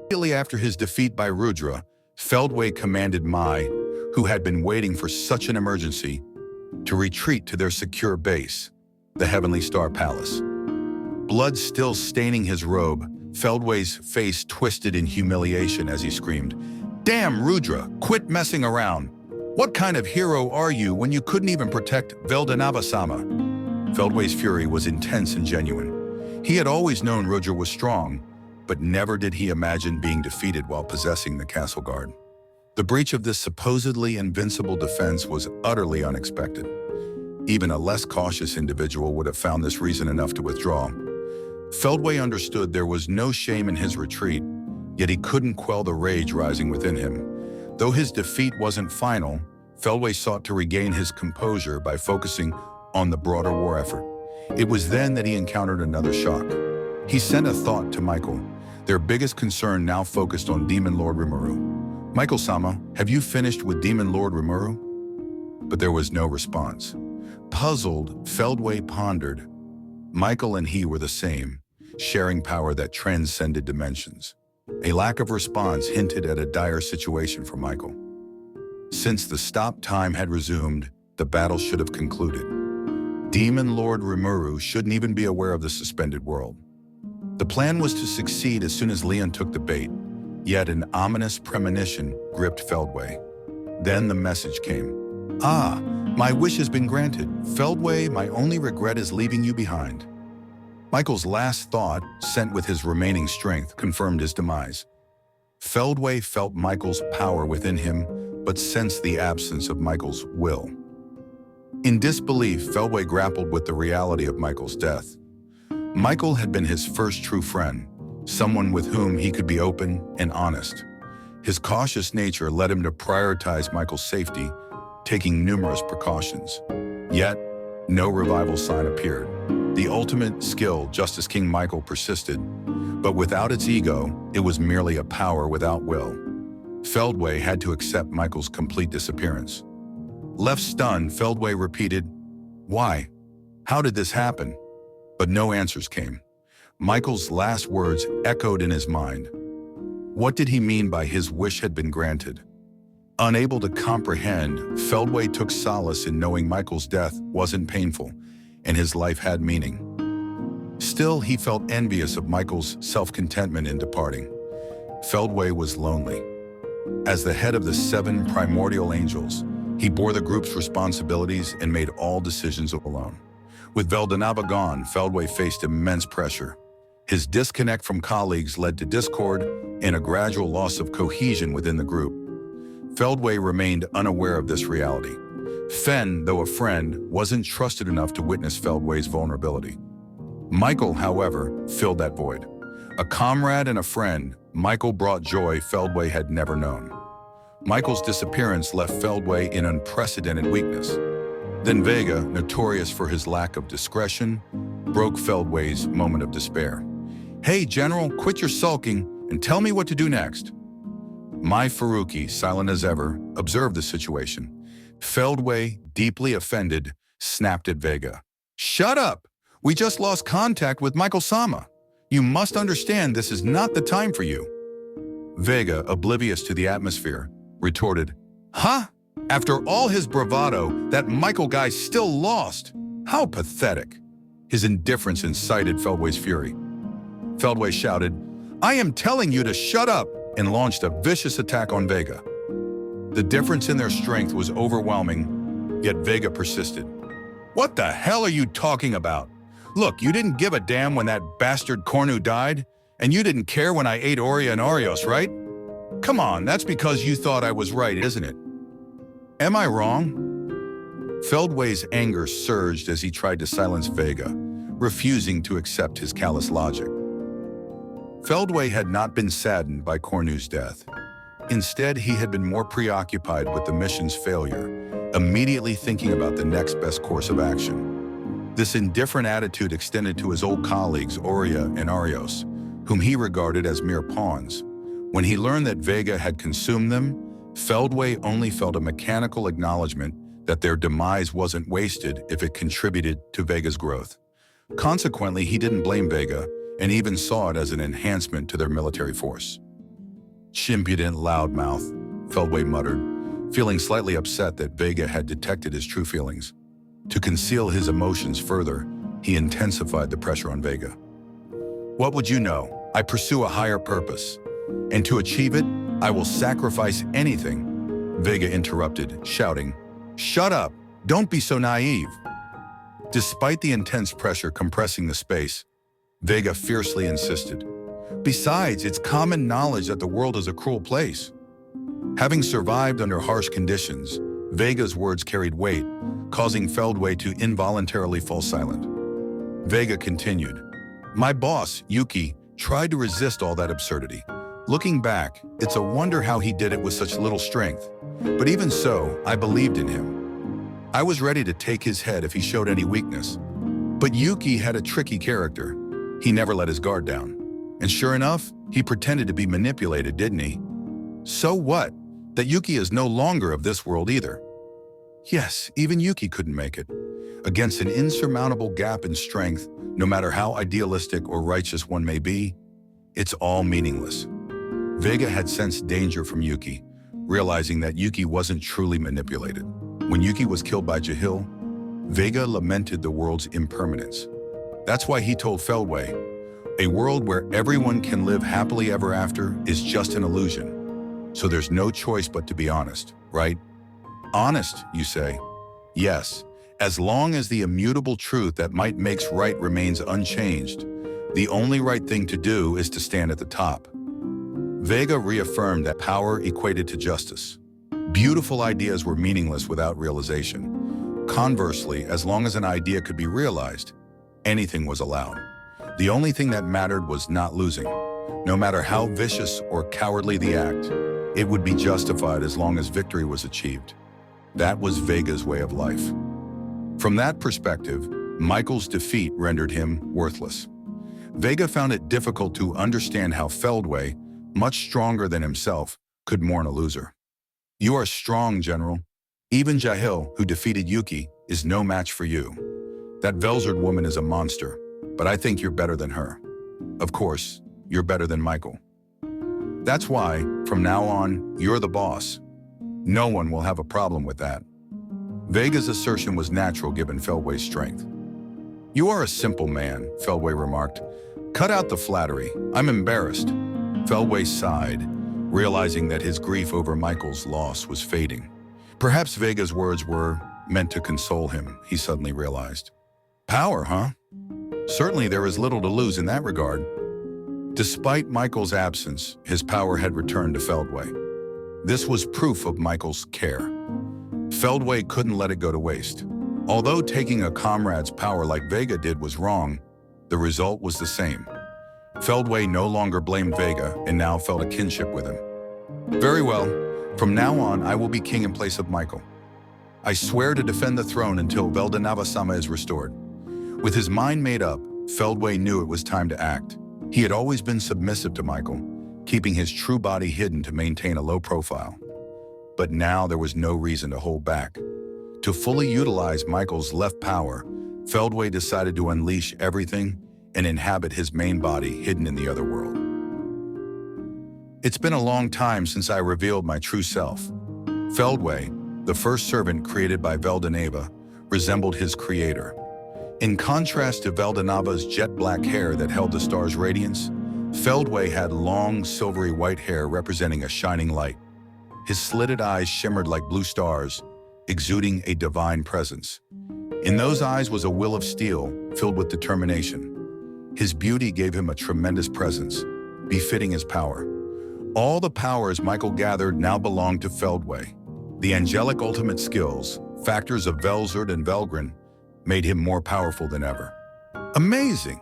Immediately after his defeat by Rudra, Feldway commanded Mai, who had been waiting for such an emergency, to retreat to their secure base, the Heavenly Star Palace. Blood still staining his robe, Feldway's face twisted in humiliation as he screamed, "Damn, Rudra, quit messing around! What kind of hero are you when you couldn't even protect Veldanava-sama?" Feldway's fury was intense and genuine. He had always known Rudra was strong, but never did he imagine being defeated while possessing the castle guard. The breach of this supposedly invincible defense was utterly unexpected. Even a less cautious individual would have found this reason enough to withdraw. Feldway understood there was no shame in his retreat, yet he couldn't quell the rage rising within him. Though his defeat wasn't final, Feldway sought to regain his composure by focusing on the broader war effort. It was then that he encountered another shock. He sent a thought to Michael. Their biggest concern now focused on Demon Lord Rimuru. "Michael-sama, have you finished with Demon Lord Rimuru?" But there was no response. Puzzled, Feldway pondered. Michael and he were the same, sharing power that transcended dimensions. A lack of response hinted at a dire situation for Michael. Since the stop time had resumed, the battle should have concluded. Demon Lord Rimuru shouldn't even be aware of the suspended world. The plan was to succeed as soon as Leon took the bait, yet an ominous premonition gripped Feldway. Then the message came. "Ah, my wish has been granted. Feldway, my only regret is leaving you behind." Michael's last thought, sent with his remaining strength, confirmed his demise. Feldway felt Michael's power within him, but sensed the absence of Michael's will. In disbelief, Feldway grappled with the reality of Michael's death. Michael had been his first true friend, someone with whom he could be open and honest. His cautious nature led him to prioritize Michael's safety, taking numerous precautions. Yet, no revival sign appeared. The ultimate skill, Justice King Michael, persisted, but without its ego, it was merely a power without will. Feldway had to accept Michael's complete disappearance. Left stunned, Feldway repeated, "Why? How did this happen?" But no answers came. Michael's last words echoed in his mind. What did he mean by his wish had been granted? Unable to comprehend, Feldway took solace in knowing Michael's death wasn't painful, and his life had meaning. Still, he felt envious of Michael's self-contentment in departing. Feldway was lonely. As the head of the 7 primordial angels, he bore the group's responsibilities and made all decisions alone. With Veldanava gone, Feldway faced immense pressure. His disconnect from colleagues led to discord and a gradual loss of cohesion within the group. Feldway remained unaware of this reality. Fen, though a friend, wasn't trusted enough to witness Feldway's vulnerability. Michael, however, filled that void. A comrade and a friend, Michael brought joy Feldway had never known. Michael's disappearance left Feldway in unprecedented weakness. Then Vega, notorious for his lack of discretion, broke Feldway's moment of despair. "Hey, General, quit your sulking and tell me what to do next." Mai Faruqi, silent as ever, observed the situation. Feldway, deeply offended, snapped at Vega. "Shut up! We just lost contact with Michael-sama. You must understand this is not the time for you." Vega, oblivious to the atmosphere, retorted, "Huh? After all his bravado, that Michael guy still lost. How pathetic." His indifference incited Feldway's fury. Feldway shouted, "I am telling you to shut up," and launched a vicious attack on Vega. The difference in their strength was overwhelming, yet Vega persisted. "What the hell are you talking about? Look, you didn't give a damn when that bastard Cornu died, and you didn't care when I ate Oria and Arios, right? Come on, that's because you thought I was right, isn't it? Am I wrong?" Feldway's anger surged as he tried to silence Vega, refusing to accept his callous logic. Feldway had not been saddened by Cornu's death. Instead, he had been more preoccupied with the mission's failure, immediately thinking about the next best course of action. This indifferent attitude extended to his old colleagues Oria and Arios, whom he regarded as mere pawns. When he learned that Vega had consumed them, Feldway only felt a mechanical acknowledgement that their demise wasn't wasted if it contributed to Vega's growth. Consequently, he didn't blame Vega, and even saw it as an enhancement to their military force. Impudent loudmouth, Feldway muttered, feeling slightly upset that Vega had detected his true feelings. To conceal his emotions further, he intensified the pressure on Vega. What would you know? I pursue a higher purpose. And to achieve it, I will sacrifice anything. Vega interrupted, shouting, "Shut up! Don't be so naive!" Despite the intense pressure compressing the space, Vega fiercely insisted. Besides, it's common knowledge that the world is a cruel place. Having survived under harsh conditions, Vega's words carried weight, causing Feldway to involuntarily fall silent. Vega continued, "My boss, Yuki, tried to resist all that absurdity. Looking back, it's a wonder how he did it with such little strength. But even so, I believed in him. I was ready to take his head if he showed any weakness. But Yuki had a tricky character. He never let his guard down. And sure enough, he pretended to be manipulated, didn't he? So what? That Yuki is no longer of this world either. Yes, even Yuki couldn't make it. Against an insurmountable gap in strength, no matter how idealistic or righteous one may be, it's all meaningless." Vega had sensed danger from Yuki, realizing that Yuki wasn't truly manipulated. When Yuki was killed by Jahil, Vega lamented the world's impermanence. That's why he told Feldway, "A world where everyone can live happily ever after is just an illusion. So there's no choice but to be honest, right?" Honest, you say? Yes, as long as the immutable truth that might makes right remains unchanged, the only right thing to do is to stand at the top. Vega reaffirmed that power equated to justice. Beautiful ideas were meaningless without realization. Conversely, as long as an idea could be realized, anything was allowed. The only thing that mattered was not losing. No matter how vicious or cowardly the act, it would be justified as long as victory was achieved. That was Vega's way of life. From that perspective, Michael's defeat rendered him worthless. Vega found it difficult to understand how Feldway, much stronger than himself, could mourn a loser. "You are strong, General. Even Jahil, who defeated Yuki, is no match for you. That Velzard woman is a monster, but I think you're better than her. Of course, you're better than Michael. That's why, from now on, you're the boss. No one will have a problem with that." Vega's assertion was natural given Feldway's strength. "You are a simple man," Feldway remarked. "Cut out the flattery. I'm embarrassed." Feldway sighed, realizing that his grief over Michael's loss was fading. Perhaps Vega's words were meant to console him, he suddenly realized. Power, huh? Certainly there is little to lose in that regard. Despite Michael's absence, his power had returned to Feldway. This was proof of Michael's care. Feldway couldn't let it go to waste. Although taking a comrade's power like Vega did was wrong, the result was the same. Feldway no longer blamed Vega and now felt a kinship with him. "Very well. From now on, I will be king in place of Michael. I swear to defend the throne until Veldanava-sama is restored." With his mind made up, Feldway knew it was time to act. He had always been submissive to Michael, keeping his true body hidden to maintain a low profile. But now there was no reason to hold back. To fully utilize Michael's left power, Feldway decided to unleash everything and inhabit his main body hidden in the other world. "It's been a long time since I revealed my true self." Feldway, the first servant created by Veldanava, resembled his creator. In contrast to Veldanava's jet-black hair that held the star's radiance, Feldway had long, silvery white hair representing a shining light. His slitted eyes shimmered like blue stars, exuding a divine presence. In those eyes was a will of steel, filled with determination. His beauty gave him a tremendous presence, befitting his power. All the powers Michael gathered now belonged to Feldway. The angelic ultimate skills, factors of Velzard and Velgrin, made him more powerful than ever. "Amazing!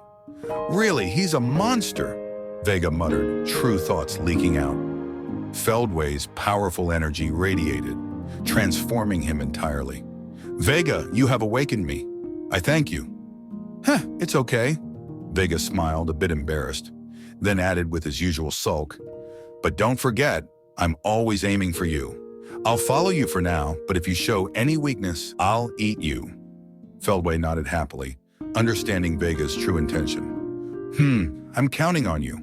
Really, he's a monster," Vega muttered, true thoughts leaking out. Feldway's powerful energy radiated, transforming him entirely. "Vega, you have awakened me. I thank you." It's okay." Vega smiled, a bit embarrassed, then added with his usual sulk, "But don't forget, I'm always aiming for you. I'll follow you for now, but if you show any weakness, I'll eat you." Feldway nodded happily, understanding Vega's true intention. I'm counting on you."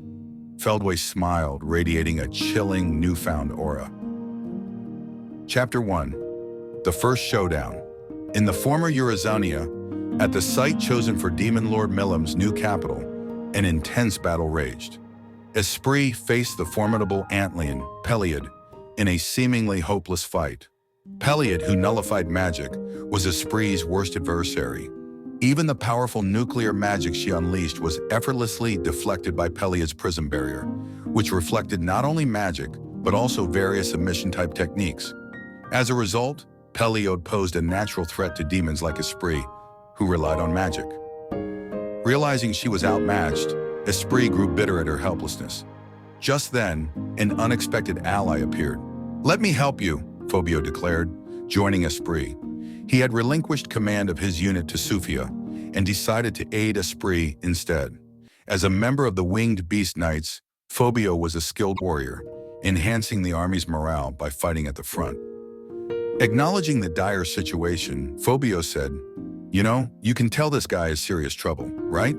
Feldway smiled, radiating a chilling, newfound aura. Chapter 1. The First Showdown. In the former Eurazania, at the site chosen for Demon Lord Milim's new capital, an intense battle raged. Esprit faced the formidable Antlion, Peliod, in a seemingly hopeless fight. Peliod, who nullified magic, was Esprit's worst adversary. Even the powerful nuclear magic she unleashed was effortlessly deflected by Peliod's prism barrier, which reflected not only magic, but also various emission-type techniques. As a result, Peliod posed a natural threat to demons like Esprit, who relied on magic. Realizing she was outmatched, Esprit grew bitter at her helplessness. Just then, an unexpected ally appeared. "Let me help you," Fobio declared, joining Esprit. He had relinquished command of his unit to Sufia and decided to aid Esprit instead. As a member of the Winged Beast Knights, Fobio was a skilled warrior, enhancing the army's morale by fighting at the front. Acknowledging the dire situation, Fobio said, "You know, you can tell this guy is serious trouble, right?"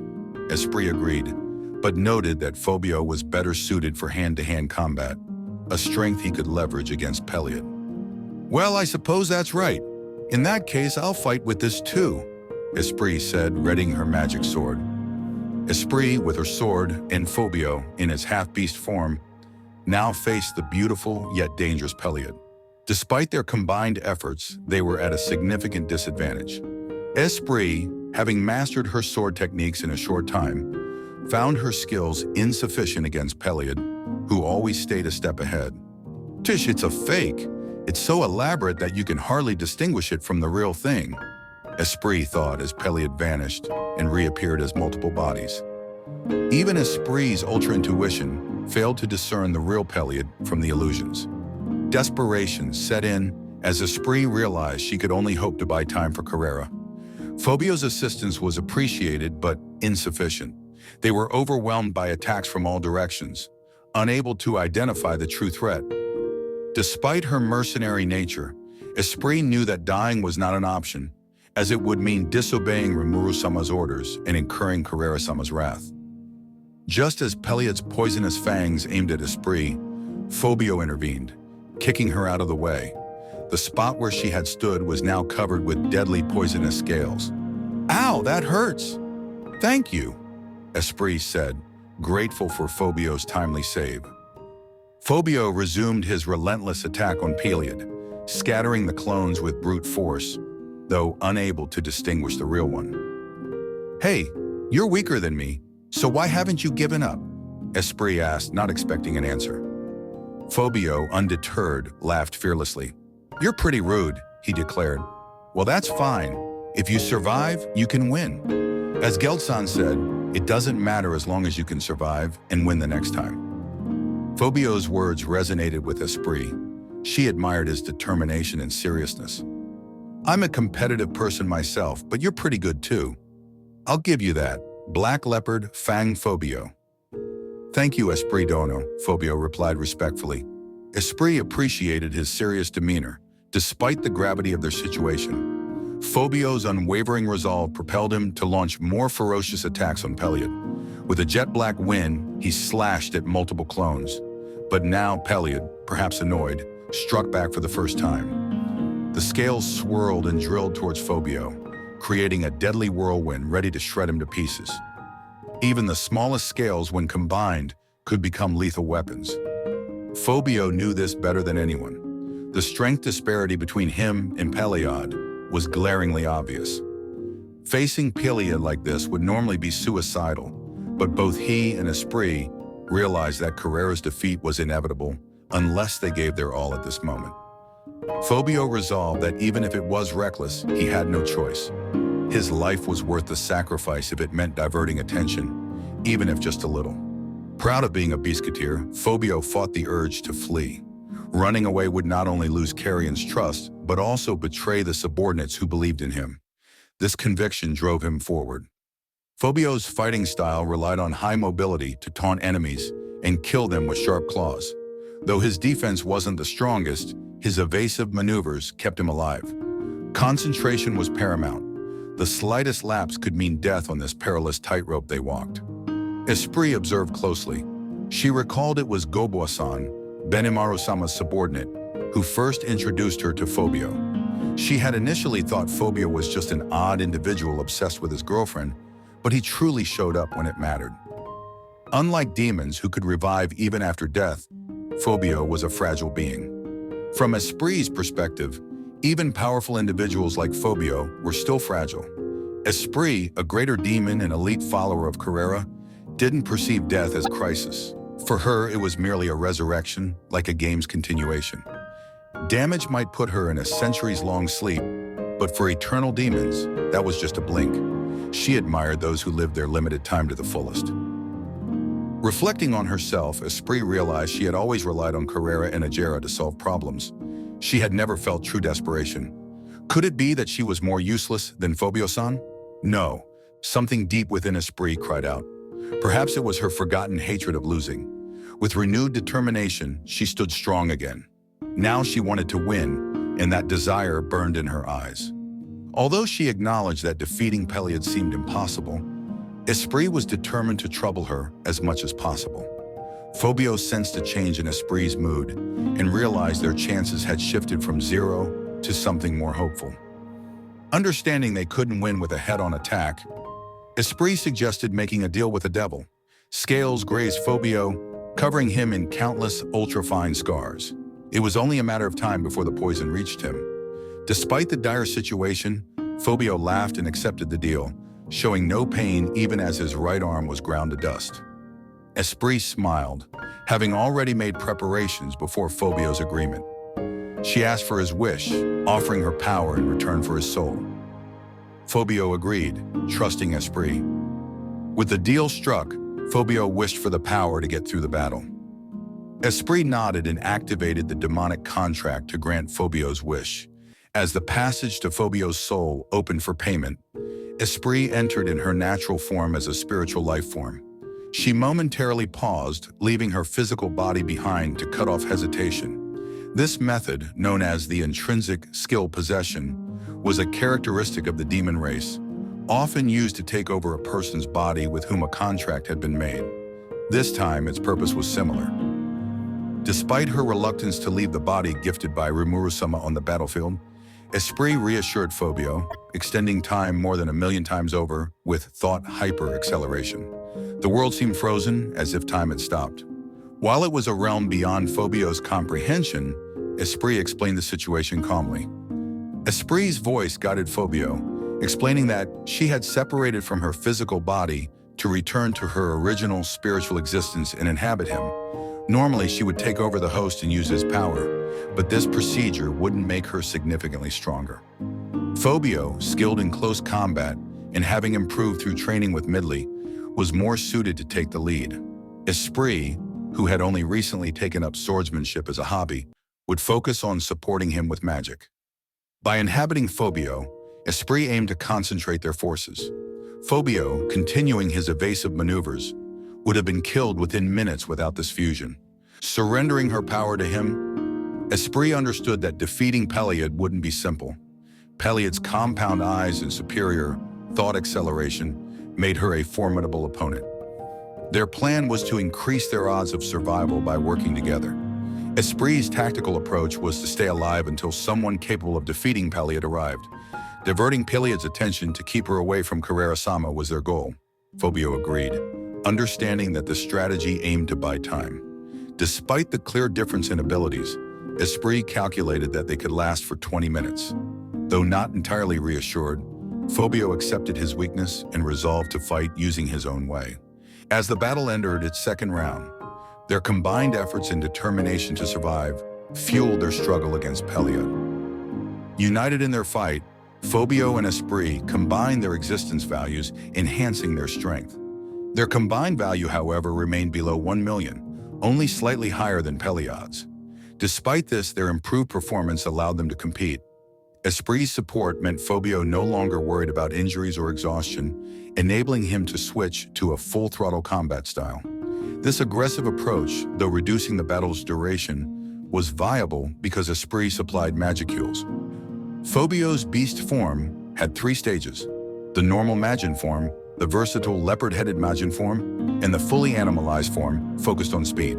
Esprit agreed, but noted that Fobio was better suited for hand-to-hand combat, a strength he could leverage against Peliod. "Well, I suppose that's right. In that case, I'll fight with this too," Esprit said, readying her magic sword. Esprit, with her sword, and Fobio, in his half-beast form, now faced the beautiful yet dangerous Peliod. Despite their combined efforts, they were at a significant disadvantage. Esprit, having mastered her sword techniques in a short time, found her skills insufficient against Peliod, who always stayed a step ahead. "Tish, it's a fake. It's so elaborate that you can hardly distinguish it from the real thing," Esprit thought as Peliod vanished and reappeared as multiple bodies. Even Esprit's ultra-intuition failed to discern the real Peliod from the illusions. Desperation set in as Esprit realized she could only hope to buy time for Carrera. Fobio's assistance was appreciated but insufficient. They were overwhelmed by attacks from all directions, unable to identify the true threat. Despite her mercenary nature, Esprit knew that dying was not an option, as it would mean disobeying Rimuru-sama's orders and incurring Carrera-sama's wrath. Just as Peliod's poisonous fangs aimed at Esprit, Fobio intervened, kicking her out of the way. The spot where she had stood was now covered with deadly poisonous scales. "Ow, that hurts!" "Thank you," Esprit said, grateful for Fobio's timely save. Fobio resumed his relentless attack on Peliod, scattering the clones with brute force, though unable to distinguish the real one. "Hey, you're weaker than me, so why haven't you given up?" Esprit asked, not expecting an answer. Fobio, undeterred, laughed fearlessly. "You're pretty rude," he declared. "Well, that's fine. If you survive, you can win. As Geldsan said, it doesn't matter as long as you can survive and win the next time." Fobio's words resonated with Esprit. She admired his determination and seriousness. "I'm a competitive person myself, but you're pretty good too. I'll give you that. Black Leopard, Fang Fobio." "Thank you, Esprit Dono," Fobio replied respectfully. Esprit appreciated his serious demeanor, despite the gravity of their situation. Fobio's unwavering resolve propelled him to launch more ferocious attacks on Peliod. With a jet-black wind, he slashed at multiple clones. But now Peliod, perhaps annoyed, struck back for the first time. The scales swirled and drilled towards Fobio, creating a deadly whirlwind ready to shred him to pieces. Even the smallest scales, when combined, could become lethal weapons. Fobio knew this better than anyone. The strength disparity between him and Peliod was glaringly obvious. Facing Peliod like this would normally be suicidal, but both he and Esprit realized that Carrera's defeat was inevitable unless they gave their all at this moment. Fobio resolved that even if it was reckless, he had no choice. His life was worth the sacrifice if it meant diverting attention, even if just a little. Proud of being a Beastketeer, Fobio fought the urge to flee. Running away would not only lose Carrion's trust, but also betray the subordinates who believed in him. This conviction drove him forward. Fobio's fighting style relied on high mobility to taunt enemies and kill them with sharp claws. Though his defense wasn't the strongest, his evasive maneuvers kept him alive. Concentration was paramount. The slightest lapse could mean death on this perilous tightrope they walked. Esprit observed closely. She recalled it was Gobo-san, Benimaru-sama's subordinate, who first introduced her to Phobio. She had initially thought Phobio was just an odd individual obsessed with his girlfriend, but he truly showed up when it mattered. Unlike demons who could revive even after death, Phobio was a fragile being. From Esprit's perspective, even powerful individuals like Phobio were still fragile. Esprit, a greater demon and elite follower of Carrera, didn't perceive death as a crisis. For her, it was merely a resurrection, like a game's continuation. Damage might put her in a centuries-long sleep, but for eternal demons, that was just a blink. She admired those who lived their limited time to the fullest. Reflecting on herself, Esprit realized she had always relied on Carrera and Ajera to solve problems. She had never felt true desperation. Could it be that she was more useless than Phobio-san? No. Something deep within Esprit cried out. Perhaps it was her forgotten hatred of losing. With renewed determination, she stood strong again. Now she wanted to win, and that desire burned in her eyes. Although she acknowledged that defeating Peliad seemed impossible, Esprit was determined to trouble her as much as possible. Phobio sensed a change in Esprit's mood and realized their chances had shifted from zero to something more hopeful. Understanding they couldn't win with a head-on attack, Esprit suggested making a deal with the devil. Scales grazed Phobio, covering him in countless ultra-fine scars. It was only a matter of time before the poison reached him. Despite the dire situation, Phobio laughed and accepted the deal, showing no pain even as his right arm was ground to dust. Esprit smiled, having already made preparations before Phobio's agreement. She asked for his wish, offering her power in return for his soul. Phobio agreed, trusting Esprit. With the deal struck, Phobio wished for the power to get through the battle. Esprit nodded and activated the demonic contract to grant Phobio's wish. As the passage to Phobio's soul opened for payment, Esprit entered in her natural form as a spiritual life form. She momentarily paused, leaving her physical body behind to cut off hesitation. This method, known as the intrinsic skill possession, was a characteristic of the demon race, often used to take over a person's body with whom a contract had been made. This time, its purpose was similar. Despite her reluctance to leave the body gifted by Rimuru-sama on the battlefield, Esprit reassured Phobio, extending time more than 1,000,000 times over with thought hyper-acceleration. The world seemed frozen, as if time had stopped. While it was a realm beyond Phobio's comprehension, Esprit explained the situation calmly. Esprit's voice guided Phobio, explaining that she had separated from her physical body to return to her original spiritual existence and inhabit him. Normally, she would take over the host and use his power, but this procedure wouldn't make her significantly stronger. Phobio, skilled in close combat and having improved through training with Midley, was more suited to take the lead. Esprit, who had only recently taken up swordsmanship as a hobby, would focus on supporting him with magic. By inhabiting Phobio, Esprit aimed to concentrate their forces. Phobio, continuing his evasive maneuvers, would have been killed within minutes without this fusion. Surrendering her power to him, Esprit understood that defeating Peliad wouldn't be simple. Peliad's compound eyes and superior thought acceleration made her a formidable opponent. Their plan was to increase their odds of survival by working together. Esprit's tactical approach was to stay alive until someone capable of defeating Peliad arrived. Diverting Peliad's attention to keep her away from Carrera-sama was their goal. Phobio agreed, understanding that the strategy aimed to buy time. Despite the clear difference in abilities, Esprit calculated that they could last for 20 minutes. Though not entirely reassured, Phobio accepted his weakness and resolved to fight using his own way. As the battle entered its second round, their combined efforts and determination to survive fueled their struggle against Peliad. United in their fight, Phobio and Esprit combined their existence values, enhancing their strength. Their combined value, however, remained below 1,000,000, only slightly higher than Peliad's. Despite this, their improved performance allowed them to compete. Esprit's support meant Phobio no longer worried about injuries or exhaustion, enabling him to switch to a full-throttle combat style. This aggressive approach, though reducing the battle's duration, was viable because Esprit supplied magicules. Phobio's beast form had 3 stages: the normal Majin form, the versatile leopard-headed Majin form, and the fully animalized form focused on speed.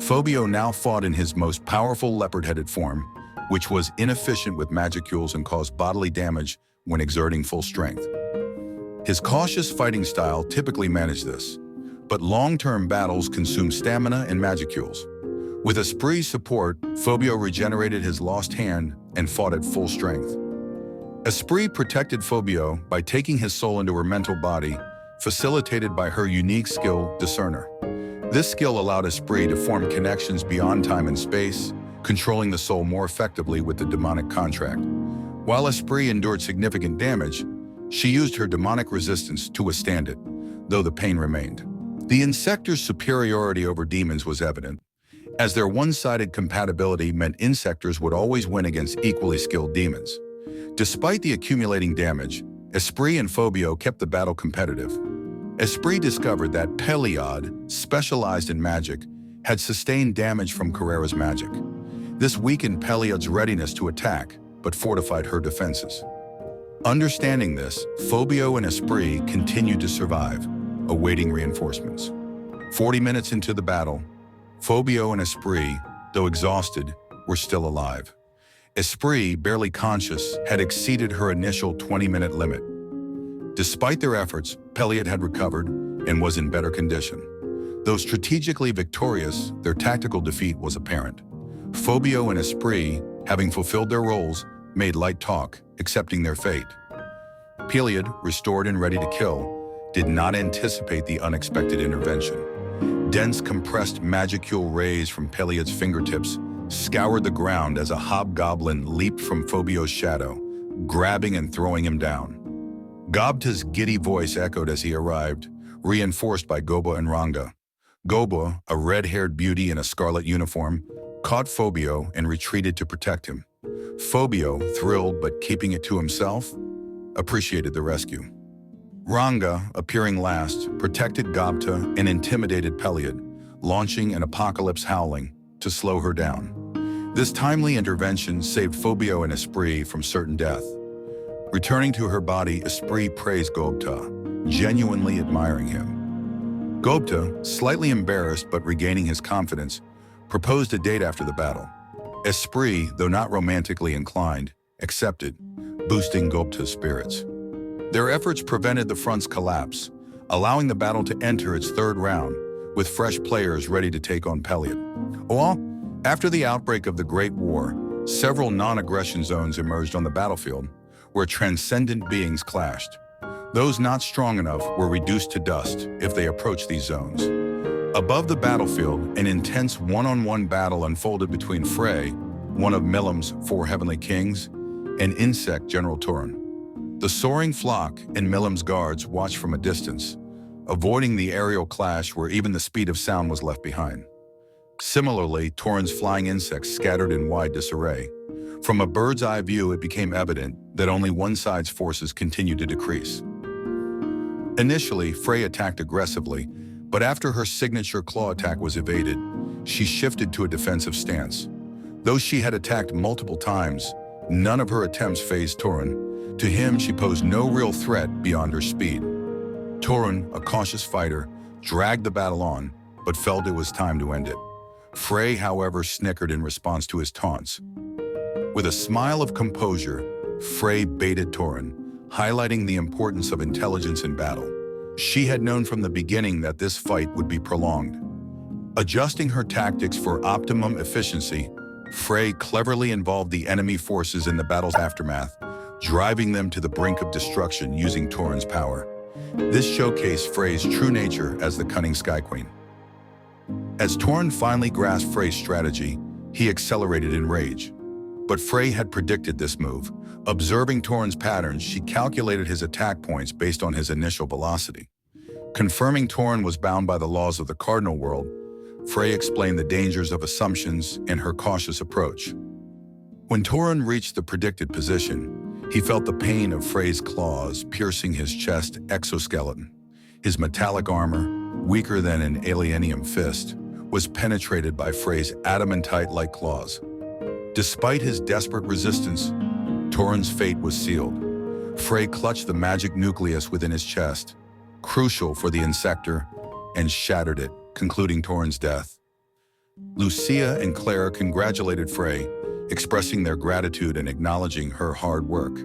Phobio now fought in his most powerful leopard-headed form, which was inefficient with magicules and caused bodily damage when exerting full strength. His cautious fighting style typically managed this, but long-term battles consume stamina and magicules. With Esprit's support, Phobio regenerated his lost hand and fought at full strength. Esprit protected Phobio by taking his soul into her mental body, facilitated by her unique skill, Discerner. This skill allowed Esprit to form connections beyond time and space, controlling the soul more effectively with the demonic contract. While Esprit endured significant damage, she used her demonic resistance to withstand it, though the pain remained. The Insector's superiority over demons was evident, as their one-sided compatibility meant Insectors would always win against equally skilled demons. Despite the accumulating damage, Esprit and Phobio kept the battle competitive. Esprit discovered that Peliod, specialized in magic, had sustained damage from Carrera's magic. This weakened Peliod's readiness to attack, but fortified her defenses. Understanding this, Phobio and Esprit continued to survive, awaiting reinforcements. 40 minutes into the battle, Phobio and Esprit, though exhausted, were still alive. Esprit, barely conscious, had exceeded her initial 20-minute limit. Despite their efforts, Peliod had recovered and was in better condition. Though strategically victorious, their tactical defeat was apparent. Phobio and Esprit, having fulfilled their roles, made light talk, accepting their fate. Peliod, restored and ready to kill, did not anticipate the unexpected intervention. Dense compressed magicule rays from Peliod's fingertips scoured the ground as a hobgoblin leaped from Phobio's shadow, grabbing and throwing him down. Gobta's giddy voice echoed as he arrived, reinforced by Goba and Ranga. Goba, a red-haired beauty in a scarlet uniform, caught Phobio and retreated to protect him. Phobio, thrilled but keeping it to himself, appreciated the rescue. Ranga, appearing last, protected Gobta and intimidated Peliod, launching an apocalypse howling to slow her down. This timely intervention saved Phobio and Esprit from certain death. Returning to her body, Esprit praised Gobta, genuinely admiring him. Gobta, slightly embarrassed but regaining his confidence, proposed a date after the battle. Esprit, though not romantically inclined, accepted, boosting Gobta's spirits. Their efforts prevented the front's collapse, allowing the battle to enter its third round, with fresh players ready to take on Peliod. Well, after the outbreak of the Great War, several non-aggression zones emerged on the battlefield, where transcendent beings clashed. Those not strong enough were reduced to dust if they approached these zones. Above the battlefield, an intense one-on-one battle unfolded between Frey, one of Milim's 4 heavenly kings, and Insect General Torun. The soaring flock and Milim's guards watched from a distance, avoiding the aerial clash where even the speed of sound was left behind. Similarly, Torun's flying insects scattered in wide disarray. From a bird's-eye view, it became evident that only one side's forces continued to decrease. Initially, Frey attacked aggressively, but after her signature claw attack was evaded, she shifted to a defensive stance. Though she had attacked multiple times, none of her attempts fazed Torun. To him, she posed no real threat beyond her speed. Torun, a cautious fighter, dragged the battle on, but felt it was time to end it. Frey, however, snickered in response to his taunts. With a smile of composure, Frey baited Torun, highlighting the importance of intelligence in battle. She had known from the beginning that this fight would be prolonged. Adjusting her tactics for optimum efficiency, Frey cleverly involved the enemy forces in the battle's aftermath, driving them to the brink of destruction using Torun's power. This showcased Frey's true nature as the cunning Sky Queen. As Torun finally grasped Frey's strategy, he accelerated in rage. But Frey had predicted this move. Observing Torun's patterns, she calculated his attack points based on his initial velocity. Confirming Torun was bound by the laws of the Cardinal World, Frey explained the dangers of assumptions and her cautious approach. When Torun reached the predicted position, he felt the pain of Frey's claws piercing his chest exoskeleton. His metallic armor, weaker than an alienium fist, was penetrated by Frey's adamantite-like claws. Despite his desperate resistance, Torun's fate was sealed. Frey clutched the magic nucleus within his chest, crucial for the Insector, and shattered it, concluding Torin's death. Lucia and Clara congratulated Frey, expressing their gratitude and acknowledging her hard work.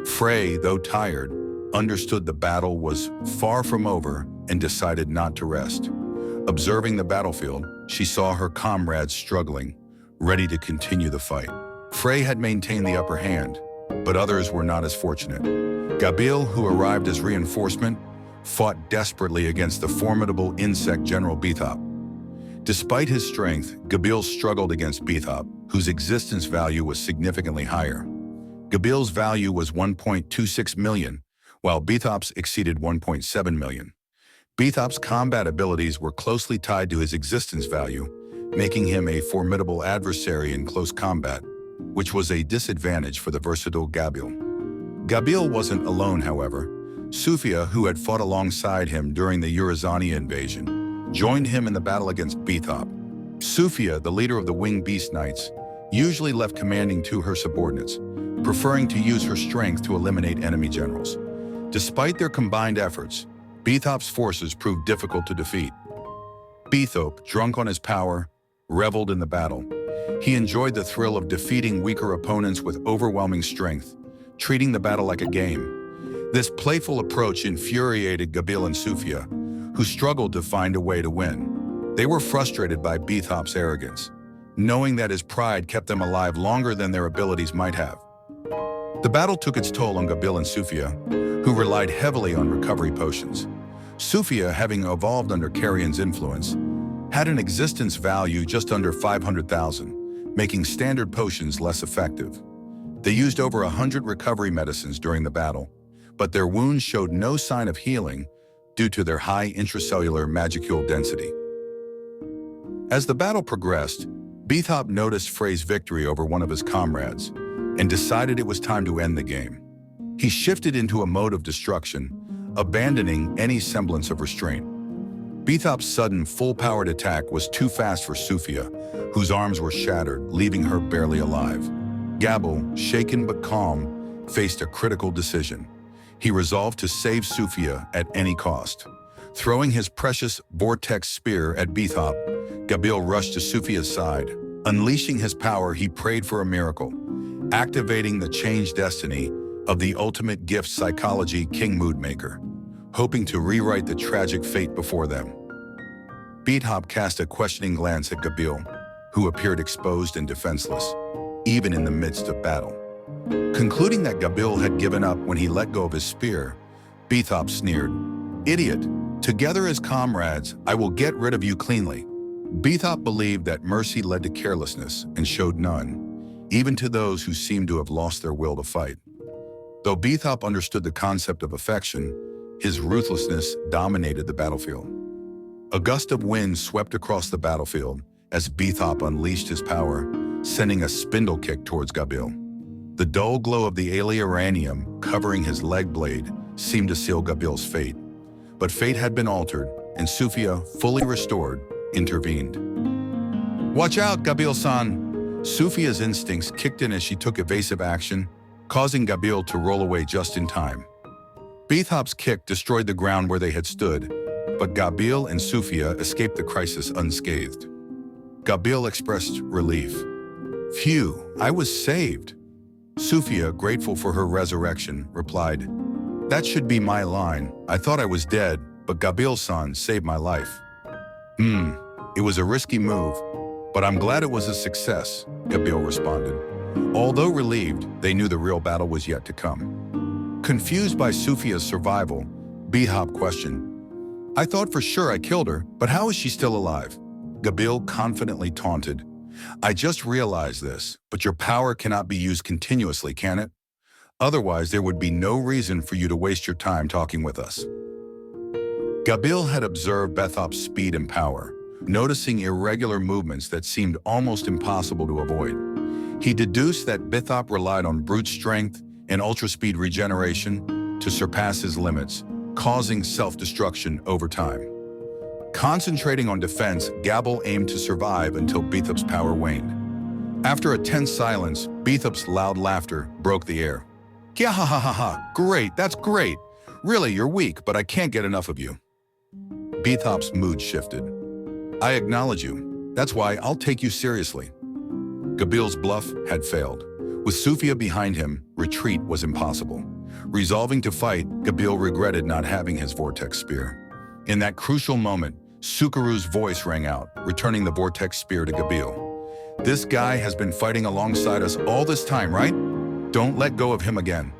Frey, though tired, understood the battle was far from over and decided not to rest. Observing the battlefield, she saw her comrades struggling, ready to continue the fight. Frey had maintained the upper hand, but others were not as fortunate. Gabriel, who arrived as reinforcement, fought desperately against the formidable insect General Bethop. Despite his strength, Gabriel struggled against Bethop, whose existence value was significantly higher. Gabriel's value was 1.26 million, while Bethop's exceeded 1.7 million. Bethop's combat abilities were closely tied to his existence value, making him a formidable adversary in close combat, which was a disadvantage for the versatile Gabriel. Gabriel wasn't alone, however. Sufia, who had fought alongside him during the Urizania invasion, joined him in the battle against Bethop. Sufia, the leader of the Winged Beast Knights, usually left commanding to her subordinates, preferring to use her strength to eliminate enemy generals. Despite their combined efforts, Bethop's forces proved difficult to defeat. Bethop, drunk on his power, reveled in the battle. He enjoyed the thrill of defeating weaker opponents with overwhelming strength, treating the battle like a game. This playful approach infuriated Gabriel and Sufia, who struggled to find a way to win. They were frustrated by Bethop's arrogance, knowing that his pride kept them alive longer than their abilities might have. The battle took its toll on Gabriel and Sufia, who relied heavily on recovery potions. Sufia, having evolved under Carrion's influence, had an existence value just under 500,000, making standard potions less effective. They used over 100 recovery medicines during the battle, but their wounds showed no sign of healing due to their high intracellular magicule density. As the battle progressed, Bethop noticed Frey's victory over one of his comrades and decided it was time to end the game. He shifted into a mode of destruction, abandoning any semblance of restraint. Bethop's sudden, full-powered attack was too fast for Sufia, whose arms were shattered, leaving her barely alive. Gabriel, shaken but calm, faced a critical decision. He resolved to save Sufia at any cost. Throwing his precious vortex spear at Bethop, Gabriel rushed to Sufia's side. Unleashing his power, he prayed for a miracle, activating the changed destiny of the ultimate gift psychology King Moodmaker, hoping to rewrite the tragic fate before them. Bethop cast a questioning glance at Gabriel, who appeared exposed and defenseless, even in the midst of battle. Concluding that Gabriel had given up when he let go of his spear, Bethop sneered, "Idiot! Together as comrades, I will get rid of you cleanly." Bethop believed that mercy led to carelessness and showed none, even to those who seemed to have lost their will to fight. Though Bethop understood the concept of affection, his ruthlessness dominated the battlefield. A gust of wind swept across the battlefield as Bethop unleashed his power, sending a spindle kick towards Gabriel. The dull glow of the aliuranium covering his leg blade seemed to seal Gabriel's fate. But fate had been altered, and Sufia, fully restored, intervened. "Watch out, Gabriel-san!" Sufia's instincts kicked in as she took evasive action, causing Gabriel to roll away just in time. Bethop's kick destroyed the ground where they had stood, but Gabriel and Sufia escaped the crisis unscathed. Gabriel expressed relief. "Phew, I was saved." Sufia, grateful for her resurrection, replied, "That should be my line. I thought I was dead, but Gabriel-san saved my life." It was a risky move, but I'm glad it was a success," Gabriel responded. Although relieved, they knew the real battle was yet to come. Confused by Sufia's survival, Bethop questioned, "I thought for sure I killed her, but how is she still alive?" Gabriel confidently taunted, "I just realized this, but your power cannot be used continuously, can it? Otherwise, there would be no reason for you to waste your time talking with us." Gabriel had observed Bethop's speed and power, noticing irregular movements that seemed almost impossible to avoid. He deduced that Bethop relied on brute strength and ultra-speed regeneration to surpass his limits, causing self-destruction over time. Concentrating on defense, Gabriel aimed to survive until Bethop's power waned. After a tense silence, Bethop's loud laughter broke the air. "Yeah, ha ha ha ha, great, that's great. Really, you're weak, but I can't get enough of you." Bethop's mood shifted. I acknowledge you. That's why I'll take you seriously. Gabriel's bluff had failed. With Sufia behind him, retreat was impossible. Resolving to fight, Gabriel regretted not having his vortex spear. In that crucial moment, Sukeru's voice rang out, returning the vortex spear to Gabriel. This guy has been fighting alongside us all this time, right? Don't let go of him again.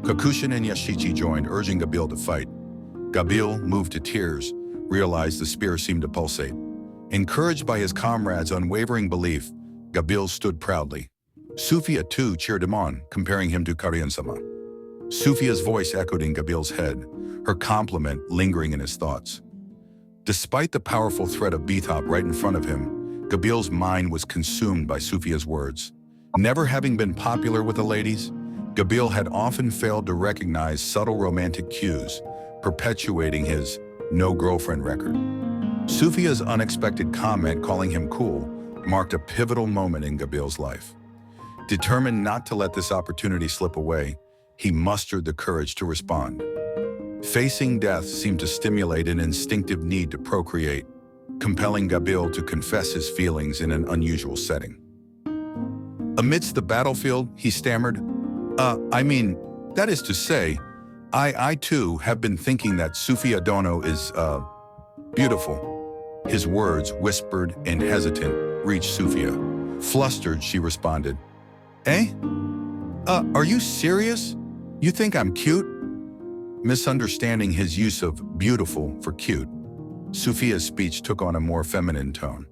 Kakushin and Yashichi joined, urging Gabriel to fight. Gabriel, moved to tears, realized the spear seemed to pulsate. Encouraged by his comrades' unwavering belief, Gabriel stood proudly. Sufia too cheered him on, comparing him to Karian-sama. Sufia's voice echoed in Gabriel's head, her compliment lingering in his thoughts. Despite the powerful threat of Bethop right in front of him, Gabriel's mind was consumed by Sufia's words. Never having been popular with the ladies, Gabriel had often failed to recognize subtle romantic cues, perpetuating his no-girlfriend record. Sufia's unexpected comment calling him cool marked a pivotal moment in Gabriel's life. Determined not to let this opportunity slip away, he mustered the courage to respond. Facing death seemed to stimulate an instinctive need to procreate, compelling Gabriel to confess his feelings in an unusual setting. Amidst the battlefield, he stammered, that is to say, I too have been thinking that Sufia Dono is, beautiful. His words, whispered and hesitant, reached Sufia. Flustered, she responded, Eh? Are you serious? You think I'm cute? Misunderstanding his use of beautiful for cute, Sufia's speech took on a more feminine tone.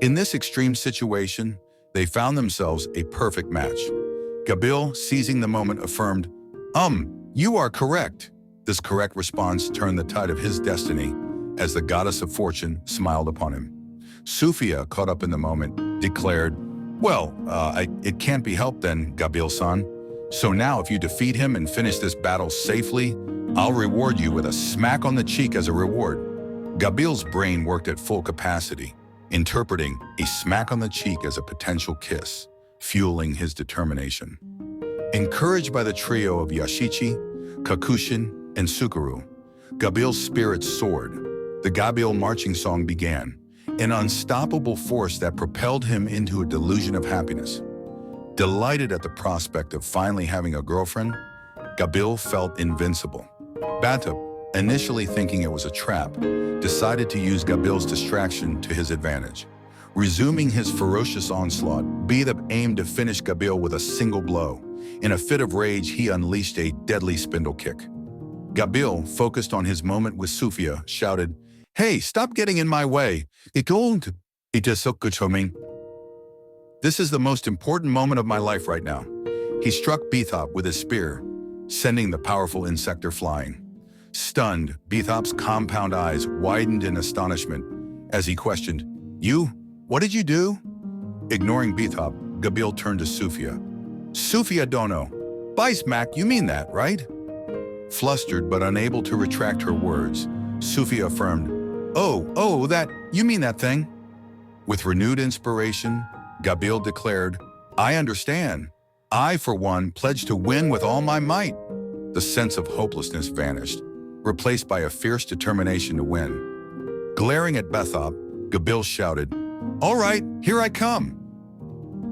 In this extreme situation, they found themselves a perfect match. Gabriel, seizing the moment, affirmed, you are correct. This correct response turned the tide of his destiny as the goddess of fortune smiled upon him. Sufia, caught up in the moment, declared, Well, it can't be helped then, Gabriel-san. So now if you defeat him and finish this battle safely, I'll reward you with a smack on the cheek as a reward. Gabriel's brain worked at full capacity, interpreting a smack on the cheek as a potential kiss, fueling his determination. Encouraged by the trio of Yashichi, Kakushin, and Sukeru, Gabriel's spirits soared. The Gabriel marching song began, an unstoppable force that propelled him into a delusion of happiness. Delighted at the prospect of finally having a girlfriend, Gabriel felt invincible. Bethop, initially thinking it was a trap, decided to use Gabriel's distraction to his advantage. Resuming his ferocious onslaught, Bethop aimed to finish Gabriel with a single blow. In a fit of rage, he unleashed a deadly spindle kick. Gabriel, focused on his moment with Sufia, shouted, Hey, stop getting in my way. This is the most important moment of my life right now. He struck Bethop with his spear, sending the powerful insector flying. Stunned, Bethop's compound eyes widened in astonishment as he questioned, You? What did you do? Ignoring Bethop, Gabriel turned to Sufia. Sufia Dono. By smack, you mean that, right? Flustered but unable to retract her words, Sufia affirmed, you mean that thing? With renewed inspiration, Gabriel declared, I understand. I, for one, pledge to win with all my might. The sense of hopelessness vanished, replaced by a fierce determination to win. Glaring at Bethop, Gabriel shouted, All right, here I come.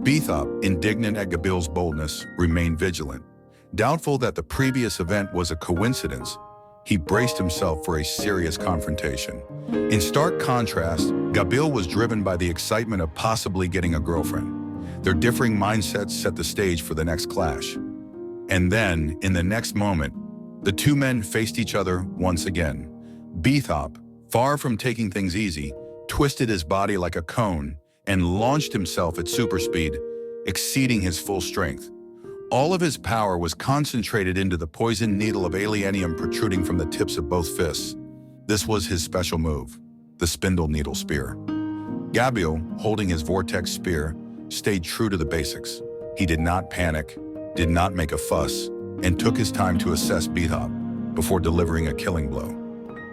Bethop, indignant at Gabriel's boldness, remained vigilant. Doubtful that the previous event was a coincidence, he braced himself for a serious confrontation. In stark contrast, Gabriel was driven by the excitement of possibly getting a girlfriend. Their differing mindsets set the stage for the next clash. And then, in the next moment, the two men faced each other once again. Bethop, far from taking things easy, twisted his body like a cone and launched himself at super speed, exceeding his full strength. All of his power was concentrated into the poisoned needle of alienium protruding from the tips of both fists. This was his special move, the spindle needle spear. Gabriel, holding his vortex spear, stayed true to the basics. He did not panic, did not make a fuss, and took his time to assess Bethop before delivering a killing blow.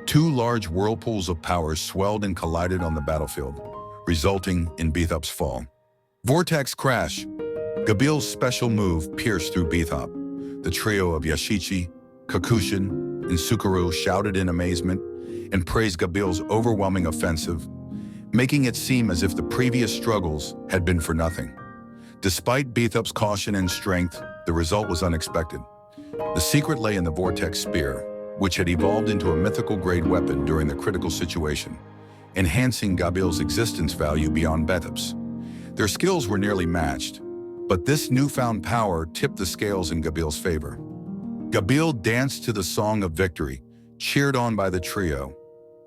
Two large whirlpools of power swelled and collided on the battlefield, resulting in Bethop's fall. Vortex crash. Gabriel's special move pierced through Bethop. The trio of Yashichi, Kakushin, and Sukeru shouted in amazement and praised Gabriel's overwhelming offensive, making it seem as if the previous struggles had been for nothing. Despite Beethup's caution and strength, the result was unexpected. The secret lay in the Vortex Spear, which had evolved into a mythical-grade weapon during the critical situation, enhancing Gabriel's existence value beyond Beethup's. Their skills were nearly matched, but this newfound power tipped the scales in Gabriel's favor. Gabriel danced to the song of victory, cheered on by the trio.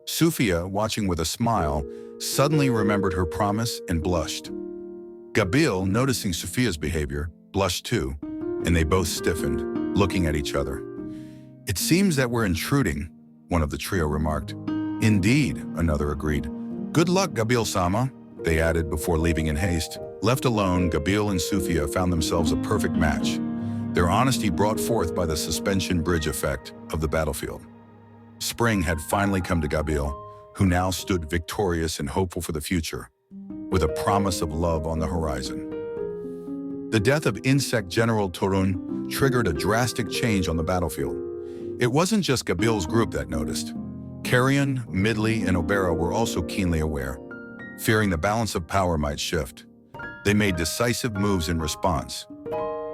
Sofia, watching with a smile, suddenly remembered her promise and blushed. Gabriel, noticing Sofia's behavior, blushed too, and they both stiffened, looking at each other. "It seems that we're intruding," one of the trio remarked. "Indeed," another agreed. "Good luck, Gabriel-sama," they added before leaving in haste. Left alone, Gabriel and Sofia found themselves a perfect match, their honesty brought forth by the suspension bridge effect of the battlefield. Spring had finally come to Gabriel, who now stood victorious and hopeful for the future, with a promise of love on the horizon. The death of Insect General Torun triggered a drastic change on the battlefield. It wasn't just Gabriel's group that noticed. Carrion, Midley, and Obera were also keenly aware, fearing the balance of power might shift. They made decisive moves in response.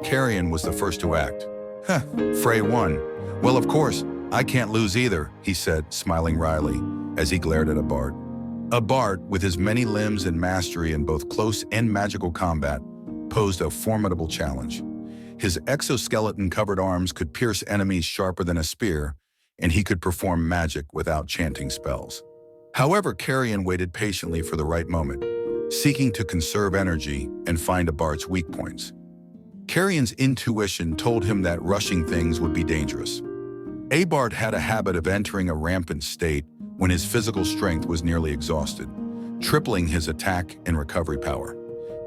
Carrion was the first to act. "Huh, Frey won. Well, of course, I can't lose either," he said, smiling wryly, as he glared at Abart. Abart, with his many limbs and mastery in both close and magical combat, posed a formidable challenge. His exoskeleton-covered arms could pierce enemies sharper than a spear, and he could perform magic without chanting spells. However, Carrion waited patiently for the right moment, seeking to conserve energy and find Abart's weak points. Carrion's intuition told him that rushing things would be dangerous. Abart had a habit of entering a rampant state when his physical strength was nearly exhausted, tripling his attack and recovery power.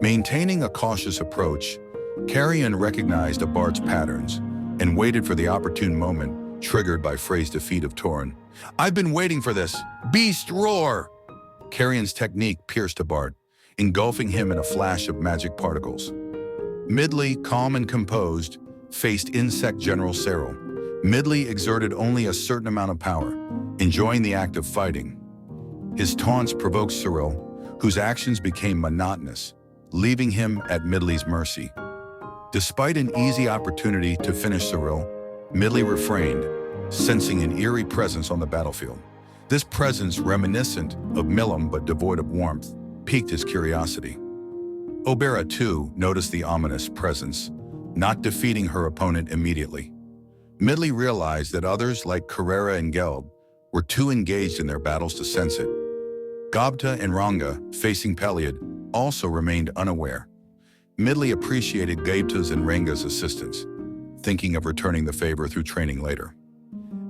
Maintaining a cautious approach, Carrion recognized Abart's patterns and waited for the opportune moment triggered by Frey's defeat of Torun. "I've been waiting for this! Beast roar!" Carrion's technique pierced Abart, engulfing him in a flash of magic particles. Midley, calm and composed, faced Insect General Cyril. Midley exerted only a certain amount of power, enjoying the act of fighting. His taunts provoked Cyril, whose actions became monotonous, leaving him at Midley's mercy. Despite an easy opportunity to finish Cyril, Midley refrained, sensing an eerie presence on the battlefield. This presence, reminiscent of Milim but devoid of warmth, piqued his curiosity. Obera, too, noticed the ominous presence, not defeating her opponent immediately. Midley realized that others, like Carrera and Geld, were too engaged in their battles to sense it. Gobta and Ranga, facing Peliad, also remained unaware. Midley appreciated Gabta's and Ranga's assistance, thinking of returning the favor through training later.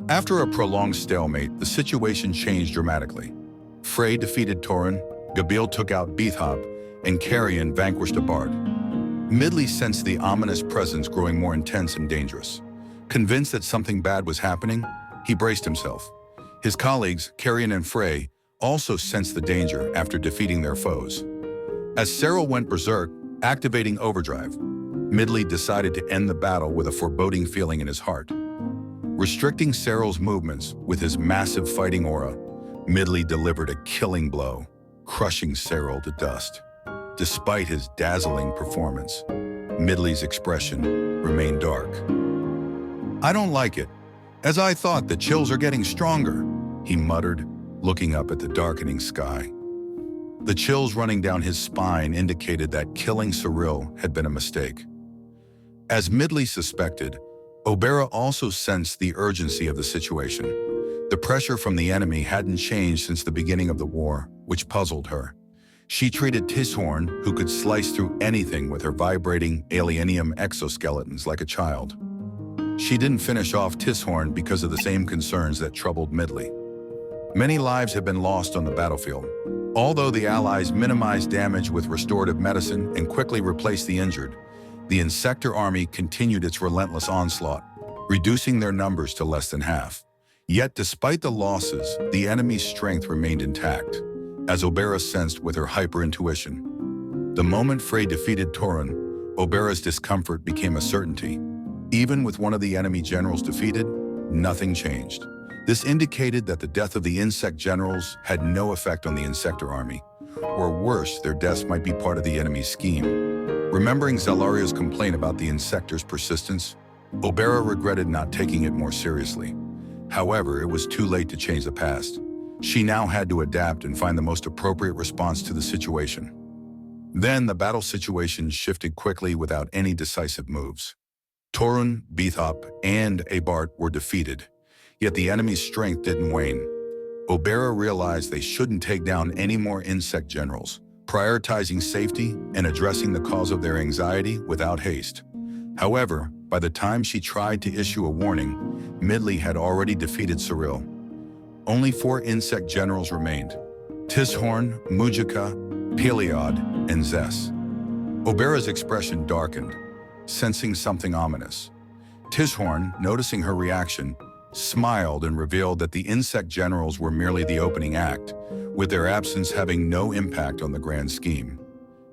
After a prolonged stalemate, the situation changed dramatically. Frey defeated Torun, Gabriel took out Beethoven, and Carrion vanquished Abart. Midley sensed the ominous presence growing more intense and dangerous. Convinced that something bad was happening, he braced himself. His colleagues, Carrion and Frey, also sensed the danger after defeating their foes. As Cyril went berserk, activating overdrive, Midley decided to end the battle with a foreboding feeling in his heart. Restricting Cyril's movements with his massive fighting aura, Midley delivered a killing blow, crushing Cyril to dust. Despite his dazzling performance, Midley's expression remained dark. "I don't like it. As I thought, the chills are getting stronger," he muttered, looking up at the darkening sky. The chills running down his spine indicated that killing Cyril had been a mistake. As Midley suspected, Obera also sensed the urgency of the situation. The pressure from the enemy hadn't changed since the beginning of the war, which puzzled her. She treated Tishorn, who could slice through anything with her vibrating alienium exoskeletons, like a child. She didn't finish off Tishorn because of the same concerns that troubled Midley. Many lives had been lost on the battlefield. Although the Allies minimized damage with restorative medicine and quickly replaced the injured, the Insector army continued its relentless onslaught, reducing their numbers to less than half. Yet despite the losses, the enemy's strength remained intact, as Obera sensed with her hyper-intuition. The moment Frey defeated Torun, Obera's discomfort became a certainty. Even with one of the enemy generals defeated, nothing changed. This indicated that the death of the insect generals had no effect on the Insector army, or worse, their deaths might be part of the enemy's scheme. Remembering Zellaria's complaint about the Insector's persistence, Obera regretted not taking it more seriously. However, it was too late to change the past. She now had to adapt and find the most appropriate response to the situation. Then the battle situation shifted quickly without any decisive moves. Torun, Bethop, and Abart were defeated, yet the enemy's strength didn't wane. Obera realized they shouldn't take down any more insect generals, prioritizing safety and addressing the cause of their anxiety without haste. However, by the time she tried to issue a warning, Midley had already defeated Cyril. Only 4 insect generals remained: Tishorn, Mujika, Peleod, and Zess. Obera's expression darkened, sensing something ominous. Tishorn, noticing her reaction, smiled and revealed that the insect generals were merely the opening act, with their absence having no impact on the grand scheme.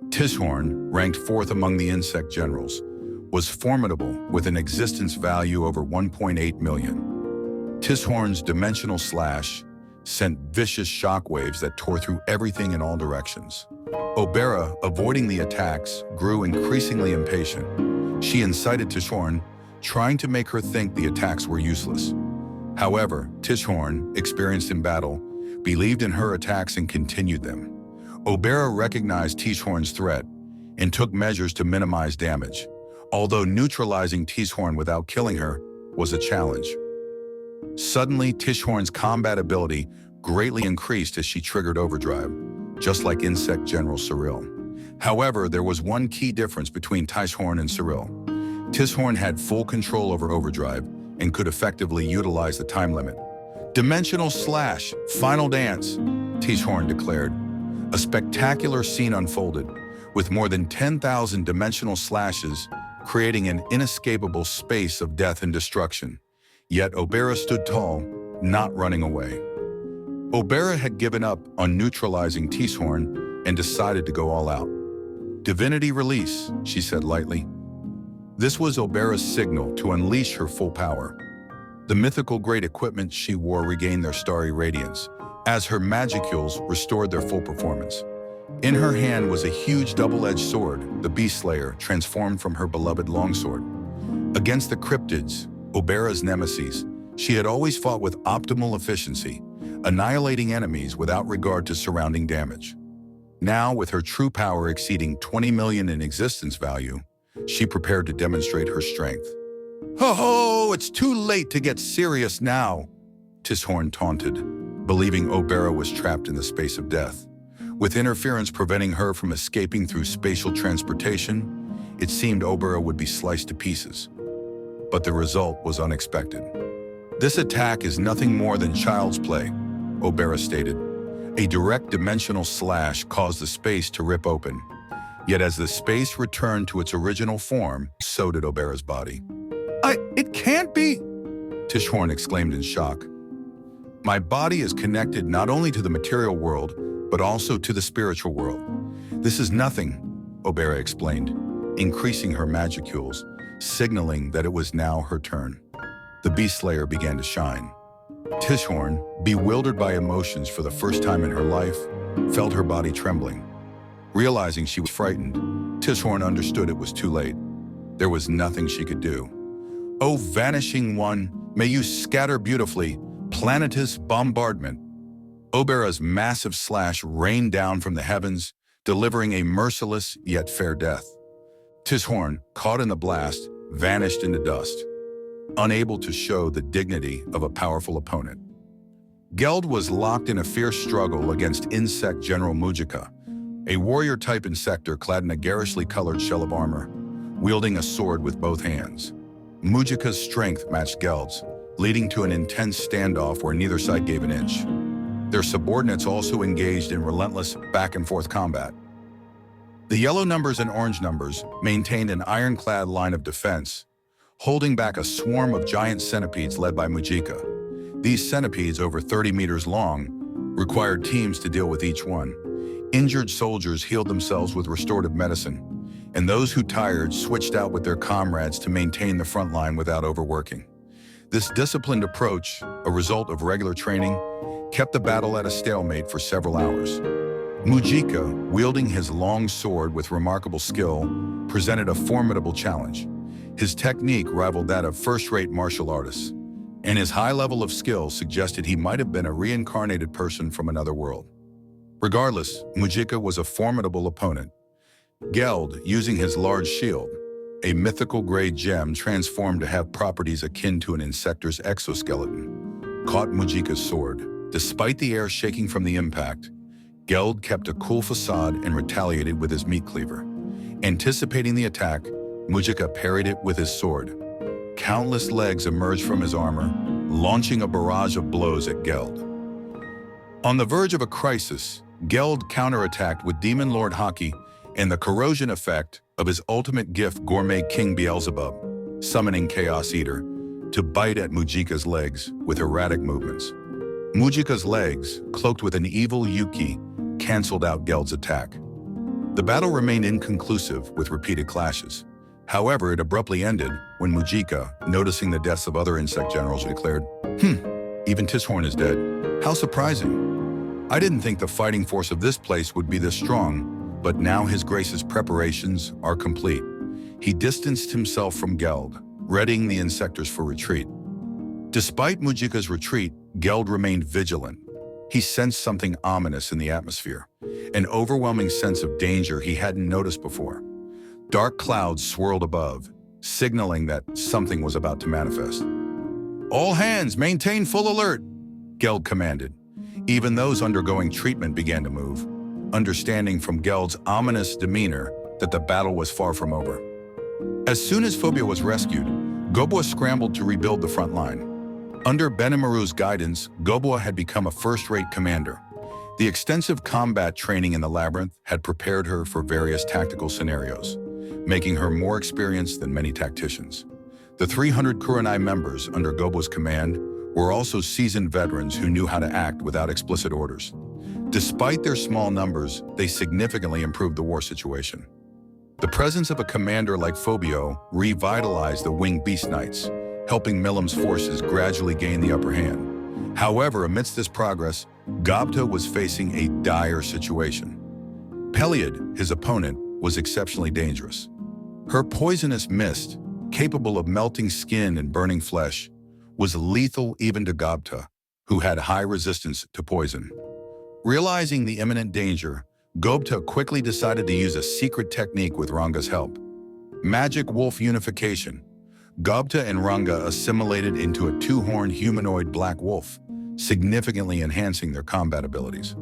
Tishorn, ranked 4th among the insect generals, was formidable with an existence value over 1.8 million. Tishorn's dimensional slash sent vicious shockwaves that tore through everything in all directions. Obera, avoiding the attacks, grew increasingly impatient. She incited Tishorn, trying to make her think the attacks were useless. However, Tishorn, experienced in battle, believed in her attacks and continued them. Obera recognized Tishorn's threat and took measures to minimize damage, although neutralizing Tishorn without killing her was a challenge. Suddenly, Tishorn's combat ability greatly increased as she triggered overdrive, just like Insect General Cyril. However, there was one key difference between Tishorn and Cyril. Tishorn had full control over overdrive and could effectively utilize the time limit. Dimensional slash, final dance, Tishorn declared. A spectacular scene unfolded, with more than 10,000 dimensional slashes creating an inescapable space of death and destruction. Yet Obera stood tall, not running away. Obera had given up on neutralizing Tishorn and decided to go all out. Divinity release, she said lightly. This was Obera's signal to unleash her full power. The mythical great equipment she wore regained their starry radiance, as her magicules restored their full performance. In her hand was a huge double-edged sword, the Beast Slayer, transformed from her beloved longsword. Against the cryptids, Obera's nemesis, she had always fought with optimal efficiency, annihilating enemies without regard to surrounding damage. Now, with her true power exceeding 20 million in existence value, she prepared to demonstrate her strength. "Ho-ho, it's too late to get serious now," Tishorn taunted, believing Obera was trapped in the space of death. With interference preventing her from escaping through spatial transportation, it seemed Obera would be sliced to pieces. But the result was unexpected. "This attack is nothing more than child's play," Obera stated. A direct dimensional slash caused the space to rip open. Yet as the space returned to its original form, so did Obera's body. It can't be!" Tishorn exclaimed in shock. "My body is connected not only to the material world, but also to the spiritual world. This is nothing," Obera explained, increasing her magicules, signaling that it was now her turn. The Beast Slayer began to shine. Tishorn, bewildered by emotions for the first time in her life, felt her body trembling. Realizing she was frightened, Tishorn understood it was too late. There was nothing she could do. "O vanishing one, may you scatter beautifully, planetus bombardment." Obera's massive slash rained down from the heavens, delivering a merciless yet fair death. Tishorn, caught in the blast, vanished into dust, unable to show the dignity of a powerful opponent. Geld was locked in a fierce struggle against Insect General Mujika, a warrior-type insector clad in a garishly colored shell of armor, wielding a sword with both hands. Mujika's strength matched Geld's, leading to an intense standoff where neither side gave an inch. Their subordinates also engaged in relentless back-and-forth combat. The yellow numbers and orange numbers maintained an ironclad line of defense, holding back a swarm of giant centipedes led by Mujika. These centipedes, over 30 meters long, required teams to deal with each one. Injured soldiers healed themselves with restorative medicine, and those who tired switched out with their comrades to maintain the front line without overworking. This disciplined approach, a result of regular training, kept the battle at a stalemate for several hours. Mujika, wielding his long sword with remarkable skill, presented a formidable challenge. His technique rivaled that of first-rate martial artists, and his high level of skill suggested he might have been a reincarnated person from another world. Regardless, Mujika was a formidable opponent. Geld, using his large shield, a mythical gray gem transformed to have properties akin to an insector's exoskeleton, caught Mujika's sword. Despite the air shaking from the impact, Geld kept a cool facade and retaliated with his meat cleaver. Anticipating the attack, Mujika parried it with his sword. Countless legs emerged from his armor, launching a barrage of blows at Geld. On the verge of a crisis, Geld counterattacked with Demon Lord Haki and the corrosion effect of his ultimate gift, Gourmet King Beelzebub, summoning Chaos Eater, to bite at Mujika's legs with erratic movements. Mujika's legs, cloaked with an evil Yuki, canceled out Geld's attack. The battle remained inconclusive with repeated clashes. However, it abruptly ended when Mujika, noticing the deaths of other insect generals, declared, even Tishorn is dead. How surprising. I didn't think the fighting force of this place would be this strong, but now His Grace's preparations are complete. He distanced himself from Geld, readying the insectors for retreat. Despite Mujika's retreat, Geld remained vigilant. He sensed something ominous in the atmosphere, an overwhelming sense of danger he hadn't noticed before. Dark clouds swirled above, signaling that something was about to manifest. All hands, maintain full alert, Geld commanded. Even those undergoing treatment began to move, understanding from Geld's ominous demeanor that the battle was far from over. As soon as Phobia was rescued, Gobwa scrambled to rebuild the front line. Under Benimaru's guidance, Gobwa had become a first-rate commander. The extensive combat training in the labyrinth had prepared her for various tactical scenarios, making her more experienced than many tacticians. The 300 Kurenai members under Gobwa's command were also seasoned veterans who knew how to act without explicit orders. Despite their small numbers, they significantly improved the war situation. The presence of a commander like Phobio revitalized the Winged Beast Knights, helping Milim's forces gradually gain the upper hand. However, amidst this progress, Gobta was facing a dire situation. Peliod, his opponent, was exceptionally dangerous. Her poisonous mist, capable of melting skin and burning flesh, was lethal even to Gobta, who had high resistance to poison. Realizing the imminent danger, Gobta quickly decided to use a secret technique with Ranga's help. Magic Wolf Unification. Gobta and Ranga assimilated into a two-horned humanoid black wolf, significantly enhancing their combat abilities.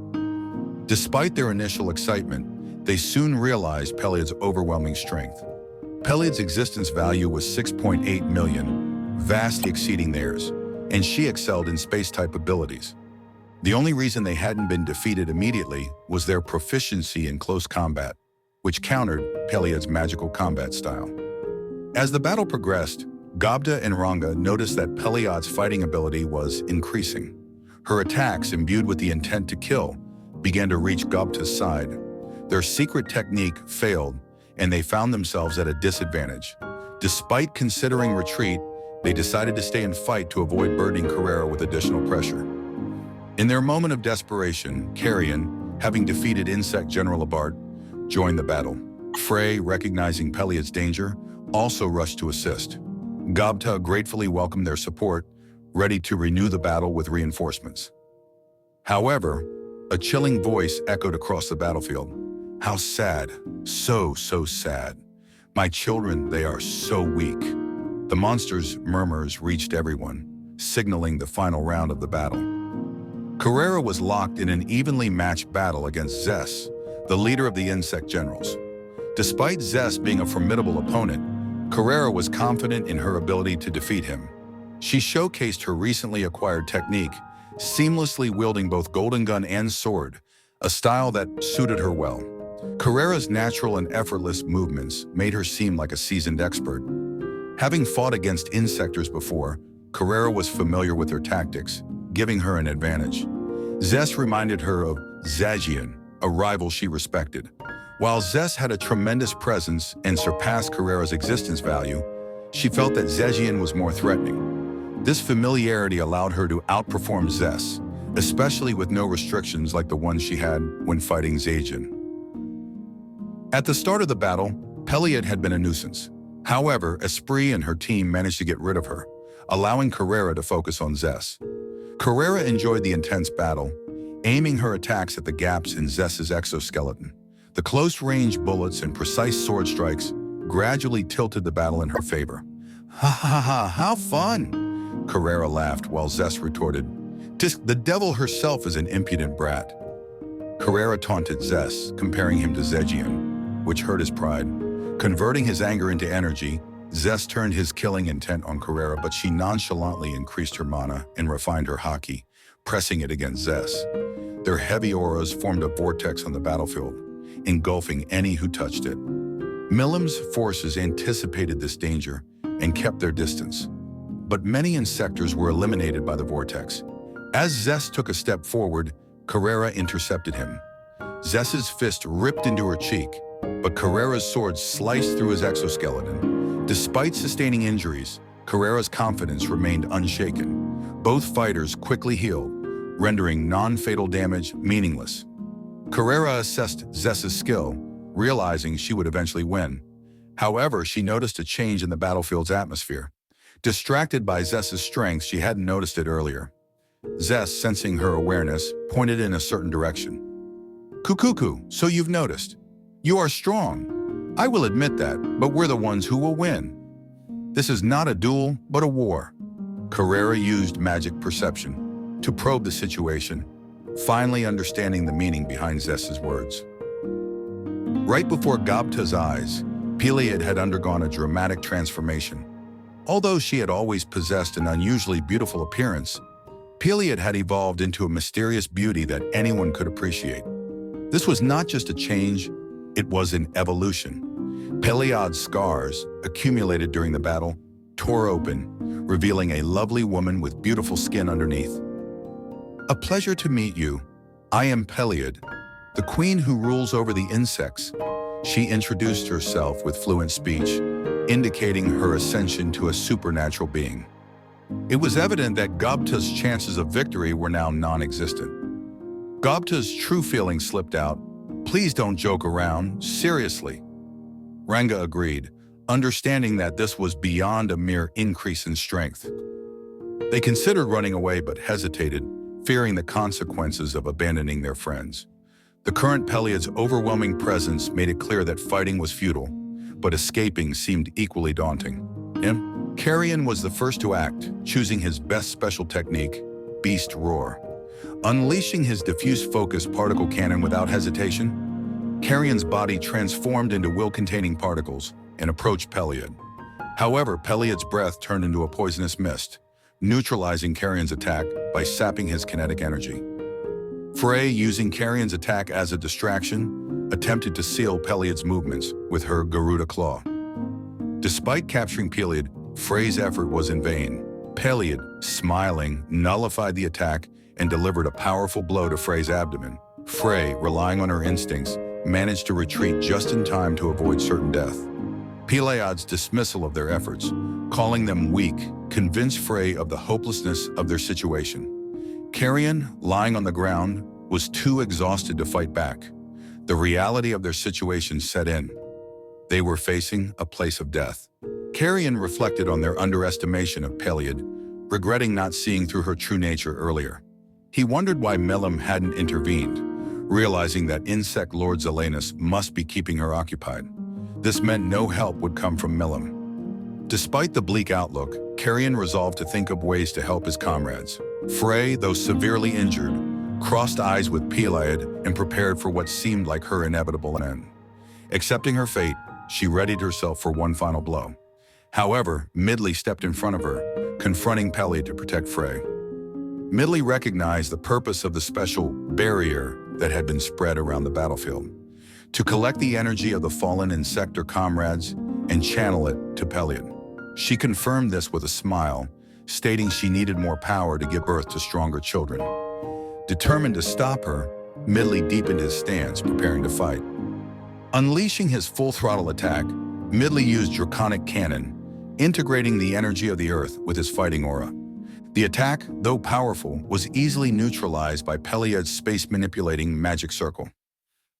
Despite their initial excitement, they soon realized Peliod's overwhelming strength. Peliod's existence value was 6.8 million, vastly exceeding theirs, and she excelled in space-type abilities. The only reason they hadn't been defeated immediately was their proficiency in close combat, which countered Peliod's magical combat style. As the battle progressed, Gobta and Ranga noticed that Peliod's fighting ability was increasing. Her attacks, imbued with the intent to kill, began to reach Gobta's side. Their secret technique failed, and they found themselves at a disadvantage. Despite considering retreat, they decided to stay and fight to avoid burdening Carrera with additional pressure. In their moment of desperation, Carrion, having defeated Insect General Abart, joined the battle. Frey, recognizing Peliod's danger, also rushed to assist. Gobta gratefully welcomed their support, ready to renew the battle with reinforcements. However, a chilling voice echoed across the battlefield. How sad, so sad. My children, they are so weak. The monster's murmurs reached everyone, signaling the final round of the battle. Carrera was locked in an evenly matched battle against Zess, the leader of the Insect Generals. Despite Zess being a formidable opponent, Carrera was confident in her ability to defeat him. She showcased her recently acquired technique, seamlessly wielding both golden gun and sword, a style that suited her well. Carrera's natural and effortless movements made her seem like a seasoned expert. Having fought against insectors before, Carrera was familiar with her tactics, giving her an advantage. Zess reminded her of Zajian, a rival she respected. While Zess had a tremendous presence and surpassed Carrera's existence value, she felt that Zajian was more threatening. This familiarity allowed her to outperform Zess, especially with no restrictions like the ones she had when fighting Zajan. At the start of the battle, Peliot had been a nuisance. However, Esprit and her team managed to get rid of her, allowing Carrera to focus on Zess. Carrera enjoyed the intense battle, aiming her attacks at the gaps in Zess's exoskeleton. The close-range bullets and precise sword strikes gradually tilted the battle in her favor. "Ha ha ha, how fun!" Carrera laughed while Zess retorted, "The devil herself is an impudent brat." Carrera taunted Zess, comparing him to Zegian, which hurt his pride. Converting his anger into energy, Zess turned his killing intent on Carrera, but she nonchalantly increased her mana and refined her haki, pressing it against Zess. Their heavy auras formed a vortex on the battlefield, engulfing any who touched it. Milim's forces anticipated this danger and kept their distance, but many insectors were eliminated by the vortex. As Zess took a step forward, Carrera intercepted him. Zess's fist ripped into her cheek, but Carrera's sword sliced through his exoskeleton. Despite sustaining injuries, Carrera's confidence remained unshaken. Both fighters quickly healed, rendering non-fatal damage meaningless. Carrera assessed Zess's skill, realizing she would eventually win. However, she noticed a change in the battlefield's atmosphere. Distracted by Zess's strength, she hadn't noticed it earlier. Zess, sensing her awareness, pointed in a certain direction. "Kukuku, so you've noticed. You are strong. I will admit that, but we're the ones who will win. This is not a duel, but a war." Carrera used magic perception to probe the situation, finally understanding the meaning behind Zess's words. Right before Gobta's eyes, Peliot had undergone a dramatic transformation. Although she had always possessed an unusually beautiful appearance, Peliot had evolved into a mysterious beauty that anyone could appreciate. This was not just a change, it was an evolution. Peliot's scars, accumulated during the battle, tore open, revealing a lovely woman with beautiful skin underneath. "A pleasure to meet you. I am Peliot, the queen who rules over the insects." She introduced herself with fluent speech, indicating her ascension to a supernatural being. It was evident that Gobta's chances of victory were now non-existent. Gobta's true feelings slipped out. "Please don't joke around, seriously." Ranga agreed, understanding that this was beyond a mere increase in strength. They considered running away but hesitated, fearing the consequences of abandoning their friends. The current Peliot's overwhelming presence made it clear that fighting was futile, but escaping seemed equally daunting. Carrion was the first to act, choosing his best special technique, Beast Roar. Unleashing his diffuse focus particle cannon without hesitation, Carrion's body transformed into will-containing particles and approached Peliot. However, Peliot's breath turned into a poisonous mist, neutralizing Carrion's attack by sapping his kinetic energy. Frey, using Carrion's attack as a distraction, attempted to seal Peliot's movements with her Garuda Claw. Despite capturing Peliot, Frey's effort was in vain. Peliot, smiling, nullified the attack and delivered a powerful blow to Frey's abdomen. Frey, relying on her instincts, managed to retreat just in time to avoid certain death. Peliot's dismissal of their efforts, calling them weak, convinced Frey of the hopelessness of their situation. Carrion, lying on the ground, was too exhausted to fight back. The reality of their situation set in. They were facing a place of death. Carrion reflected on their underestimation of Peliot, regretting not seeing through her true nature earlier. He wondered why Milim hadn't intervened, realizing that Insect Lord Zelenus must be keeping her occupied. This meant no help would come from Milim. Despite the bleak outlook, Carrion resolved to think of ways to help his comrades. Frey, though severely injured, crossed eyes with Peliot and prepared for what seemed like her inevitable end. Accepting her fate, she readied herself for one final blow. However, Midley stepped in front of her, confronting Peliot to protect Frey. Midley recognized the purpose of the special barrier that had been spread around the battlefield, to collect the energy of the fallen Insector comrades and channel it to Peliot. She confirmed this with a smile, stating she needed more power to give birth to stronger children. Determined to stop her, Midley deepened his stance, preparing to fight. Unleashing his full-throttle attack, Midley used Draconic Cannon, integrating the energy of the earth with his fighting aura. The attack, though powerful, was easily neutralized by Peliad's space-manipulating magic circle.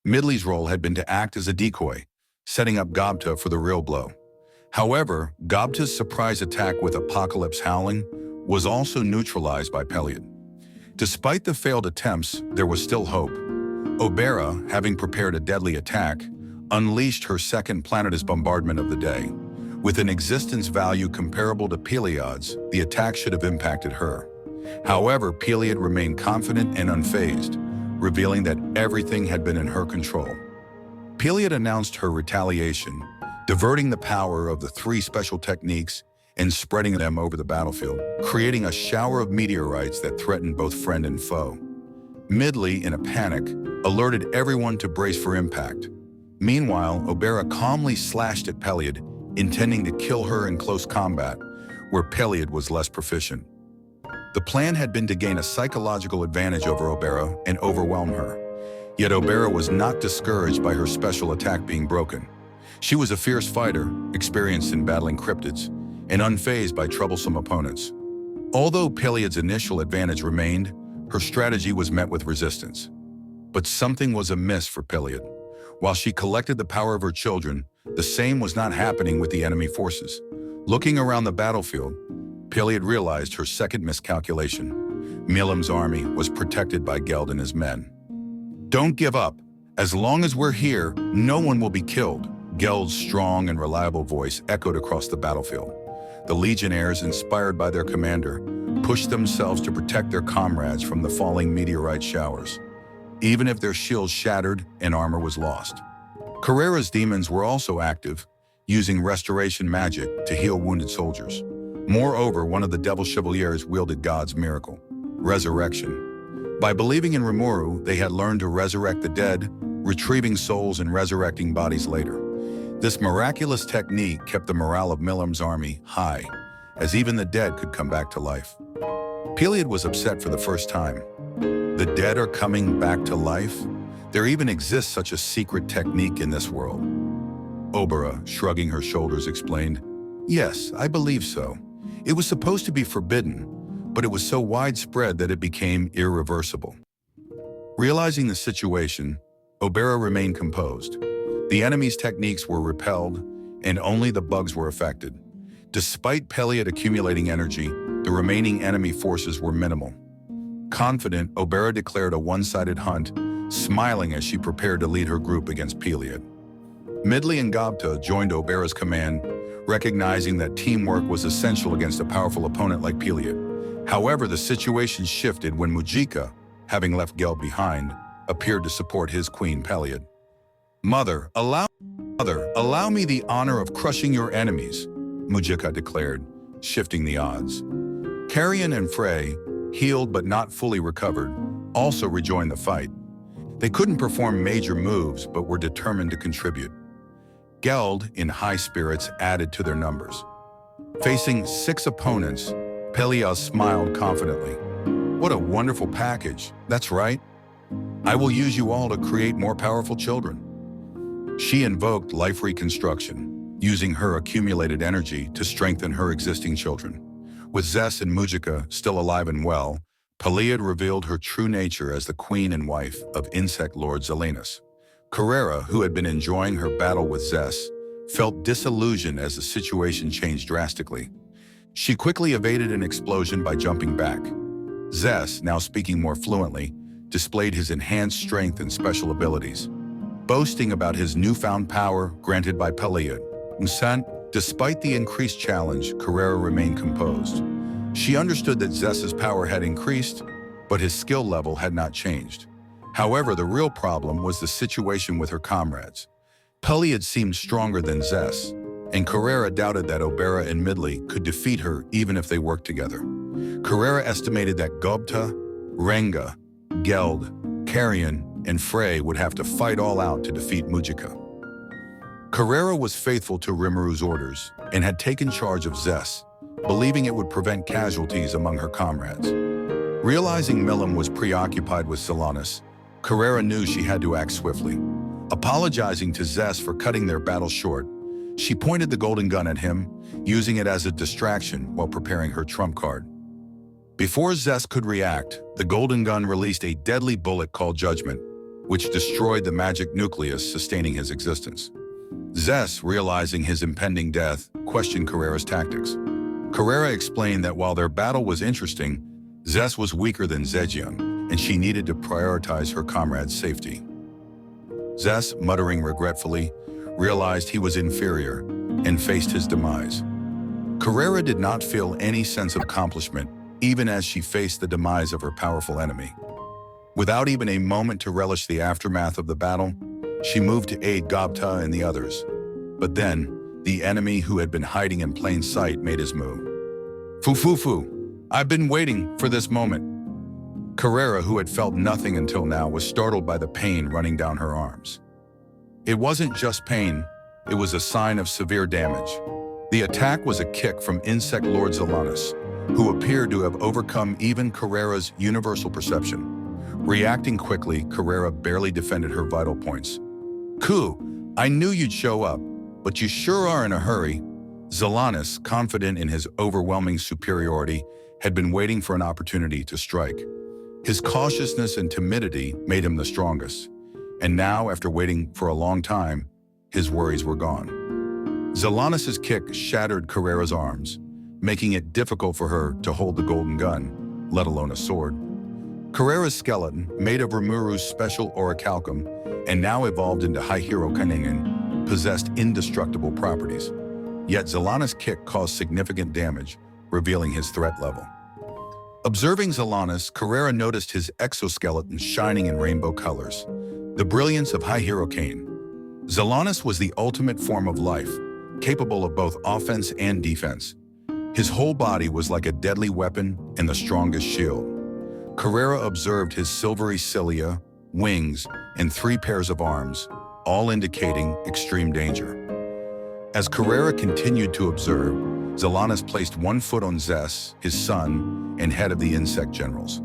Midley's role had been to act as a decoy, setting up Gobta for the real blow. However, Gobta's surprise attack with Apocalypse Howling was also neutralized by Peliad. Despite the failed attempts, there was still hope. Obera, having prepared a deadly attack, unleashed her second Planetus bombardment of the day. With an existence value comparable to Peliad's, the attack should have impacted her. However, Peliad remained confident and unfazed, revealing that everything had been in her control. Peliad announced her retaliation, diverting the power of the 3 special techniques and spreading them over the battlefield, creating a shower of meteorites that threatened both friend and foe. Midley, in a panic, alerted everyone to brace for impact. Meanwhile, Obera calmly slashed at Peliad, intending to kill her in close combat, where Peliad was less proficient. The plan had been to gain a psychological advantage over Obera and overwhelm her. Yet Obera was not discouraged by her special attack being broken. She was a fierce fighter, experienced in battling cryptids, and unfazed by troublesome opponents. Although Peliad's initial advantage remained, her strategy was met with resistance. But something was amiss for Peliad. While she collected the power of her children, the same was not happening with the enemy forces. Looking around the battlefield, Peliad realized her second miscalculation. Milim's army was protected by Geld and his men. "Don't give up. As long as we're here, no one will be killed," Geld's strong and reliable voice echoed across the battlefield. The legionnaires, inspired by their commander, pushed themselves to protect their comrades from the falling meteorite showers, even if their shields shattered and armor was lost. Carrera's demons were also active, using restoration magic to heal wounded soldiers. Moreover, one of the Devil Chevaliers wielded God's miracle, resurrection. By believing in Rimuru, they had learned to resurrect the dead, retrieving souls and resurrecting bodies later. This miraculous technique kept the morale of Milim's army high, as even the dead could come back to life. Peliad was upset for the first time. The dead are coming back to life? There even exists such a secret technique in this world. Obera, shrugging her shoulders, explained, "Yes, I believe so. It was supposed to be forbidden, but it was so widespread that it became irreversible." Realizing the situation, Obera remained composed. The enemy's techniques were repelled, and only the bugs were affected. Despite Peliad accumulating energy, the remaining enemy forces were minimal. Confident, Obera declared a one-sided hunt, smiling as she prepared to lead her group against Peliad. Midley and Gobta joined Obera's command, recognizing that teamwork was essential against a powerful opponent like Peliad. However, the situation shifted when Mujika, having left Geld behind, appeared to support his queen Peliad. Mother, allow me the honor of crushing your enemies," Mujika declared, shifting the odds. Carrion and Frey, healed but not fully recovered, also rejoined the fight. They couldn't perform major moves but were determined to contribute. Geld, in high spirits, added to their numbers. Facing 6 opponents, Pelias smiled confidently. "What a wonderful package. That's right. I will use you all to create more powerful children." She invoked life reconstruction, using her accumulated energy to strengthen her existing children. With Zess and Mujika still alive and well, Peliad revealed her true nature as the queen and wife of Insect Lord Zelenus. Carrera, who had been enjoying her battle with Zess, felt disillusioned as the situation changed drastically. She quickly evaded an explosion by jumping back. Zess, now speaking more fluently, displayed his enhanced strength and special abilities, boasting about his newfound power granted by Peliad. Despite the increased challenge, Carrera remained composed. She understood that Zess's power had increased, but his skill level had not changed. However, the real problem was the situation with her comrades. Peliad seemed stronger than Zess, and Carrera doubted that Obera and Midley could defeat her even if they worked together. Carrera estimated that Gobta, Renga, Geld, Carrion, and Frey would have to fight all out to defeat Mujika. Carrera was faithful to Rimuru's orders and had taken charge of Zess, believing it would prevent casualties among her comrades. Realizing Milim was preoccupied with Zelenus, Carrera knew she had to act swiftly. Apologizing to Zess for cutting their battle short, she pointed the golden gun at him, using it as a distraction while preparing her trump card. Before Zess could react, the golden gun released a deadly bullet called Judgment, which destroyed the magic nucleus sustaining his existence. Zess, realizing his impending death, questioned Carrera's tactics. Carrera explained that while their battle was interesting, Zess was weaker than Zhejiang, and she needed to prioritize her comrade's safety. Zess, muttering regretfully, realized he was inferior and faced his demise. Carrera did not feel any sense of accomplishment, even as she faced the demise of her powerful enemy. Without even a moment to relish the aftermath of the battle, she moved to aid Gobta and the others. But then, the enemy who had been hiding in plain sight made his move. Fufufu, I've been waiting for this moment. Carrera, who had felt nothing until now, was startled by the pain running down her arms. It wasn't just pain, it was a sign of severe damage. The attack was a kick from Insect Lord Zalanis, who appeared to have overcome even Carrera's universal perception. Reacting quickly, Carrera barely defended her vital points. "Ku, I knew you'd show up, but you sure are in a hurry." Zalanis, confident in his overwhelming superiority, had been waiting for an opportunity to strike. His cautiousness and timidity made him the strongest, and now, after waiting for a long time, his worries were gone. Zalanis' kick shattered Carrera's arms, making it difficult for her to hold the golden gun, let alone a sword. Carrera's skeleton, made of Rimuru's special orichalcum and now evolved into High Hero Kaningen, possessed indestructible properties. Yet Zalanis' kick caused significant damage, revealing his threat level. Observing Zalanis, Carrera noticed his exoskeleton shining in rainbow colors, the brilliance of High Hero Kane. Zalanis was the ultimate form of life, capable of both offense and defense. His whole body was like a deadly weapon and the strongest shield. Carrera observed his silvery cilia, wings, and 3 pairs of arms, all indicating extreme danger. As Carrera continued to observe, Zalanis placed one foot on Zess, his son, and head of the insect generals.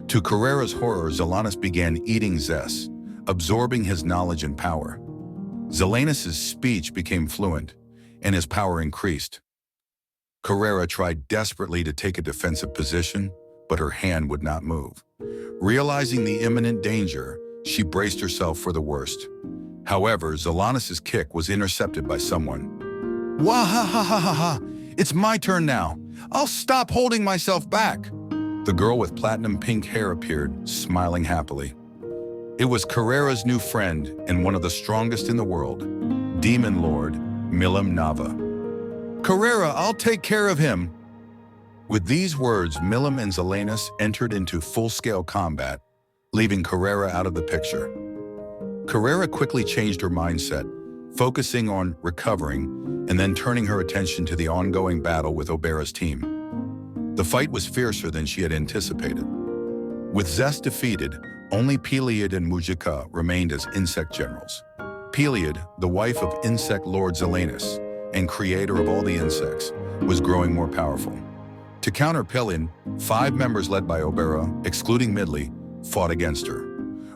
To Carrera's horror, Zalanis began eating Zess, absorbing his knowledge and power. Zalanis' speech became fluent, and his power increased. Carrera tried desperately to take a defensive position, but her hand would not move. Realizing the imminent danger, she braced herself for the worst. However, Zalanis' kick was intercepted by someone. "Wah-ha-ha-ha-ha-ha! It's my turn now! I'll stop holding myself back!" The girl with platinum pink hair appeared, smiling happily. It was Carrera's new friend and one of the strongest in the world, Demon Lord Milim Nava. "Carrera, I'll take care of him!" With these words, Milim and Zalanis entered into full-scale combat, leaving Carrera out of the picture. Carrera quickly changed her mindset, focusing on recovering and then turning her attention to the ongoing battle with Obera's team. The fight was fiercer than she had anticipated. With Zess defeated, only Peliad and Mujika remained as insect generals. Peliad, the wife of Insect Lord Zalanis and creator of all the insects, was growing more powerful. To counter Peliad, 5 members led by Obera, excluding Midley, fought against her.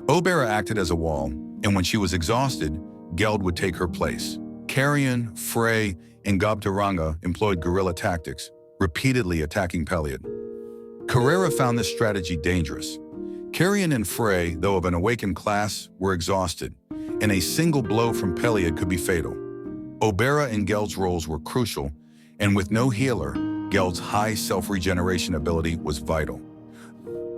Obera acted as a wall, and when she was exhausted, Geld would take her place. Carrion, Frey, and Gobtaranga employed guerrilla tactics, repeatedly attacking Peliad. Carrera found this strategy dangerous. Carrion and Frey, though of an awakened class, were exhausted, and a single blow from Peliad could be fatal. Obera and Geld's roles were crucial, and with no healer, Geld's high self-regeneration ability was vital.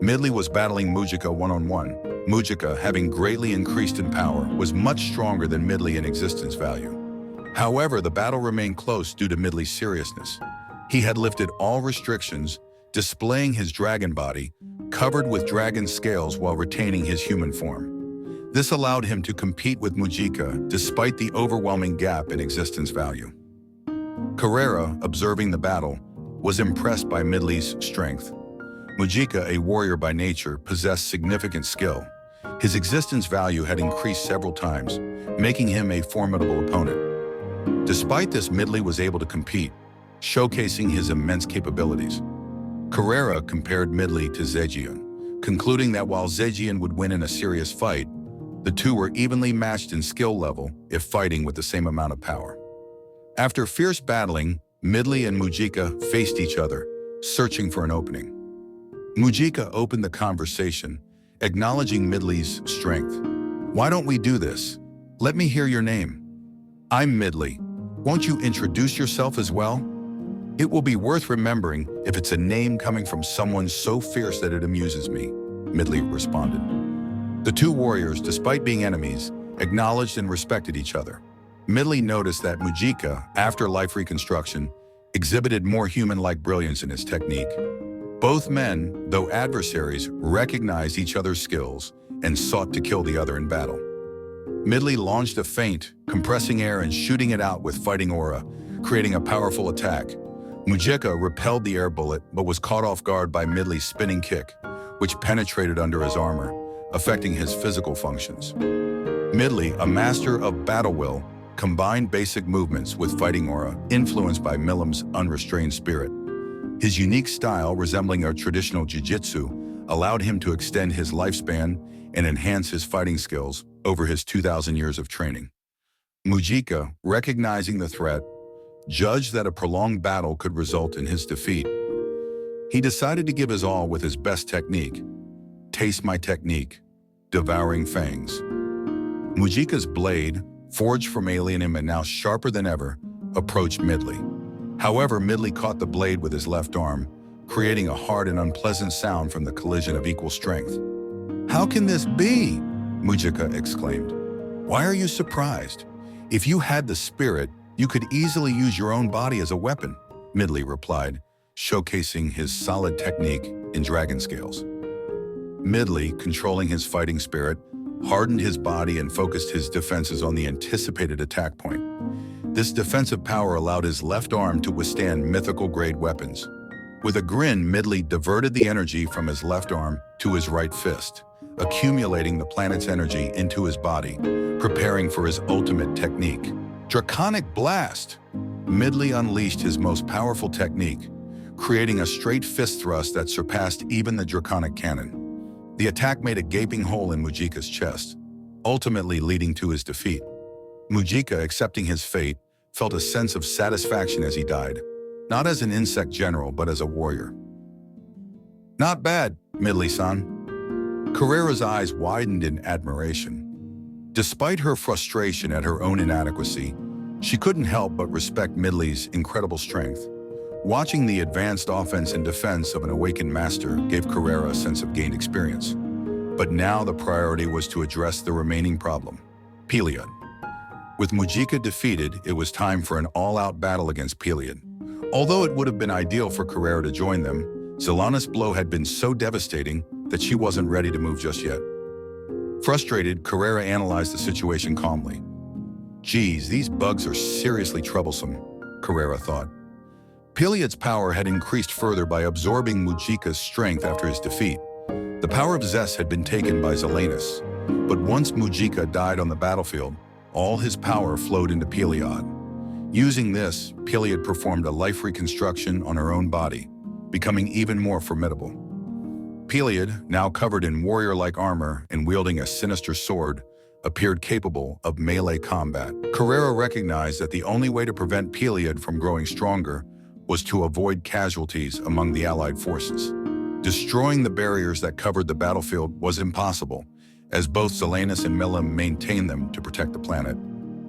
Midley was battling Mujika one-on-one. Mujika, having greatly increased in power, was much stronger than Midley in existence value. However, the battle remained close due to Midley's seriousness. He had lifted all restrictions, displaying his dragon body, covered with dragon scales while retaining his human form. This allowed him to compete with Mujika despite the overwhelming gap in existence value. Carrera, observing the battle, was impressed by Midley's strength. Mujika, a warrior by nature, possessed significant skill. His existence value had increased several times, making him a formidable opponent. Despite this, Midley was able to compete, showcasing his immense capabilities. Carrera compared Midley to Zhejiang, concluding that while Zhejiang would win in a serious fight, the two were evenly matched in skill level if fighting with the same amount of power. After fierce battling, Midley and Mujika faced each other, searching for an opening. Mujika opened the conversation, acknowledging Midley's strength. "Why don't we do this? Let me hear your name." "I'm Midley. Won't you introduce yourself as well?" "It will be worth remembering if it's a name coming from someone so fierce that it amuses me," Midley responded. The two warriors, despite being enemies, acknowledged and respected each other. Midley noticed that Mujika, after life reconstruction, exhibited more human-like brilliance in his technique. Both men, though adversaries, recognized each other's skills and sought to kill the other in battle. Midley launched a feint, compressing air and shooting it out with fighting aura, creating a powerful attack. Mujika repelled the air bullet but was caught off guard by Midley's spinning kick, which penetrated under his armor, affecting his physical functions. Midley, a master of battle will, combined basic movements with fighting aura, influenced by Milim's unrestrained spirit. His unique style, resembling a traditional jiu-jitsu, allowed him to extend his lifespan and enhance his fighting skills over his 2,000 years of training. Mujika, recognizing the threat, judged that a prolonged battle could result in his defeat. He decided to give his all with his best technique. "Taste my technique, devouring fangs." Mujika's blade, forged from alien and now sharper than ever, approached Midley. However, Midley caught the blade with his left arm, creating a hard and unpleasant sound from the collision of equal strength. "How can this be?" Mujika exclaimed. "Why are you surprised? If you had the spirit, you could easily use your own body as a weapon," Midley replied, showcasing his solid technique in dragon scales. Midley, controlling his fighting spirit, hardened his body and focused his defenses on the anticipated attack point. This defensive power allowed his left arm to withstand mythical-grade weapons. With a grin, Midley diverted the energy from his left arm to his right fist, accumulating the planet's energy into his body, preparing for his ultimate technique. Draconic Blast! Midley unleashed his most powerful technique, creating a straight fist thrust that surpassed even the Draconic Cannon. The attack made a gaping hole in Mujika's chest, ultimately leading to his defeat. Mujika, accepting his fate, felt a sense of satisfaction as he died, not as an insect general, but as a warrior. "Not bad, Midley-san." Carrera's eyes widened in admiration. Despite her frustration at her own inadequacy, she couldn't help but respect Midley's incredible strength. Watching the advanced offense and defense of an awakened master gave Carrera a sense of gained experience. But now the priority was to address the remaining problem, Peliod. With Mujika defeated, it was time for an all-out battle against Peliod. Although it would have been ideal for Carrera to join them, Zelana's blow had been so devastating that she wasn't ready to move just yet. Frustrated, Carrera analyzed the situation calmly. "Geez, these bugs are seriously troublesome," Carrera thought. Peliod's power had increased further by absorbing Mujika's strength after his defeat. The power of Zest had been taken by Zelanus, but once Mujika died on the battlefield, all his power flowed into Peliod. Using this, Peliod performed a life reconstruction on her own body, becoming even more formidable. Peliod, now covered in warrior-like armor and wielding a sinister sword, appeared capable of melee combat. Carrera recognized that the only way to prevent Peliod from growing stronger was to avoid casualties among the Allied forces. Destroying the barriers that covered the battlefield was impossible, as both Zelanus and Milim maintained them to protect the planet.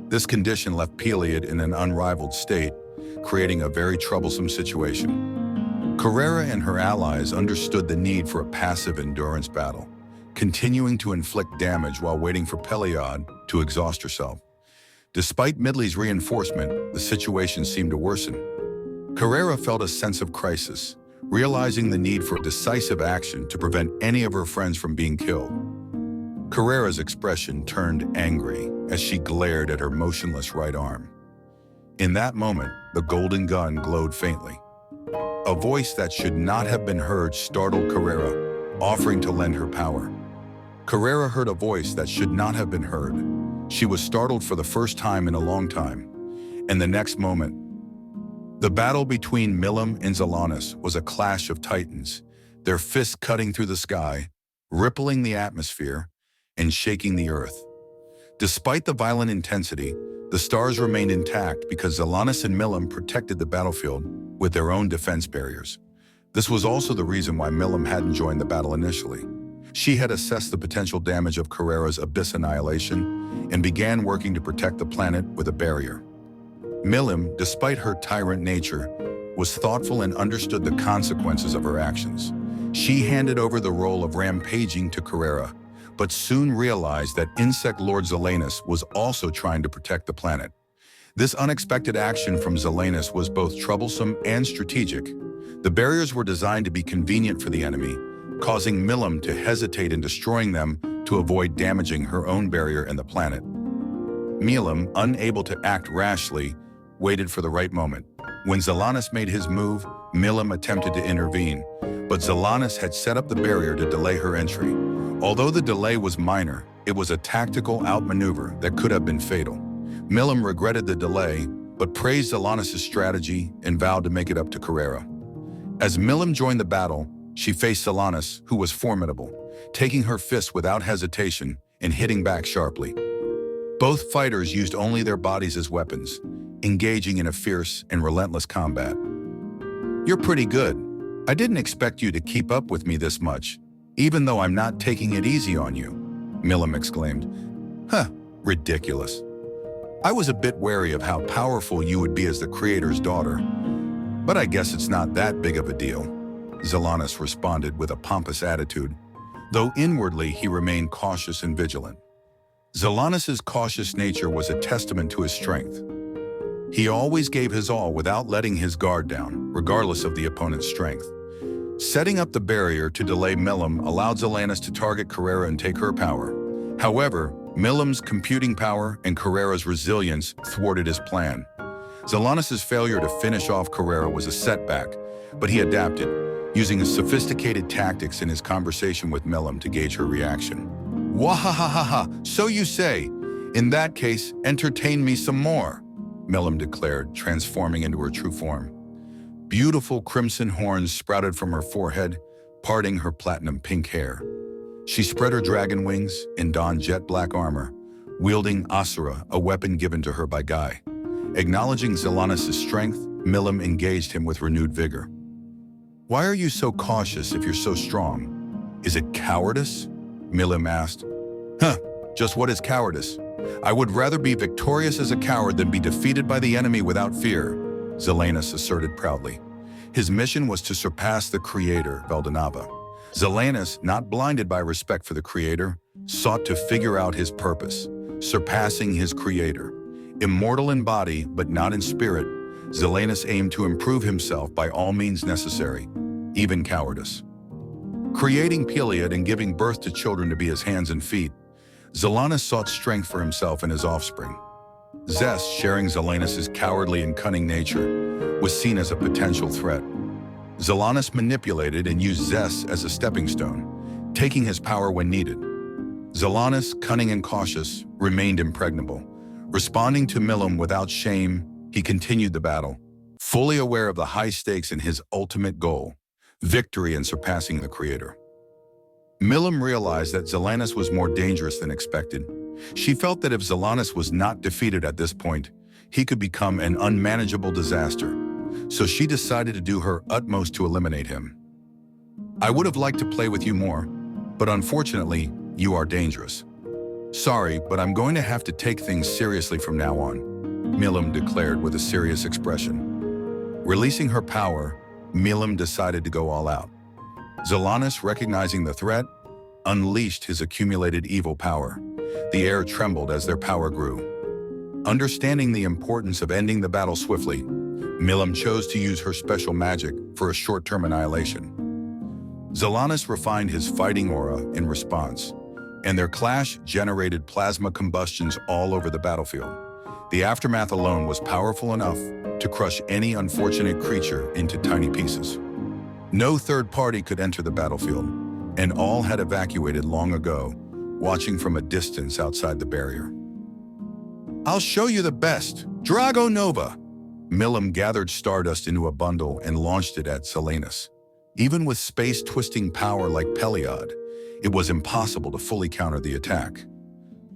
This condition left Peliod in an unrivaled state, creating a very troublesome situation. Carrera and her allies understood the need for a passive endurance battle, continuing to inflict damage while waiting for Peliod to exhaust herself. Despite Midley's reinforcement, the situation seemed to worsen. Carrera felt a sense of crisis, realizing the need for decisive action to prevent any of her friends from being killed. Carrera's expression turned angry as she glared at her motionless right arm. In that moment, the golden gun glowed faintly. A voice that should not have been heard startled Carrera, offering to lend her power. Carrera heard a voice that should not have been heard. She was startled for the first time in a long time, and the next moment, the battle between Milim and Zelanus was a clash of titans, their fists cutting through the sky, rippling the atmosphere, and shaking the earth. Despite the violent intensity, the stars remained intact because Zelanus and Milim protected the battlefield with their own defense barriers. This was also the reason why Milim hadn't joined the battle initially. She had assessed the potential damage of Carrera's abyss annihilation and began working to protect the planet with a barrier. Milim, despite her tyrant nature, was thoughtful and understood the consequences of her actions. She handed over the role of rampaging to Carrera, but soon realized that Insect Lord Zelanus was also trying to protect the planet. This unexpected action from Zelanus was both troublesome and strategic. The barriers were designed to be convenient for the enemy, causing Milim to hesitate in destroying them to avoid damaging her own barrier and the planet. Milim, unable to act rashly, waited for the right moment. When Zelanus made his move, Milim attempted to intervene, but Zelanus had set up the barrier to delay her entry. Although the delay was minor, it was a tactical outmaneuver that could have been fatal. Milim regretted the delay, but praised Zelanus' strategy and vowed to make it up to Carrera. As Milim joined the battle, she faced Zelanus, who was formidable, taking her fist without hesitation and hitting back sharply. Both fighters used only their bodies as weapons, engaging in a fierce and relentless combat. "You're pretty good. I didn't expect you to keep up with me this much, even though I'm not taking it easy on you," Milim exclaimed. "Huh, ridiculous. I was a bit wary of how powerful you would be as the creator's daughter, but I guess it's not that big of a deal," Zelanus responded with a pompous attitude, though inwardly he remained cautious and vigilant. Zelanus' cautious nature was a testament to his strength. He always gave his all without letting his guard down, regardless of the opponent's strength. Setting up the barrier to delay Milim allowed Zelanus to target Carrera and take her power. However, Milim's computing power and Carrera's resilience thwarted his plan. Zelanus' failure to finish off Carrera was a setback, but he adapted, using his sophisticated tactics in his conversation with Milim to gauge her reaction. "Wahahaha, so you say. In that case, entertain me some more," Milim declared, transforming into her true form. Beautiful crimson horns sprouted from her forehead, parting her platinum pink hair. She spread her dragon wings and donned jet black armor, wielding Asura, a weapon given to her by Guy. Acknowledging Zelanus' strength, Milim engaged him with renewed vigor. "Why are you so cautious if you're so strong? Is it cowardice?" Milim asked. "Huh, just what is cowardice? I would rather be victorious as a coward than be defeated by the enemy without fear," Zelanus asserted proudly. His mission was to surpass the creator, Veldanava. Zelanus, not blinded by respect for the creator, sought to figure out his purpose, surpassing his creator. Immortal in body, but not in spirit, Zelanus aimed to improve himself by all means necessary, even cowardice. Creating Peliod and giving birth to children to be his hands and feet, Zelanus sought strength for himself and his offspring. Zest, sharing Zelanus' cowardly and cunning nature, was seen as a potential threat. Zelanus manipulated and used Zest as a stepping stone, taking his power when needed. Zelanus, cunning and cautious, remained impregnable. Responding to Milim without shame, he continued the battle, fully aware of the high stakes in his ultimate goal, victory and surpassing the creator. Milim realized that Zelanus was more dangerous than expected. She felt that if Zelanus was not defeated at this point, he could become an unmanageable disaster. So she decided to do her utmost to eliminate him. "I would have liked to play with you more, but unfortunately, you are dangerous. Sorry, but I'm going to have to take things seriously from now on," Milim declared with a serious expression. Releasing her power, Milim decided to go all out. Zelanus, recognizing the threat, unleashed his accumulated evil power. The air trembled as their power grew. Understanding the importance of ending the battle swiftly, Milim chose to use her special magic for a short-term annihilation. Zelanus refined his fighting aura in response, and their clash generated plasma combustions all over the battlefield. The aftermath alone was powerful enough to crush any unfortunate creature into tiny pieces. No third party could enter the battlefield, and all had evacuated long ago, watching from a distance outside the barrier. "I'll show you the best! Drago Nova!" Milim gathered stardust into a bundle and launched it at Zelanus. Even with space-twisting power like Peliod, it was impossible to fully counter the attack.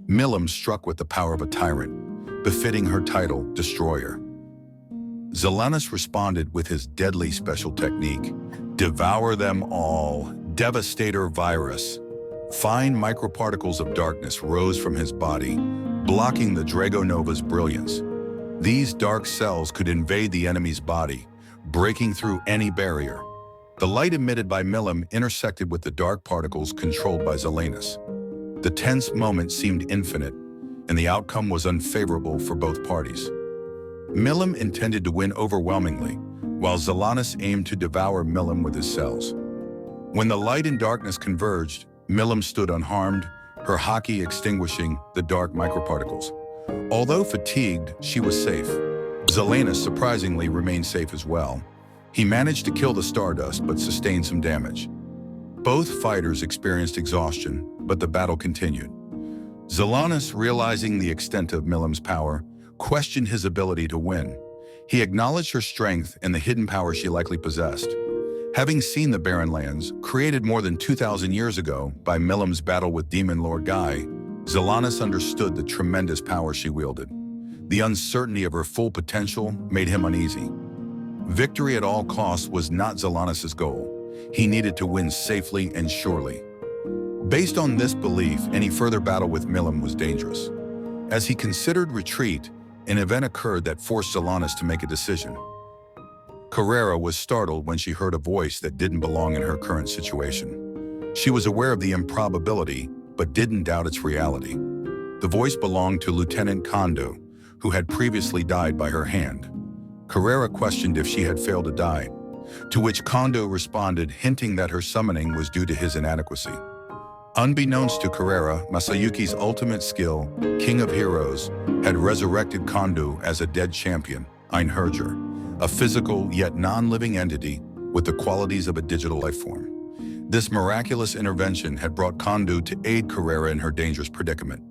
Milim struck with the power of a tyrant, befitting her title, Destroyer. Zelanus responded with his deadly special technique, Devour them all. Devastator virus. Fine microparticles of darkness rose from his body, blocking the Dragonova's brilliance. These dark cells could invade the enemy's body, breaking through any barrier. The light emitted by Milim intersected with the dark particles controlled by Zelanus. The tense moment seemed infinite, and the outcome was unfavorable for both parties. Milim intended to win overwhelmingly, while Zelanus aimed to devour Milim with his cells. When the light and darkness converged, Milim stood unharmed, her haki extinguishing the dark microparticles. Although fatigued, she was safe. Zelanus surprisingly remained safe as well. He managed to kill the Stardust but sustained some damage. Both fighters experienced exhaustion, but the battle continued. Zelanus, realizing the extent of Milim's power, questioned his ability to win. He acknowledged her strength and the hidden power she likely possessed. Having seen the Barren Lands, created more than 2,000 years ago by Milim's battle with Demon Lord Guy, Zelanus understood the tremendous power she wielded. The uncertainty of her full potential made him uneasy. Victory at all costs was not Zelanus' goal. He needed to win safely and surely. Based on this belief, any further battle with Milim was dangerous. As he considered retreat, an event occurred that forced Zelanus to make a decision. Carrera was startled when she heard a voice that didn't belong in her current situation. She was aware of the improbability, but didn't doubt its reality. The voice belonged to Lieutenant Kondo, who had previously died by her hand. Carrera questioned if she had failed to die, to which Kondo responded, hinting that her summoning was due to his inadequacy. Unbeknownst to Carrera, Masayuki's ultimate skill, King of Heroes, had resurrected Kondo as a dead champion, Einherjar, a physical yet non-living entity with the qualities of a digital life form. This miraculous intervention had brought Kondo to aid Carrera in her dangerous predicament.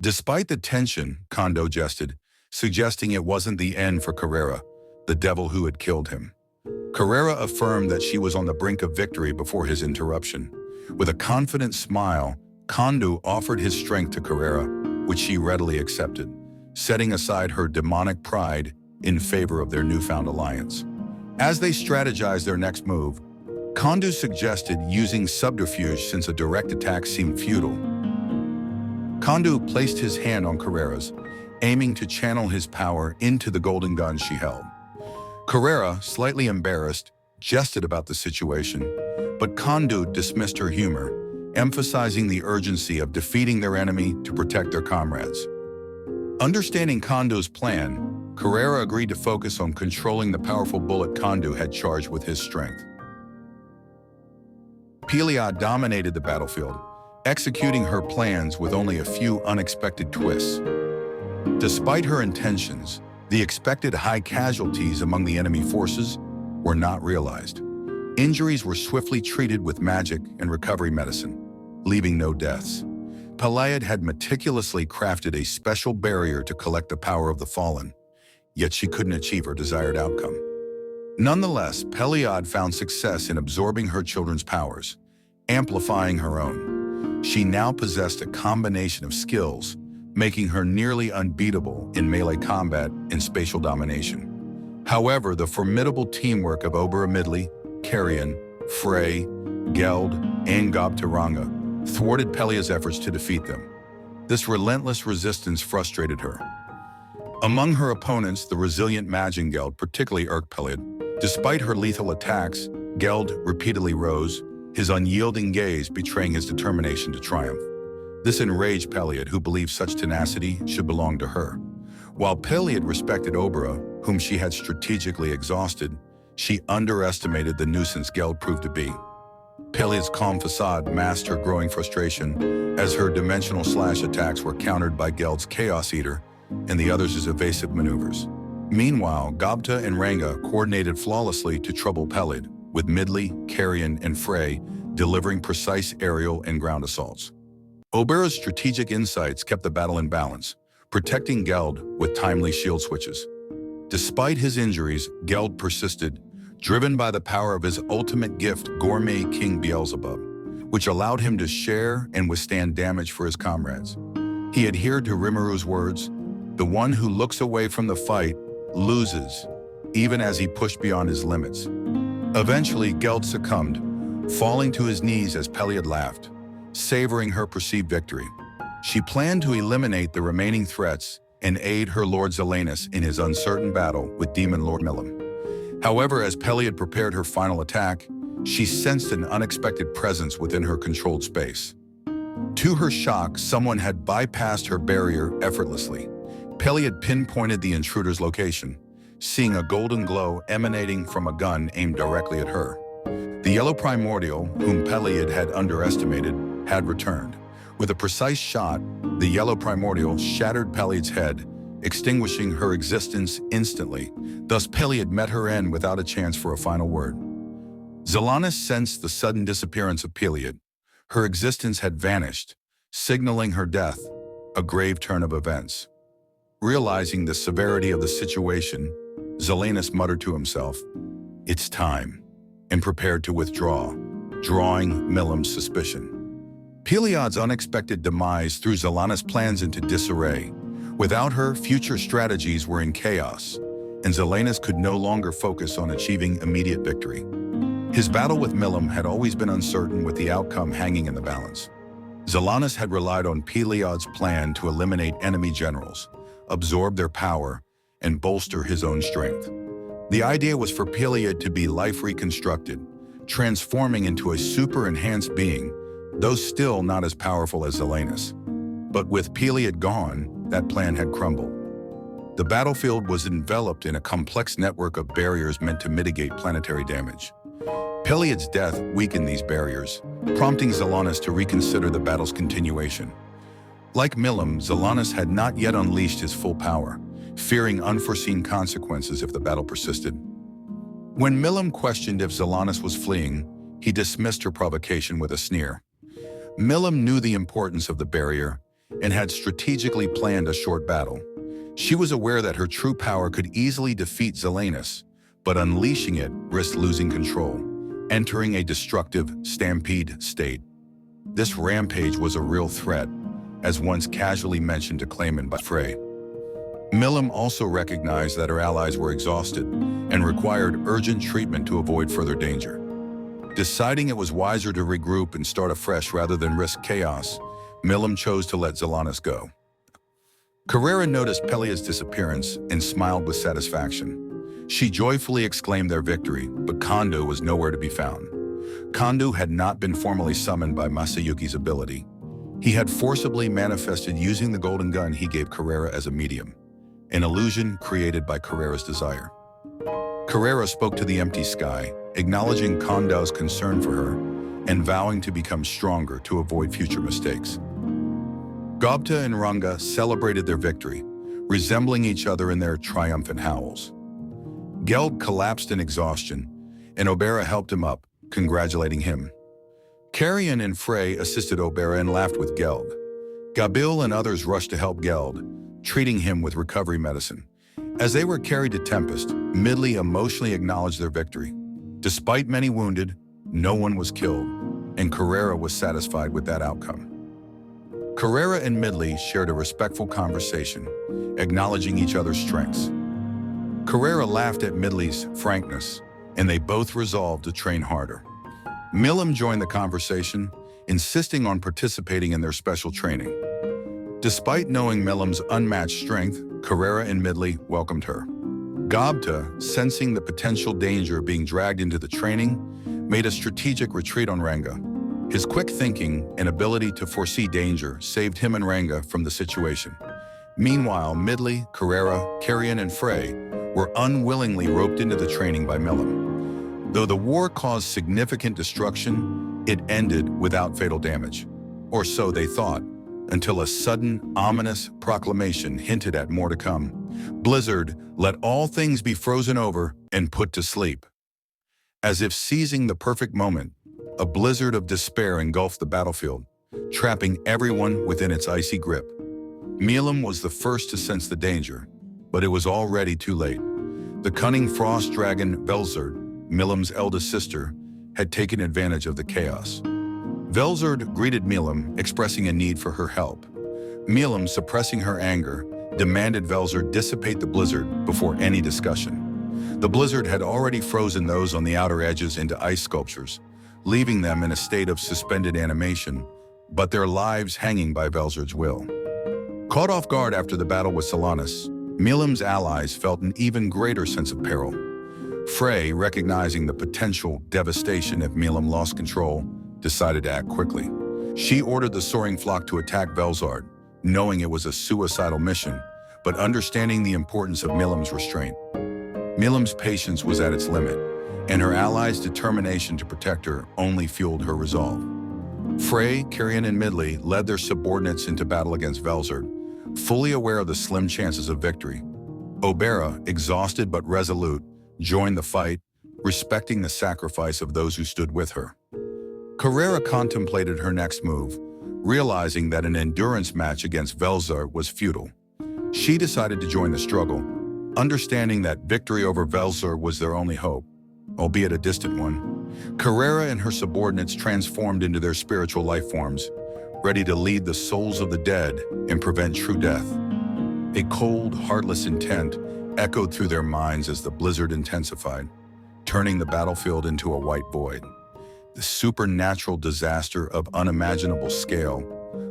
Despite the tension, Kondo jested, suggesting it wasn't the end for Carrera, the devil who had killed him. Carrera affirmed that she was on the brink of victory before his interruption. With a confident smile, Kondo offered his strength to Carrera, which she readily accepted, setting aside her demonic pride in favor of their newfound alliance. As they strategized their next move, Kondo suggested using subterfuge since a direct attack seemed futile. Kondo placed his hand on Carrera's, aiming to channel his power into the golden gun she held. Carrera, slightly embarrassed, jested about the situation, but Kondo dismissed her humor, emphasizing the urgency of defeating their enemy to protect their comrades. Understanding Kondo's plan, Carrera agreed to focus on controlling the powerful bullet Kondo had charged with his strength. Epilogue dominated the battlefield, executing her plans with only a few unexpected twists. Despite her intentions, the expected high casualties among the enemy forces were not realized. Injuries were swiftly treated with magic and recovery medicine, leaving no deaths. Epilogue had meticulously crafted a special barrier to collect the power of the fallen, yet she couldn't achieve her desired outcome. Nonetheless, Epilogue found success in absorbing her children's powers, amplifying her own. She now possessed a combination of skills, making her nearly unbeatable in melee combat and spatial domination. However, the formidable teamwork of Obara Midley, Carrion, Frey, Geld, and Gobtaranga thwarted Pelia's efforts to defeat them. This relentless resistance frustrated her. Among her opponents, the resilient Magengeld particularly irked Pelia. Despite her lethal attacks, Geld repeatedly rose, his unyielding gaze betraying his determination to triumph. This enraged Pelia, who believed such tenacity should belong to her. While Pelia respected Obara, whom she had strategically exhausted, she underestimated the nuisance Geld proved to be. Pelia's calm facade masked her growing frustration as her dimensional slash attacks were countered by Geld's Chaos Eater and the others' evasive maneuvers. Meanwhile, Gobta and Ranga coordinated flawlessly to trouble Pelia, with Midley, Carrion, and Frey delivering precise aerial and ground assaults. Obara's strategic insights kept the battle in balance, protecting Geld with timely shield switches. Despite his injuries, Geld persisted, driven by the power of his ultimate gift, Gourmet King Beelzebub, which allowed him to share and withstand damage for his comrades. He adhered to Rimuru's words, "The one who looks away from the fight loses," even as he pushed beyond his limits. Eventually, Geld succumbed, falling to his knees as Peliad laughed, savoring her perceived victory. She planned to eliminate the remaining threats and aid her Lord Zelanus in his uncertain battle with Demon Lord Milim. However, as Peliad prepared her final attack, she sensed an unexpected presence within her controlled space. To her shock, someone had bypassed her barrier effortlessly. Peliad pinpointed the intruder's location, seeing a golden glow emanating from a gun aimed directly at her. The yellow primordial, whom Peliad had underestimated, had returned. With a precise shot, the yellow primordial shattered Peliad's head, extinguishing her existence instantly. Thus, Peliad met her end without a chance for a final word. Zelanus sensed the sudden disappearance of Peliad. Her existence had vanished, signaling her death, a grave turn of events. Realizing the severity of the situation, Zelanus muttered to himself, "It's time," and prepared to withdraw, drawing Milim's suspicion. Peliad's unexpected demise threw Zelanus' plans into disarray. Without her, future strategies were in chaos, and Zelanus could no longer focus on achieving immediate victory. His battle with Milim had always been uncertain, with the outcome hanging in the balance. Zelanus had relied on Peliad's plan to eliminate enemy generals, absorb their power, and bolster his own strength. The idea was for Peliad to be life reconstructed, transforming into a super-enhanced being, though still not as powerful as Zelanus. But with Peliad gone, that plan had crumbled. The battlefield was enveloped in a complex network of barriers meant to mitigate planetary damage. Peliad's death weakened these barriers, prompting Zelanus to reconsider the battle's continuation. Like Milim, Zelanus had not yet unleashed his full power, fearing unforeseen consequences if the battle persisted. When Milim questioned if Zelanus was fleeing, he dismissed her provocation with a sneer. Milim knew the importance of the barrier and had strategically planned a short battle. She was aware that her true power could easily defeat Zelanus, but unleashing it risked losing control, entering a destructive stampede state. This rampage was a real threat, as once casually mentioned to Clayman by Frey. Milim also recognized that her allies were exhausted and required urgent treatment to avoid further danger. Deciding it was wiser to regroup and start afresh rather than risk chaos, Milim chose to let Zelanus go. Carrera noticed Peliad's disappearance and smiled with satisfaction. She joyfully exclaimed their victory, but Kondo was nowhere to be found. Kondo had not been formally summoned by Masayuki's ability. He had forcibly manifested using the golden gun he gave Carrera as a medium, an illusion created by Carrera's desire. Carrera spoke to the empty sky, acknowledging Kondo's concern for her and vowing to become stronger to avoid future mistakes. Gobta and Ranga celebrated their victory, resembling each other in their triumphant howls. Geld collapsed in exhaustion, and Obera helped him up, congratulating him. Carrion and Frey assisted Obera and laughed with Geld. Gabriel and others rushed to help Geld, treating him with recovery medicine. As they were carried to Tempest, Midley emotionally acknowledged their victory. Despite many wounded, no one was killed, and Carrera was satisfied with that outcome. Carrera and Midley shared a respectful conversation, acknowledging each other's strengths. Carrera laughed at Midley's frankness, and they both resolved to train harder. Milim joined the conversation, insisting on participating in their special training. Despite knowing Milim's unmatched strength, Carrera and Midley welcomed her. Gobta, sensing the potential danger of being dragged into the training, made a strategic retreat on Ranga. His quick thinking and ability to foresee danger saved him and Ranga from the situation. Meanwhile, Midley, Carrera, Carrion, and Frey were unwillingly roped into the training by Milim. Though the war caused significant destruction, it ended without fatal damage. Or so they thought, until a sudden, ominous proclamation hinted at more to come. Blizzard, let all things be frozen over and put to sleep. As if seizing the perfect moment, a blizzard of despair engulfed the battlefield, trapping everyone within its icy grip. Milim was the first to sense the danger, but it was already too late. The cunning frost dragon Velzard, Milim's eldest sister, had taken advantage of the chaos. Velzard greeted Milim, expressing a need for her help. Milim, suppressing her anger, demanded Velzard dissipate the blizzard before any discussion. The blizzard had already frozen those on the outer edges into ice sculptures, leaving them in a state of suspended animation, but their lives hanging by Velzard's will. Caught off guard after the battle with Solanus, Milim's allies felt an even greater sense of peril. Frey, recognizing the potential devastation if Milim lost control, decided to act quickly. She ordered the soaring flock to attack Velzard, knowing it was a suicidal mission, but understanding the importance of Milim's restraint. Milim's patience was at its limit, and her allies' determination to protect her only fueled her resolve. Frey, Carrion, and Midley led their subordinates into battle against Velzard, fully aware of the slim chances of victory. Obera, exhausted but resolute, joined the fight, respecting the sacrifice of those who stood with her. Carrera contemplated her next move, realizing that an endurance match against Velzard was futile. She decided to join the struggle, understanding that victory over Velzard was their only hope, albeit a distant one. Carrera and her subordinates transformed into their spiritual life forms, ready to lead the souls of the dead and prevent true death. A cold, heartless intent echoed through their minds as the blizzard intensified, turning the battlefield into a white void. The supernatural disaster of unimaginable scale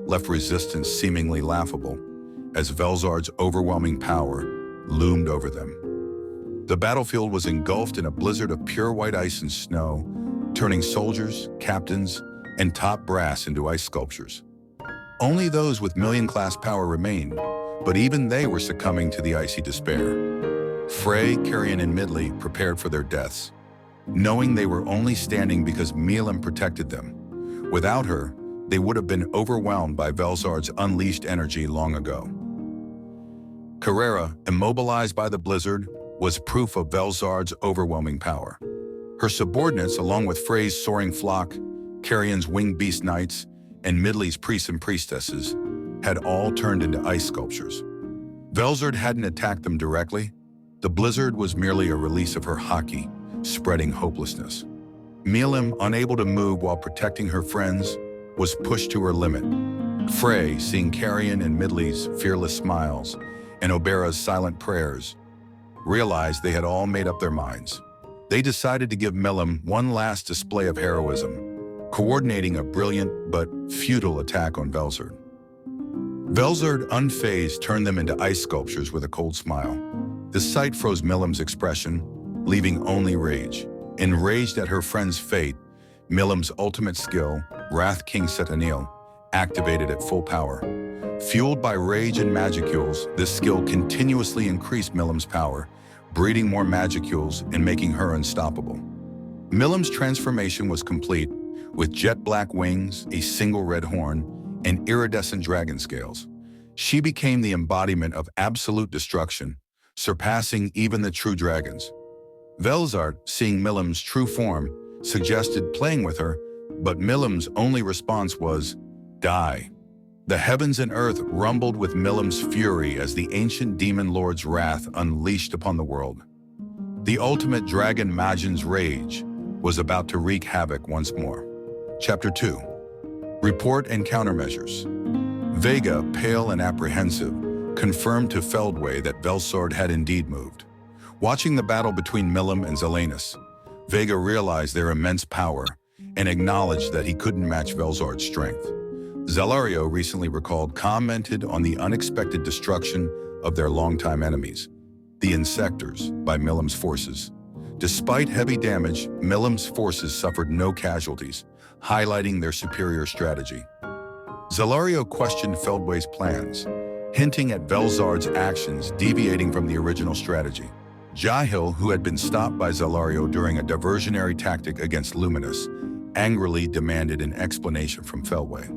left resistance seemingly laughable, as Velzard's overwhelming power loomed over them. The battlefield was engulfed in a blizzard of pure white ice and snow, turning soldiers, captains, and top brass into ice sculptures. Only those with million-class power remained, but even they were succumbing to the icy despair. Frey, Carrion, and Midley prepared for their deaths, knowing they were only standing because Milim protected them. Without her, they would have been overwhelmed by Velzard's unleashed energy long ago. Carrera, immobilized by the blizzard, was proof of Velzard's overwhelming power. Her subordinates, along with Frey's soaring flock, Carrion's winged beast knights, and Midley's priests and priestesses, had all turned into ice sculptures. Velzard hadn't attacked them directly. The blizzard was merely a release of her haki, spreading hopelessness. Milim, unable to move while protecting her friends, was pushed to her limit. Frey, seeing Carrion and Midley's fearless smiles and Obera's silent prayers, realized they had all made up their minds. They decided to give Milim one last display of heroism, coordinating a brilliant but futile attack on Velzard. Velzard, unfazed, turned them into ice sculptures with a cold smile. The sight froze Milim's expression, leaving only rage. Enraged at her friend's fate, Milim's ultimate skill, Wrath King Setanil, activated at full power. Fueled by rage and magicules, this skill continuously increased Milim's power, breeding more magicules and making her unstoppable. Milim's transformation was complete, with jet black wings, a single red horn, and iridescent dragon scales. She became the embodiment of absolute destruction, surpassing even the true dragons. Velzard, seeing Milim's true form, suggested playing with her, but Milim's only response was, "Die." The heavens and earth rumbled with Milim's fury as the ancient demon lord's wrath unleashed upon the world. The ultimate dragon Majin's rage was about to wreak havoc once more. Chapter 2. Report and Countermeasures. Vega, pale and apprehensive, confirmed to Feldway that Velzard had indeed moved. Watching the battle between Milim and Zelanus, Vega realized their immense power and acknowledged that he couldn't match Velzard's strength. Zelario, recently recalled, commented on the unexpected destruction of their longtime enemies, the Insectors, by Milim's forces. Despite heavy damage, Milim's forces suffered no casualties, highlighting their superior strategy. Zelario questioned Feldway's plans, hinting at Velzard's actions deviating from the original strategy. Jahil, who had been stopped by Zelario during a diversionary tactic against Luminous, angrily demanded an explanation from Feldway.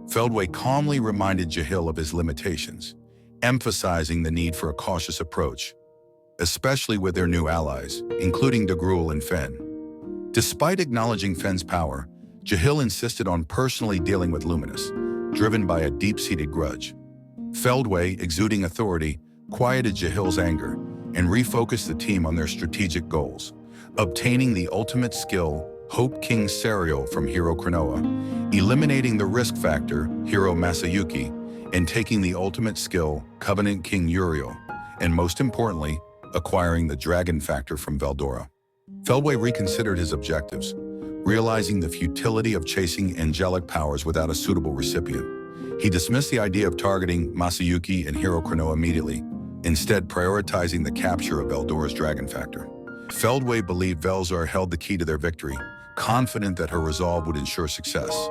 Feldway calmly reminded Jahil of his limitations, emphasizing the need for a cautious approach, especially with their new allies, including De Gruel and Fen. Despite acknowledging Fen's power, Jahil insisted on personally dealing with Luminous, driven by a deep-seated grudge. Feldway, exuding authority, quieted Jahil's anger and refocused the team on their strategic goals, obtaining the ultimate skill, Hope King Serial from Hero Cronoa, eliminating the risk factor, Hero Masayuki, and taking the ultimate skill, Covenant King Uriel, and most importantly, acquiring the dragon factor from Veldora. Feldway reconsidered his objectives, realizing the futility of chasing angelic powers without a suitable recipient. He dismissed the idea of targeting Masayuki and Hiro Chrono immediately, instead prioritizing the capture of Veldora's dragon factor. Feldway believed Velzar held the key to their victory, confident that her resolve would ensure success.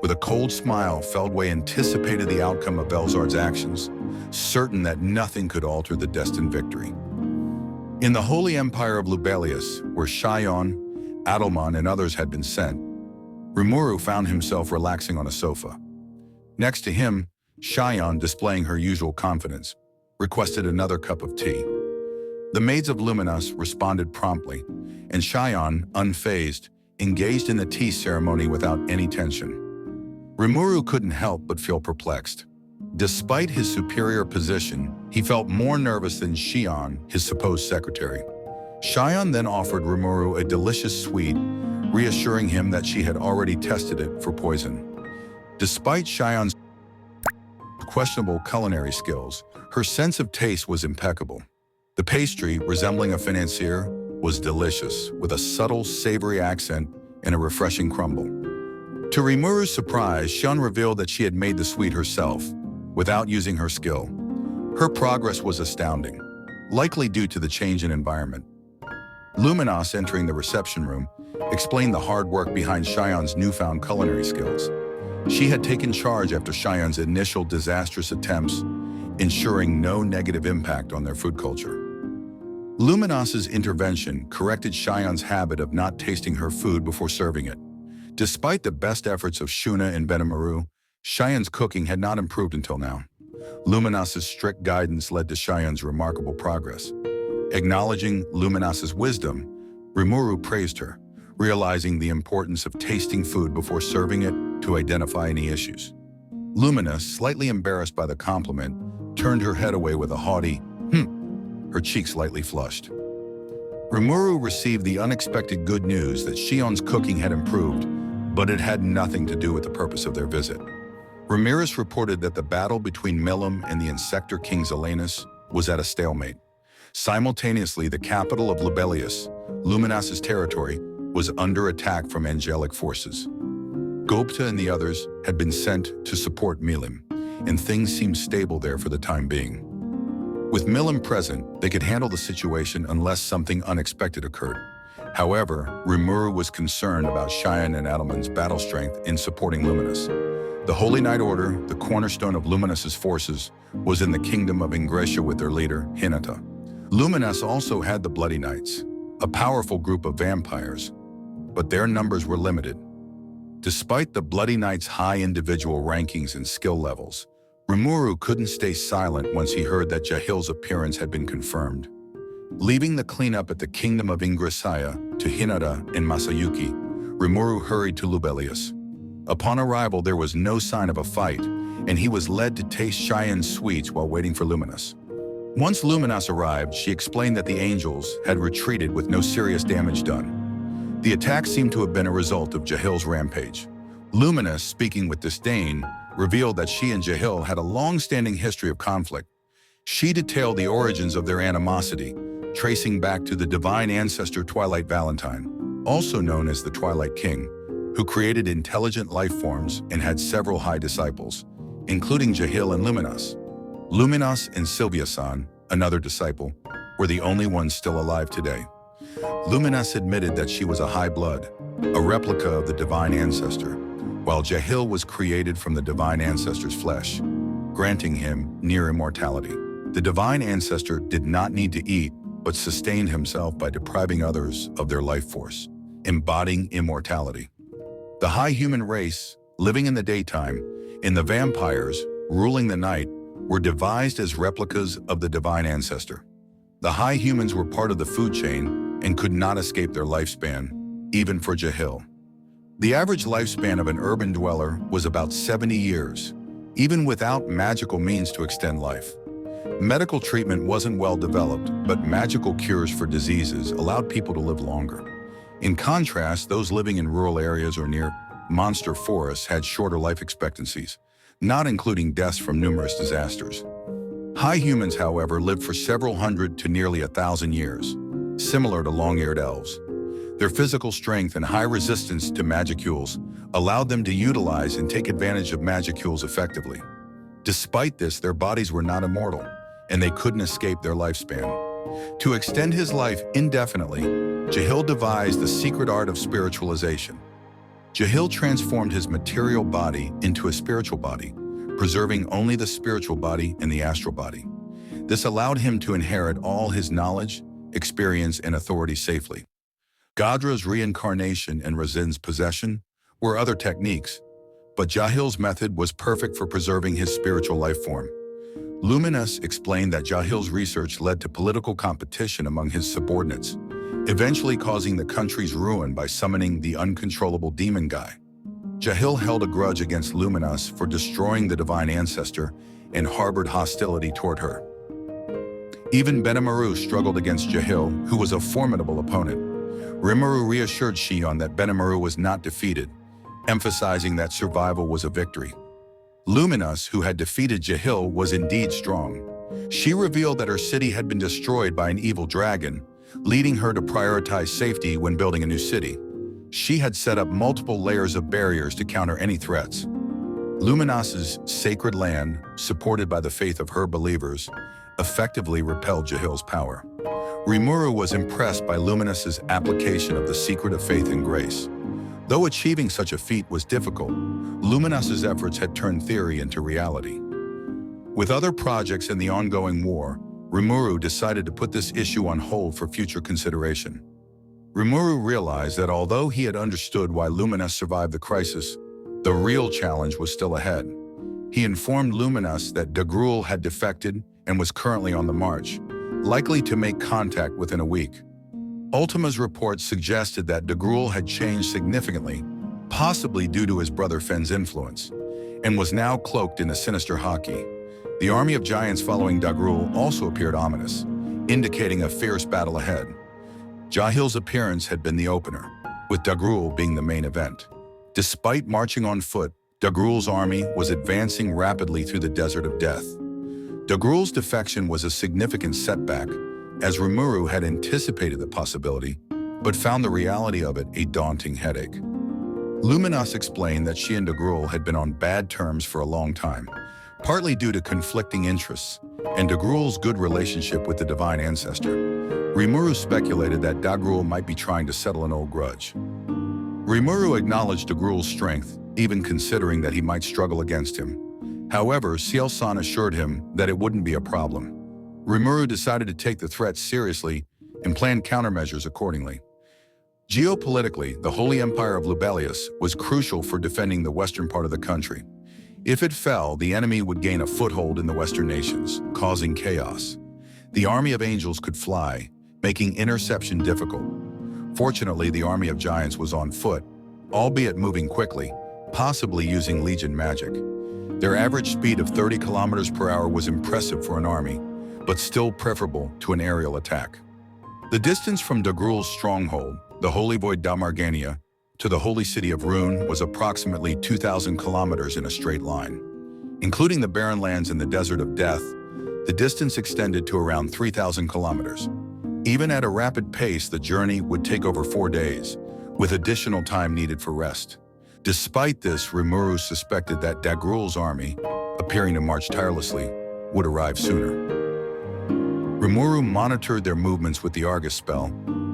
With a cold smile, Feldway anticipated the outcome of Velzard's actions, certain that nothing could alter the destined victory. In the Holy Empire of Lubelius, where Shion, Adelman, and others had been sent, Rimuru found himself relaxing on a sofa. Next to him, Shion, displaying her usual confidence, requested another cup of tea. The maids of Luminous responded promptly, and Shion, unfazed, engaged in the tea ceremony without any tension. Rimuru couldn't help but feel perplexed. Despite his superior position, he felt more nervous than Shion, his supposed secretary. Shion then offered Rimuru a delicious sweet, reassuring him that she had already tested it for poison. Despite Shion's questionable culinary skills, her sense of taste was impeccable. The pastry, resembling a financier, was delicious, with a subtle, savory accent and a refreshing crumble. To Rimuru's surprise, Shion revealed that she had made the sweet herself, without using her skill. Her progress was astounding, likely due to the change in environment. Luminos, entering the reception room, explained the hard work behind Shion's newfound culinary skills. She had taken charge after Shion's initial disastrous attempts, ensuring no negative impact on their food culture. Luminos's intervention corrected Shion's habit of not tasting her food before serving it. Despite the best efforts of Shuna and Benimaru, Shion's cooking had not improved until now. Luminos's strict guidance led to Shion's remarkable progress. Acknowledging Luminos's wisdom, Rimuru praised her, realizing the importance of tasting food before serving it to identify any issues. Luminous, slightly embarrassed by the compliment, turned her head away with a haughty, her cheeks slightly flushed. Rimuru received the unexpected good news that Shion's cooking had improved, but it had nothing to do with the purpose of their visit. Ramirez reported that the battle between Milim and the Insector King Zelenus was at a stalemate. Simultaneously, the capital of Lubelius, Luminos's territory, was under attack from angelic forces. Gopta and the others had been sent to support Milim, and things seemed stable there for the time being. With Milim present, they could handle the situation unless something unexpected occurred. However, Rimuru was concerned about Shion and Adelman's battle strength in supporting Luminous. The Holy Knight Order, the cornerstone of Luminous's forces, was in the kingdom of Ingratiate with their leader, Hinata. Luminous also had the Bloody Knights, a powerful group of vampires, but their numbers were limited. Despite the Bloody Knights' high individual rankings and skill levels, Rimuru couldn't stay silent once he heard that Jahil's appearance had been confirmed. Leaving the cleanup at the kingdom of Ingratiate to Hinata and Masayuki, Rimuru hurried to Lubelius. Upon arrival, there was no sign of a fight, and he was led to taste Shion's sweets while waiting for Luminous. Once Luminous arrived, she explained that the angels had retreated with no serious damage done. The attack seemed to have been a result of Jahil's rampage. Luminous, speaking with disdain, revealed that she and Jahil had a long-standing history of conflict. She detailed the origins of their animosity, tracing back to the divine ancestor Twilight Valentine, also known as the Twilight King, who created intelligent life forms and had several high disciples, including Jahil and Luminous. Luminous and Sylvia-san, another disciple, were the only ones still alive today. Luminous admitted that she was a high blood, a replica of the divine ancestor, while Jahil was created from the divine ancestor's flesh, granting him near immortality. The divine ancestor did not need to eat, but sustained himself by depriving others of their life force, embodying immortality. The high human race, living in the daytime, and the vampires, ruling the night, were devised as replicas of the divine ancestor. The high humans were part of the food chain and could not escape their lifespan, even for Jahil. The average lifespan of an urban dweller was about 70 years, even without magical means to extend life. Medical treatment wasn't well developed, but magical cures for diseases allowed people to live longer. In contrast, those living in rural areas or near monster forests had shorter life expectancies, not including deaths from numerous disasters. High humans, however, lived for several hundred to nearly 1,000 years, similar to long-eared elves. Their physical strength and high resistance to magicules allowed them to utilize and take advantage of magicules effectively. Despite this, their bodies were not immortal, and they couldn't escape their lifespan. To extend his life indefinitely, Jahil devised the secret art of spiritualization. Jahil transformed his material body into a spiritual body, preserving only the spiritual body and the astral body. This allowed him to inherit all his knowledge, experience, and authority safely. Gadra's reincarnation and Razin's possession were other techniques, but Jahil's method was perfect for preserving his spiritual life form. Luminous explained that Jahil's research led to political competition among his subordinates, eventually causing the country's ruin by summoning the uncontrollable demon guy. Jahil held a grudge against Luminous for destroying the divine ancestor and harbored hostility toward her. Even Benimaru struggled against Jahil, who was a formidable opponent. Rimuru reassured Shion that Benimaru was not defeated, emphasizing that survival was a victory. Luminous, who had defeated Jahil, was indeed strong. She revealed that her city had been destroyed by an evil dragon, leading her to prioritize safety when building a new city. She had set up multiple layers of barriers to counter any threats. Luminous's sacred land, supported by the faith of her believers, effectively repelled Jahil's power. Rimuru was impressed by Luminous's application of the secret of faith and grace. Though achieving such a feat was difficult, Luminous's efforts had turned theory into reality. With other projects and the ongoing war, Rimuru decided to put this issue on hold for future consideration. Rimuru realized that although he had understood why Luminous survived the crisis, the real challenge was still ahead. He informed Luminous that Gabriel had defected and was currently on the march, likely to make contact within a week. Ultima's reports suggested that Gabriel had changed significantly, possibly due to his brother Fen's influence, and was now cloaked in a sinister haki. The army of giants following Gabriel also appeared ominous, indicating a fierce battle ahead. Jahil's appearance had been the opener, with Gabriel being the main event. Despite marching on foot, Gabriel's army was advancing rapidly through the desert of death. Gabriel's defection was a significant setback, as Rimuru had anticipated the possibility, but found the reality of it a daunting headache. Luminous explained that she and Gabriel had been on bad terms for a long time, partly due to conflicting interests and Gabriel's good relationship with the divine ancestor. Rimuru speculated that Gabriel might be trying to settle an old grudge. Rimuru acknowledged Gabriel's strength, even considering that he might struggle against him. However, Ciel-san assured him that it wouldn't be a problem. Rimuru decided to take the threat seriously and planned countermeasures accordingly. Geopolitically, the Holy Empire of Lubelius was crucial for defending the western part of the country. If it fell, the enemy would gain a foothold in the western nations, causing chaos. The army of angels could fly, making interception difficult. Fortunately, the army of giants was on foot, albeit moving quickly, possibly using legion magic. Their average speed of 30 kilometers per hour was impressive for an army, but still preferable to an aerial attack. The distance from Gabriel's stronghold, the Holy Void Damargania, to the holy city of Rune was approximately 2,000 kilometers in a straight line. Including the barren lands in the Desert of Death, the distance extended to around 3,000 kilometers. Even at a rapid pace, the journey would take over 4 days, with additional time needed for rest. Despite this, Rimuru suspected that Gabriel's army, appearing to march tirelessly, would arrive sooner. Rimuru monitored their movements with the Argus spell,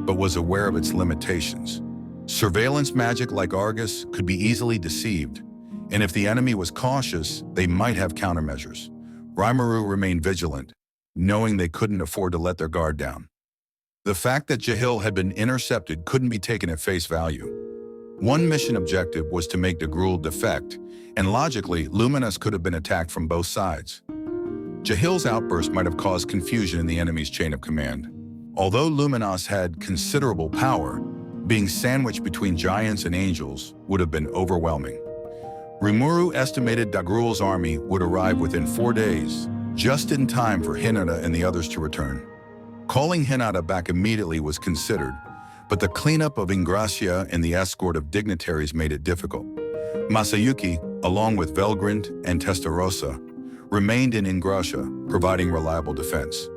but was aware of its limitations. Surveillance magic like Argus could be easily deceived, and if the enemy was cautious, they might have countermeasures. Rimuru remained vigilant, knowing they couldn't afford to let their guard down. The fact that Jahil had been intercepted couldn't be taken at face value. One mission objective was to make Gabriel defect, and logically, Luminous could have been attacked from both sides. Jahil's outburst might have caused confusion in the enemy's chain of command. Although Luminous had considerable power, being sandwiched between giants and angels would have been overwhelming. Rimuru estimated Gabriel's army would arrive within 4 days, just in time for Hinata and the others to return. Calling Hinata back immediately was considered, but the cleanup of Ingracia and the escort of dignitaries made it difficult. Masayuki, along with Velgrind and Testarossa, remained in Ingrassia, providing reliable defense.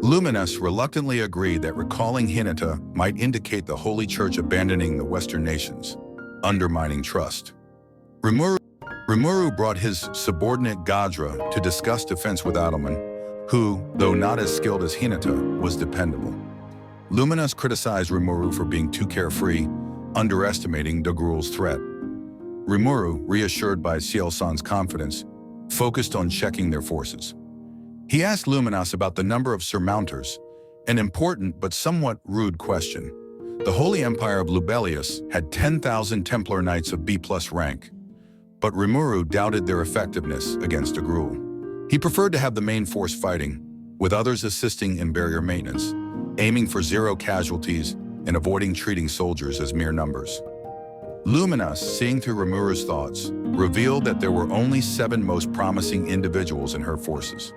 Luminous reluctantly agreed that recalling Hinata might indicate the Holy Church abandoning the Western nations, undermining trust. Rimuru brought his subordinate Gadra to discuss defense with Adelman, who, though not as skilled as Hinata, was dependable. Luminous criticized Rimuru for being too carefree, underestimating Dagruel's threat. Rimuru, reassured by Ciel-san's confidence, focused on checking their forces. He asked Luminous about the number of surmounters, an important but somewhat rude question. The Holy Empire of Lubelius had 10,000 Templar Knights of B+ rank, but Rimuru doubted their effectiveness against Dagruel. He preferred to have the main force fighting, with others assisting in barrier maintenance, aiming for 0 casualties and avoiding treating soldiers as mere numbers. Luminous, seeing through Rimuru's thoughts, revealed that there were only 7 most promising individuals in her forces.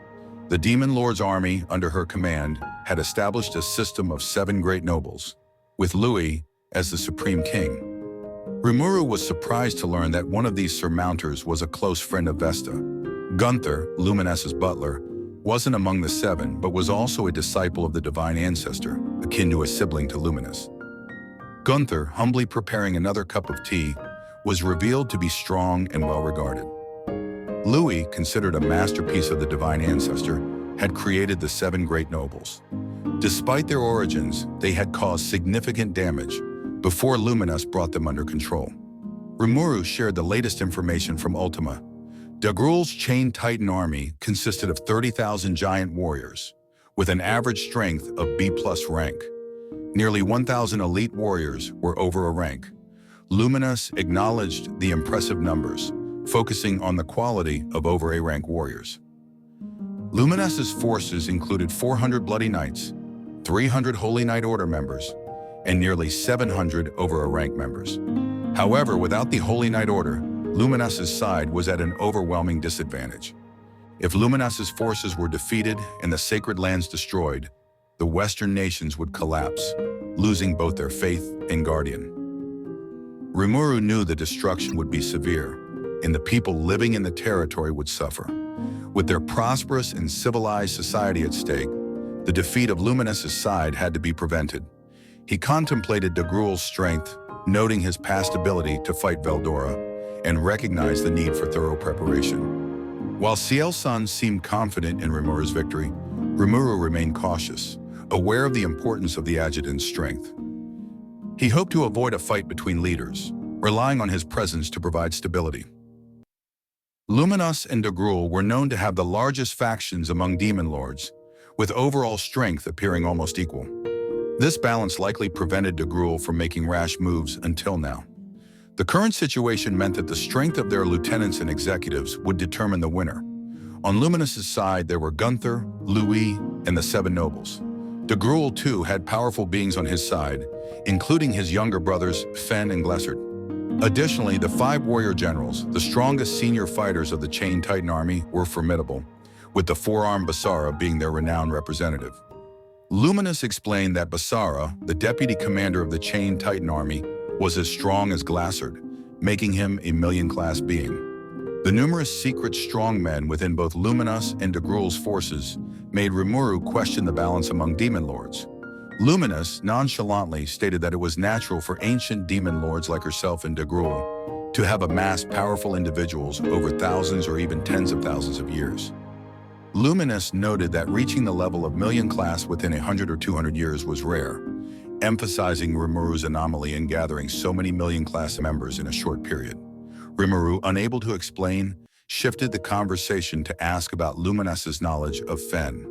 The Demon Lord's army, under her command, had established a system of 7 great nobles, with Louis as the supreme king. Rimuru was surprised to learn that one of these surmounters was a close friend of Vesta. Gunther, Luminous's butler, wasn't among the 7, but was also a disciple of the divine ancestor, akin to a sibling to Luminous. Gunther, humbly preparing another cup of tea, was revealed to be strong and well-regarded. Louis, considered a masterpiece of the divine ancestor, had created the 7 great nobles. Despite their origins, they had caused significant damage before Luminous brought them under control. Rimuru shared the latest information from Ultima. Dagruel's chained Titan army consisted of 30,000 giant warriors, with an average strength of B+ rank. Nearly 1,000 elite warriors were over a rank. Luminous acknowledged the impressive numbers, focusing on the quality of over A rank warriors. Luminous's forces included 400 Bloody Knights, 300 Holy Knight Order members, and nearly 700 over a rank members. However, without the Holy Knight Order, Luminous's side was at an overwhelming disadvantage. If Luminous's forces were defeated and the sacred lands destroyed, the Western nations would collapse, losing both their faith and guardian. Rimuru knew the destruction would be severe, and the people living in the territory would suffer. With their prosperous and civilized society at stake, the defeat of Luminous's side had to be prevented. He contemplated Dagruel's strength, noting his past ability to fight Veldora, and recognized the need for thorough preparation. While Ciel-san seemed confident in Rimuru's victory, Rimuru remained cautious, aware of the importance of the adjutant's strength. He hoped to avoid a fight between leaders, relying on his presence to provide stability. Luminous and Dagruel were known to have the largest factions among demon lords, with overall strength appearing almost equal. This balance likely prevented Dagruel from making rash moves until now. The current situation meant that the strength of their lieutenants and executives would determine the winner. On Luminous's side, there were Gunther, Louis, and the 7 nobles. Dagruel, too, had powerful beings on his side, including his younger brothers, Fen and Glessert. Additionally, the 5 warrior generals, the strongest senior fighters of the Chained Titan army, were formidable, with the 4-armed Basara being their renowned representative. Luminous explained that Basara, the deputy commander of the Chained Titan army, was as strong as Glessert, making him a million-class being. The numerous secret strongmen within both Luminous and Dagruel's forces made Rimuru question the balance among demon lords. Luminous nonchalantly stated that it was natural for ancient demon lords like herself and Dagruel to have amassed powerful individuals over thousands or even tens of thousands of years. Luminous noted that reaching the level of million class within 100 or 200 years was rare, emphasizing Rimuru's anomaly in gathering so many million class members in a short period. Rimuru, unable to explain, shifted the conversation to ask about Luminous's knowledge of Fen.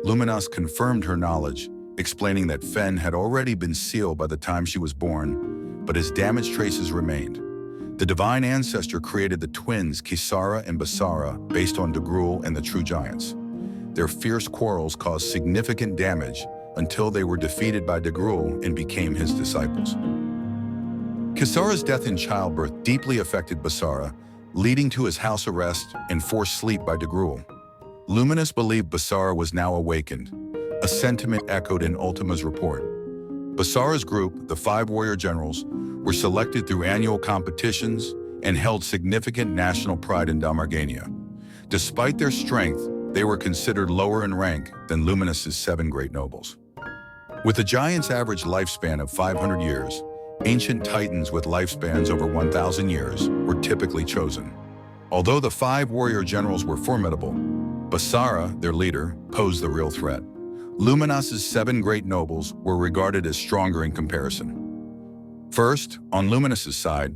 Luminous confirmed her knowledge, explaining that Fen had already been sealed by the time she was born, but his damage traces remained. The divine ancestor created the twins Kisara and Basara based on Dagruel and the True Giants. Their fierce quarrels caused significant damage until they were defeated by Dagruel and became his disciples. Kisara's death in childbirth deeply affected Basara, leading to his house arrest and forced sleep by Dagruel. Luminous believed Basara was now awakened, a sentiment echoed in Ultima's report. Basara's group, the 5 warrior generals, were selected through annual competitions and held significant national pride in Damargania. Despite their strength, they were considered lower in rank than Luminous' 7 great nobles. With the giants' average lifespan of 500 years, ancient titans with lifespans over 1,000 years were typically chosen. Although the 5 warrior generals were formidable, Basara, their leader, posed the real threat. Luminos's 7 great nobles were regarded as stronger in comparison. First, on Luminous's side,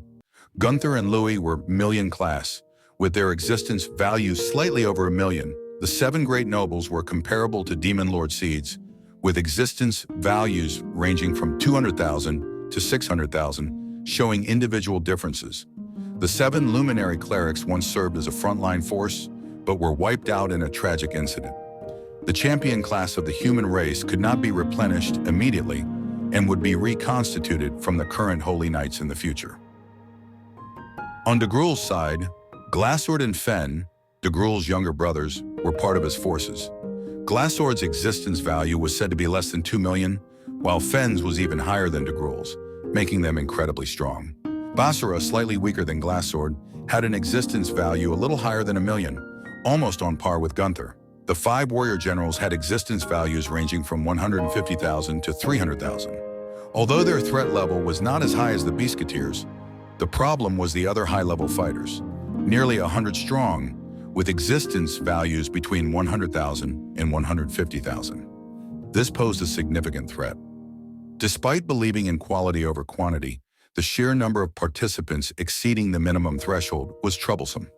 Gunther and Louis were million class. With their existence value slightly over 1 million, the 7 great nobles were comparable to Demon Lord seeds, with existence values ranging from 200,000 to 600,000, showing individual differences. The 7 luminary clerics once served as a frontline force, but were wiped out in a tragic incident. The champion class of the human race could not be replenished immediately and would be reconstituted from the current Holy Knights in the future. On de Gruel's side, Glassword and Fen, de Gruel's younger brothers, were part of his forces. Glassword's existence value was said to be less than 2 million, while Fen's was even higher than de Gruel's, making them incredibly strong. Basara, slightly weaker than Glassword, had an existence value a little higher than 1 million, almost on par with Gunther. The 5 warrior generals had existence values ranging from 150,000 to 300,000. Although their threat level was not as high as the Beastketeers, the problem was the other high-level fighters, nearly 100 strong, with existence values between 100,000 and 150,000. This posed a significant threat. Despite believing in quality over quantity, the sheer number of participants exceeding the minimum threshold was troublesome.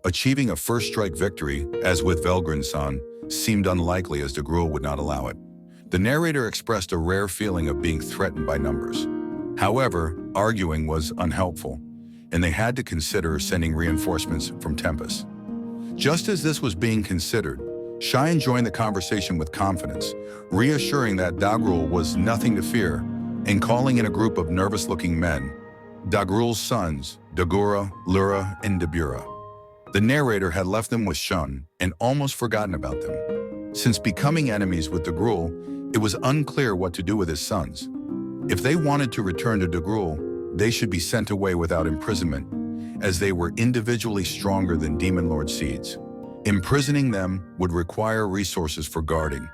Achieving a first-strike victory, as with Velgrin's-san, seemed unlikely as de Gruel would not allow it. The narrator expressed a rare feeling of being threatened by numbers. However, arguing was unhelpful, and they had to consider sending reinforcements from Tempest. Just as this was being considered, Cheyenne joined the conversation with confidence, reassuring that de Gruel was nothing to fear, and calling in a group of nervous-looking men, de Gruel's sons, Dagura, Lura, and Dabura. The narrator had left them with Shun and almost forgotten about them. Since becoming enemies with de Gruel, it was unclear what to do with his sons. If they wanted to return to de Gruel, they should be sent away without imprisonment, as they were individually stronger than Demon Lord seeds. Imprisoning them would require resources for guarding,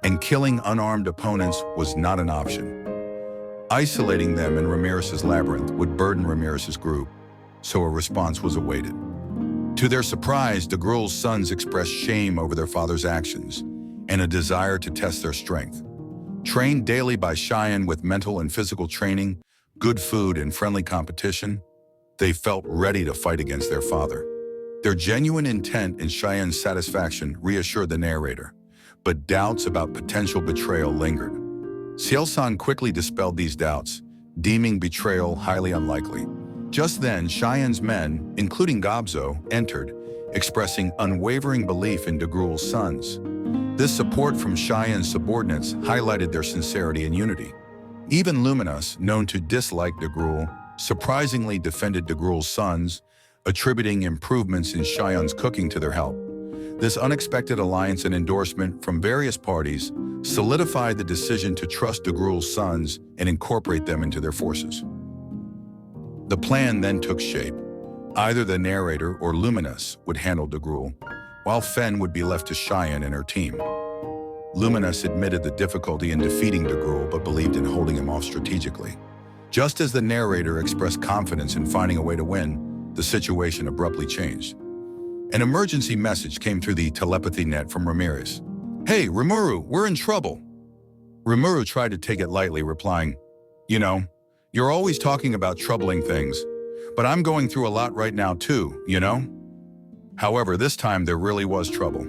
and killing unarmed opponents was not an option. Isolating them in Ramirez's labyrinth would burden Ramirez's group, so a response was awaited. To their surprise, de Gruel's sons expressed shame over their father's actions and a desire to test their strength. Trained daily by Cheyenne with mental and physical training, good food, and friendly competition, they felt ready to fight against their father. Their genuine intent and Cheyenne's satisfaction reassured the narrator, but doubts about potential betrayal lingered. Ciel-san quickly dispelled these doubts, deeming betrayal highly unlikely. Just then, Cheyenne's men, including Gobzo, entered, expressing unwavering belief in de Gruel's sons. This support from Cheyenne's subordinates highlighted their sincerity and unity. Even Luminous, known to dislike de Gruel, surprisingly defended de Gruel's sons, attributing improvements in Cheyenne's cooking to their help. This unexpected alliance and endorsement from various parties solidified the decision to trust de Gruel's sons and incorporate them into their forces. The plan then took shape. Either the narrator or Luminous would handle de Gruel, while Fen would be left to Cheyenne and her team. Luminous admitted the difficulty in defeating de Gruel but believed in holding him off strategically. Just as the narrator expressed confidence in finding a way to win, the situation abruptly changed. An emergency message came through the telepathy net from Ramirez. "Hey, Rimuru, we're in trouble." Rimuru tried to take it lightly, replying, "You know, you're always talking about troubling things, but I'm going through a lot right now too, you know?" However, this time there really was trouble.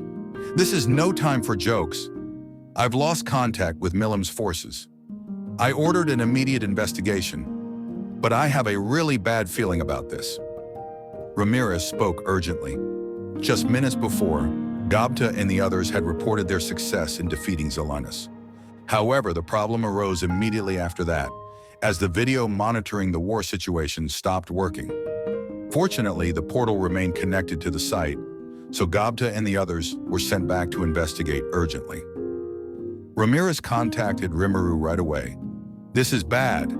"This is no time for jokes. I've lost contact with Millam's forces. I ordered an immediate investigation, but I have a really bad feeling about this." Ramirez spoke urgently. Just minutes before, Gobta and the others had reported their success in defeating Zelanus. However, the problem arose immediately after that, as the video monitoring the war situation stopped working. Fortunately, the portal remained connected to the site, so Gobta and the others were sent back to investigate urgently. Ramirez contacted Rimuru right away. "This is bad."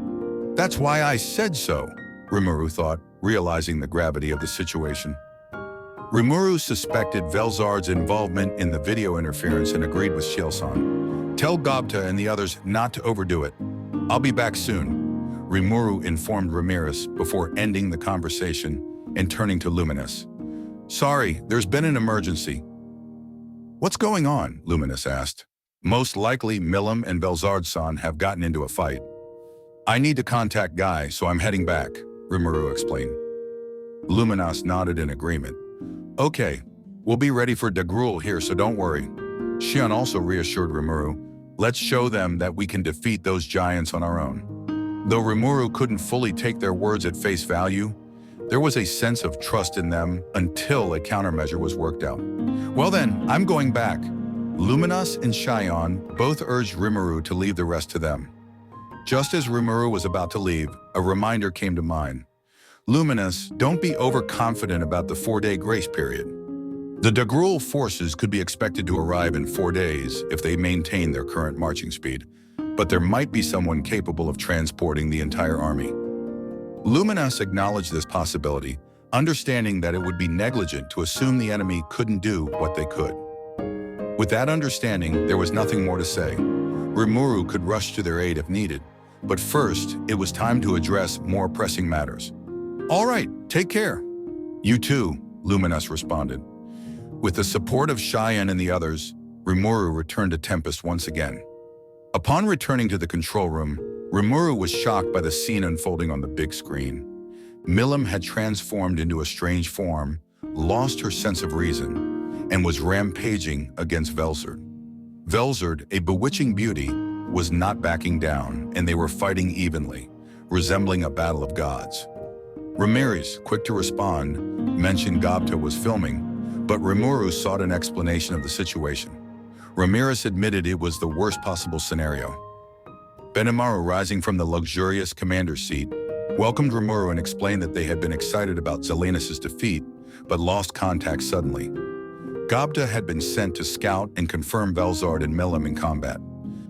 "That's why I said so," Rimuru thought, realizing the gravity of the situation. Rimuru suspected Velzard's involvement in the video interference and agreed with Shielsan. Tell Gobta and the others not to overdo it. I'll be back soon, Rimuru informed Ramirez before ending the conversation and turning to Luminous. Sorry, there's been an emergency. What's going on? Luminous asked. Most likely Milim and Velzard-san have gotten into a fight. I need to contact Guy, so I'm heading back, Rimuru explained. Luminous nodded in agreement. Okay, we'll be ready for Degrul here, so don't worry. Shion also reassured Rimuru, let's show them that we can defeat those giants on our own. Though Rimuru couldn't fully take their words at face value, there was a sense of trust in them until a countermeasure was worked out. Well then, I'm going back. Luminous and Shion both urged Rimuru to leave the rest to them. Just as Rimuru was about to leave, a reminder came to mind. Luminous, don't be overconfident about the 4-day grace period. The Degrul forces could be expected to arrive in 4 days if they maintain their current marching speed, but there might be someone capable of transporting the entire army. Luminous acknowledged this possibility, understanding that it would be negligent to assume the enemy couldn't do what they could. With that understanding, there was nothing more to say. Rimuru could rush to their aid if needed, but first, it was time to address more pressing matters. All right, take care. You too, Luminous responded. With the support of Cheyenne and the others, Rimuru returned to Tempest once again. Upon returning to the control room, Rimuru was shocked by the scene unfolding on the big screen. Milim had transformed into a strange form, lost her sense of reason, and was rampaging against Velzard. Velzard, a bewitching beauty, was not backing down, and they were fighting evenly, resembling a battle of gods. Ramirez, quick to respond, mentioned Gobta was filming, but Rimuru sought an explanation of the situation. Ramirez admitted it was the worst possible scenario. Benimaru, rising from the luxurious commander's seat, welcomed Rimuru and explained that they had been excited about Zelenus' defeat, but lost contact suddenly. Gobta had been sent to scout and confirm Velzard and Milim in combat.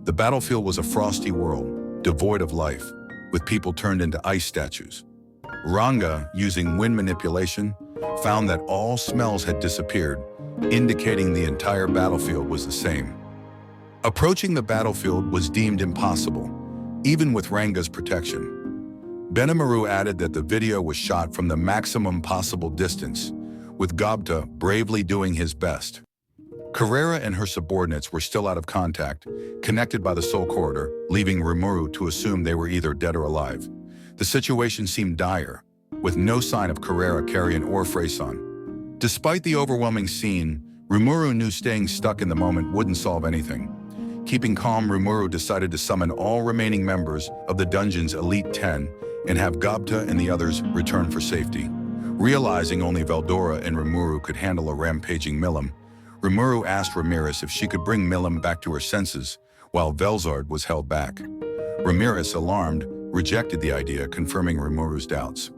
The battlefield was a frosty world, devoid of life, with people turned into ice statues. Ranga, using wind manipulation, found that all smells had disappeared, indicating the entire battlefield was the same. Approaching the battlefield was deemed impossible, even with Ranga's protection. Benimaru added that the video was shot from the maximum possible distance, with Gobta bravely doing his best. Carrera and her subordinates were still out of contact, connected by the Soul Corridor, leaving Rimuru to assume they were either dead or alive. The situation seemed dire, with no sign of Carrera, Carrion, or Freyson. Despite the overwhelming scene, Rimuru knew staying stuck in the moment wouldn't solve anything. Keeping calm, Rimuru decided to summon all remaining members of the dungeon's Elite 10 and have Gobta and the others return for safety. Realizing only Veldora and Rimuru could handle a rampaging Milim, Rimuru asked Ramirez if she could bring Milim back to her senses while Velzard was held back. Ramirez, alarmed, rejected the idea, confirming Rimuru's doubts.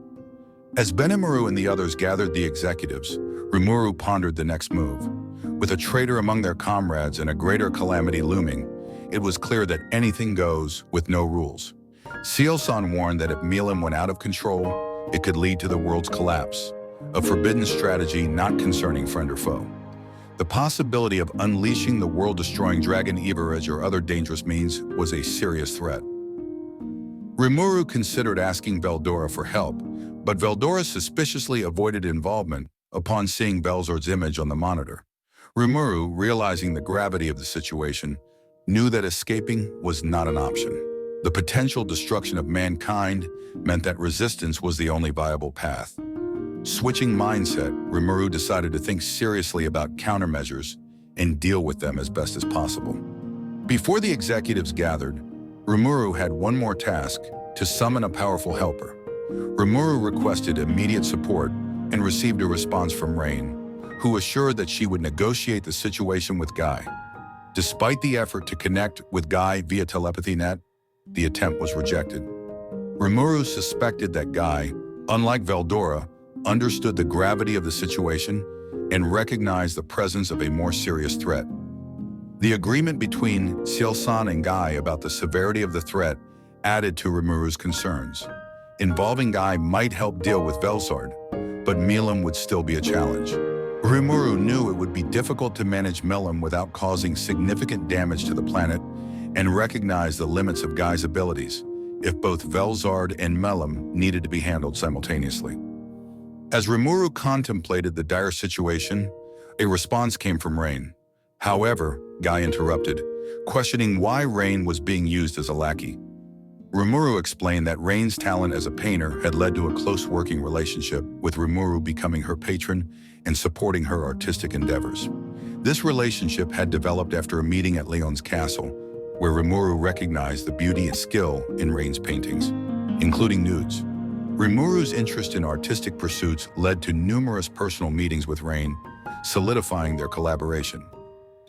As Benimaru and the others gathered the executives, Rimuru pondered the next move. With a traitor among their comrades and a greater calamity looming, it was clear that anything goes with no rules. Seal-san warned that if Milim went out of control, it could lead to the world's collapse, a forbidden strategy not concerning friend or foe. The possibility of unleashing the world-destroying Dragon Everage or other dangerous means was a serious threat. Rimuru considered asking Veldora for help, but Veldora suspiciously avoided involvement upon seeing Velzard's image on the monitor. Rimuru, realizing the gravity of the situation, knew that escaping was not an option. The potential destruction of mankind meant that resistance was the only viable path. Switching mindset, Rimuru decided to think seriously about countermeasures and deal with them as best as possible. Before the executives gathered, Rimuru had one more task: to summon a powerful helper. Rimuru requested immediate support and received a response from Rain, who assured that she would negotiate the situation with Guy. Despite the effort to connect with Guy via telepathy net, the attempt was rejected. Rimuru suspected that Guy, unlike Veldora, understood the gravity of the situation and recognized the presence of a more serious threat. The agreement between Seal-san and Guy about the severity of the threat added to Rimuru's concerns. Involving Guy might help deal with Velzard, but Milim would still be a challenge. Rimuru knew it would be difficult to manage Milim without causing significant damage to the planet and recognized the limits of Guy's abilities if both Velzard and Milim needed to be handled simultaneously. As Rimuru contemplated the dire situation, a response came from Rain. However, Guy interrupted, questioning why Rain was being used as a lackey. Rimuru explained that Rain's talent as a painter had led to a close working relationship, with Rimuru becoming her patron and supporting her artistic endeavors. This relationship had developed after a meeting at Leon's castle, where Rimuru recognized the beauty and skill in Rain's paintings, including nudes. Rimuru's interest in artistic pursuits led to numerous personal meetings with Rain, solidifying their collaboration.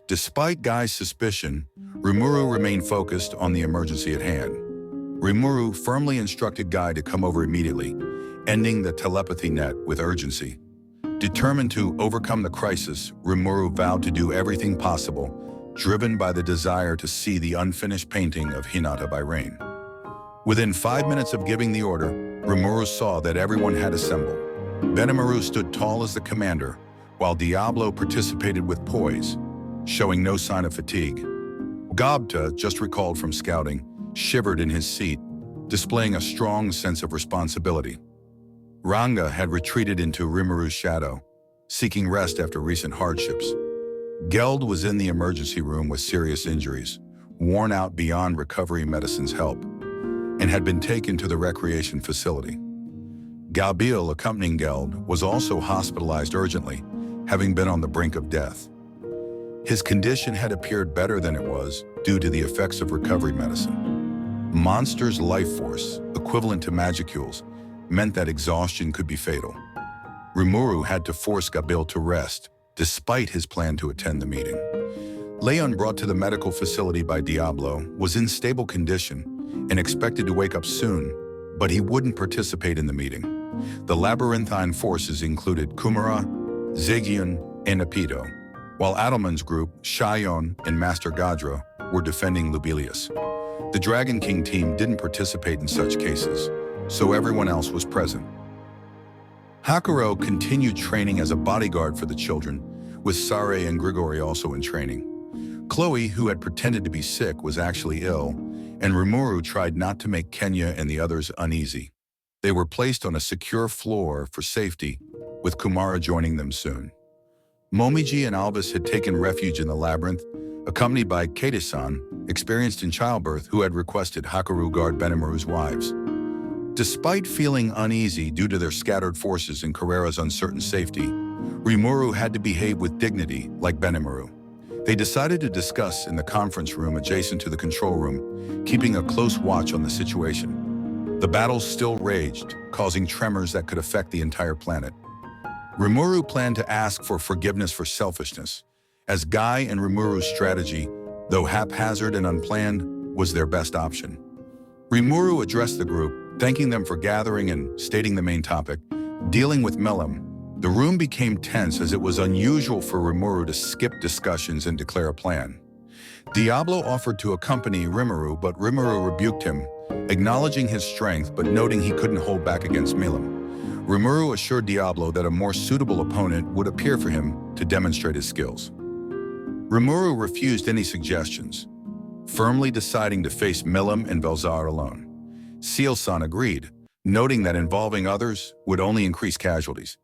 Despite Guy's suspicion, Rimuru remained focused on the emergency at hand. Rimuru firmly instructed Guy to come over immediately, ending the telepathy net with urgency. Determined to overcome the crisis, Rimuru vowed to do everything possible, driven by the desire to see the unfinished painting of Hinata by Rain. Within 5 minutes of giving the order, Rimuru saw that everyone had assembled. Benimaru stood tall as the commander, while Diablo participated with poise, showing no sign of fatigue. Gobta, just recalled from scouting, shivered in his seat, displaying a strong sense of responsibility. Ranga had retreated into Rimuru's shadow, seeking rest after recent hardships. Geld was in the emergency room with serious injuries, worn out beyond recovery medicine's help, and had been taken to the recreation facility. Gabriel, accompanying Geld, was also hospitalized urgently, having been on the brink of death. His condition had appeared better than it was due to the effects of recovery medicine. Monster's life force, equivalent to magicules, meant that exhaustion could be fatal. Rimuru had to force Gabriel to rest, despite his plan to attend the meeting. Leon, brought to the medical facility by Diablo, was in stable condition and expected to wake up soon, but he wouldn't participate in the meeting. The labyrinthine forces included Kumara, Zegion, and Epido, while Adelman's group, Shion and Master Gadra, were defending Lubilius. The Dragon King team didn't participate in such cases, so everyone else was present. Hakuro continued training as a bodyguard for the children, with Sare and Grigori also in training. Chloe, who had pretended to be sick, was actually ill, and Rimuru tried not to make Kenya and the others uneasy. They were placed on a secure floor for safety, with Kumara joining them soon. Momiji and Albus had taken refuge in the labyrinth, accompanied by Kate-san, experienced in childbirth, who had requested Hakuru guard Benimaru's wives. Despite feeling uneasy due to their scattered forces and Carrera's uncertain safety, Rimuru had to behave with dignity like Benimaru. They decided to discuss in the conference room adjacent to the control room, keeping a close watch on the situation. The battle still raged, causing tremors that could affect the entire planet. Rimuru planned to ask for forgiveness for selfishness, as Guy and Rimuru's strategy, though haphazard and unplanned, was their best option. Rimuru addressed the group, thanking them for gathering and stating the main topic, dealing with Milim. The room became tense as it was unusual for Rimuru to skip discussions and declare a plan. Diablo offered to accompany Rimuru, but Rimuru rebuked him, acknowledging his strength but noting he couldn't hold back against Milim. Rimuru assured Diablo that a more suitable opponent would appear for him to demonstrate his skills. Rimuru refused any suggestions, firmly deciding to face Milim and Velzar alone. Seal-san agreed, noting that involving others would only increase casualties.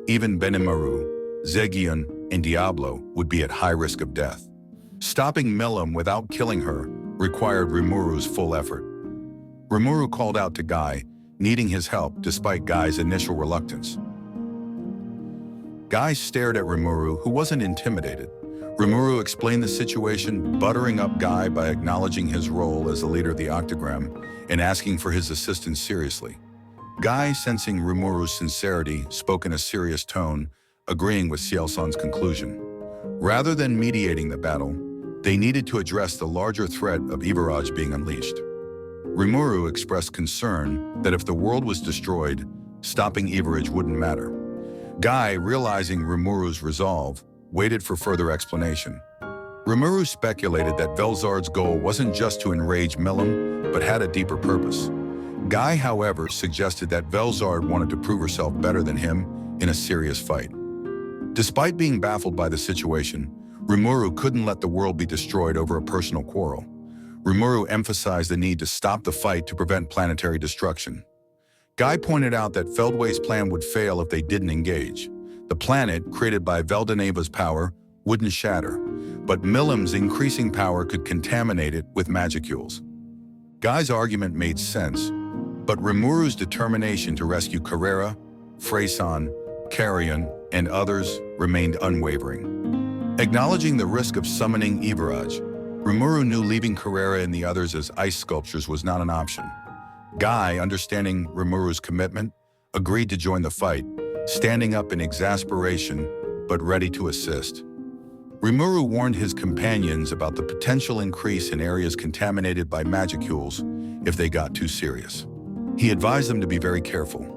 Even Benimaru, Zegion, and Diablo would be at high risk of death. Stopping Milim without killing her required Rimuru's full effort. Rimuru called out to Guy, needing his help despite Guy's initial reluctance. Guy stared at Rimuru, who wasn't intimidated. Rimuru explained the situation, buttering up Guy by acknowledging his role as the leader of the Octagram and asking for his assistance seriously. Guy, sensing Rimuru's sincerity, spoke in a serious tone, agreeing with Ciel-san's conclusion. Rather than mediating the battle, they needed to address the larger threat of Ibaraj being unleashed. Rimuru expressed concern that if the world was destroyed, stopping Ibaraj wouldn't matter. Guy, realizing Rimuru's resolve, waited for further explanation. Rimuru speculated that Velzard's goal wasn't just to enrage Milim, but had a deeper purpose. Guy, however, suggested that Velzard wanted to prove herself better than him in a serious fight. Despite being baffled by the situation, Rimuru couldn't let the world be destroyed over a personal quarrel. Rimuru emphasized the need to stop the fight to prevent planetary destruction. Guy pointed out that Feldway's plan would fail if they didn't engage. The planet, created by Veldaneva's power, wouldn't shatter, but Milim's increasing power could contaminate it with magicules. Guy's argument made sense, but Rimuru's determination to rescue Carrera, Freyson, Carrion, and others remained unwavering. Acknowledging the risk of summoning Ibaraj, Rimuru knew leaving Carrera and the others as ice sculptures was not an option. Guy, understanding Rimuru's commitment, agreed to join the fight, standing up in exasperation but ready to assist. Rimuru warned his companions about the potential increase in areas contaminated by magicules if they got too serious. He advised them to be very careful.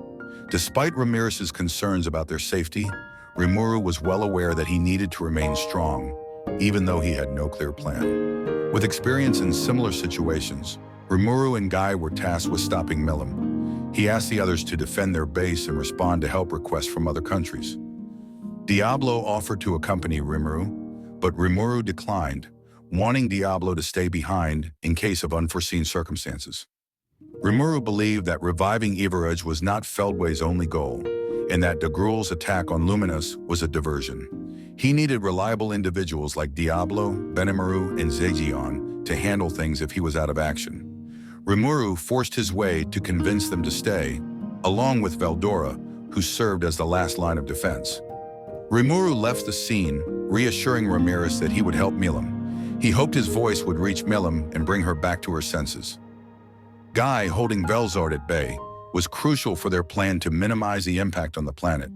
Despite Ramirez's concerns about their safety, Rimuru was well aware that he needed to remain strong, even though he had no clear plan. With experience in similar situations, Rimuru and Guy were tasked with stopping Milim. He asked the others to defend their base and respond to help requests from other countries. Diablo offered to accompany Rimuru, but Rimuru declined, wanting Diablo to stay behind in case of unforeseen circumstances. Rimuru believed that reviving Ibaraj was not Feldway's only goal, and that Dagruel's attack on Luminous was a diversion. He needed reliable individuals like Diablo, Benimaru, and Zegion to handle things if he was out of action. Rimuru forced his way to convince them to stay, along with Veldora, who served as the last line of defense. Rimuru left the scene, reassuring Ramirez that he would help Milim. He hoped his voice would reach Milim and bring her back to her senses. Guy, holding Velzard at bay, was crucial for their plan to minimize the impact on the planet.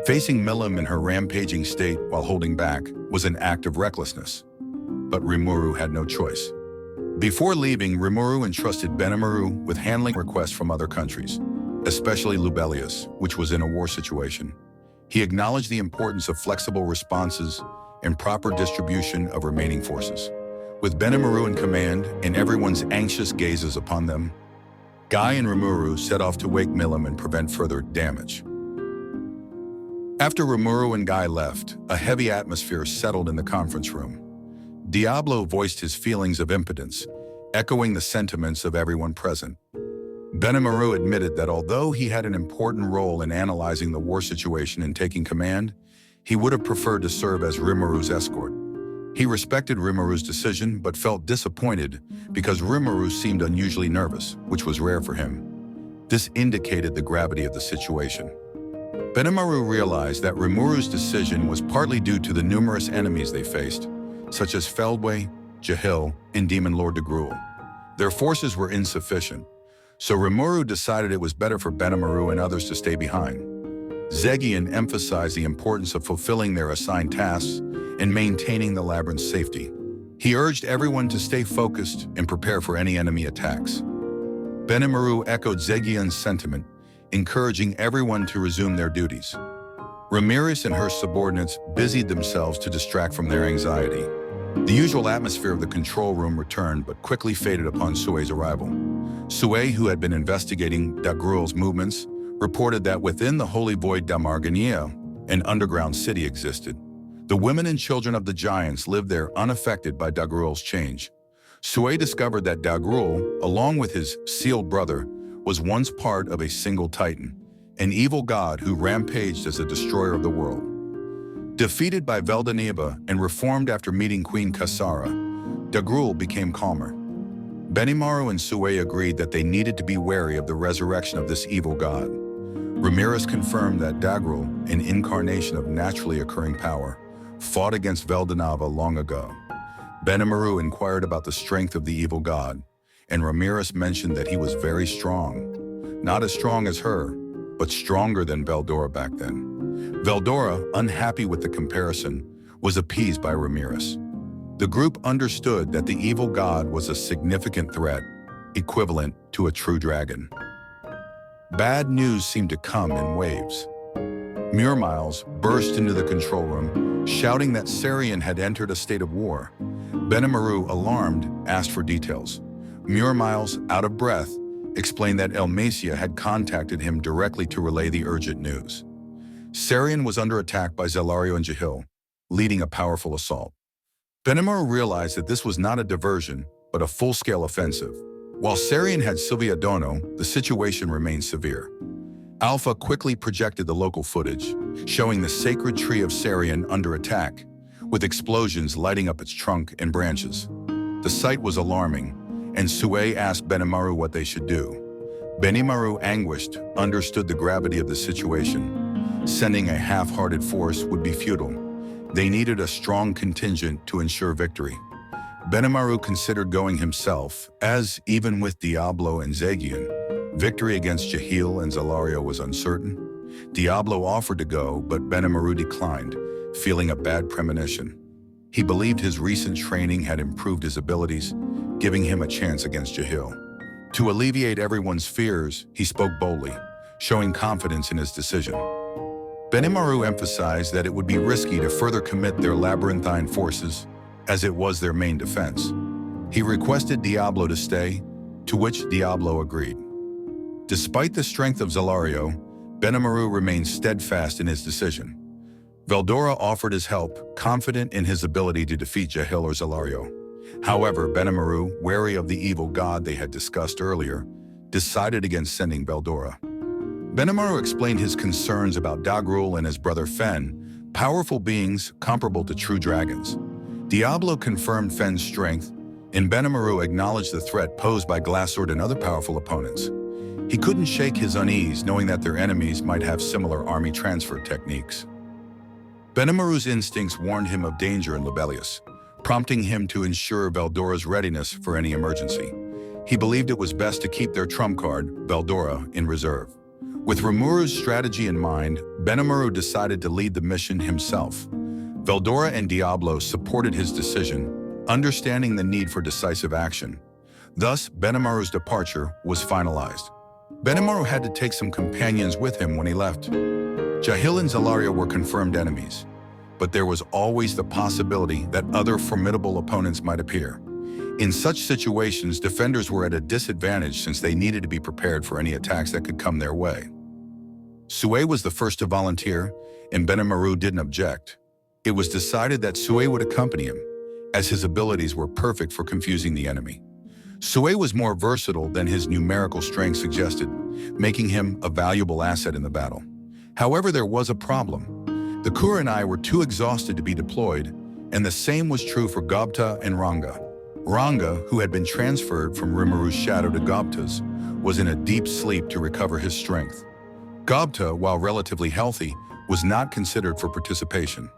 Facing Milim in her rampaging state while holding back was an act of recklessness. But Rimuru had no choice. Before leaving, Rimuru entrusted Benimaru with handling requests from other countries, especially Lubelius, which was in a war situation. He acknowledged the importance of flexible responses and proper distribution of remaining forces. With Benimaru in command and everyone's anxious gazes upon them, Guy and Rimuru set off to wake Milim and prevent further damage. After Rimuru and Guy left, a heavy atmosphere settled in the conference room. Diablo voiced his feelings of impotence, echoing the sentiments of everyone present. Benimaru admitted that although he had an important role in analyzing the war situation and taking command, he would have preferred to serve as Rimuru's escort. He respected Rimuru's decision but felt disappointed because Rimuru seemed unusually nervous, which was rare for him. This indicated the gravity of the situation. Benimaru realized that Rimuru's decision was partly due to the numerous enemies they faced, such as Feldway, Jahil, and Demon Lord Dagruel. Their forces were insufficient, so Rimuru decided it was better for Benimaru and others to stay behind. Zegion emphasized the importance of fulfilling their assigned tasks and maintaining the labyrinth's safety. He urged everyone to stay focused and prepare for any enemy attacks. Benimaru echoed Zegion's sentiment, encouraging everyone to resume their duties. Ramirez and her subordinates busied themselves to distract from their anxiety. The usual atmosphere of the control room returned but quickly faded upon Sue's arrival. Sue, who had been investigating Dagruel's movements, reported that within the Holy Void d'Amargania, an underground city existed. The women and children of the giants lived there unaffected by Dagruel's change. Sue discovered that Dagruel, along with his sealed brother, was once part of a single titan, an evil god who rampaged as a destroyer of the world. Defeated by Veldaneba and reformed after meeting Queen Kasara, Dagruel became calmer. Benimaru and Sue agreed that they needed to be wary of the resurrection of this evil god. Ramirez confirmed that Dagruel, an incarnation of naturally occurring power, fought against Veldanava long ago. Benimaru inquired about the strength of the evil god, and Ramirez mentioned that he was very strong. Not as strong as her, but stronger than Veldora back then. Veldora, unhappy with the comparison, was appeased by Ramirez. The group understood that the evil god was a significant threat, equivalent to a true dragon. Bad news seemed to come in waves. Murmiles burst into the control room, shouting that Sarian had entered a state of war. Benimaru, alarmed, asked for details. Murmiles, out of breath, explained that Elmacia had contacted him directly to relay the urgent news. Sarian was under attack by Zelario and Jahil, leading a powerful assault. Benimaru realized that this was not a diversion, but a full-scale offensive. While Sarian had Sylvia Dono, the situation remained severe. Alpha quickly projected the local footage, showing the sacred tree of Sarian under attack, with explosions lighting up its trunk and branches. The sight was alarming, and Sue asked Benimaru what they should do. Benimaru, anguished, understood the gravity of the situation. Sending a half-hearted force would be futile. They needed a strong contingent to ensure victory. Benimaru considered going himself, as, even with Diablo and Zagian, victory against Jahil and Zelario was uncertain. Diablo offered to go, but Benimaru declined, feeling a bad premonition. He believed his recent training had improved his abilities, giving him a chance against Jahil. To alleviate everyone's fears, he spoke boldly, showing confidence in his decision. Benimaru emphasized that it would be risky to further commit their labyrinthine forces, as it was their main defense. He requested Diablo to stay, to which Diablo agreed. Despite the strength of Zelario, Benimaru remained steadfast in his decision. Veldora offered his help, confident in his ability to defeat Jahil or Zelario. However, Benimaru, wary of the evil god they had discussed earlier, decided against sending Veldora. Benimaru explained his concerns about Dagrul and his brother Fen, powerful beings comparable to true dragons. Diablo confirmed Fen's strength, and Benimaru acknowledged the threat posed by Glassword and other powerful opponents. He couldn't shake his unease knowing that their enemies might have similar army transfer techniques. Benimaru's instincts warned him of danger in Lobelius, prompting him to ensure Veldora's readiness for any emergency. He believed it was best to keep their trump card, Veldora, in reserve. With Rimuru's strategy in mind, Benimaru decided to lead the mission himself. Veldora and Diablo supported his decision, understanding the need for decisive action. Thus, Benimaru's departure was finalized. Benimaru had to take some companions with him when he left. Jahil and Zelario were confirmed enemies, but there was always the possibility that other formidable opponents might appear. In such situations, defenders were at a disadvantage since they needed to be prepared for any attacks that could come their way. Sue was the first to volunteer, and Benimaru didn't object. It was decided that Sue would accompany him, as his abilities were perfect for confusing the enemy. Sue was more versatile than his numerical strength suggested, making him a valuable asset in the battle. However, there was a problem. The Kurenai were too exhausted to be deployed, and the same was true for Gobta and Ranga. Ranga, who had been transferred from Rimuru's shadow to Gobta's, was in a deep sleep to recover his strength. Gobta, while relatively healthy, was not considered for participation.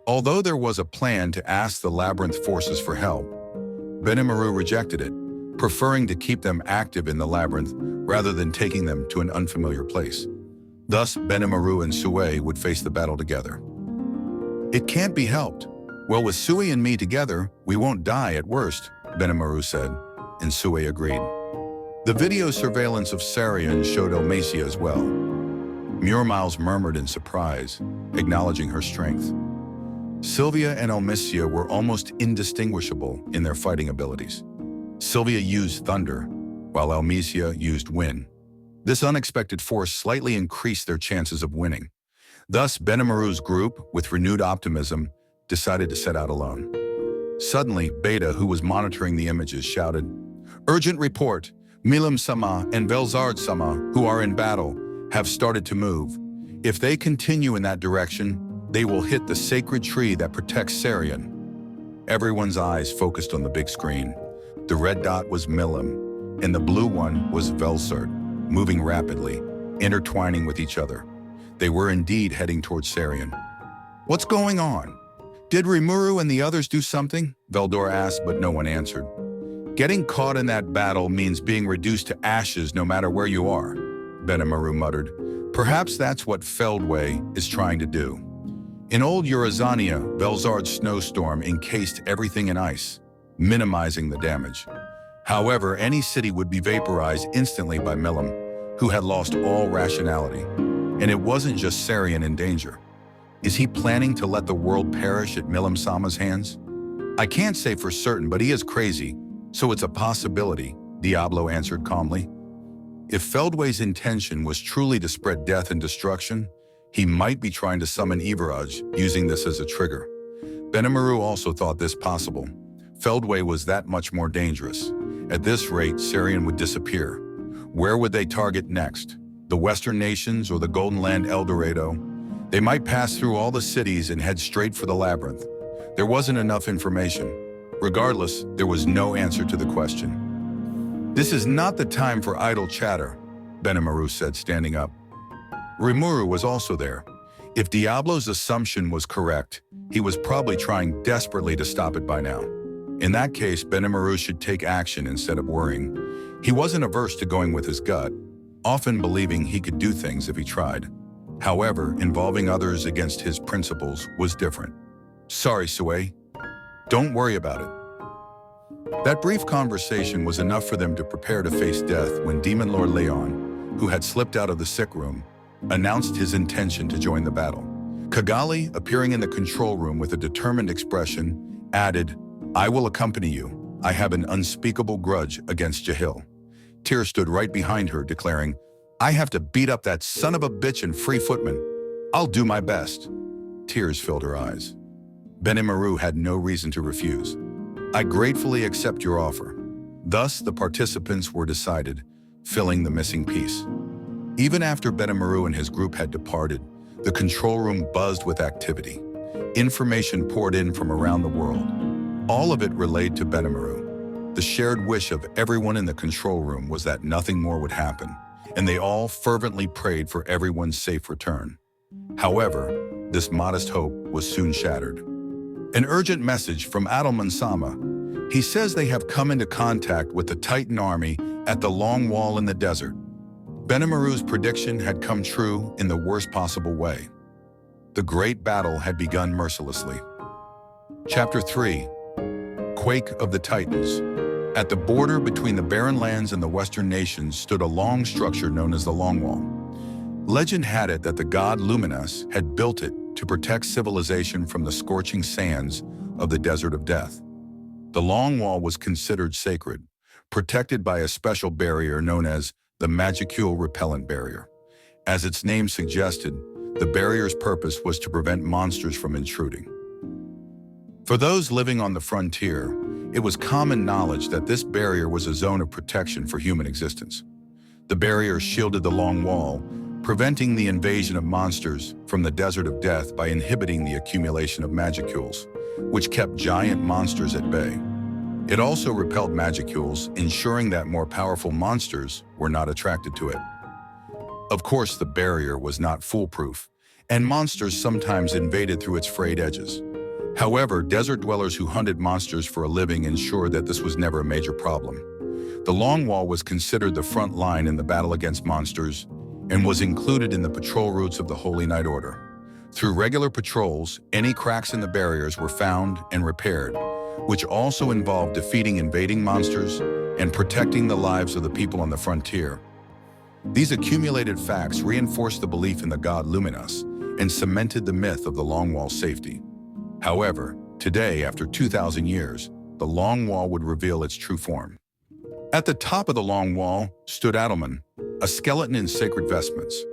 Although there was a plan to ask the Labyrinth forces for help, Benimaru rejected it, preferring to keep them active in the Labyrinth rather than taking them to an unfamiliar place. Thus, Benimaru and Sue would face the battle together. It can't be helped. Well, with Sue and me together, we won't die at worst, Benimaru said, and Sue agreed. The video surveillance of Sarian showed Elmacia as well. Murmiles murmured in surprise, acknowledging her strength. Sylvia and Elmacia were almost indistinguishable in their fighting abilities. Sylvia used thunder, while Elmacia used wind. This unexpected force slightly increased their chances of winning. Thus, Benimaru's group, with renewed optimism, decided to set out alone. Suddenly, Beta, who was monitoring the images, shouted, "Urgent report! Milam-sama and Velzard-sama, who are in battle, have started to move. If they continue in that direction, they will hit the sacred tree that protects Sarian." Everyone's eyes focused on the big screen. The red dot was Milam, and the blue one was Velzard, moving rapidly, intertwining with each other. They were indeed heading towards Sarian. "What's going on? Did Rimuru and the others do something?" Veldora asked, but no one answered. "Getting caught in that battle means being reduced to ashes no matter where you are," Benimaru muttered. "Perhaps that's what Feldway is trying to do." In old Eurazania, Velzard's snowstorm encased everything in ice, minimizing the damage. However, any city would be vaporized instantly by Milam, who had lost all rationality. And it wasn't just Sarian in danger. Is he planning to let the world perish at Milam-sama's hands? "I can't say for certain, but he is crazy, so it's a possibility," Diablo answered calmly. If Feldway's intention was truly to spread death and destruction, He might be trying to summon Ivaraj, using this as a trigger. Benimaru also thought this possible. Feldway was that much more dangerous. At this rate, Sarian would disappear. Where would they target next? The Western nations or the Golden Land Eldorado? They might pass through all the cities and head straight for the labyrinth. There wasn't enough information. Regardless, there was no answer to the question. "This is not the time for idle chatter," Benimaru said, standing up. Rimuru was also there. If Diablo's assumption was correct, he was probably trying desperately to stop it by now. In that case, Benimaru should take action instead of worrying. He wasn't averse to going with his gut, often believing he could do things if he tried. However, involving others against his principles was different. "Sorry, Sue. Don't worry about it." That brief conversation was enough for them to prepare to face death when Demon Lord Leon, who had slipped out of the sick room, announced his intention to join the battle. Kigali, appearing in the control room with a determined expression, added, "I will accompany you. I have an unspeakable grudge against Jahil." Tyr stood right behind her, declaring, "I have to beat up that son of a bitch and free footman. I'll do my best." Tears filled her eyes. Benimaru had no reason to refuse. "I gratefully accept your offer." Thus, the participants were decided, filling the missing piece. Even after Benimaru and his group had departed, the control room buzzed with activity. Information poured in from around the world. All of it relayed to Benimaru. The shared wish of everyone in the control room was that nothing more would happen, and they all fervently prayed for everyone's safe return. However, this modest hope was soon shattered. An urgent message from Adelman Sama. He says they have come into contact with the Titan army at the Long Wall in the desert. Benimaru's prediction had come true in the worst possible way. The great battle had begun mercilessly. Chapter 3. Quake of the Titans. At the border between the Barren Lands and the Western nations stood a long structure known as the Long Wall. Legend had it that the god Luminous had built it to protect civilization from the scorching sands of the Desert of Death. The Long Wall was considered sacred, protected by a special barrier known as the Magicule Repellent Barrier. As its name suggested, the barrier's purpose was to prevent monsters from intruding. For those living on the frontier, it was common knowledge that this barrier was a zone of protection for human existence. The barrier shielded the Long Wall, preventing the invasion of monsters from the Desert of Death by inhibiting the accumulation of magicules, which kept giant monsters at bay. It also repelled magicules, ensuring that more powerful monsters were not attracted to it. Of course, the barrier was not foolproof, and monsters sometimes invaded through its frayed edges. However, desert dwellers who hunted monsters for a living ensured that this was never a major problem. The Long Wall was considered the front line in the battle against monsters and was included in the patrol routes of the Holy Knight Order. Through regular patrols, any cracks in the barriers were found and repaired, which also involved defeating invading monsters and protecting the lives of the people on the frontier. These accumulated facts reinforced the belief in the god Luminous and cemented the myth of the Long Wall's safety. However, today, after 2,000 years, the Long Wall would reveal its true form. At the top of the Long Wall stood Adelman, a skeleton in sacred vestments.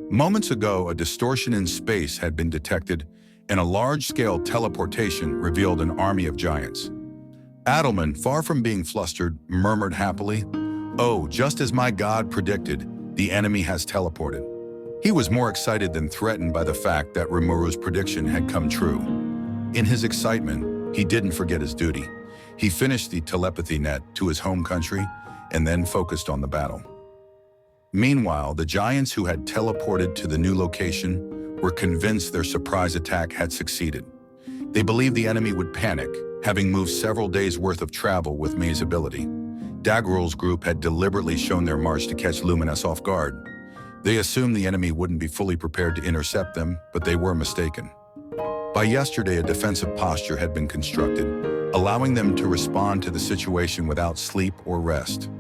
Moments ago, a distortion in space had been detected, and a large-scale teleportation revealed an army of giants. Adelman, far from being flustered, murmured happily, "Oh, just as my god predicted, the enemy has teleported." He was more excited than threatened by the fact that Rimuru's prediction had come true. In his excitement, he didn't forget his duty. He finished the telepathy net to his home country and then focused on the battle. Meanwhile, the giants who had teleported to the new location were convinced their surprise attack had succeeded. They believed the enemy would panic, having moved several days' worth of travel with Mei's ability. Dagrul's group had deliberately shown their march to catch Luminous off guard. They assumed the enemy wouldn't be fully prepared to intercept them, but they were mistaken. By yesterday, a defensive posture had been constructed, allowing them to respond to the situation without sleep or rest.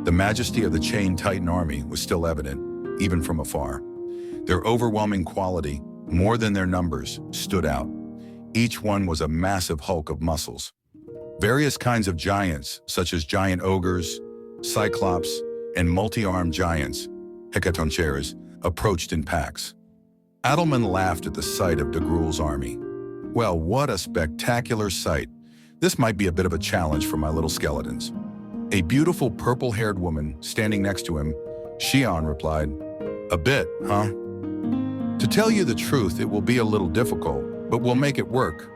The majesty of the chained Titan army was still evident, even from afar. Their overwhelming quality, more than their numbers, stood out. Each one was a massive hulk of muscles. Various kinds of giants, such as giant ogres, cyclops, and multi-armed giants, hecatoncheires, approached in packs. Adelman laughed at the sight of de Gruel's army. Well, what a spectacular sight. This might be a bit of a challenge for my little skeletons. A beautiful purple-haired woman standing next to him, Xian replied, "A bit, huh? To tell you the truth, it will be a little difficult, but we'll make it work,"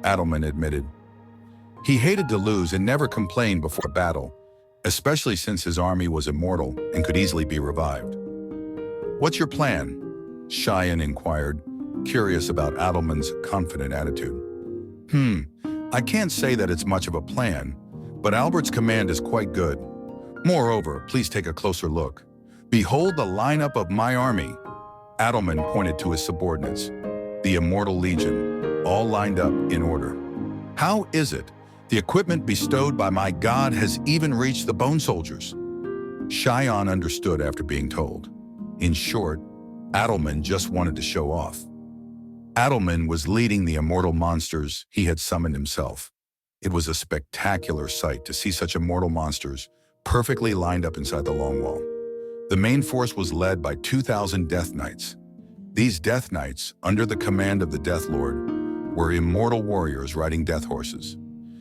Adelman admitted. He hated to lose and never complained before a battle, especially since his army was immortal and could easily be revived. "What's your plan?" Xian inquired, curious about Adelman's confident attitude. I can't say that it's much of a plan, but Albert's command is quite good. Moreover, please take a closer look. Behold the lineup of my army." Adelman pointed to his subordinates, the Immortal Legion, all lined up in order. "How is it? The equipment bestowed by my god has even reached the Bone Soldiers." Xian understood after being told. In short, Adelman just wanted to show off. Adelman was leading the immortal monsters he had summoned himself. It was a spectacular sight to see such immortal monsters perfectly lined up inside the Long Wall. The main force was led by 2,000 Death Knights. These Death Knights, under the command of the Death Lord, were immortal warriors riding death horses.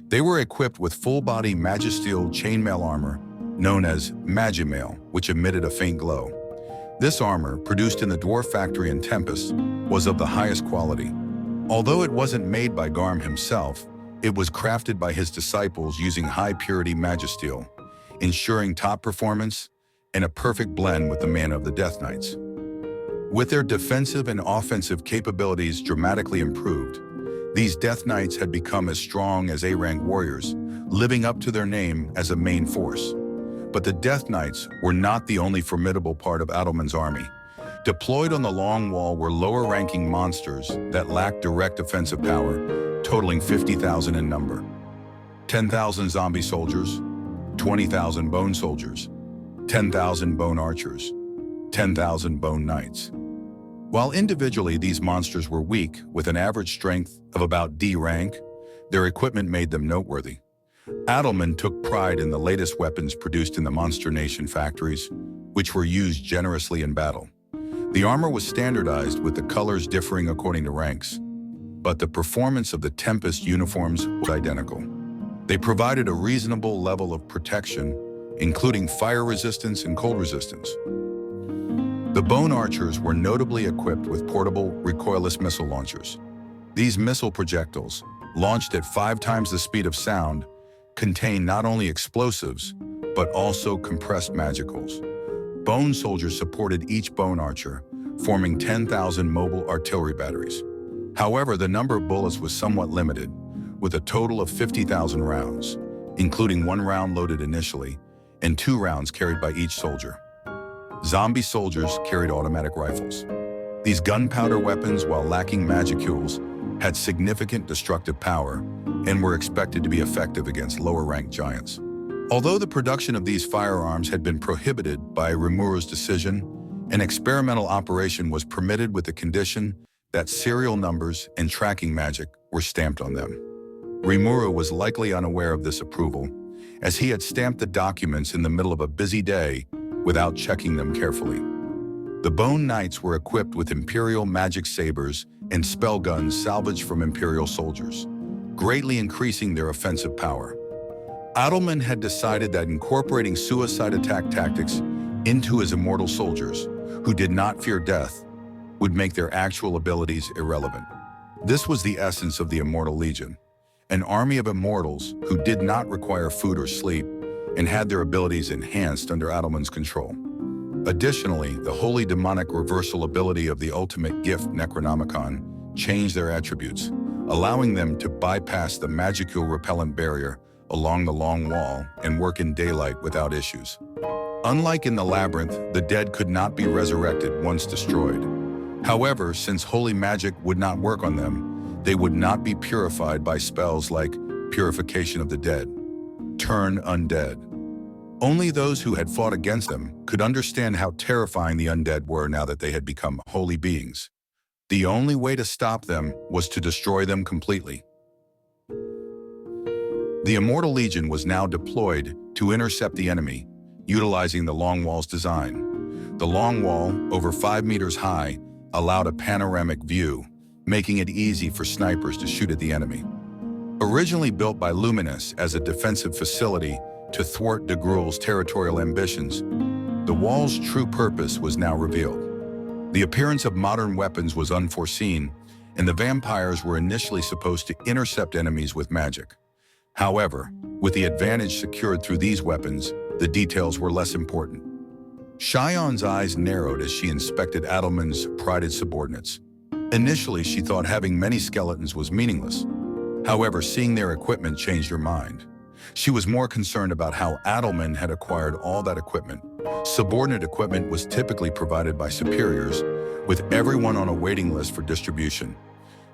They were equipped with full-body magisteel chainmail armor, known as Magimail, which emitted a faint glow. This armor, produced in the dwarf factory in Tempest, was of the highest quality. Although it wasn't made by Garm himself, it was crafted by his disciples using high-purity magisteel, ensuring top performance and a perfect blend with the mana of the Death Knights. With their defensive and offensive capabilities dramatically improved, these Death Knights had become as strong as A-rank warriors, living up to their name as a main force. But the Death Knights were not the only formidable part of Adelman's army. Deployed on the Long Wall were lower-ranking monsters that lacked direct offensive power, totaling 50,000 in number. 10,000 zombie soldiers, 20,000 bone soldiers, 10,000 bone archers, 10,000 bone knights. While individually these monsters were weak, with an average strength of about D rank, their equipment made them noteworthy. Adelman took pride in the latest weapons produced in the Monster Nation factories, which were used generously in battle. The armor was standardized with the colors differing according to ranks, but the performance of the Tempest uniforms was identical. They provided a reasonable level of protection, including fire resistance and cold resistance. The Bone Archers were notably equipped with portable, recoilless missile launchers. These missile projectiles, launched at 5 times the speed of sound, contain not only explosives, but also compressed magicals. Bone Soldiers supported each Bone Archer, forming 10,000 mobile artillery batteries. However, the number of bullets was somewhat limited, with a total of 50,000 rounds, including 1 round loaded initially, and 2 rounds carried by each soldier. Zombie soldiers carried automatic rifles. These gunpowder weapons, while lacking magicules, had significant destructive power and were expected to be effective against lower-ranked giants. Although the production of these firearms had been prohibited by Rimuru's decision, an experimental operation was permitted with the condition that serial numbers and tracking magic were stamped on them. Rimuru was likely unaware of this approval, as he had stamped the documents in the middle of a busy day without checking them carefully. The Bone Knights were equipped with Imperial magic sabers and spell guns salvaged from Imperial soldiers, greatly increasing their offensive power. Adelman had decided that incorporating suicide attack tactics into his immortal soldiers, who did not fear death, would make their actual abilities irrelevant. This was the essence of the Immortal Legion, an army of immortals who did not require food or sleep and had their abilities enhanced under Adelman's control. Additionally, the holy demonic reversal ability of the ultimate gift Necronomicon changed their attributes, allowing them to bypass the magicule repellent barrier along the Long Wall and work in daylight without issues. Unlike in the Labyrinth, the dead could not be resurrected once destroyed. However, since holy magic would not work on them, they would not be purified by spells like Purification of the Dead, Turn Undead. Only those who had fought against them could understand how terrifying the undead were now that they had become holy beings. The only way to stop them was to destroy them completely. The Immortal Legion was now deployed to intercept the enemy, utilizing the Long Wall's design. The Long Wall, over 5 meters high, allowed a panoramic view, making it easy for snipers to shoot at the enemy. Originally built by Luminous as a defensive facility to thwart de Gruel's territorial ambitions, the wall's true purpose was now revealed. The appearance of modern weapons was unforeseen, and the vampires were initially supposed to intercept enemies with magic. However, with the advantage secured through these weapons, the details were less important. Cheyenne's eyes narrowed as she inspected Adelman's prided subordinates. Initially, she thought having many skeletons was meaningless. However, seeing their equipment changed her mind. She was more concerned about how Adelman had acquired all that equipment. Subordinate equipment was typically provided by superiors, with everyone on a waiting list for distribution.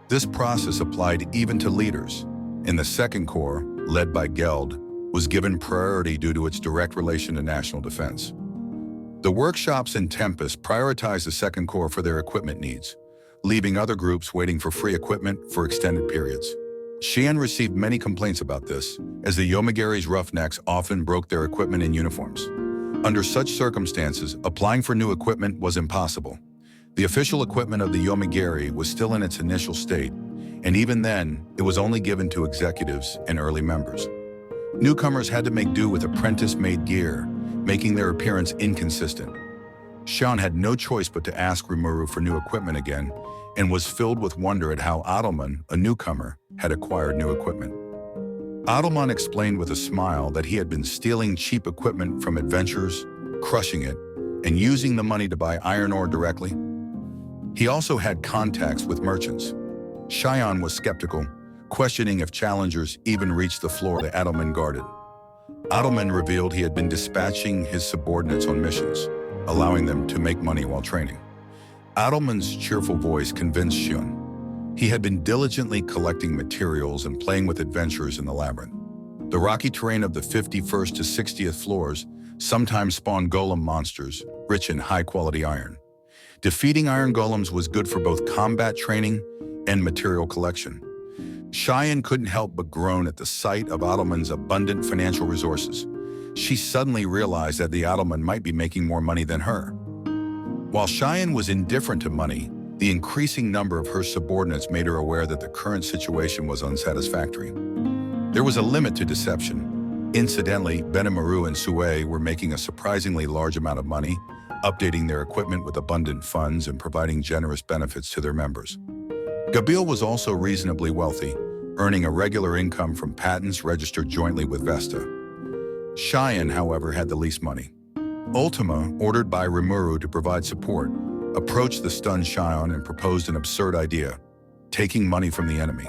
This process applied even to leaders. In the Second Corps, led by Geld, was given priority due to its direct relation to national defense. The workshops in Tempest prioritized the Second Corps for their equipment needs, leaving other groups waiting for free equipment for extended periods. Cheyenne received many complaints about this, as the Yomigary's roughnecks often broke their equipment and uniforms. Under such circumstances, applying for new equipment was impossible. The official equipment of the Yomigari was still in its initial state, and even then, it was only given to executives and early members. Newcomers had to make do with apprentice-made gear, making their appearance inconsistent. Sean had no choice but to ask Rimuru for new equipment again, and was filled with wonder at how Adelman, a newcomer, had acquired new equipment. Adelman explained with a smile that he had been stealing cheap equipment from adventurers, crushing it, and using the money to buy iron ore directly. He also had contacts with merchants. Cheyenne was skeptical, questioning if challengers even reached the floor that Adelman guarded. Adelman revealed he had been dispatching his subordinates on missions, allowing them to make money while training. Adelman's cheerful voice convinced Shun. He had been diligently collecting materials and playing with adventurers in the labyrinth. The rocky terrain of the 51st to 60th floors sometimes spawned golem monsters, rich in high-quality iron. Defeating iron golems was good for both combat training and material collection. Cheyenne couldn't help but groan at the sight of Adelman's abundant financial resources. She suddenly realized that the Adelman might be making more money than her. While Cheyenne was indifferent to money, the increasing number of her subordinates made her aware that the current situation was unsatisfactory. There was a limit to deception. Incidentally, Benimaru and Sue were making a surprisingly large amount of money, updating their equipment with abundant funds and providing generous benefits to their members. Gabriel was also reasonably wealthy, earning a regular income from patents registered jointly with Vesta. Cheyenne, however, had the least money. Ultima, ordered by Rimuru to provide support, approached the stunned Cheyenne and proposed an absurd idea, taking money from the enemy.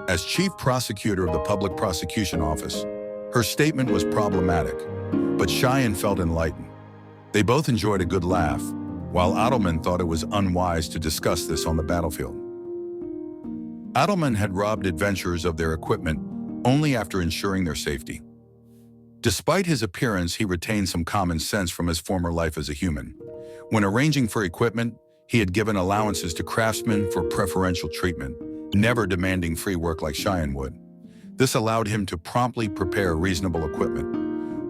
As chief prosecutor of the Public Prosecution Office, her statement was problematic, but Cheyenne felt enlightened. They both enjoyed a good laugh, while Adelman thought it was unwise to discuss this on the battlefield. Adelman had robbed adventurers of their equipment only after ensuring their safety. Despite his appearance, he retained some common sense from his former life as a human. When arranging for equipment, he had given allowances to craftsmen for preferential treatment, never demanding free work like Cheyenne would. This allowed him to promptly prepare reasonable equipment.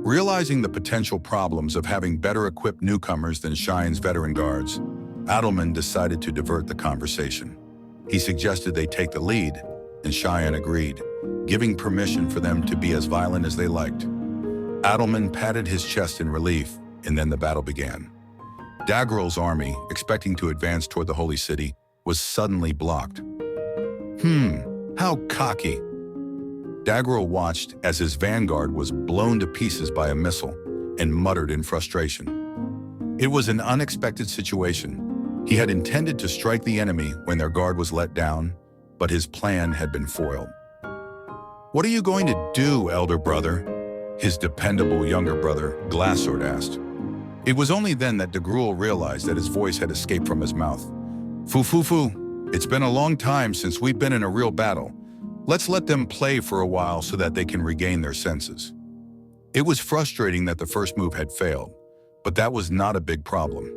Realizing the potential problems of having better equipped newcomers than Cheyenne's veteran guards, Adelman decided to divert the conversation. He suggested they take the lead, and Cheyenne agreed, giving permission for them to be as violent as they liked. Adelman patted his chest in relief, and then the battle began. Daggerel's army, expecting to advance toward the Holy City, was suddenly blocked. How cocky. Daggerel watched as his vanguard was blown to pieces by a missile and muttered in frustration. It was an unexpected situation. He had intended to strike the enemy when their guard was let down, but his plan had been foiled. "What are you going to do, elder brother?" his dependable younger brother, Glassword, asked. It was only then that de Gruel realized that his voice had escaped from his mouth. "Foo. It's been a long time since we've been in a real battle. Let's let them play for a while so that they can regain their senses." It was frustrating that the first move had failed, but that was not a big problem.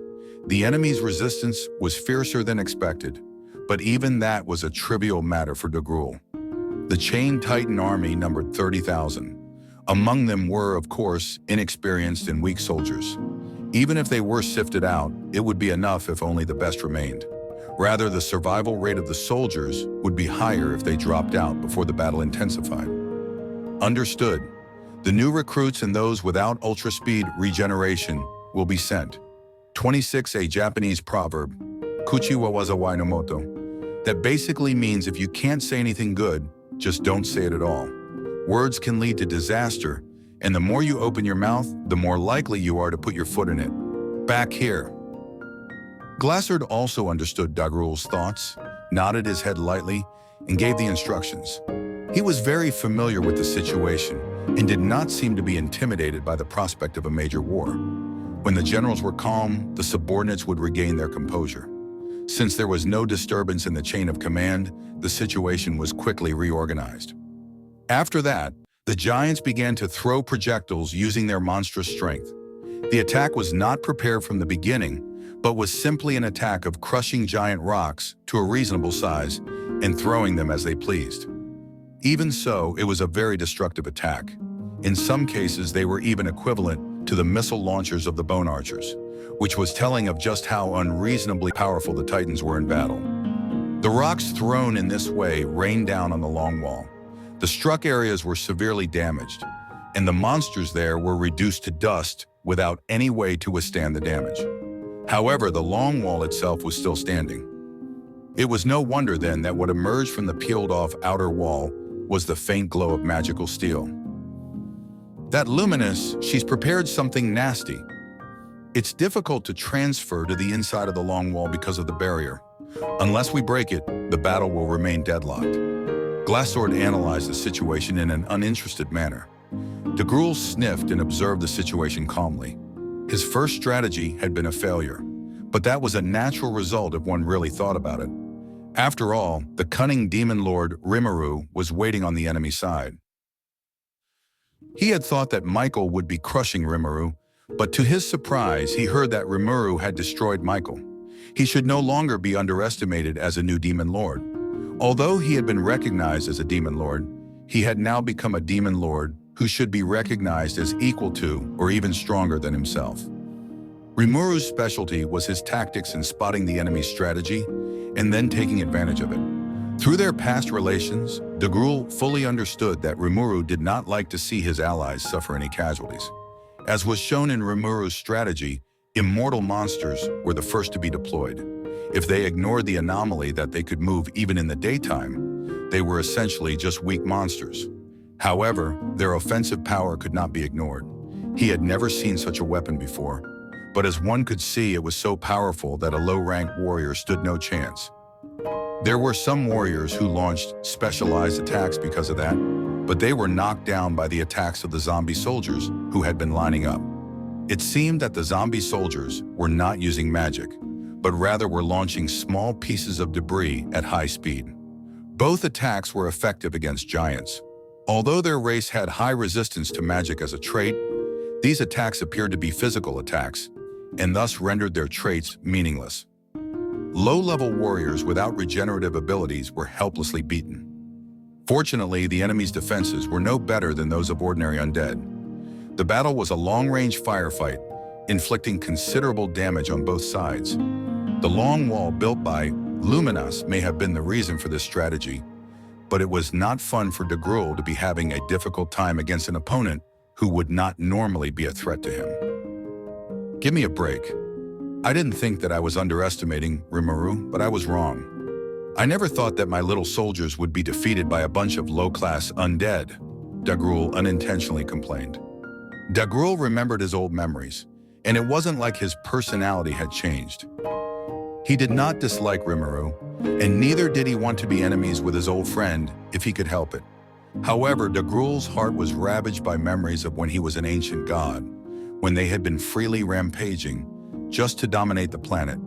The enemy's resistance was fiercer than expected, but even that was a trivial matter for de Gruel. The Chain Titan army numbered 30,000. Among them were, of course, inexperienced and weak soldiers. Even if they were sifted out, it would be enough if only the best remained. Rather, the survival rate of the soldiers would be higher if they dropped out before the battle intensified. Understood. The new recruits and those without ultra-speed regeneration will be sent. 26. A Japanese proverb, Kuchi wa wazawai no moto, that basically means if you can't say anything good, just don't say it at all. Words can lead to disaster, and the more you open your mouth, the more likely you are to put your foot in it. Back here. Glassard also understood Dagruel's thoughts, nodded his head lightly, and gave the instructions. He was very familiar with the situation and did not seem to be intimidated by the prospect of a major war. When the generals were calm, the subordinates would regain their composure. Since there was no disturbance in the chain of command, the situation was quickly reorganized. After that, the giants began to throw projectiles using their monstrous strength. The attack was not prepared from the beginning, but was simply an attack of crushing giant rocks to a reasonable size and throwing them as they pleased. Even so, it was a very destructive attack. In some cases, they were even equivalent to the missile launchers of the Bone Archers, which was telling of just how unreasonably powerful the Titans were in battle. The rocks thrown in this way rained down on the long wall. The struck areas were severely damaged, and the monsters there were reduced to dust without any way to withstand the damage. However, the long wall itself was still standing. It was no wonder then that what emerged from the peeled-off outer wall was the faint glow of magical steel. That luminous, she's prepared something nasty. It's difficult to transfer to the inside of the long wall because of the barrier. Unless we break it, the battle will remain deadlocked. Glassard analyzed the situation in an uninterested manner. De Gruel sniffed and observed the situation calmly. His first strategy had been a failure, but that was a natural result if one really thought about it. After all, the cunning demon lord Rimuru was waiting on the enemy side. He had thought that Michael would be crushing Rimuru, but to his surprise, he heard that Rimuru had destroyed Michael. He should no longer be underestimated as a new demon lord. Although he had been recognized as a demon lord, he had now become a demon lord who should be recognized as equal to or even stronger than himself. Rimuru's specialty was his tactics in spotting the enemy's strategy and then taking advantage of it. Through their past relations, de Gruel fully understood that Rimuru did not like to see his allies suffer any casualties. As was shown in Rimuru's strategy, immortal monsters were the first to be deployed. If they ignored the anomaly that they could move even in the daytime, they were essentially just weak monsters. However, their offensive power could not be ignored. He had never seen such a weapon before, but as one could see, it was so powerful that a low-ranked warrior stood no chance. There were some warriors who launched specialized attacks because of that, but they were knocked down by the attacks of the zombie soldiers who had been lining up. It seemed that the zombie soldiers were not using magic, but rather were launching small pieces of debris at high speed. Both attacks were effective against giants. Although their race had high resistance to magic as a trait, these attacks appeared to be physical attacks, and thus rendered their traits meaningless. Low-level warriors without regenerative abilities were helplessly beaten. Fortunately, the enemy's defenses were no better than those of ordinary undead. The battle was a long-range firefight, inflicting considerable damage on both sides. The long wall built by Luminas may have been the reason for this strategy, but it was not fun for de Gruel to be having a difficult time against an opponent who would not normally be a threat to him. Give me a break. I didn't think that I was underestimating Rimuru, but I was wrong. I never thought that my little soldiers would be defeated by a bunch of low-class undead, de Gruel unintentionally complained. De Gruel remembered his old memories, and it wasn't like his personality had changed. He did not dislike Rimuru, and neither did he want to be enemies with his old friend if he could help it. However, de Gruel's heart was ravaged by memories of when he was an ancient god, when they had been freely rampaging just to dominate the planet.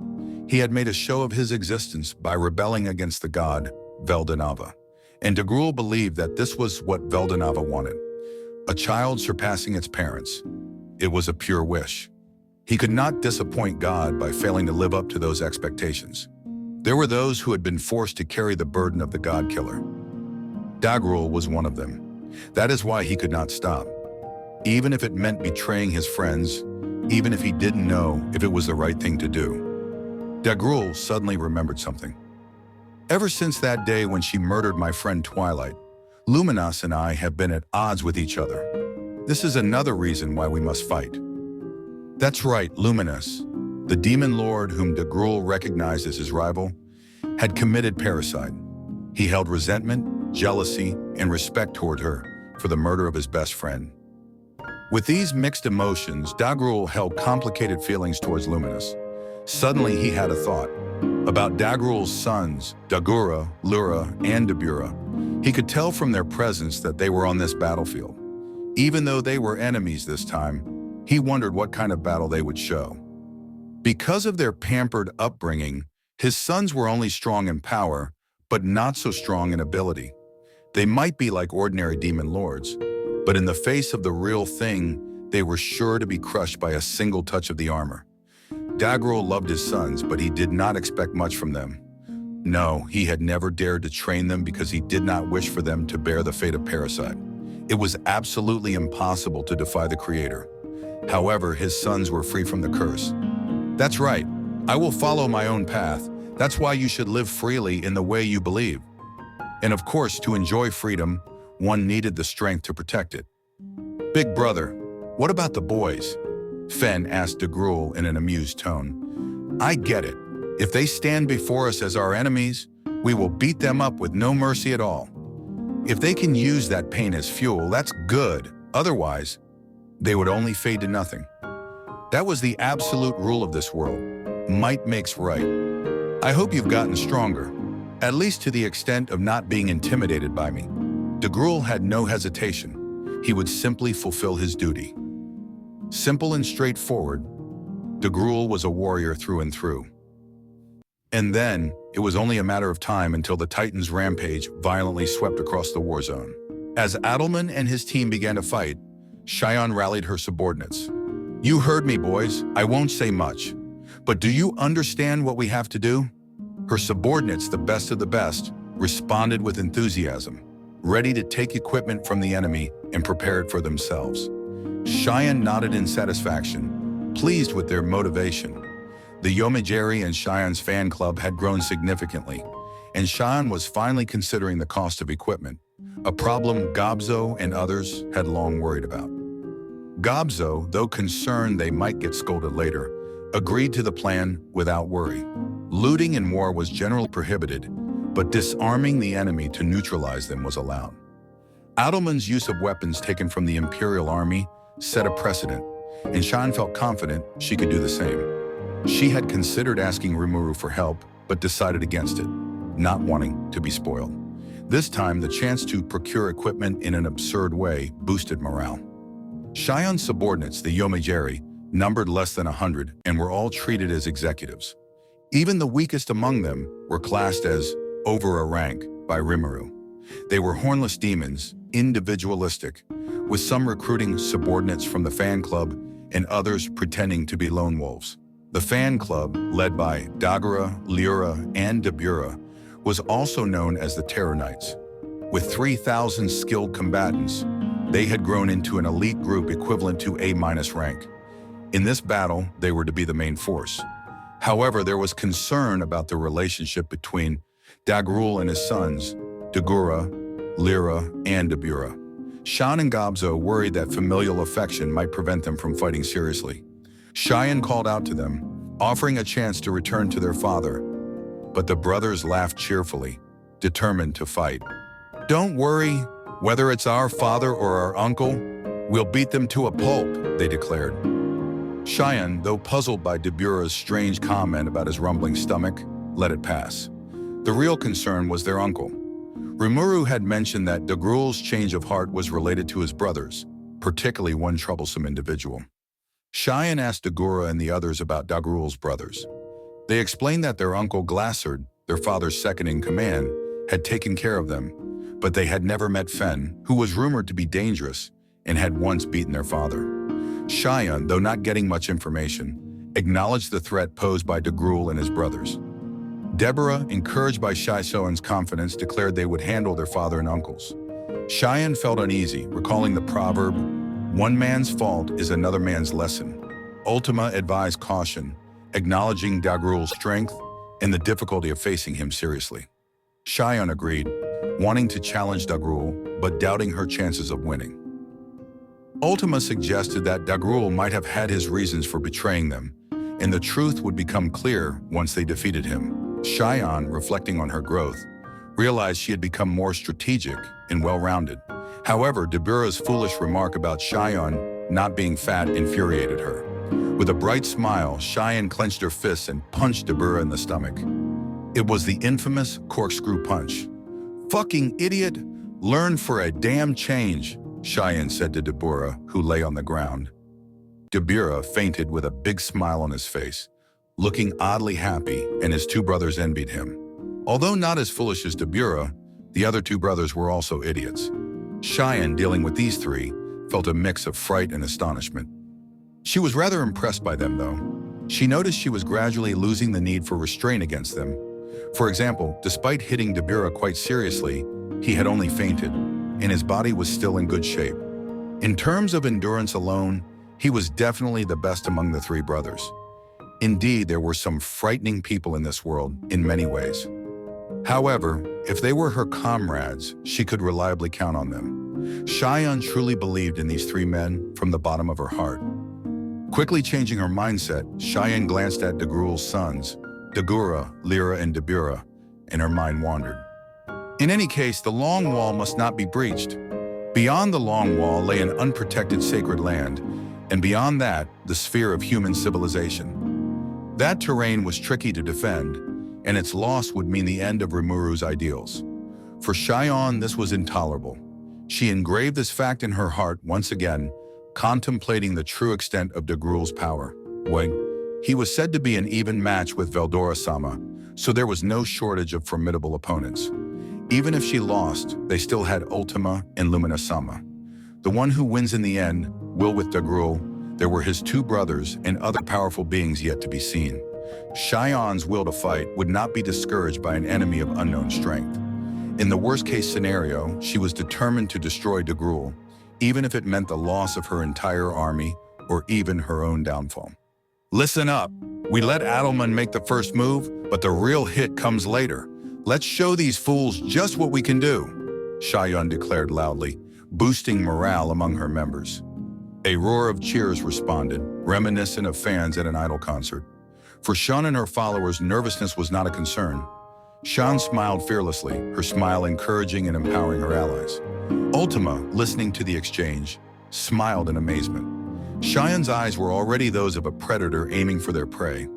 He had made a show of his existence by rebelling against the god Veldanava, and de Gruel believed that this was what Veldanava wanted, a child surpassing its parents. It was a pure wish. He could not disappoint God by failing to live up to those expectations. There were those who had been forced to carry the burden of the god killer. De Gruel was one of them. That is why he could not stop. Even if it meant betraying his friends, even if he didn't know if it was the right thing to do. Gabriel suddenly remembered something. Ever since that day when she murdered my friend Twilight, Luminous and I have been at odds with each other. This is another reason why we must fight. That's right, Luminous, the demon lord whom Gabriel recognized as his rival, had committed parricide. He held resentment, jealousy, and respect toward her for the murder of his best friend. With these mixed emotions, Gabriel held complicated feelings towards Luminous. Suddenly he had a thought about Gabriel's sons, Dagura, Lura, and Dabura. He could tell from their presence that they were on this battlefield. Even though they were enemies this time, he wondered what kind of battle they would show. Because of their pampered upbringing, his sons were only strong in power, but not so strong in ability. They might be like ordinary demon lords, but in the face of the real thing, they were sure to be crushed by a single touch of the armor. Gabriel loved his sons, but he did not expect much from them. No, he had never dared to train them because he did not wish for them to bear the fate of parricide. It was absolutely impossible to defy the Creator. However, his sons were free from the curse. That's right, I will follow my own path. That's why you should live freely in the way you believe. And of course, to enjoy freedom, one needed the strength to protect it. Big brother, what about the boys? Fen asked Gabriel in an amused tone. I get it. If they stand before us as our enemies, we will beat them up with no mercy at all. If they can use that pain as fuel, that's good. Otherwise, they would only fade to nothing. That was the absolute rule of this world. Might makes right. I hope you've gotten stronger, at least to the extent of not being intimidated by me. Gabriel had no hesitation. He would simply fulfill his duty. Simple and straightforward, Gabriel was a warrior through and through. And then, it was only a matter of time until the Titan's rampage violently swept across the war zone. As Adelman and his team began to fight, Cheyenne rallied her subordinates. You heard me, boys. I won't say much. But do you understand what we have to do? Her subordinates, the best of the best, responded with enthusiasm, ready to take equipment from the enemy and prepare it for themselves. Cheyenne nodded in satisfaction, pleased with their motivation. The Yomiuri and Cheyenne's fan club had grown significantly, and Cheyenne was finally considering the cost of equipment, a problem Gobzo and others had long worried about. Gobzo, though concerned they might get scolded later, agreed to the plan without worry. Looting in war was generally prohibited, but disarming the enemy to neutralize them was allowed. Adelman's use of weapons taken from the Imperial Army set a precedent, and Cheyenne felt confident she could do the same. She had considered asking Rimuru for help, but decided against it, not wanting to be spoiled. This time, the chance to procure equipment in an absurd way boosted morale. Cheyenne's subordinates, the Yomiuri, numbered less than 100 and were all treated as executives. Even the weakest among them were classed as over a rank by Rimuru. They were hornless demons, individualistic, with some recruiting subordinates from the fan club and others pretending to be lone wolves. The fan club, led by Dagura, Lyra, and Dabura, was also known as the Terror Knights. With 3,000 skilled combatants, they had grown into an elite group equivalent to A- rank. In this battle, they were to be the main force. However, there was concern about the relationship between Gabriel and his sons, Dagura, Lyra, and Dabura. Shan and Gobzo worried that familial affection might prevent them from fighting seriously. Cheyenne called out to them, offering a chance to return to their father, but the brothers laughed cheerfully, determined to fight. Don't worry, whether it's our father or our uncle, we'll beat them to a pulp, they declared. Cheyenne, though puzzled by Dabura's strange comment about his rumbling stomach, let it pass. The real concern was their uncle. Rimuru had mentioned that Gabriel's change of heart was related to his brothers, particularly one troublesome individual. Cheyenne asked Dagura and the others about Gabriel's brothers. They explained that their uncle Glassard, their father's second-in-command, had taken care of them, but they had never met Fen, who was rumored to be dangerous and had once beaten their father. Cheyenne, though not getting much information, acknowledged the threat posed by Gabriel and his brothers. Deborah, encouraged by Cheyenne confidence, declared they would handle their father and uncles. Cheyenne felt uneasy, recalling the proverb, "One man's fault is another man's lesson." Ultima advised caution, acknowledging Gabriel's strength and the difficulty of facing him seriously. Xion agreed, wanting to challenge Gabriel, but doubting her chances of winning. Ultima suggested that Gabriel might have had his reasons for betraying them, and the truth would become clear once they defeated him. Xion, reflecting on her growth, realized she had become more strategic and well-rounded. However, Dabura's foolish remark about Xion not being fat infuriated her. With a bright smile, Xion clenched her fists and punched Dabura in the stomach. It was the infamous corkscrew punch. "Fucking idiot! Learn for a damn change," Xion said to Dabura, who lay on the ground. Dabura fainted with a big smile on his face, looking oddly happy, and his two brothers envied him. Although not as foolish as Dabura, the other two brothers were also idiots. Xion, dealing with these three, felt a mix of fright and astonishment. She was rather impressed by them, though. She noticed she was gradually losing the need for restraint against them. For example, despite hitting Dabura quite seriously, he had only fainted, and his body was still in good shape. In terms of endurance alone, he was definitely the best among the three brothers. Indeed, there were some frightening people in this world, in many ways. However, if they were her comrades, she could reliably count on them. Xion truly believed in these three men from the bottom of her heart. Quickly changing her mindset, Xion glanced at Gabriel's sons, Dagura, Lyra, and Dabura, and her mind wandered. In any case, the Long Wall must not be breached. Beyond the Long Wall lay an unprotected sacred land, and beyond that, the sphere of human civilization. That terrain was tricky to defend, and its loss would mean the end of Rimuru's ideals. For Xion, this was intolerable. She engraved this fact in her heart once again, contemplating the true extent of Gabriel's power. He was said to be an even match with Veldora-sama, so there was no shortage of formidable opponents. Even if she lost, they still had Ultima and Lumina-sama. The one who wins in the end will with Gabriel. There were his two brothers and other powerful beings yet to be seen. Xion's will to fight would not be discouraged by an enemy of unknown strength. In the worst-case scenario, she was determined to destroy Gabriel, even if it meant the loss of her entire army or even her own downfall. "Listen up. We let Adelman make the first move, but the real hit comes later. Let's show these fools just what we can do," Xion declared loudly, boosting morale among her members. A roar of cheers responded, reminiscent of fans at an idol concert. For Xion and her followers, nervousness was not a concern. Xion smiled fearlessly, her smile encouraging and empowering her allies. Ultima, listening to the exchange, smiled in amazement. Xion's eyes were already those of a predator aiming for their prey.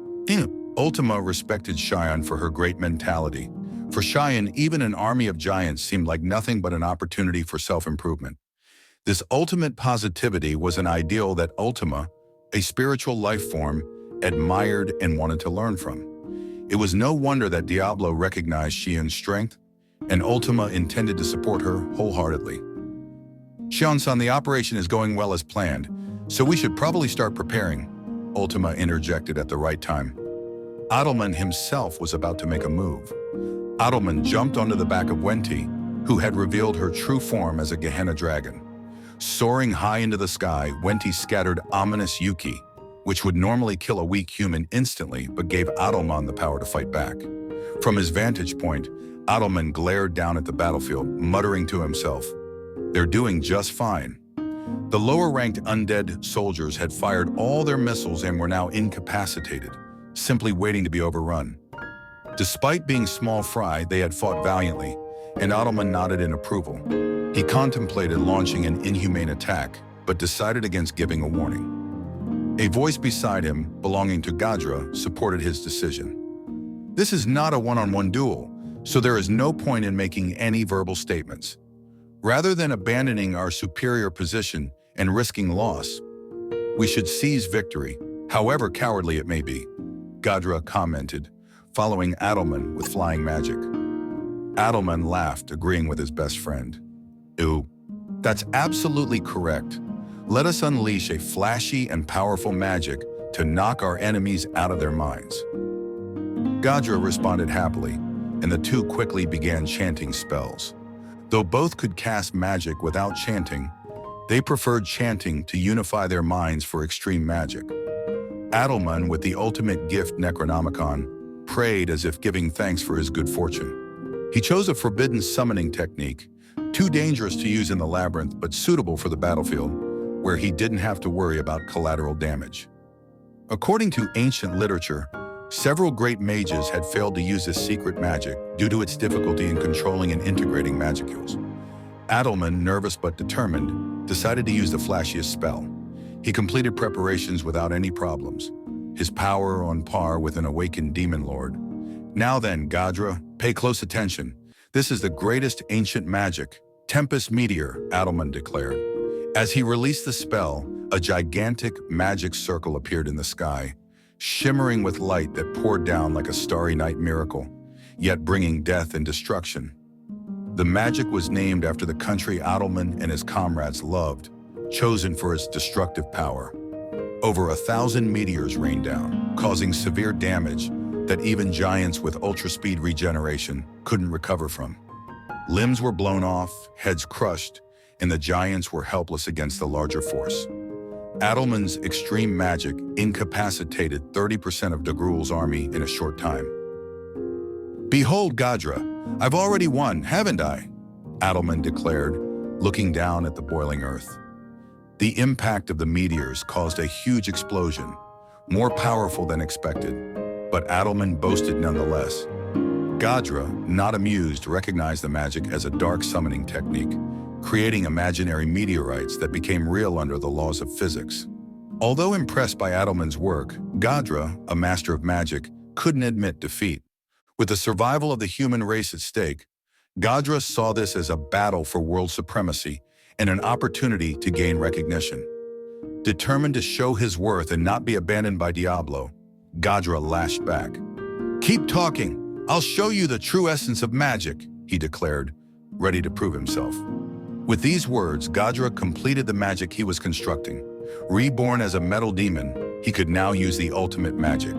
Ultima respected Xion for her great mentality. For Xion, even an army of giants seemed like nothing but an opportunity for self-improvement. This ultimate positivity was an ideal that Ultima, a spiritual life form, admired and wanted to learn from. It was no wonder that Diablo recognized Xion's strength, and Ultima intended to support her wholeheartedly. "Xion-san, the operation is going well as planned, so we should probably start preparing," Ultima interjected at the right time. Adelman himself was about to make a move. Adelman jumped onto the back of Wenti, who had revealed her true form as a Gehenna dragon. Soaring high into the sky, Wenti scattered ominous Yuki, which would normally kill a weak human instantly but gave Adelman the power to fight back. From his vantage point, Adelman glared down at the battlefield, muttering to himself, "They're doing just fine." The lower-ranked undead soldiers had fired all their missiles and were now incapacitated, simply waiting to be overrun. Despite being small fry, they had fought valiantly, and Adelman nodded in approval. He contemplated launching an inhumane attack, but decided against giving a warning. A voice beside him, belonging to Gadra, supported his decision. "This is not a one-on-one duel, so there is no point in making any verbal statements. Rather than abandoning our superior position and risking loss, we should seize victory, however cowardly it may be," Gadra commented, following Adelman with flying magic. Adelman laughed, agreeing with his best friend. "Ew, that's absolutely correct. Let us unleash a flashy and powerful magic to knock our enemies out of their minds." Gadra responded happily, and the two quickly began chanting spells. Though both could cast magic without chanting, they preferred chanting to unify their minds for extreme magic. Adelman, with the ultimate gift Necronomicon, prayed as if giving thanks for his good fortune. He chose a forbidden summoning technique, too dangerous to use in the labyrinth but suitable for the battlefield, where he didn't have to worry about collateral damage. According to ancient literature, several great mages had failed to use this secret magic due to its difficulty in controlling and integrating magicules. Adelman, nervous but determined, decided to use the flashiest spell. He completed preparations without any problems, his power on par with an awakened demon lord. Now then, Gadra, pay close attention. This is the greatest ancient magic, Tempest Meteor, Adelman declared. As he released the spell, a gigantic magic circle appeared in the sky, shimmering with light that poured down like a starry night miracle, yet bringing death and destruction. The magic was named after the country Adelman and his comrades loved, chosen for its destructive power. Over 1,000 meteors rained down, causing severe damage that even giants with ultra-speed regeneration couldn't recover from. Limbs were blown off, heads crushed, and the giants were helpless against the larger force. Adelman's extreme magic incapacitated 30% of Dagrul's army in a short time. "Behold, Gadra, I've already won, haven't I?" Adelman declared, looking down at the boiling earth. The impact of the meteors caused a huge explosion, more powerful than expected, but Adelman boasted nonetheless. Gadra, not amused, recognized the magic as a dark summoning technique, creating imaginary meteorites that became real under the laws of physics. Although impressed by Adelman's work, Gadra, a master of magic, couldn't admit defeat. With the survival of the human race at stake, Gadra saw this as a battle for world supremacy and an opportunity to gain recognition. Determined to show his worth and not be abandoned by Diablo, Gadra lashed back. "Keep talking. I'll show you the true essence of magic," he declared, ready to prove himself. With these words, Gadra completed the magic he was constructing. Reborn as a metal demon, he could now use the ultimate magic.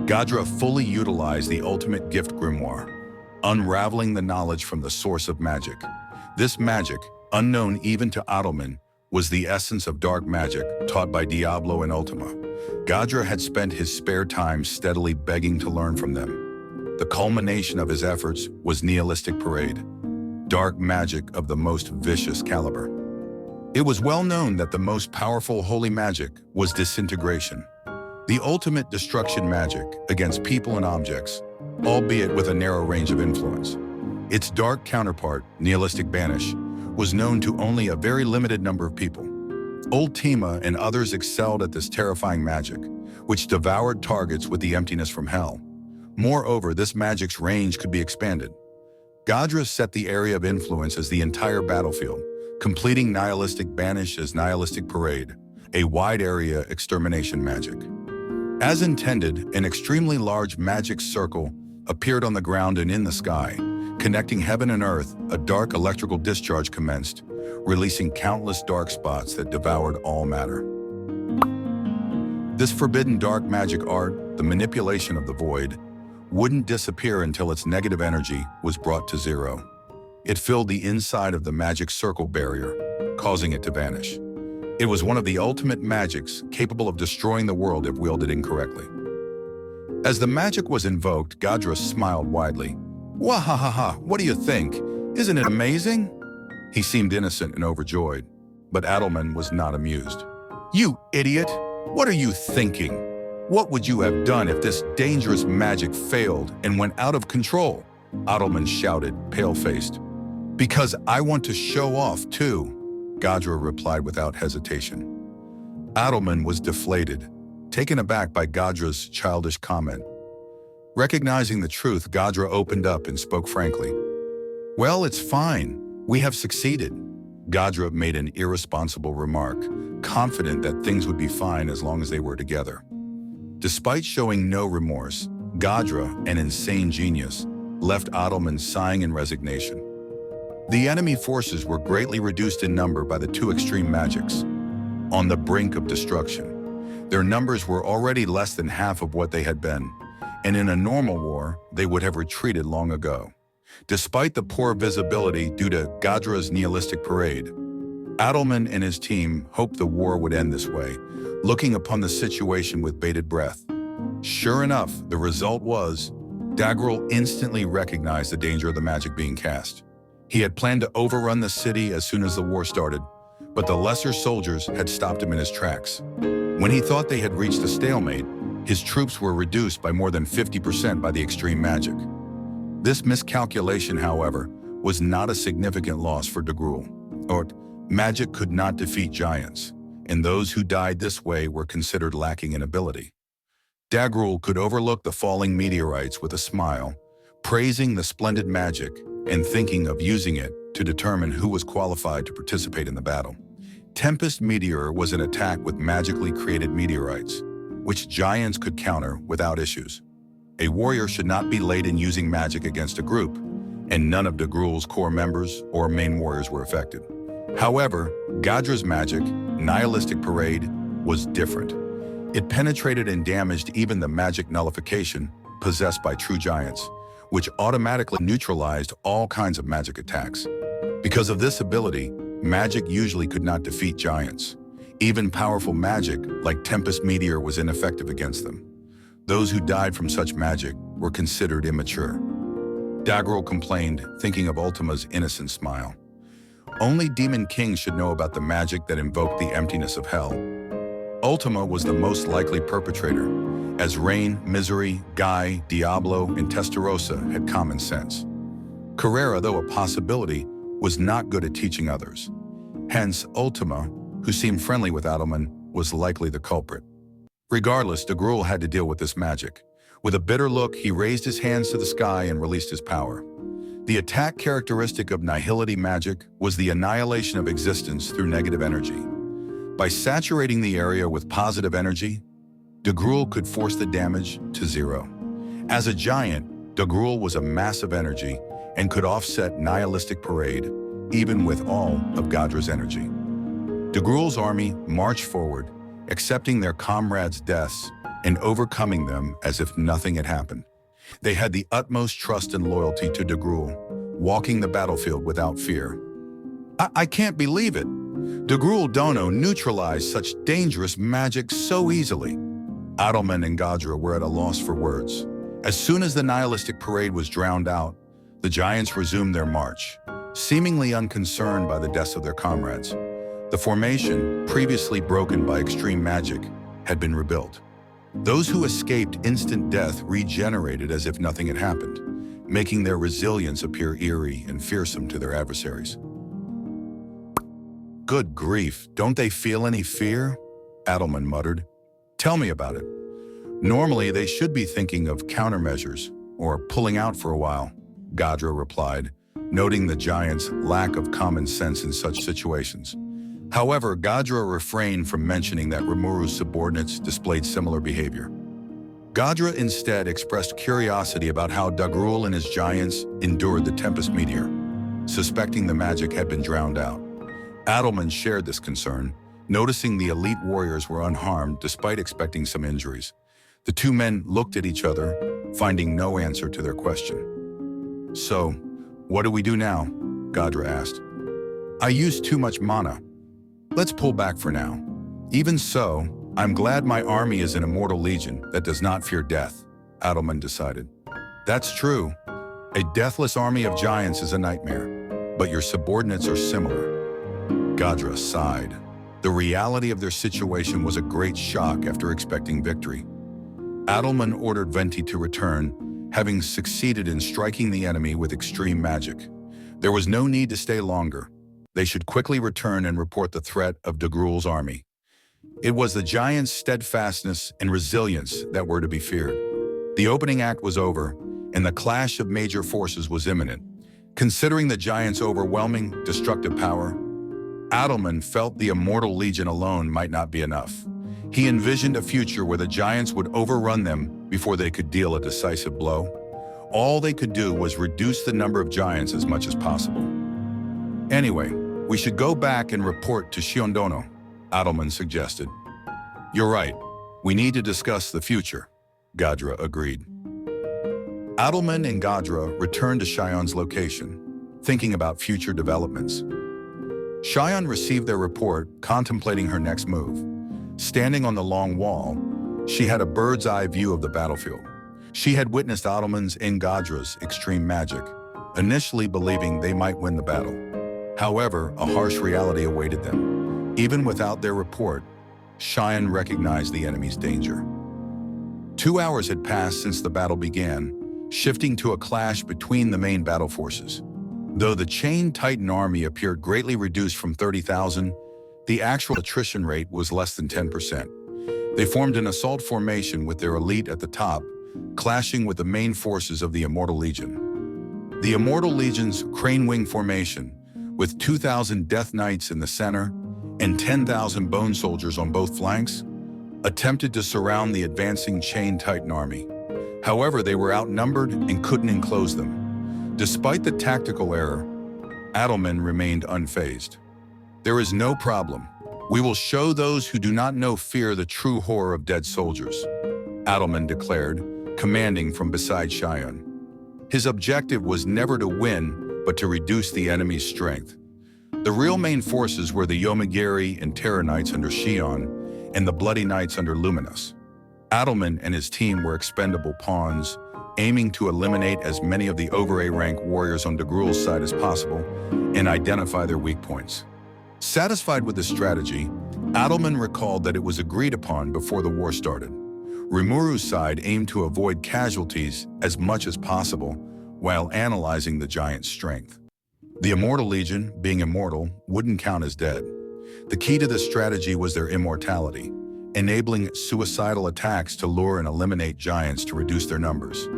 Gadra fully utilized the ultimate gift grimoire, unraveling the knowledge from the source of magic. This magic, unknown even to Adelman, was the essence of dark magic taught by Diablo and Ultima. Gadra had spent his spare time steadily begging to learn from them. The culmination of his efforts was Nihilistic Parade, dark magic of the most vicious caliber. It was well known that the most powerful holy magic was disintegration, the ultimate destruction magic against people and objects, albeit with a narrow range of influence. Its dark counterpart, Nihilistic Banish, was known to only a very limited number of people. Ultima and others excelled at this terrifying magic, which devoured targets with the emptiness from hell. Moreover, this magic's range could be expanded. Gadra set the area of influence as the entire battlefield, completing Nihilistic Banish as Nihilistic Parade, a wide area extermination magic. As intended, an extremely large magic circle appeared on the ground and in the sky. Connecting heaven and earth, a dark electrical discharge commenced, releasing countless dark spots that devoured all matter. This forbidden dark magic art, the manipulation of the void, wouldn't disappear until its negative energy was brought to zero. It filled the inside of the magic circle barrier, causing it to vanish. It was one of the ultimate magics capable of destroying the world if wielded incorrectly. As the magic was invoked, Gadra smiled widely. "Wahahaha, what do you think? Isn't it amazing?" He seemed innocent and overjoyed, but Adelman was not amused. "You idiot! What are you thinking? What would you have done if this dangerous magic failed and went out of control?" Adelman shouted, pale-faced. "Because I want to show off too," Gadra replied without hesitation. Adelman was deflated, taken aback by Gadra's childish comment. Recognizing the truth, Gadra opened up and spoke frankly. "Well, it's fine. We have succeeded." Gadra made an irresponsible remark, confident that things would be fine as long as they were together. Despite showing no remorse, Gadra, an insane genius, left Adelman sighing in resignation. The enemy forces were greatly reduced in number by the two extreme magics, on the brink of destruction. Their numbers were already less than half of what they had been, and in a normal war, they would have retreated long ago. Despite the poor visibility due to Gadra's Nihilistic Parade, Adelman and his team hoped the war would end this way, looking upon the situation with bated breath. Sure enough, the result was, Gabriel instantly recognized the danger of the magic being cast. He had planned to overrun the city as soon as the war started, but the lesser soldiers had stopped him in his tracks. When he thought they had reached a stalemate, his troops were reduced by more than 50% by the extreme magic. This miscalculation, however, was not a significant loss for Gabriel. Magic could not defeat giants, and those who died this way were considered lacking in ability. Gabriel could overlook the falling meteorites with a smile, praising the splendid magic and thinking of using it to determine who was qualified to participate in the battle. Tempest meteor was an attack with magically created meteorites, which giants could counter without issues. A warrior should not be late in using magic against a group, and none of Gabriel's core members or main warriors were affected. However, Gadra's magic, Nihilistic Parade, was different. It penetrated and damaged even the magic nullification possessed by true giants, which automatically neutralized all kinds of magic attacks. Because of this ability, magic usually could not defeat giants. Even powerful magic, like Tempest Meteor, was ineffective against them. Those who died from such magic were considered immature. Gabriel complained, thinking of Ultima's innocent smile. Only Demon Kings should know about the magic that invoked the emptiness of hell. Ultima was the most likely perpetrator, as Rain, Misery, Guy, Diablo, and Testarossa had common sense. Carrera, though a possibility, was not good at teaching others. Hence, Ultima, who seemed friendly with Adelman, was likely the culprit. Regardless, Gabriel had to deal with this magic. With a bitter look, he raised his hands to the sky and released his power. The attack characteristic of Nihility magic was the annihilation of existence through negative energy. By saturating the area with positive energy, Gabriel could force the damage to zero. As a giant, Gabriel was a mass of energy and could offset Nihilistic Parade, even with all of Gadra's energy. Gabriel's army marched forward, accepting their comrades' deaths and overcoming them as if nothing had happened. They had the utmost trust and loyalty to Gabriel, walking the battlefield without fear. I can't believe it. Gabriel Dono neutralized such dangerous magic so easily. Adelman and Gadra were at a loss for words. As soon as the Nihilistic Parade was drowned out, the giants resumed their march, seemingly unconcerned by the deaths of their comrades. The formation, previously broken by extreme magic, had been rebuilt. Those who escaped instant death regenerated as if nothing had happened, making their resilience appear eerie and fearsome to their adversaries. Good grief, don't they feel any fear? Adelman muttered. Tell me about it. Normally, they should be thinking of countermeasures or pulling out for a while, Gadra replied, noting the giant's lack of common sense in such situations. However, Gadra refrained from mentioning that Rimuru's subordinates displayed similar behavior. Gadra instead expressed curiosity about how Gabriel and his giants endured the tempest meteor, suspecting the magic had been drowned out. Adelman shared this concern, noticing the elite warriors were unharmed despite expecting some injuries. The two men looked at each other, finding no answer to their question. So, what do we do now? Gadra asked. I used too much mana. Let's pull back for now. Even so, I'm glad my army is an immortal legion that does not fear death, Adelman decided. That's true. A deathless army of giants is a nightmare, but your subordinates are similar. Gadra sighed. The reality of their situation was a great shock after expecting victory. Adelman ordered Venti to return, having succeeded in striking the enemy with extreme magic. There was no need to stay longer. They should quickly return and report the threat of Gabriel's army. It was the giants' steadfastness and resilience that were to be feared. The opening act was over, and the clash of major forces was imminent. Considering the giants' overwhelming, destructive power, Adelman felt the immortal legion alone might not be enough. He envisioned a future where the giants would overrun them before they could deal a decisive blow. All they could do was reduce the number of giants as much as possible. Anyway, we should go back and report to Shiondono, Adelman suggested. You're right. We need to discuss the future, Gadra agreed. Adelman and Gadra returned to Shion's location, thinking about future developments. Shion received their report, contemplating her next move. Standing on the long wall, she had a bird's-eye view of the battlefield. She had witnessed Ottoman's Engadra's extreme magic, initially believing they might win the battle. However, a harsh reality awaited them. Even without their report, Cheyenne recognized the enemy's danger. 2 hours had passed since the battle began, shifting to a clash between the main battle forces. Though the Chain Titan army appeared greatly reduced from 30,000, the actual attrition rate was less than 10%. They formed an assault formation with their elite at the top, clashing with the main forces of the Immortal Legion. The Immortal Legion's Crane Wing formation, with 2,000 Death Knights in the center and 10,000 Bone Soldiers on both flanks, attempted to surround the advancing Chain Titan army. However, they were outnumbered and couldn't enclose them. Despite the tactical error, Adelman remained unfazed. "There is no problem. We will show those who do not know fear the true horror of dead soldiers," Adelman declared, commanding from beside Cheyenne. His objective was never to win, but to reduce the enemy's strength. The real main forces were the Yomagiri and Terror Knights under Shion, and the Bloody Knights under Luminous. Adelman and his team were expendable pawns, aiming to eliminate as many of the over A-rank warriors on Degrul's side as possible and identify their weak points. Satisfied with this strategy, Adelman recalled that it was agreed upon before the war started. Rimuru's side aimed to avoid casualties as much as possible while analyzing the giant's strength. The Immortal Legion, being immortal, wouldn't count as dead. The key to this strategy was their immortality, enabling suicidal attacks to lure and eliminate giants to reduce their numbers.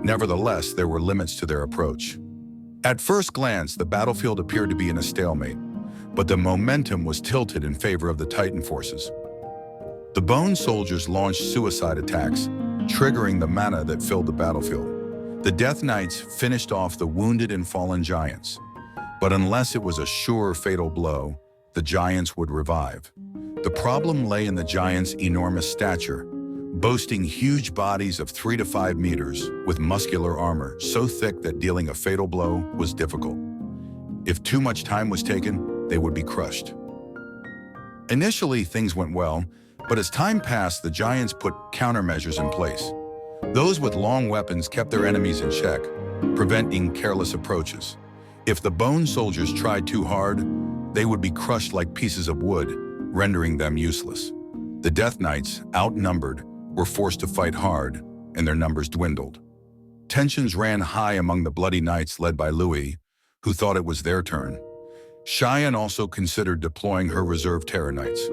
Nevertheless, there were limits to their approach. At first glance, the battlefield appeared to be in a stalemate, but the momentum was tilted in favor of the Titan forces. The Bone Soldiers launched suicide attacks, triggering the mana that filled the battlefield. The Death Knights finished off the wounded and fallen giants. But unless it was a sure fatal blow, the giants would revive. The problem lay in the giants' enormous stature, boasting huge bodies of 3 to 5 meters with muscular armor so thick that dealing a fatal blow was difficult. If too much time was taken, they would be crushed. Initially, things went well, but as time passed, the giants put countermeasures in place. Those with long weapons kept their enemies in check, preventing careless approaches. If the Bone Soldiers tried too hard, they would be crushed like pieces of wood, rendering them useless. The Death Knights, outnumbered, were forced to fight hard, and their numbers dwindled. Tensions ran high among the Bloody Knights led by Louis, who thought it was their turn. Cheyenne also considered deploying her reserve Terror Knights.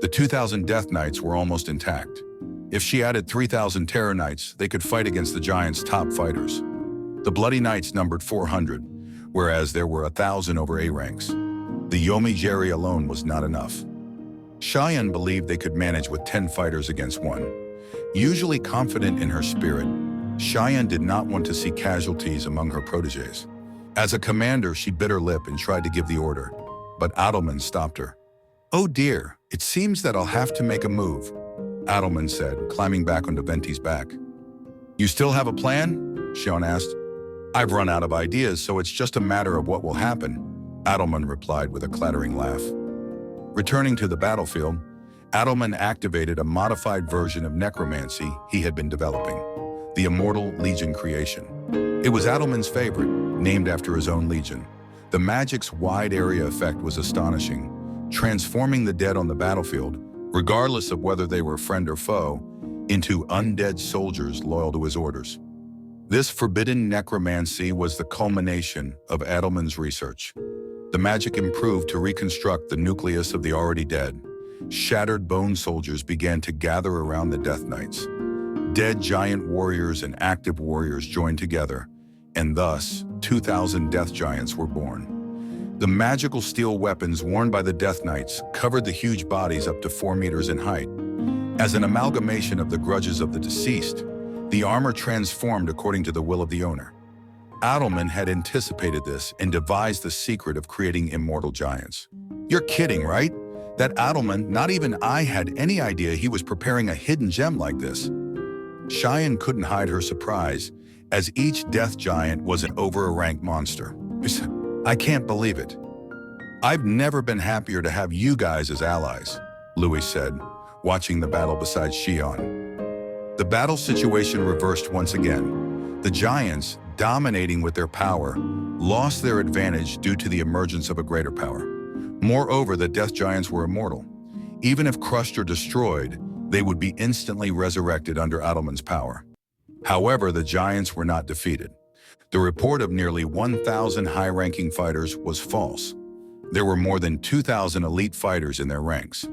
The 2,000 Death Knights were almost intact. If she added 3,000 Terror Knights, they could fight against the giants' top fighters. The Bloody Knights numbered 400, whereas there were 1,000 over A ranks. The Yomi-Jeri alone was not enough. Cheyenne believed they could manage with 10 fighters against 1. Usually confident in her spirit, Cheyenne did not want to see casualties among her protégés. As a commander, she bit her lip and tried to give the order, but Adelman stopped her. "Oh dear, it seems that I'll have to make a move," Adelman said, climbing back onto Venti's back. "You still have a plan?" Shion asked. "I've run out of ideas, so it's just a matter of what will happen," Adelman replied with a clattering laugh. Returning to the battlefield, Adelman activated a modified version of necromancy he had been developing, the Immortal Legion creation. It was Adelman's favorite, named after his own legion. The magic's wide area effect was astonishing, transforming the dead on the battlefield, regardless of whether they were friend or foe, into undead soldiers loyal to his orders. This forbidden necromancy was the culmination of Adelman's research. The magic improved to reconstruct the nucleus of the already dead. Shattered Bone Soldiers began to gather around the Death Knights. Dead giant warriors and active warriors joined together, and thus 2,000 Death Giants were born. The magical steel weapons worn by the Death Knights covered the huge bodies up to 4 meters in height. As an amalgamation of the grudges of the deceased, the armor transformed according to the will of the owner. Adelman had anticipated this and devised the secret of creating immortal giants. "You're kidding, right? That Adelman, not even I had any idea he was preparing a hidden gem like this." Cheyenne couldn't hide her surprise, as each death giant was an over-ranked monster. "I can't believe it. I've never been happier to have you guys as allies." Louis said, watching the battle beside Xion. The battle situation reversed once again. The giants, dominating with their power, lost their advantage due to the emergence of a greater power. Moreover, the death giants were immortal. Even if crushed or destroyed, they would be instantly resurrected under Adelman's power. However, the giants were not defeated. The report of nearly 1,000 high-ranking fighters was false. There were more than 2,000 elite fighters in their ranks.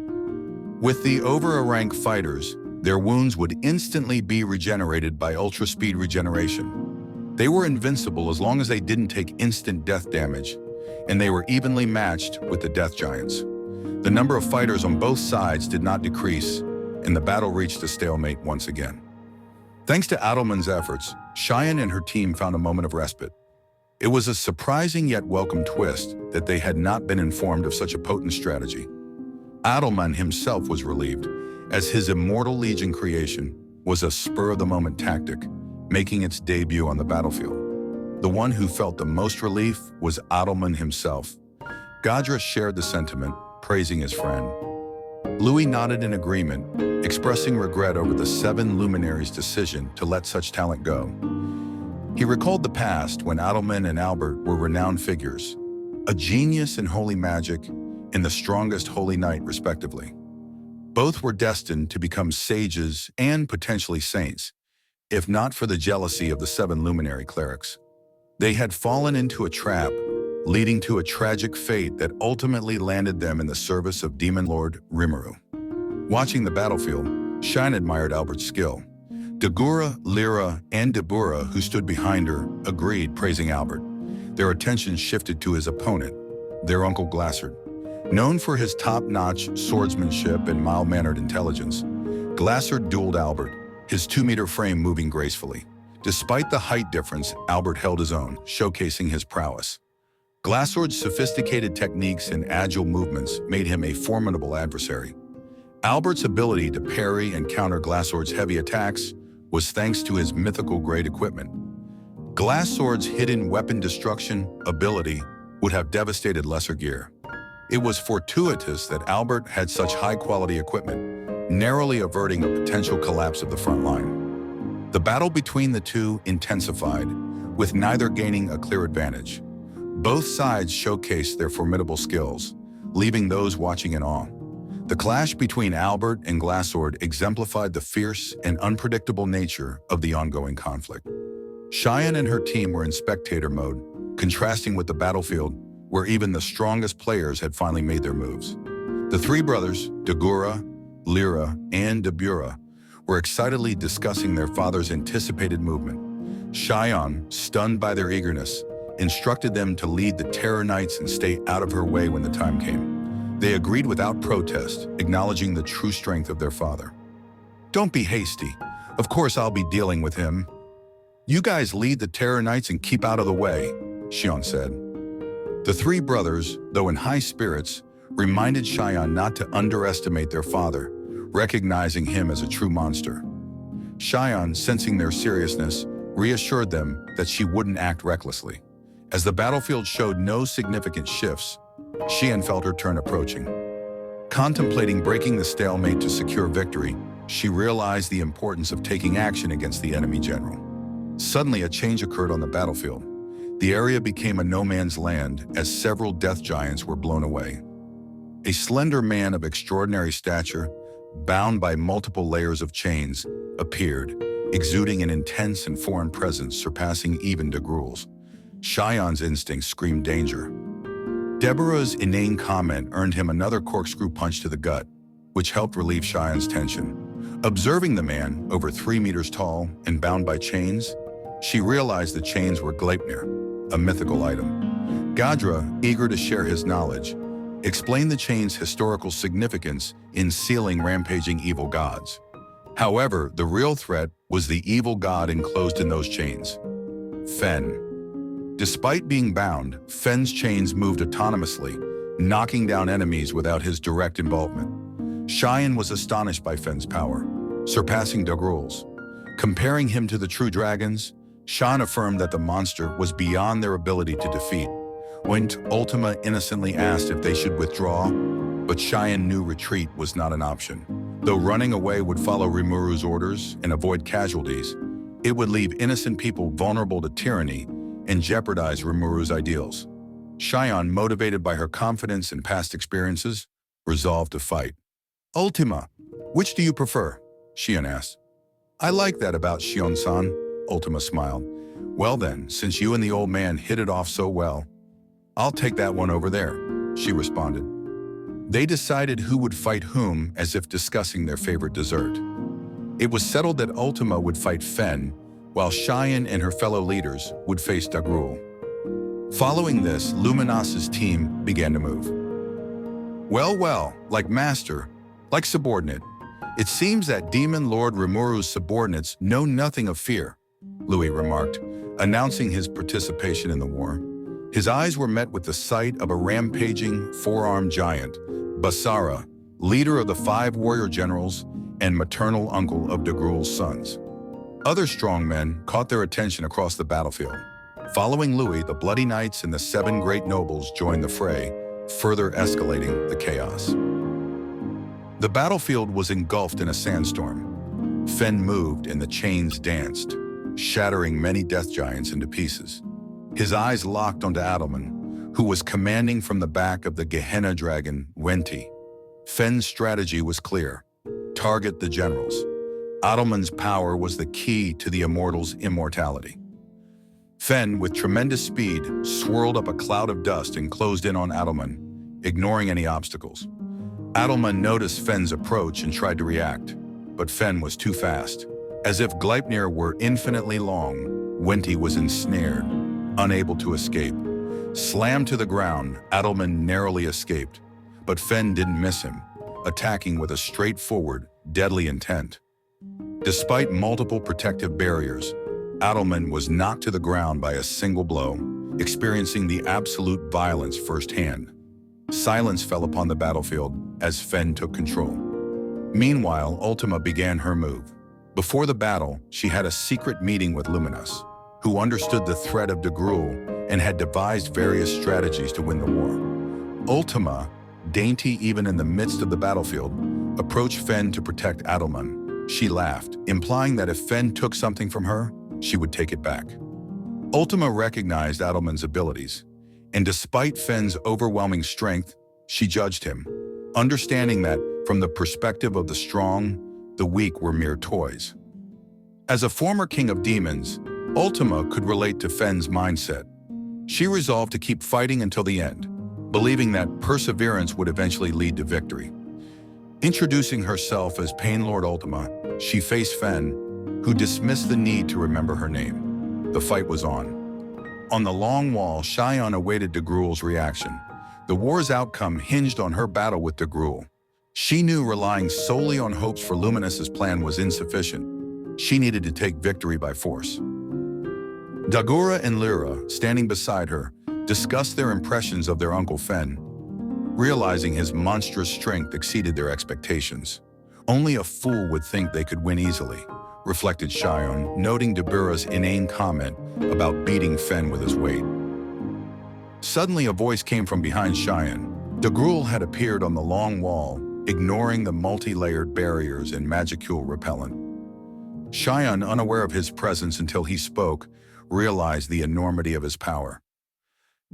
With the over-rank fighters, their wounds would instantly be regenerated by ultra-speed regeneration. They were invincible as long as they didn't take instant death damage, and they were evenly matched with the death giants. The number of fighters on both sides did not decrease, and the battle reached a stalemate once again. Thanks to Adelman's efforts, Xion and her team found a moment of respite. It was a surprising yet welcome twist that they had not been informed of such a potent strategy. Adelman himself was relieved, as his Immortal Legion creation was a spur-of-the-moment tactic, making its debut on the battlefield. The one who felt the most relief was Adelman himself. Gabriel shared the sentiment, praising his friend. Louis nodded in agreement, expressing regret over the 7 luminaries' decision to let such talent go. He recalled the past when Adelman and Albert were renowned figures, a genius in holy magic and the strongest holy knight, respectively. Both were destined to become sages and potentially saints, if not for the jealousy of the 7 luminary clerics. They had fallen into a trap, leading to a tragic fate that ultimately landed them in the service of Demon Lord Rimuru. Watching the battlefield, Xion admired Albert's skill. Dagura, Lyra, and Dabura, who stood behind her, agreed, praising Albert. Their attention shifted to his opponent, their uncle Glassard. Known for his top-notch swordsmanship and mild-mannered intelligence, Glassard dueled Albert, his 2-meter frame moving gracefully. Despite the height difference, Albert held his own, showcasing his prowess. Glassard's sophisticated techniques and agile movements made him a formidable adversary. Albert's ability to parry and counter Glassard's heavy attacks was thanks to his mythical-grade equipment. Glassard's hidden weapon destruction ability would have devastated lesser gear. It was fortuitous that Albert had such high-quality equipment, narrowly averting a potential collapse of the front line. The battle between the two intensified, with neither gaining a clear advantage. Both sides showcased their formidable skills, leaving those watching in awe. The clash between Albert and Glassard exemplified the fierce and unpredictable nature of the ongoing conflict. Xion and her team were in spectator mode, contrasting with the battlefield, where even the strongest players had finally made their moves. The 3 brothers, Dagura, Lyra, and Dabura, were excitedly discussing their father's anticipated movement. Xion, stunned by their eagerness, instructed them to lead the Terror Knights and stay out of her way when the time came. They agreed without protest, acknowledging the true strength of their father. "Don't be hasty. Of course I'll be dealing with him. You guys lead the Terror Knights and keep out of the way," Xion said. The 3 brothers, though in high spirits, reminded Xion not to underestimate their father, recognizing him as a true monster. Xion, sensing their seriousness, reassured them that she wouldn't act recklessly. As the battlefield showed no significant shifts, Xion felt her turn approaching. Contemplating breaking the stalemate to secure victory, she realized the importance of taking action against the enemy general. Suddenly, a change occurred on the battlefield. The area became a no-man's land as several death giants were blown away. A slender man of extraordinary stature, bound by multiple layers of chains, appeared, exuding an intense and foreign presence surpassing even Dagruel's. Xion's instincts screamed danger. Deborah's inane comment earned him another corkscrew punch to the gut, which helped relieve Xion's tension. Observing the man, over 3 meters tall and bound by chains, she realized the chains were Gleipnir, a mythical item. Gabriel, eager to share his knowledge, explained the chain's historical significance in sealing rampaging evil gods. However, the real threat was the evil god enclosed in those chains, Fen. Despite being bound, Fen's chains moved autonomously, knocking down enemies without his direct involvement. Xion was astonished by Fen's power, surpassing Dagruel's. Comparing him to the true dragons, Xion affirmed that the monster was beyond their ability to defeat. When Ultima innocently asked if they should withdraw, But Cheyenne knew retreat was not an option. Though running away would follow Rimuru's orders and avoid casualties, it would leave innocent people vulnerable to tyranny and jeopardize Rimuru's ideals. Cheyenne, motivated by her confidence and past experiences, resolved to fight. Ultima, which do you prefer? Shion asked. I like that about Shion-san, Ultima smiled. Well then, since you and the old man hit it off so well, I'll take that one over there, she responded. They decided who would fight whom as if discussing their favorite dessert. It was settled that Ultima would fight Fen, while Cheyenne and her fellow leaders would face Gabriel. Following this, Luminas's team began to move. Well, like master, like subordinate. It seems that Demon Lord Rimuru's subordinates know nothing of fear, Louis remarked, announcing his participation in the war. His eyes were met with the sight of a rampaging, four-armed giant, Basara, leader of the 5 warrior generals and maternal uncle of Gabriel's sons. Other strong men caught their attention across the battlefield. Following Louis, the Bloody Knights and the 7 great nobles joined the fray, further escalating the chaos. The battlefield was engulfed in a sandstorm. Fen moved and the chains danced, shattering many death giants into pieces. His eyes locked onto Adelman, who was commanding from the back of the Gehenna dragon, Wenti. Fen's strategy was clear. Target the generals. Adelman's power was the key to the immortal's immortality. Fen, with tremendous speed, swirled up a cloud of dust and closed in on Adelman, ignoring any obstacles. Adelman noticed Fen's approach and tried to react, but Fen was too fast. As if Gleipnir were infinitely long, Wenti was ensnared, unable to escape. Slammed to the ground, Adelman narrowly escaped, but Fen didn't miss him, attacking with a straightforward, deadly intent. Despite multiple protective barriers, Adelman was knocked to the ground by a single blow, experiencing the absolute violence firsthand. Silence fell upon the battlefield as Fen took control. Meanwhile, Ultima began her move. Before the battle, she had a secret meeting with Luminous, who understood the threat of Gabriel and had devised various strategies to win the war. Ultima, dainty even in the midst of the battlefield, approached Fen to protect Adelman. She laughed, implying that if Fen took something from her, she would take it back. Ultima recognized Adelman's abilities, and despite Fen's overwhelming strength, she judged him, understanding that, from the perspective of the strong, the weak were mere toys. As a former king of demons, Ultima could relate to Fen's mindset. She resolved to keep fighting until the end, believing that perseverance would eventually lead to victory. Introducing herself as Pain Lord Ultima, she faced Fen, who dismissed the need to remember her name. The fight was on. On the long wall, Cheyenne awaited Gabriel's reaction. The war's outcome hinged on her battle with Gabriel. She knew relying solely on hopes for Luminous's plan was insufficient. She needed to take victory by force. Dagura and Lyra, standing beside her, discussed their impressions of their Uncle Fen, realizing his monstrous strength exceeded their expectations. Only a fool would think they could win easily, reflected Cheyenne, noting Dabura's inane comment about beating Fen with his weight. Suddenly, a voice came from behind Cheyenne. Gabriel had appeared on the long wall, ignoring the multi-layered barriers and magicule repellent. Cheyenne, unaware of his presence until he spoke, realized the enormity of his power.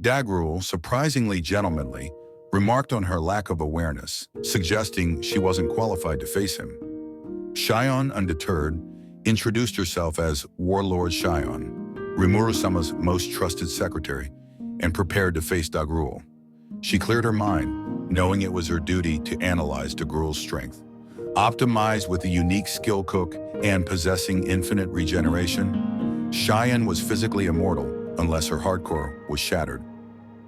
Gabriel, surprisingly gentlemanly, remarked on her lack of awareness, suggesting she wasn't qualified to face him. Cheyenne, undeterred, introduced herself as Warlord Cheyenne, Rimuru-sama's most trusted secretary, and prepared to face Gabriel. She cleared her mind, knowing it was her duty to analyze Gabriel's strength. Optimized with a unique skill cook and possessing infinite regeneration, Cheyenne was physically immortal unless her hardcore was shattered.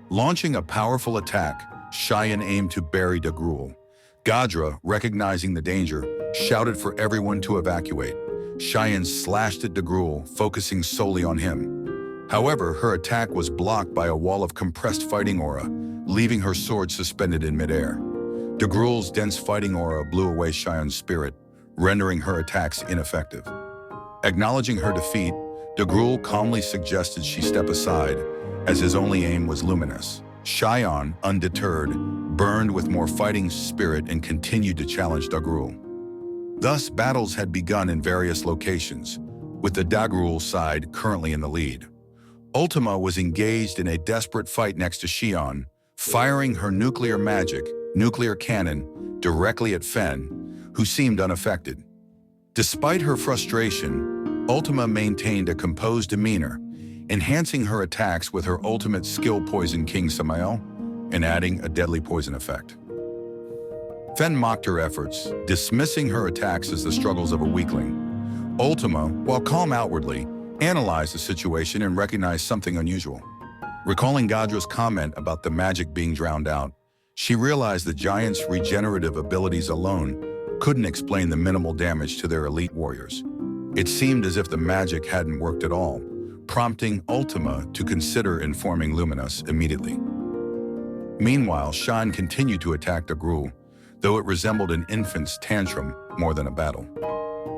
Launching a powerful attack, Cheyenne aimed to bury Gabriel. Gadra, recognizing the danger, shouted for everyone to evacuate. Cheyenne slashed at Gabriel, focusing solely on him. However, her attack was blocked by a wall of compressed fighting aura, leaving her sword suspended in midair. Gabriel's dense fighting aura blew away Cheyenne's spirit, rendering her attacks ineffective. Acknowledging her defeat, Gabriel calmly suggested she step aside, as his only aim was luminous. Cheyenne, undeterred, burned with more fighting spirit and continued to challenge Gabriel. Thus, battles had begun in various locations, with the Gabriel side currently in the lead. Ultima was engaged in a desperate fight next to Xion, firing her nuclear cannon, directly at Fen, who seemed unaffected. Despite her frustration, Ultima maintained a composed demeanor, enhancing her attacks with her ultimate skill Poison King Samael and adding a deadly poison effect. Fen mocked her efforts, dismissing her attacks as the struggles of a weakling. Ultima, while calm outwardly, analyzed the situation and recognized something unusual. Recalling Gadra's comment about the magic being drowned out, she realized the giant's regenerative abilities alone couldn't explain the minimal damage to their elite warriors. It seemed as if the magic hadn't worked at all, prompting Ultima to consider informing Luminous immediately. Meanwhile, Xion continued to attack Gabriel, though it resembled an infant's tantrum more than a battle.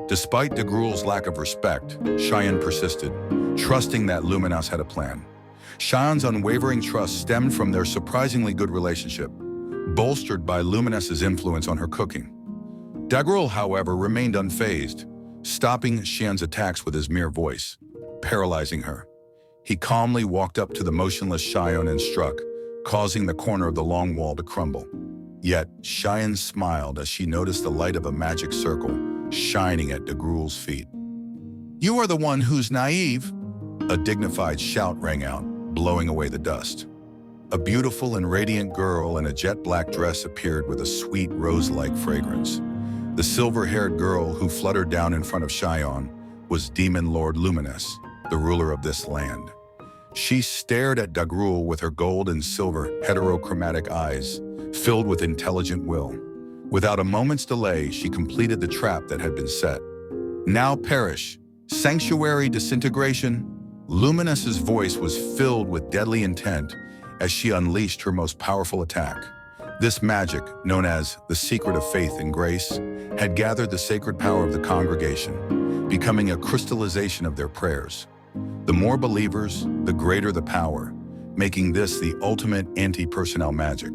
Despite Gabriel's lack of respect, Xion persisted, trusting that Luminous had a plan. Xion's unwavering trust stemmed from their surprisingly good relationship, bolstered by Luminous's influence on her cooking. Gabriel, however, remained unfazed, stopping Xian's attacks with his mere voice, paralyzing her. He calmly walked up to the motionless Xion and struck, causing the corner of the long wall to crumble. Yet, Xion smiled as she noticed the light of a magic circle shining at Gabriel's feet. "You are the one who's naive," a dignified shout rang out, blowing away the dust. A beautiful and radiant girl in a jet-black dress appeared with a sweet rose-like fragrance. The silver-haired girl who fluttered down in front of Xion was Demon Lord Luminous, the ruler of this land. She stared at Gabriel with her gold and silver heterochromatic eyes, filled with intelligent will. Without a moment's delay, she completed the trap that had been set. "Now perish, sanctuary disintegration." Luminous's voice was filled with deadly intent as she unleashed her most powerful attack. This magic, known as the secret of faith and grace, had gathered the sacred power of the congregation, becoming a crystallization of their prayers. The more believers, the greater the power, making this the ultimate anti-personnel magic.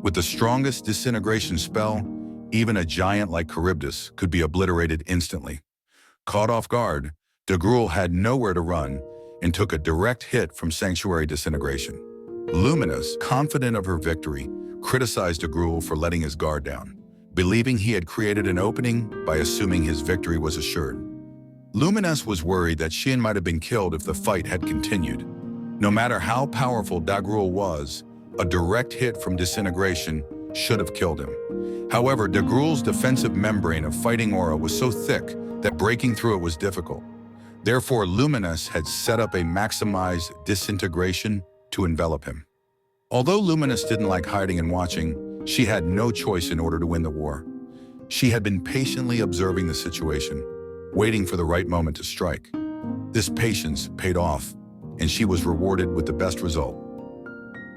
With the strongest disintegration spell, even a giant like Charybdis could be obliterated instantly. Caught off guard, Gabriel had nowhere to run and took a direct hit from Sanctuary Disintegration. Luminous, confident of her victory, criticized Gabriel for letting his guard down, believing he had created an opening by assuming his victory was assured. Luminous was worried that Xion might have been killed if the fight had continued. No matter how powerful Gabriel was, a direct hit from disintegration should have killed him. However, Gabriel's defensive membrane of fighting aura was so thick that breaking through it was difficult. Therefore, Luminous had set up a maximized disintegration to envelop him. Although Luminous didn't like hiding and watching, she had no choice in order to win the war. She had been patiently observing the situation, waiting for the right moment to strike. This patience paid off, and she was rewarded with the best result.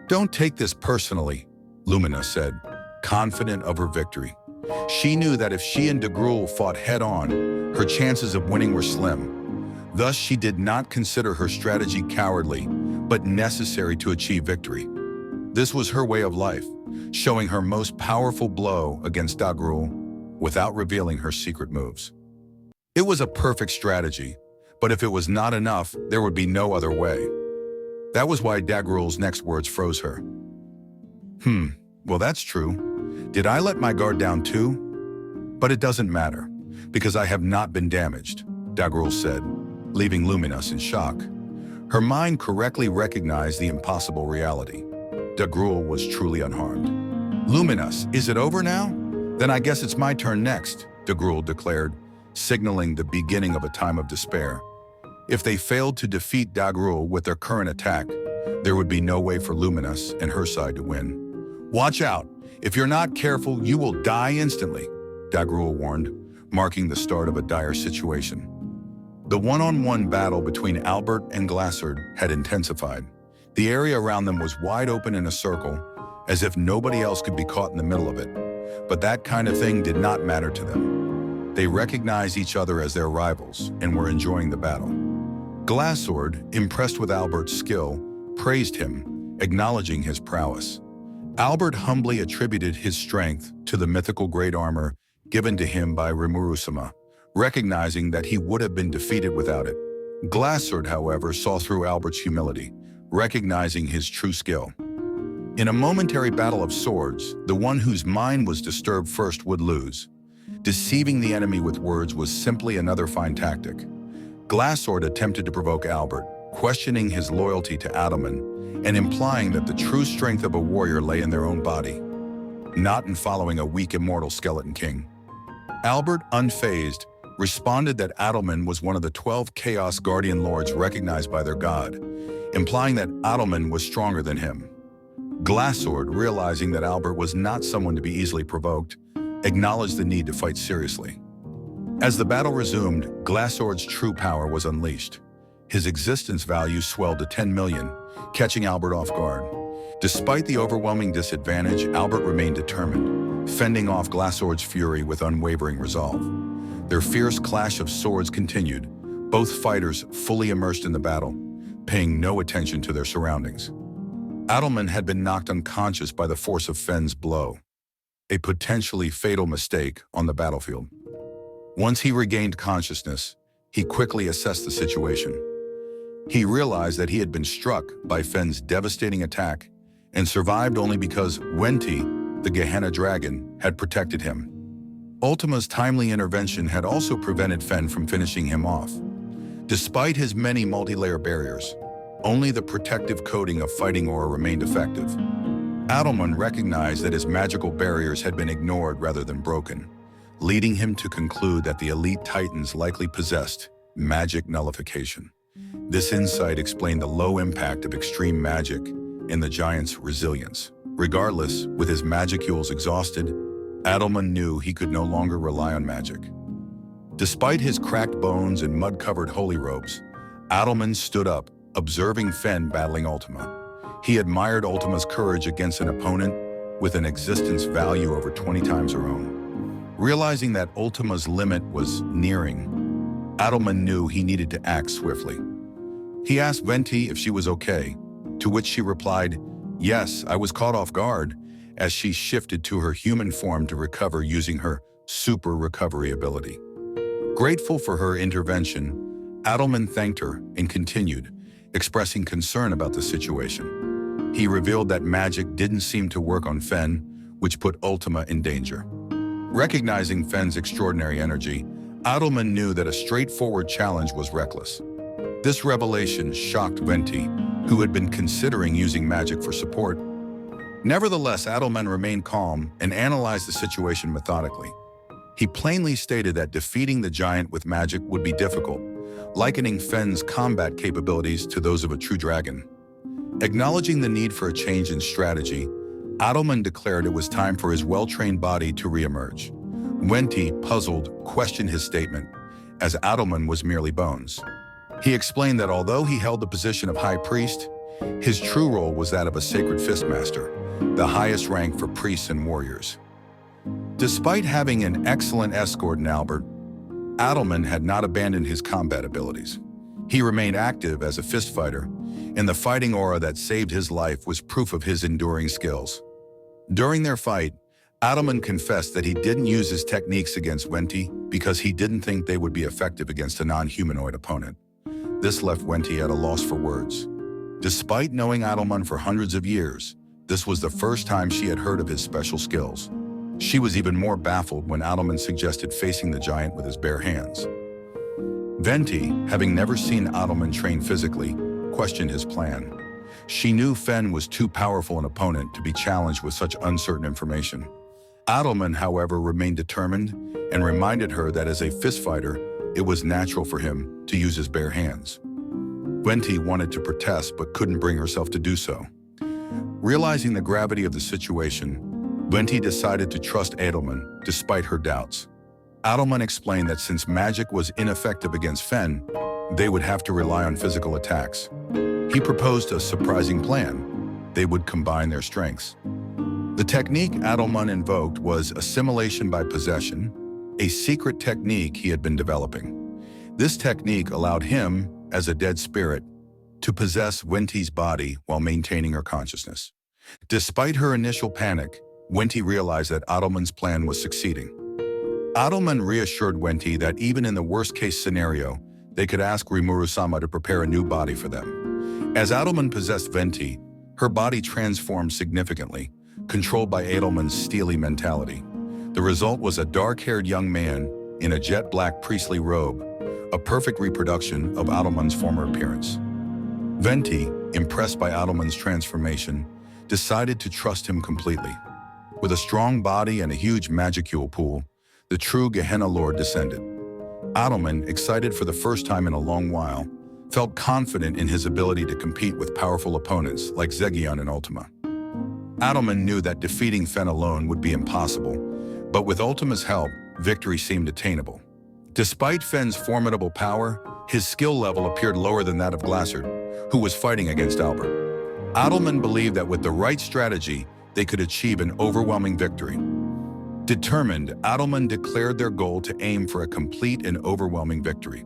"Don't take this personally," Luminous said, confident of her victory. She knew that if she and Gabriel fought head-on, her chances of winning were slim. Thus, she did not consider her strategy cowardly, but necessary to achieve victory. This was her way of life, showing her most powerful blow against Gabriel without revealing her secret moves. It was a perfect strategy, but if it was not enough, there would be no other way. That was why Gabriel's next words froze her. Well, that's true. Did I let my guard down too? But it doesn't matter, because I have not been damaged, Gabriel said, leaving Luminous in shock. Her mind correctly recognized the impossible reality. Gabriel was truly unharmed. "Luminous, is it over now? Then I guess it's my turn next," Gabriel declared, signaling the beginning of a time of despair. If they failed to defeat Gabriel with their current attack, there would be no way for Luminous and her side to win. "Watch out! If you're not careful, you will die instantly," Gabriel warned, marking the start of a dire situation. The one-on-one battle between Albert and Glassard had intensified. The area around them was wide open in a circle, as if nobody else could be caught in the middle of it. But that kind of thing did not matter to them. They recognized each other as their rivals and were enjoying the battle. Glassard, impressed with Albert's skill, praised him, acknowledging his prowess. Albert humbly attributed his strength to the mythical great armor given to him by Rimuru-sama, recognizing that he would have been defeated without it. Glassword, however, saw through Albert's humility, recognizing his true skill. In a momentary battle of swords, the one whose mind was disturbed first would lose. Deceiving the enemy with words was simply another fine tactic. Glassword attempted to provoke Albert, questioning his loyalty to Adelman and implying that the true strength of a warrior lay in their own body, not in following a weak immortal skeleton king. Albert, unfazed, responded that Adelman was one of the 12 Chaos Guardian Lords recognized by their god, implying that Adelman was stronger than him. Glassword, realizing that Albert was not someone to be easily provoked, acknowledged the need to fight seriously. As the battle resumed, Glassword's true power was unleashed. His existence value swelled to 10 million, catching Albert off guard. Despite the overwhelming disadvantage, Albert remained determined, fending off Glassword's fury with unwavering resolve. Their fierce clash of swords continued, both fighters fully immersed in the battle, paying no attention to their surroundings. Adelman had been knocked unconscious by the force of Fenn's blow, a potentially fatal mistake on the battlefield. Once he regained consciousness, he quickly assessed the situation. He realized that he had been struck by Fenn's devastating attack and survived only because Volume-20, the Gehenna dragon, had protected him. Ultima's timely intervention had also prevented Fenn from finishing him off. Despite his many multi-layer barriers, only the protective coating of fighting aura remained effective. Adelman recognized that his magical barriers had been ignored rather than broken, leading him to conclude that the elite titans likely possessed magic nullification. This insight explained the low impact of extreme magic and the giant's resilience. Regardless, with his magicules exhausted, Adelman knew he could no longer rely on magic. Despite his cracked bones and mud-covered holy robes, Adelman stood up, observing Fenn battling Ultima. He admired Ultima's courage against an opponent with an existence value over 20 times her own. Realizing that Ultima's limit was nearing, Adelman knew he needed to act swiftly. He asked Volume-20 if she was okay, to which she replied, "Yes, I was caught off guard," as she shifted to her human form to recover using her super recovery ability. Grateful for her intervention, Adelman thanked her and continued, expressing concern about the situation. He revealed that magic didn't seem to work on Fenn, which put Ultima in danger. Recognizing Fenn's extraordinary energy, Adelman knew that a straightforward challenge was reckless. This revelation shocked Volume-20, who had been considering using magic for support. Nevertheless, Adelman remained calm and analyzed the situation methodically. He plainly stated that defeating the giant with magic would be difficult, likening Fenn's combat capabilities to those of a true dragon. Acknowledging the need for a change in strategy, Adelman declared it was time for his well-trained body to re-emerge. Volume-20, puzzled, questioned his statement, as Adelman was merely bones. He explained that although he held the position of High Priest, his true role was that of a Sacred Fistmaster, the highest rank for priests and warriors. Despite having an excellent escort in Albert, Adelman had not abandoned his combat abilities. He remained active as a fist fighter, and the fighting aura that saved his life was proof of his enduring skills. During their fight, Adelman confessed that he didn't use his techniques against Volume-20 because he didn't think they would be effective against a non-humanoid opponent. This left Volume-20 at a loss for words. Despite knowing Adelman for hundreds of years, this was the first time she had heard of his special skills. She was even more baffled when Adelman suggested facing the giant with his bare hands. Volume-20, having never seen Adelman train physically, questioned his plan. She knew Fenn was too powerful an opponent to be challenged with such uncertain information. Adelman, however, remained determined and reminded her that as a fistfighter, it was natural for him to use his bare hands. Volume-20 wanted to protest but couldn't bring herself to do so. Realizing the gravity of the situation, Volume-20 decided to trust Adelman despite her doubts. Adelman explained that since magic was ineffective against Fenn, they would have to rely on physical attacks. He proposed a surprising plan. They would combine their strengths. The technique Adelman invoked was assimilation by possession, a secret technique he had been developing. This technique allowed him, as a dead spirit, to possess Volume-20's body while maintaining her consciousness. Despite her initial panic, Wenti realized that Adelman's plan was succeeding. Adelman reassured Wenti that even in the worst-case scenario, they could ask Rimuru-sama to prepare a new body for them. As Adelman possessed Wenti, her body transformed significantly, controlled by Adelman's steely mentality. The result was a dark-haired young man in a jet-black priestly robe, a perfect reproduction of Adelman's former appearance. Wenti, impressed by Adelman's transformation, decided to trust him completely. With a strong body and a huge magicule pool, the true Gehenna Lord descended. Adelman, excited for the first time in a long while, felt confident in his ability to compete with powerful opponents like Zegion and Ultima. Adelman knew that defeating Fen alone would be impossible, but with Ultima's help, victory seemed attainable. Despite Fen's formidable power, his skill level appeared lower than that of Glassard, who was fighting against Albert. Adelman believed that with the right strategy, they could achieve an overwhelming victory. Determined, Adelman declared their goal to aim for a complete and overwhelming victory.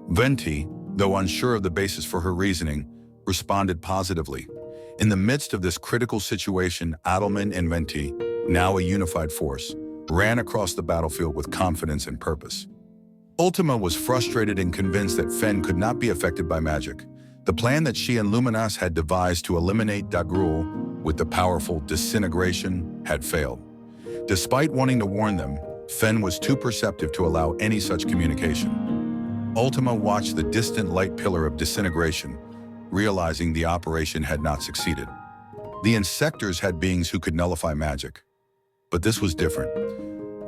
Wenti, though unsure of the basis for her reasoning, responded positively. In the midst of this critical situation, Adelman and Wenti, now a unified force, ran across the battlefield with confidence and purpose. Ultima was frustrated and convinced that Fen could not be affected by magic. The plan that she and Luminas had devised to eliminate Dagrul with the powerful disintegration had failed. Despite wanting to warn them, Fen was too perceptive to allow any such communication. Ultima watched the distant light pillar of disintegration, realizing the operation had not succeeded. The Insectors had beings who could nullify magic. But this was different.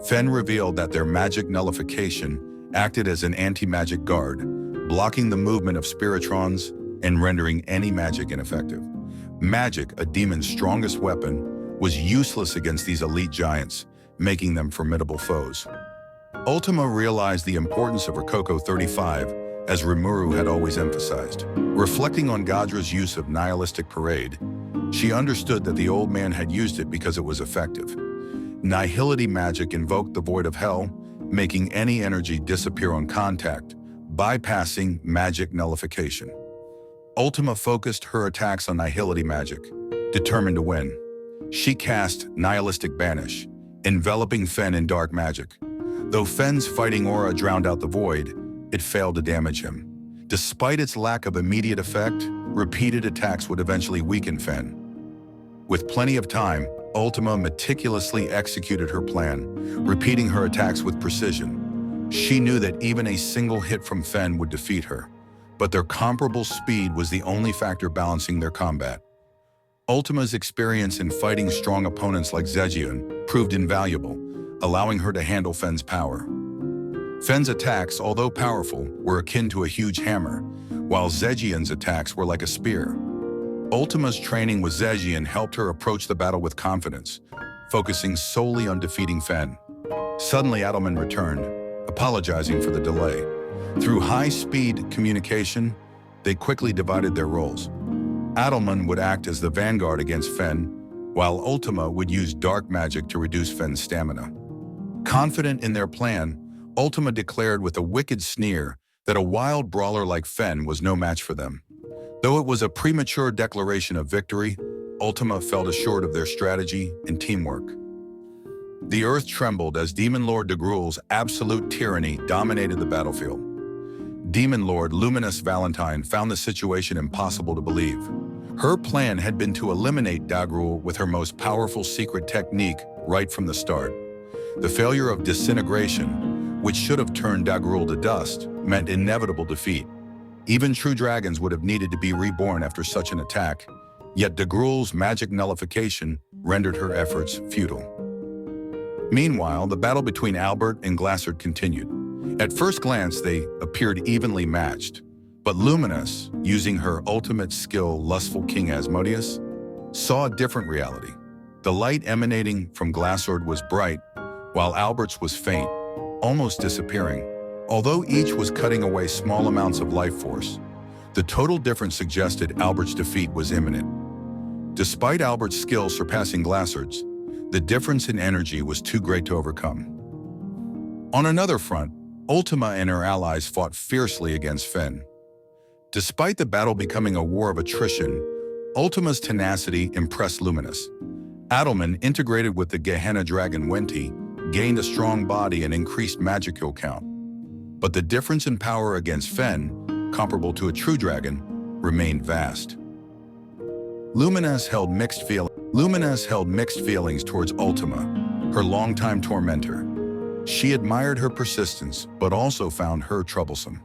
Fen revealed that their magic nullification acted as an anti-magic guard, blocking the movement of spiritrons and rendering any magic ineffective. Magic, a demon's strongest weapon, was useless against these elite giants, making them formidable foes. Ultima realized the importance of Rococo 35, as Rimuru had always emphasized. Reflecting on Gadra's use of nihilistic parade, she understood that the old man had used it because it was effective. Nihility magic invoked the void of hell, making any energy disappear on contact, bypassing magic nullification. Ultima focused her attacks on nihility magic, determined to win. She cast Nihilistic Banish, enveloping Fen in dark magic. Though Fen's fighting aura drowned out the void, it failed to damage him. Despite its lack of immediate effect, repeated attacks would eventually weaken Fen. With plenty of time, Ultima meticulously executed her plan, repeating her attacks with precision. She knew that even a single hit from Fen would defeat her, but their comparable speed was the only factor balancing their combat. Ultima's experience in fighting strong opponents like Zegion proved invaluable, allowing her to handle Fen's power. Fen's attacks, although powerful, were akin to a huge hammer, while Zegion's attacks were like a spear. Ultima's training with Zegion helped her approach the battle with confidence, focusing solely on defeating Fen. Suddenly, Adelman returned, apologizing for the delay. Through high-speed communication, they quickly divided their roles. Adelman would act as the vanguard against Fen, while Ultima would use dark magic to reduce Fen's stamina. Confident in their plan, Ultima declared with a wicked sneer that a wild brawler like Fen was no match for them. Though it was a premature declaration of victory, Ultima felt assured of their strategy and teamwork. The earth trembled as Demon Lord Dagrul's absolute tyranny dominated the battlefield. Demon Lord Luminous Valentine found the situation impossible to believe. Her plan had been to eliminate Dagrul with her most powerful secret technique right from the start. The failure of disintegration, which should have turned Dagrul to dust, meant inevitable defeat. Even true dragons would have needed to be reborn after such an attack, yet Dagrul's magic nullification rendered her efforts futile. Meanwhile, the battle between Albert and Glassard continued. At first glance, they appeared evenly matched, but Luminous, using her ultimate skill, Lustful King Asmodeus, saw a different reality. The light emanating from Glassard was bright, while Albert's was faint, almost disappearing. Although each was cutting away small amounts of life force, the total difference suggested Albert's defeat was imminent. Despite Albert's skill surpassing Glassard's, the difference in energy was too great to overcome. On another front, Ultima and her allies fought fiercely against Fen. Despite the battle becoming a war of attrition, Ultima's tenacity impressed Luminous. Adelman, integrated with the Gehenna Dragon Wenti, gained a strong body and increased magic kill count. But the difference in power against Fen, comparable to a true dragon, remained vast. Luminous held mixed feelings towards Ultima, her longtime tormentor. She admired her persistence, but also found her troublesome.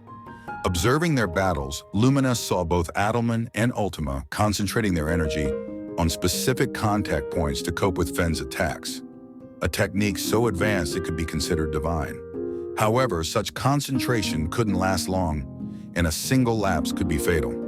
Observing their battles, Luminous saw both Adelman and Ultima concentrating their energy on specific contact points to cope with Fen's attacks, a technique so advanced it could be considered divine. However, such concentration couldn't last long, and a single lapse could be fatal.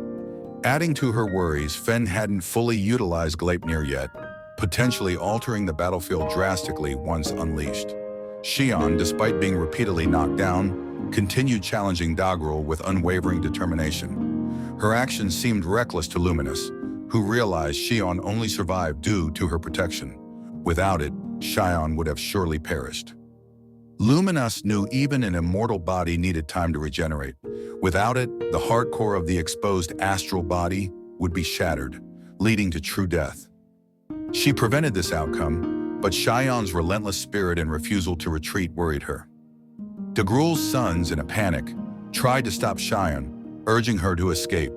Adding to her worries, Fen hadn't fully utilized Gleipnir yet, potentially altering the battlefield drastically once unleashed. Xion, despite being repeatedly knocked down, continued challenging Gabriel with unwavering determination. Her actions seemed reckless to Luminous, who realized Xion only survived due to her protection. Without it, Xion would have surely perished. Luminous knew even an immortal body needed time to regenerate. Without it, the hardcore of the exposed astral body would be shattered, leading to true death. She prevented this outcome, but Xion's relentless spirit and refusal to retreat worried her. Gabriel's sons, in a panic, tried to stop Xion, urging her to escape.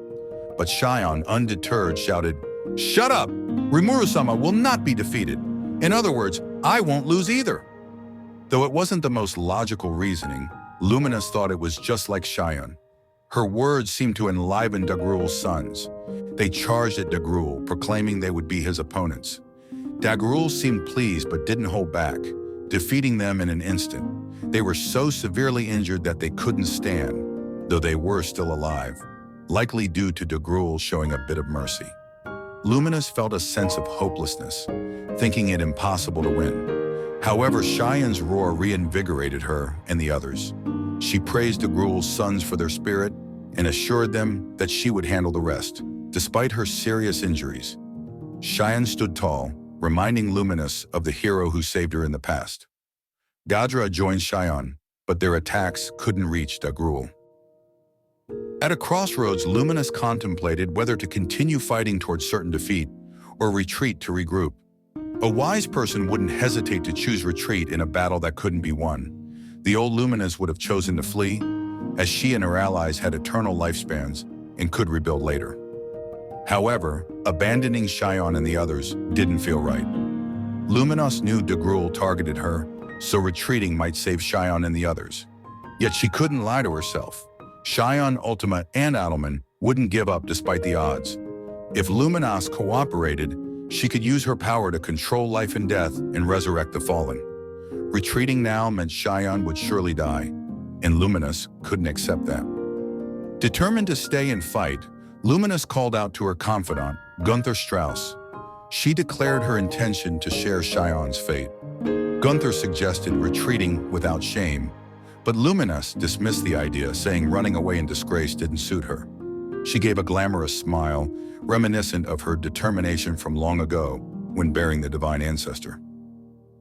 But Xion, undeterred, shouted, "Shut up! Rimuru-sama will not be defeated. In other words, I won't lose either." Though it wasn't the most logical reasoning, Luminous thought it was just like Xion. Her words seemed to enliven Gabriel's sons. They charged at Gabriel, proclaiming they would be his opponents. Gabriel seemed pleased but didn't hold back, defeating them in an instant. They were so severely injured that they couldn't stand, though they were still alive, likely due to Gabriel showing a bit of mercy. Luminous felt a sense of hopelessness, thinking it impossible to win. However, Xion's roar reinvigorated her and the others. She praised Gabriel's sons for their spirit and assured them that she would handle the rest, despite her serious injuries. Xion stood tall, reminding Luminous of the hero who saved her in the past. Gadra joined Xion, but their attacks couldn't reach Gabriel. At a crossroads, Luminous contemplated whether to continue fighting towards certain defeat or retreat to regroup. A wise person wouldn't hesitate to choose retreat in a battle that couldn't be won. The old Luminous would have chosen to flee, as she and her allies had eternal lifespans and could rebuild later. However, abandoning Xion and the others didn't feel right. Luminous knew Gabriel targeted her, so retreating might save Xion and the others. Yet she couldn't lie to herself. Xion, Ultima, and Adelman wouldn't give up despite the odds. If Luminous cooperated, she could use her power to control life and death and resurrect the fallen. Retreating now meant Xion would surely die, and Luminous couldn't accept that. Determined to stay and fight, Luminous called out to her confidant, Gunther Strauss. She declared her intention to share Xion's fate. Gunther suggested retreating without shame, but Luminous dismissed the idea, saying running away in disgrace didn't suit her. She gave a glamorous smile, reminiscent of her determination from long ago when bearing the divine ancestor.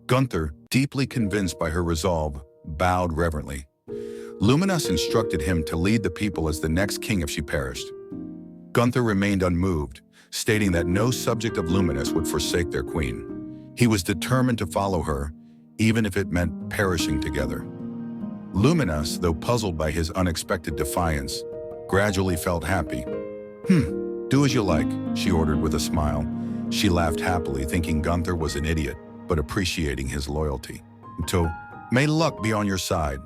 Gunther, deeply convinced by her resolve, bowed reverently. Luminous instructed him to lead the people as the next king if she perished. Gunther remained unmoved, stating that no subject of Luminous would forsake their queen. He was determined to follow her, even if it meant perishing together. Luminous, though puzzled by his unexpected defiance, gradually felt happy. Do as you like, she ordered with a smile. She laughed happily, thinking Gunther was an idiot, but appreciating his loyalty. Until, may luck be on your side.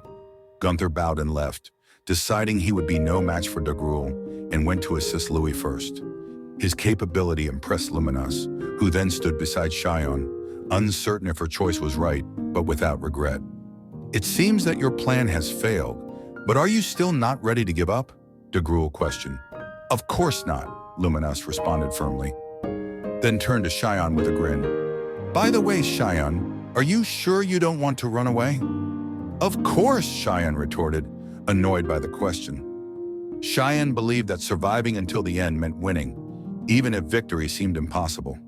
Gunther bowed and left, deciding he would be no match for Gabriel, and went to assist Louis first. His capability impressed Luminous, who then stood beside Xion, uncertain if her choice was right, but without regret. It seems that your plan has failed, but are you still not ready to give up? Gabriel questioned. Of course not, Luminous responded firmly, then turned to Xion with a grin. By the way, Xion, are you sure you don't want to run away? Of course, Xion retorted, annoyed by the question. Xion believed that surviving until the end meant winning, even if victory seemed impossible.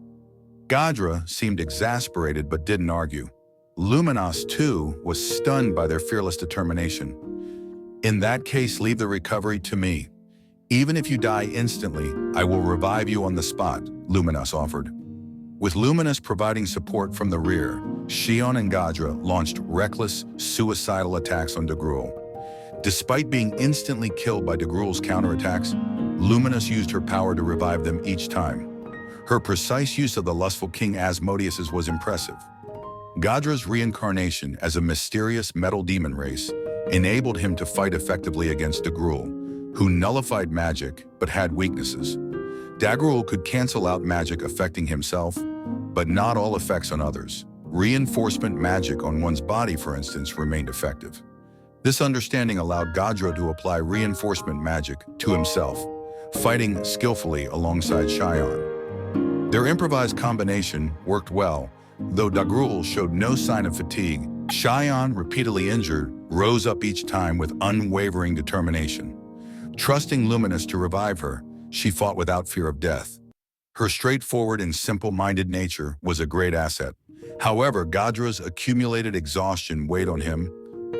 Gadra seemed exasperated but didn't argue. Luminous, too, was stunned by their fearless determination. In that case, leave the recovery to me. Even if you die instantly, I will revive you on the spot, Luminous offered. With Luminous providing support from the rear, Shion and Gadra launched reckless, suicidal attacks on Dagruel. Despite being instantly killed by Dagruel's counterattacks, Luminous used her power to revive them each time. Her precise use of the lustful King Asmodeus's was impressive. Gadra's reincarnation as a mysterious metal demon race enabled him to fight effectively against Dagruel, who nullified magic but had weaknesses. Dagruel could cancel out magic affecting himself, but not all effects on others. Reinforcement magic on one's body, for instance, remained effective. This understanding allowed Gadra to apply reinforcement magic to himself, fighting skillfully alongside Shion. Their improvised combination worked well, though Dagruel showed no sign of fatigue. Shion, repeatedly injured, rose up each time with unwavering determination. Trusting Luminous to revive her, she fought without fear of death. Her straightforward and simple-minded nature was a great asset. However, Gadra's accumulated exhaustion weighed on him,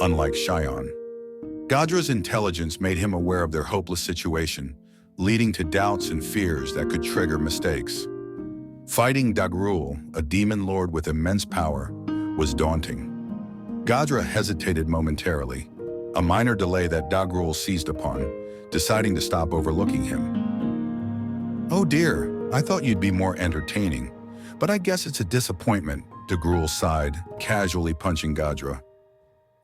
unlike Shion. Gadra's intelligence made him aware of their hopeless situation, leading to doubts and fears that could trigger mistakes. Fighting Dagruel, a demon lord with immense power, was daunting. Gadra hesitated momentarily, a minor delay that Dagruel seized upon, deciding to stop overlooking him. "Oh dear, I thought you'd be more entertaining, but I guess it's a disappointment," Dagruel sighed, casually punching Gadra.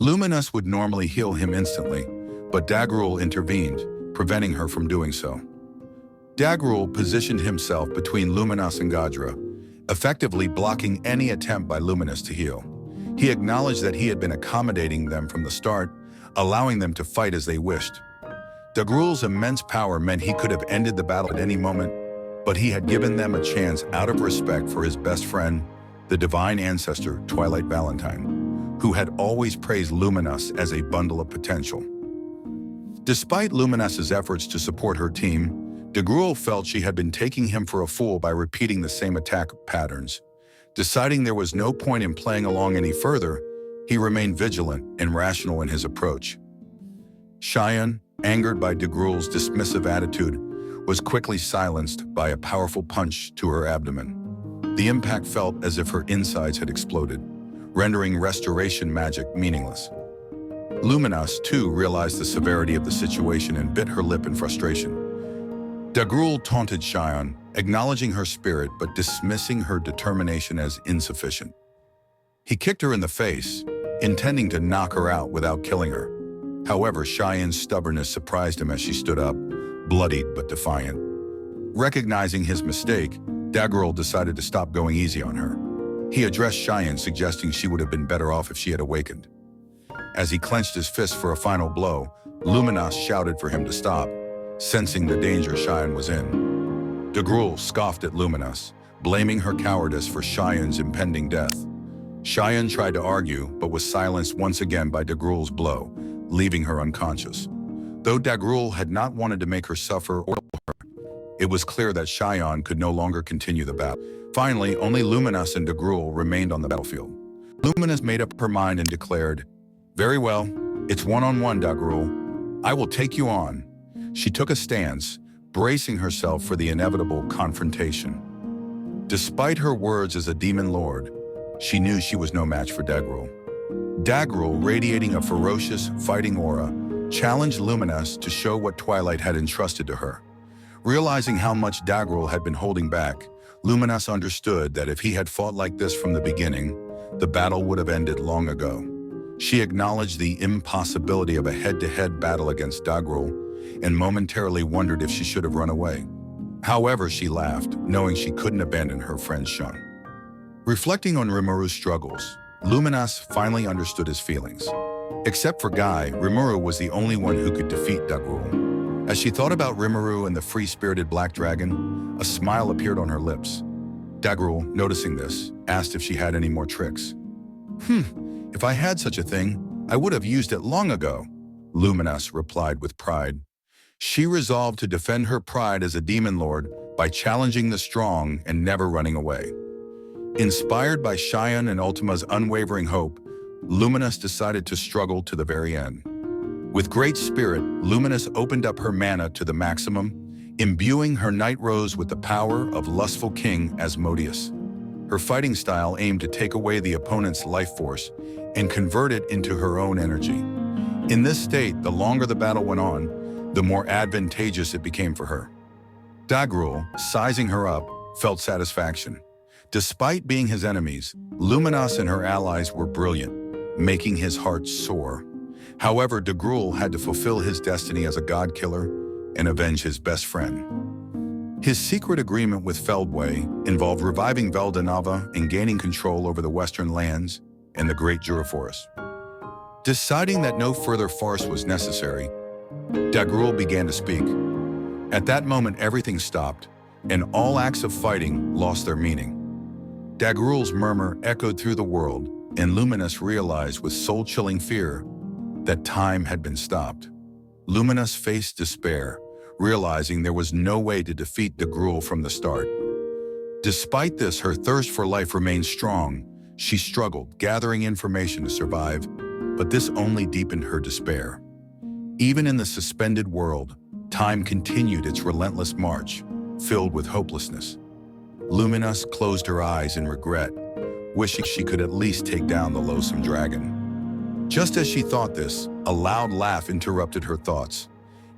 Luminous would normally heal him instantly, but Dagruel intervened, preventing her from doing so. Dagruel positioned himself between Luminous and Gadra, effectively blocking any attempt by Luminous to heal. He acknowledged that he had been accommodating them from the start, allowing them to fight as they wished. Dagruel's immense power meant he could have ended the battle at any moment, but he had given them a chance out of respect for his best friend, the divine ancestor, Twilight Valentine, who had always praised Luminous as a bundle of potential. Despite Luminous's efforts to support her team, Dagruel felt she had been taking him for a fool by repeating the same attack patterns. Deciding there was no point in playing along any further, he remained vigilant and rational in his approach. Shion, angered by Dagruel's dismissive attitude, was quickly silenced by a powerful punch to her abdomen. The impact felt as if her insides had exploded, rendering restoration magic meaningless. Luminous, too, realized the severity of the situation and bit her lip in frustration. Dagruel taunted Shion, acknowledging her spirit but dismissing her determination as insufficient. He kicked her in the face, intending to knock her out without killing her. However, Shion's stubbornness surprised him as she stood up, bloodied but defiant. Recognizing his mistake, Dagruel decided to stop going easy on her. He addressed Shion, suggesting she would have been better off if she had awakened. As he clenched his fist for a final blow, Luminous shouted for him to stop, sensing the danger Shion was in. Dagruel scoffed at Luminous, blaming her cowardice for Shion's impending death. Shion tried to argue, but was silenced once again by Dagruel's blow, leaving her unconscious. Though Dagruel had not wanted to make her suffer or kill her, it was clear that Shion could no longer continue the battle. Finally, only Luminous and Dagruel remained on the battlefield. Luminous made up her mind and declared, "Very well, it's one-on-one, Dagruel. I will take you on." She took a stance, bracing herself for the inevitable confrontation. Despite her words as a demon lord, she knew she was no match for Dagruel. Dagruel, radiating a ferocious, fighting aura, challenged Luminous to show what Twilight had entrusted to her. Realizing how much Dagruel had been holding back, Luminous understood that if he had fought like this from the beginning, the battle would have ended long ago. She acknowledged the impossibility of a head-to-head battle against Dagruel and momentarily wondered if she should have run away. However, she laughed, knowing she couldn't abandon her friend Shun. Reflecting on Rimuru's struggles, Luminous finally understood his feelings. Except for Guy, Rimuru was the only one who could defeat Dagruel. As she thought about Rimuru and the free-spirited black dragon, a smile appeared on her lips. Dagruel, noticing this, asked if she had any more tricks. If I had such a thing, I would have used it long ago," Luminous replied with pride. She resolved to defend her pride as a demon lord by challenging the strong and never running away. Inspired by Shion and Ultima's unwavering hope, Luminous decided to struggle to the very end. With great spirit, Luminous opened up her mana to the maximum, imbuing her Night Rose with the power of lustful King Asmodeus. Her fighting style aimed to take away the opponent's life force and convert it into her own energy. In this state, the longer the battle went on, the more advantageous it became for her. Gabriel, sizing her up, felt satisfaction. Despite being his enemies, Luminous and her allies were brilliant, making his heart soar. However, Gabriel had to fulfill his destiny as a god killer and avenge his best friend. His secret agreement with Feldway involved reviving Veldanava and gaining control over the western lands and the Great Jura Forest. Deciding that no further farce was necessary, Gabriel began to speak. At that moment, everything stopped, and all acts of fighting lost their meaning. Gabriel's murmur echoed through the world, and Luminous realized with soul-chilling fear that time had been stopped. Luminous faced despair, realizing there was no way to defeat Gabriel from the start. Despite this, her thirst for life remained strong. She struggled, gathering information to survive, but this only deepened her despair. Even in the suspended world, time continued its relentless march, filled with hopelessness. Luminous closed her eyes in regret, wishing she could at least take down the loathsome dragon. Just as she thought this, a loud laugh interrupted her thoughts.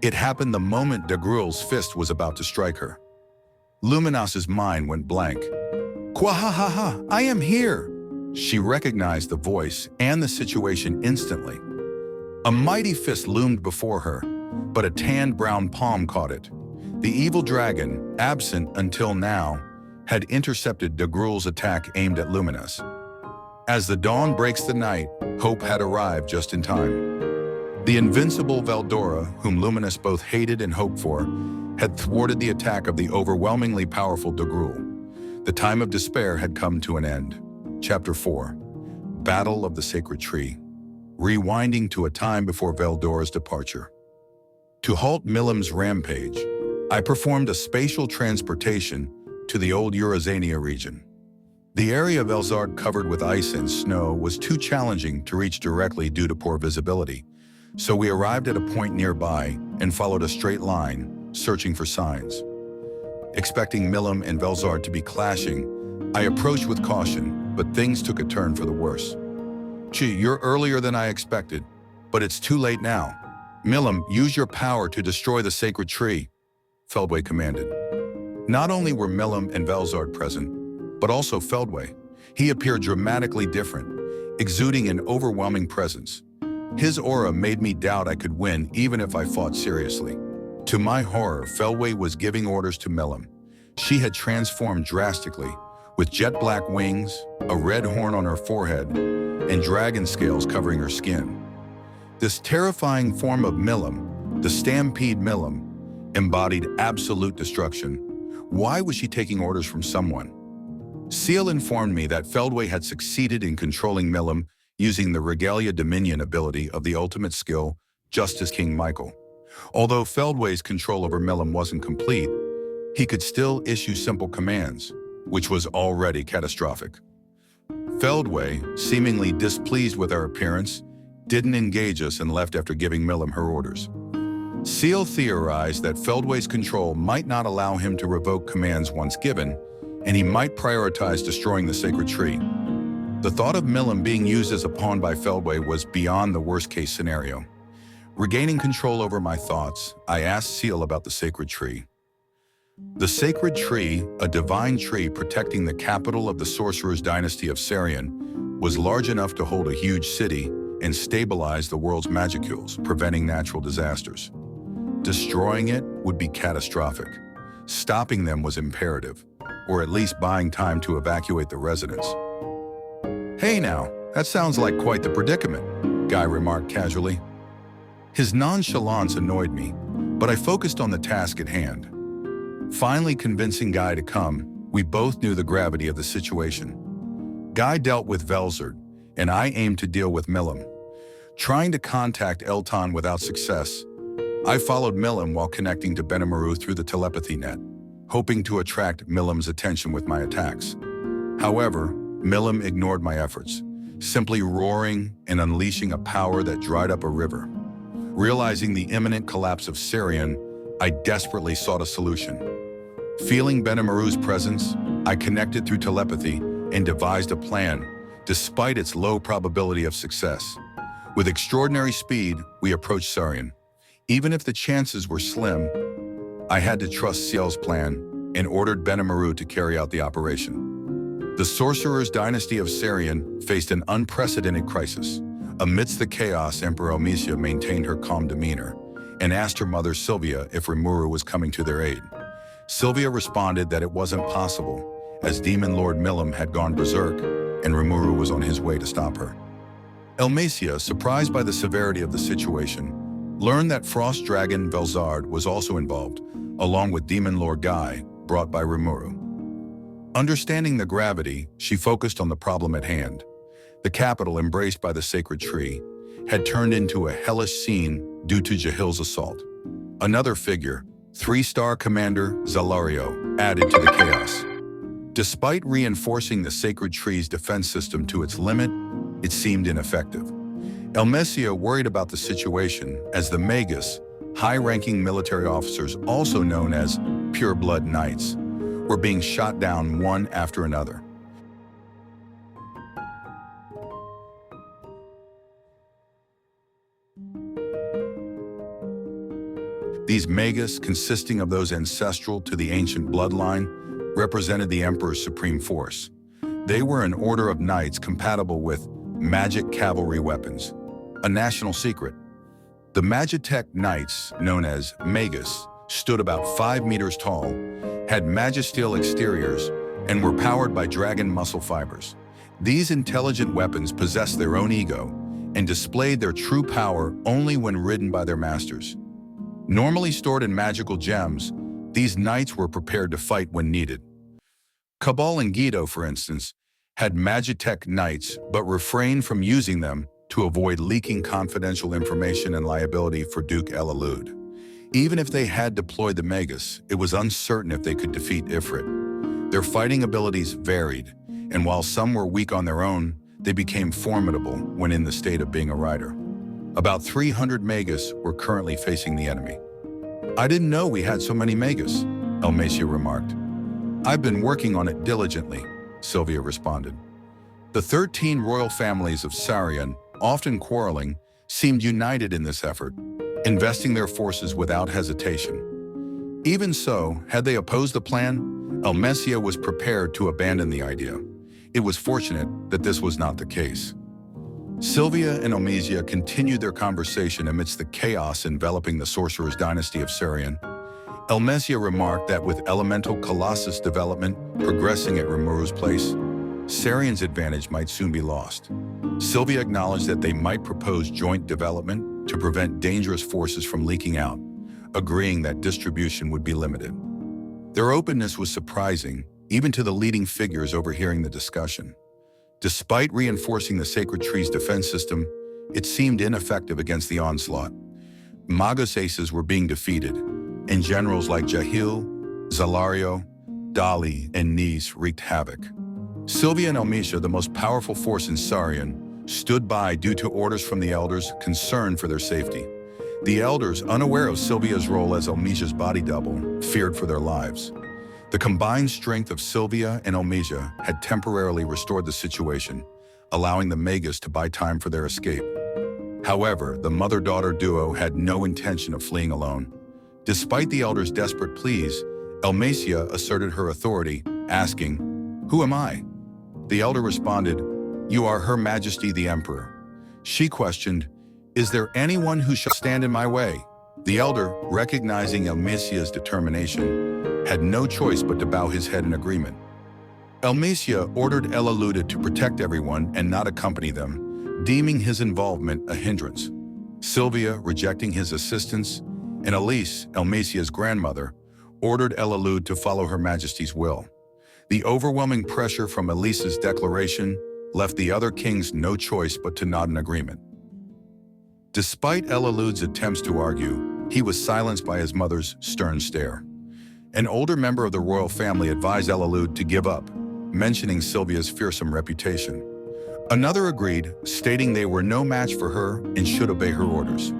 It happened the moment Gabriel's fist was about to strike her. Luminous's mind went blank. "Kwahahaha, I am here!" She recognized the voice and the situation instantly. A mighty fist loomed before her, but a tanned brown palm caught it. The evil dragon, absent until now, had intercepted Gabriel's attack aimed at Luminous. As the dawn breaks the night, hope had arrived just in time. The invincible Veldora, whom Luminous both hated and hoped for, had thwarted the attack of the overwhelmingly powerful Gabriel. The time of despair had come to an end. Chapter 4. Battle of the Sacred Tree. Rewinding to a time before Veldora's departure. To halt Milim's rampage, I performed a spatial transportation to the old Eurazania region. The area of Elzard covered with ice and snow was too challenging to reach directly due to poor visibility, so we arrived at a point nearby and followed a straight line, searching for signs. Expecting Milim and Velzard to be clashing, I approached with caution, but things took a turn for the worse. "Gee, you're earlier than I expected, but it's too late now. Milim, use your power to destroy the sacred tree," Feldway commanded. Not only were Milim and Velzard present, but also Feldway. He appeared dramatically different, exuding an overwhelming presence. His aura made me doubt I could win even if I fought seriously. To my horror, Feldway was giving orders to Milim. She had transformed drastically, with jet black wings, a red horn on her forehead, and dragon scales covering her skin. This terrifying form of Milim, the Stampede Milim, embodied absolute destruction. Why was she taking orders from someone? Seal informed me that Feldway had succeeded in controlling Milim using the Regalia Dominion ability of the ultimate skill, Justice King Michael. Although Feldway's control over Milim wasn't complete, he could still issue simple commands, which was already catastrophic. Feldway, seemingly displeased with our appearance, didn't engage us and left after giving Milim her orders. Seal theorized that Feldway's control might not allow him to revoke commands once given, and he might prioritize destroying the sacred tree. The thought of Milim being used as a pawn by Feldway was beyond the worst-case scenario. Regaining control over my thoughts, I asked Seal about the sacred tree. The sacred tree, a divine tree protecting the capital of the sorcerer's dynasty of Sarian, was large enough to hold a huge city and stabilize the world's magicules, preventing natural disasters. Destroying it would be catastrophic. Stopping them was imperative, or at least buying time to evacuate the residents. "Hey now, that sounds like quite the predicament," Guy remarked casually. His nonchalance annoyed me, but I focused on the task at hand. Finally convincing Guy to come, we both knew the gravity of the situation. Guy dealt with Velzard, and I aimed to deal with Milim. Trying to contact Elton without success, I followed Milim while connecting to Benimaru through the telepathy net, hoping to attract Milim's attention with my attacks. However, Milim ignored my efforts, simply roaring and unleashing a power that dried up a river. Realizing the imminent collapse of Sarian, I desperately sought a solution. Feeling Benamaru's presence, I connected through telepathy and devised a plan, despite its low probability of success. With extraordinary speed, we approached Sarian. Even if the chances were slim, I had to trust Ciel's plan and ordered Benamaru to carry out the operation. The Sorcerer's dynasty of Sarian faced an unprecedented crisis. Amidst the chaos, Emperor Amicia maintained her calm demeanor and asked her mother Sylvia if Rimuru was coming to their aid. Sylvia responded that it wasn't possible, as Demon Lord Milim had gone berserk and Rimuru was on his way to stop her. Elmacia, surprised by the severity of the situation, learned that Frost Dragon Velzard was also involved, along with Demon Lord Guy, brought by Rimuru. Understanding the gravity, she focused on the problem at hand. The capital, embraced by the sacred tree, had turned into a hellish scene due to Jahil's assault. Another figure, 3-star Commander Zalario, added to the chaos. Despite reinforcing the sacred tree's defense system to its limit, it seemed ineffective. Elmacia worried about the situation as the Magus, high-ranking military officers also known as Pure-Blood Knights, were being shot down one after another. These Magus, consisting of those ancestral to the ancient bloodline, represented the Emperor's supreme force. They were an order of knights compatible with magic cavalry weapons, a national secret. The Magitech Knights, known as Magus, stood about 5 meters tall, had magisteel exteriors, and were powered by dragon muscle fibers. These intelligent weapons possessed their own ego and displayed their true power only when ridden by their masters. Normally stored in magical gems, these knights were prepared to fight when needed. Cabal and Guido, for instance, had Magitech Knights but refrained from using them to avoid leaking confidential information and liability for Duke Elalud. Even if they had deployed the Magus, it was uncertain if they could defeat Ifrit. Their fighting abilities varied, and while some were weak on their own, they became formidable when in the state of being a rider. About 300 Magus were currently facing the enemy. "I didn't know we had so many Magus," Elmacia remarked. "I've been working on it diligently," Sylvia responded. The 13 royal families of Sarian, often quarreling, seemed united in this effort, investing their forces without hesitation. Even so, had they opposed the plan, Elmacia was prepared to abandon the idea. It was fortunate that this was not the case. Sylvia and Elmacia continued their conversation amidst the chaos enveloping the Sorcerer's dynasty of Sarian. Elmacia remarked that with Elemental Colossus development progressing at Rimuru's place, Sarian's advantage might soon be lost. Sylvia acknowledged that they might propose joint development to prevent dangerous forces from leaking out, agreeing that distribution would be limited. Their openness was surprising, even to the leading figures overhearing the discussion. Despite reinforcing the sacred tree's defense system, it seemed ineffective against the onslaught. Magus aces were being defeated, and generals like Jahil, Zalario, Dali, and Nis wreaked havoc. Sylvia and Elmacia, the most powerful force in Sarian, stood by due to orders from the elders concerned for their safety. The elders, unaware of Sylvia's role as Elmacia's body double, feared for their lives. The combined strength of Sylvia and Elmacia had temporarily restored the situation, allowing the Magus to buy time for their escape. However, the mother-daughter duo had no intention of fleeing alone. Despite the elders' desperate pleas, Elmacia asserted her authority, asking, "Who am I?" The elder responded, "You are Her Majesty the Emperor." She questioned, "Is there anyone who shall stand in my way?" The elder, recognizing Elmacia's determination, had no choice but to bow his head in agreement. Elmacia ordered Elalud to protect everyone and not accompany them, deeming his involvement a hindrance. Sylvia, rejecting his assistance, and Elise, Elmacia's grandmother, ordered Elalud to follow Her Majesty's will. The overwhelming pressure from Elise's declaration left the other kings no choice but to nod in agreement. Despite Elalud's attempts to argue, he was silenced by his mother's stern stare. An older member of the royal family advised Elalud to give up, mentioning Sylvia's fearsome reputation. Another agreed, stating they were no match for her and should obey her orders.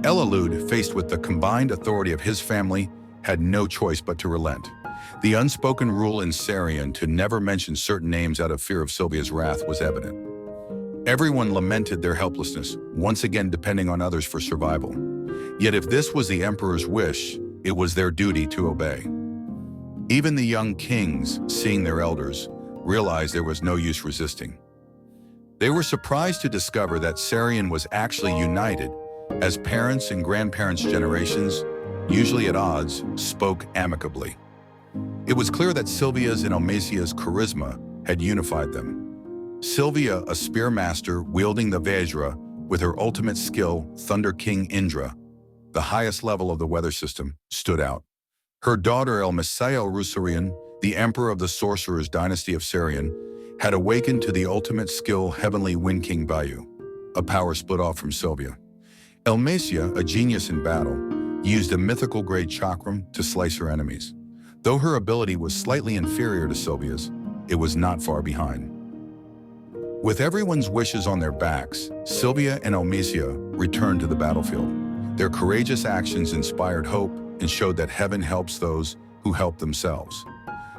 Epilogue, faced with the combined authority of his family, had no choice but to relent. The unspoken rule in Sarian to never mention certain names out of fear of Sylvia's wrath was evident. Everyone lamented their helplessness, once again depending on others for survival. Yet if this was the emperor's wish, it was their duty to obey. Even the young kings, seeing their elders, realized there was no use resisting. They were surprised to discover that Sarian was actually united, as parents and grandparents' generations, usually at odds, spoke amicably. It was clear that Sylvia's and Almasia's charisma had unified them. Sylvia, a spearmaster wielding the Vajra, with her ultimate skill, Thunder King Indra, the highest level of the weather system, stood out. Her daughter Almasia Rusarian, the emperor of the sorcerers dynasty of Sarian, had awakened to the ultimate skill Heavenly Wind King Vayu, a power split off from Sylvia. Almasia, a genius in battle, used a mythical grade chakram to slice her enemies. Though her ability was slightly inferior to Sylvia's, it was not far behind. With everyone's wishes on their backs, Sylvia and Almasia returned to the battlefield. Their courageous actions inspired hope and showed that heaven helps those who help themselves.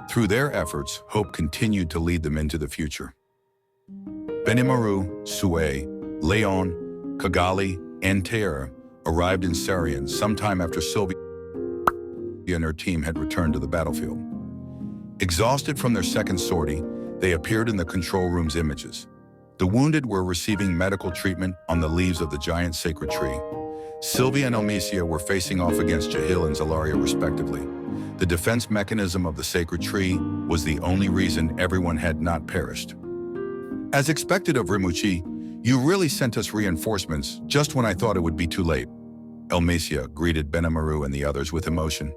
Through their efforts, hope continued to lead them into the future. Benimaru, Sue, Leon, Kigali, and Tensura arrived in Sarian sometime after Sylvia and her team had returned to the battlefield. Exhausted from their second sortie, they appeared in the control room's images. The wounded were receiving medical treatment on the leaves of the giant sacred tree. Sylvia and Almasia were facing off against Jahil and Zalario respectively. The defense mechanism of the sacred tree was the only reason everyone had not perished. As expected of Rimuru, you really sent us reinforcements just when I thought it would be too late. Almasia greeted Benimaru and the others with emotion.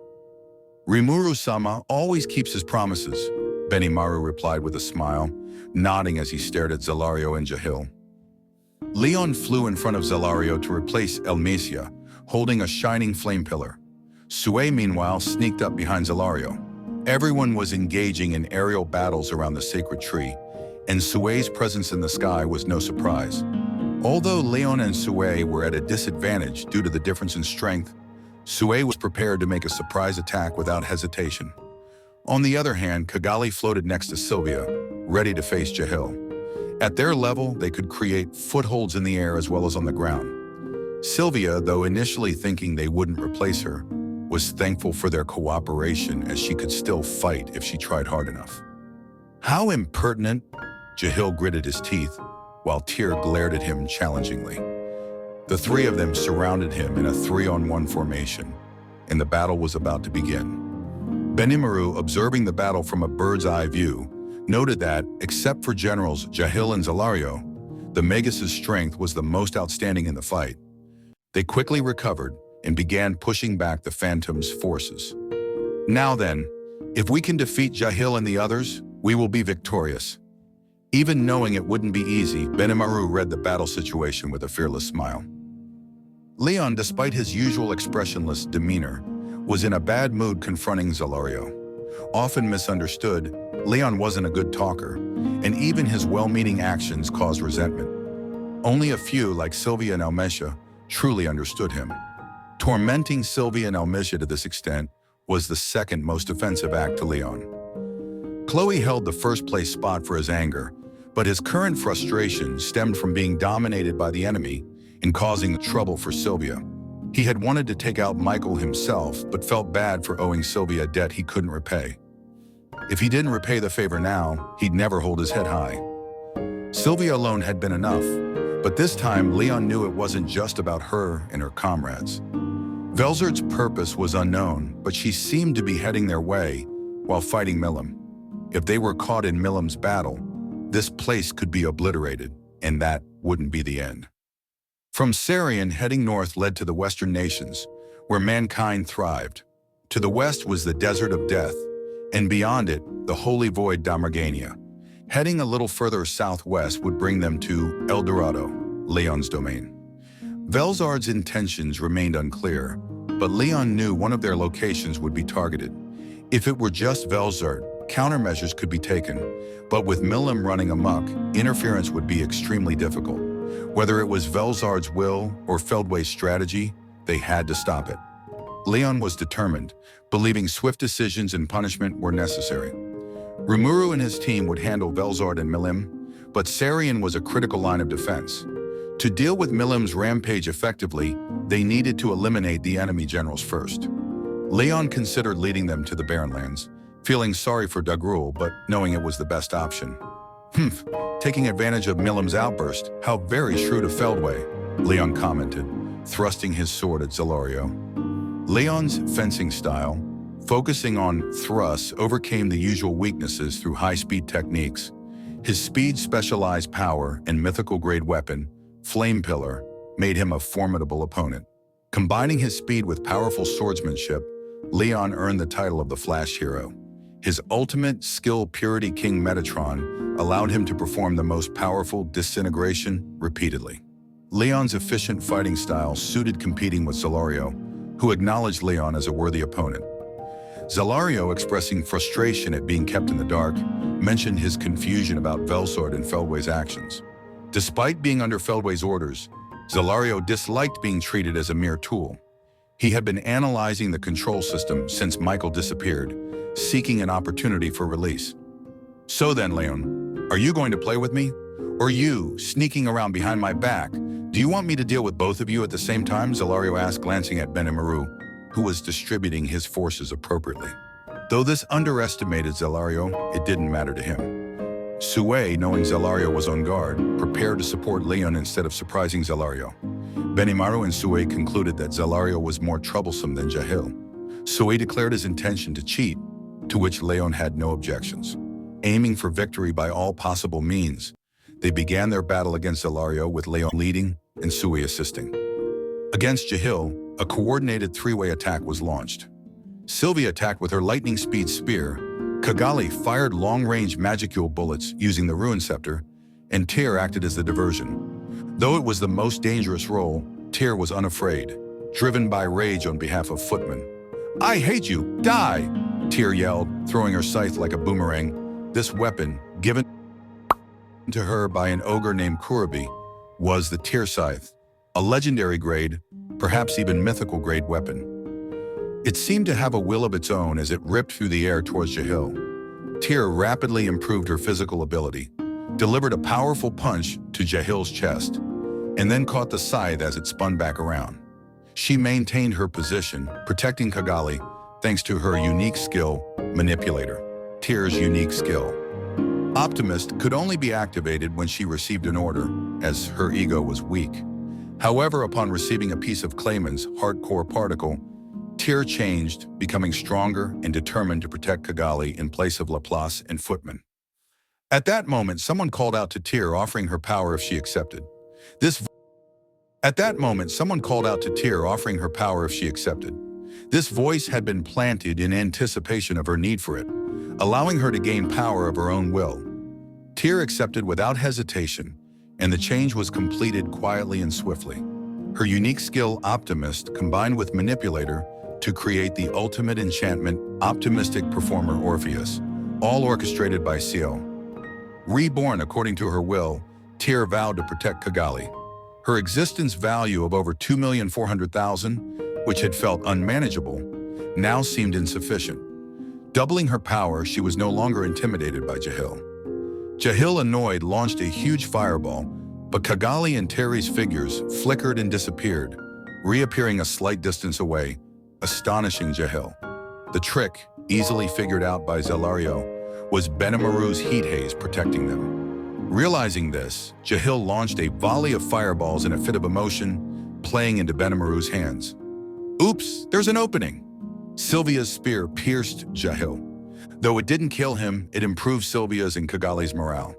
Rimuru-sama always keeps his promises, Benimaru replied with a smile, nodding as he stared at Zalario and Jahil. Leon flew in front of Zalario to replace Almasia, holding a shining flame pillar. Sue, meanwhile, sneaked up behind Zalario. Everyone was engaging in aerial battles around the sacred tree, and Sue's presence in the sky was no surprise. Although Leon and Sue were at a disadvantage due to the difference in strength, Sue was prepared to make a surprise attack without hesitation. On the other hand, Kigali floated next to Sylvia, ready to face Jahil. At their level, they could create footholds in the air as well as on the ground. Sylvia, though initially thinking they wouldn't replace her, was thankful for their cooperation as she could still fight if she tried hard enough. How impertinent, Jahil gritted his teeth, while Tyr glared at him challengingly. The three of them surrounded him in a 3-on-1 formation, and the battle was about to begin. Benimaru, observing the battle from a bird's-eye view, noted that, except for generals Jahil and Zalario, the Magus' strength was the most outstanding in the fight. They quickly recovered and began pushing back the Phantom's forces. Now then, if we can defeat Jahil and the others, we will be victorious. Even knowing it wouldn't be easy, Benimaru read the battle situation with a fearless smile. Leon, despite his usual expressionless demeanor, was in a bad mood confronting Zalario. Often misunderstood, Leon wasn't a good talker, and even his well-meaning actions caused resentment. Only a few, like Sylvia and Almasia, truly understood him. Tormenting Sylvia and Almasia to this extent was the second most offensive act to Leon. Chloe held the first-place spot for his anger, but his current frustration stemmed from being dominated by the enemy and causing trouble for Sylvia. He had wanted to take out Michael himself, but felt bad for owing Sylvia a debt he couldn't repay. If he didn't repay the favor now, he'd never hold his head high. Sylvia alone had been enough, but this time Leon knew it wasn't just about her and her comrades. Velzard's purpose was unknown, but she seemed to be heading their way while fighting Milim. If they were caught in Milim's battle, this place could be obliterated, and that wouldn't be the end. From Sarian, heading north led to the western nations, where mankind thrived. To the west was the Desert of Death, and beyond it, the Holy Void Damargania. Heading a little further southwest would bring them to El Dorado, Leon's domain. Velzard's intentions remained unclear, but Leon knew one of their locations would be targeted. If it were just Velzard, countermeasures could be taken, but with Milim running amok, interference would be extremely difficult. Whether it was Velzard's will or Feldway's strategy, They had to stop it. Leon was determined, believing swift decisions and punishment were necessary. Rimuru and his team would handle Velzard and Milim, but Sarian was a critical line of defense. To deal with Milim's rampage effectively, they needed to eliminate the enemy generals first. Leon considered leading them to the Barren Lands, feeling sorry for Gabriel but knowing it was the best option. Taking advantage of Milim's outburst, how very shrewd of Feldway, Leon commented, thrusting his sword at Zelario. Leon's fencing style, focusing on thrusts, overcame the usual weaknesses through high-speed techniques. His speed, specialized power, and mythical-grade weapon, Flame Pillar, made him a formidable opponent. Combining his speed with powerful swordsmanship, Leon earned the title of the Flash Hero. His ultimate skill, Purity King Metatron, allowed him to perform the most powerful disintegration repeatedly. Leon's efficient fighting style suited competing with Zelario, who acknowledged Leon as a worthy opponent. Zelario, expressing frustration at being kept in the dark, mentioned his confusion about Velzard and Feldway's actions. Despite being under Feldway's orders, Zelario disliked being treated as a mere tool. He had been analyzing the control system since Michael disappeared, seeking an opportunity for release. "So then, Leon, are you going to play with me? Or you, sneaking around behind my back? Do you want me to deal with both of you at the same time?" Zelario asked, glancing at Rimuru, who was distributing his forces appropriately. Though this underestimated Zelario, it didn't matter to him. Sue, knowing Zelario was on guard, prepared to support Leon instead of surprising Zelario. Benimaru and Sue concluded that Zelario was more troublesome than Jahil. Sue declared his intention to cheat, to which Leon had no objections. Aiming for victory by all possible means, they began their battle against Zelario with Leon leading and Sue assisting. Against Jahil, a coordinated three-way attack was launched. Sylvia attacked with her lightning-speed spear, Kigali fired long-range magicule bullets using the Ruin Scepter, and Tyr acted as the diversion. Though it was the most dangerous role, Tyr was unafraid, driven by rage on behalf of Footman. "I hate you! Die!" Tyr yelled, throwing her scythe like a boomerang. This weapon, given to her by an ogre named Kurabi, was the Tyr Scythe, a legendary grade, perhaps even mythical grade weapon. It seemed to have a will of its own as it ripped through the air towards Jahil. Tyr rapidly improved her physical ability, delivered a powerful punch to Jahil's chest, and then caught the scythe as it spun back around. She maintained her position, protecting Kigali thanks to her unique skill, Manipulator. Tyr's unique skill, Optimist, could only be activated when she received an order, as her ego was weak. However, upon receiving a piece of Clayman's hardcore particle, Tyr changed, becoming stronger and determined to protect Kigali in place of Laplace and Footman. At that moment, someone called out to Tyr, offering her power if she accepted. This voice had been planted in anticipation of her need for it, allowing her to gain power of her own will. Tyr accepted without hesitation, and the change was completed quietly and swiftly. Her unique skill, Optimist, combined with Manipulator to create the ultimate enchantment, Optimistic Performer Orpheus, all orchestrated by Ciel. Reborn according to her will, Tyr vowed to protect Kigali. Her existence value of over 2,400,000, which had felt unmanageable, now seemed insufficient. Doubling her power, she was no longer intimidated by Jahil. Jahil, annoyed, launched a huge fireball, but Kigali and Terry's figures flickered and disappeared, reappearing a slight distance away, astonishing Jahil. The trick, easily figured out by Zelario, was Benimaru's heat haze protecting them. Realizing this, Jahil launched a volley of fireballs in a fit of emotion, playing into Benimaru's hands. Oops, there's an opening! Sylvia's spear pierced Jahil. Though it didn't kill him, it improved Sylvia's and Kigali's morale.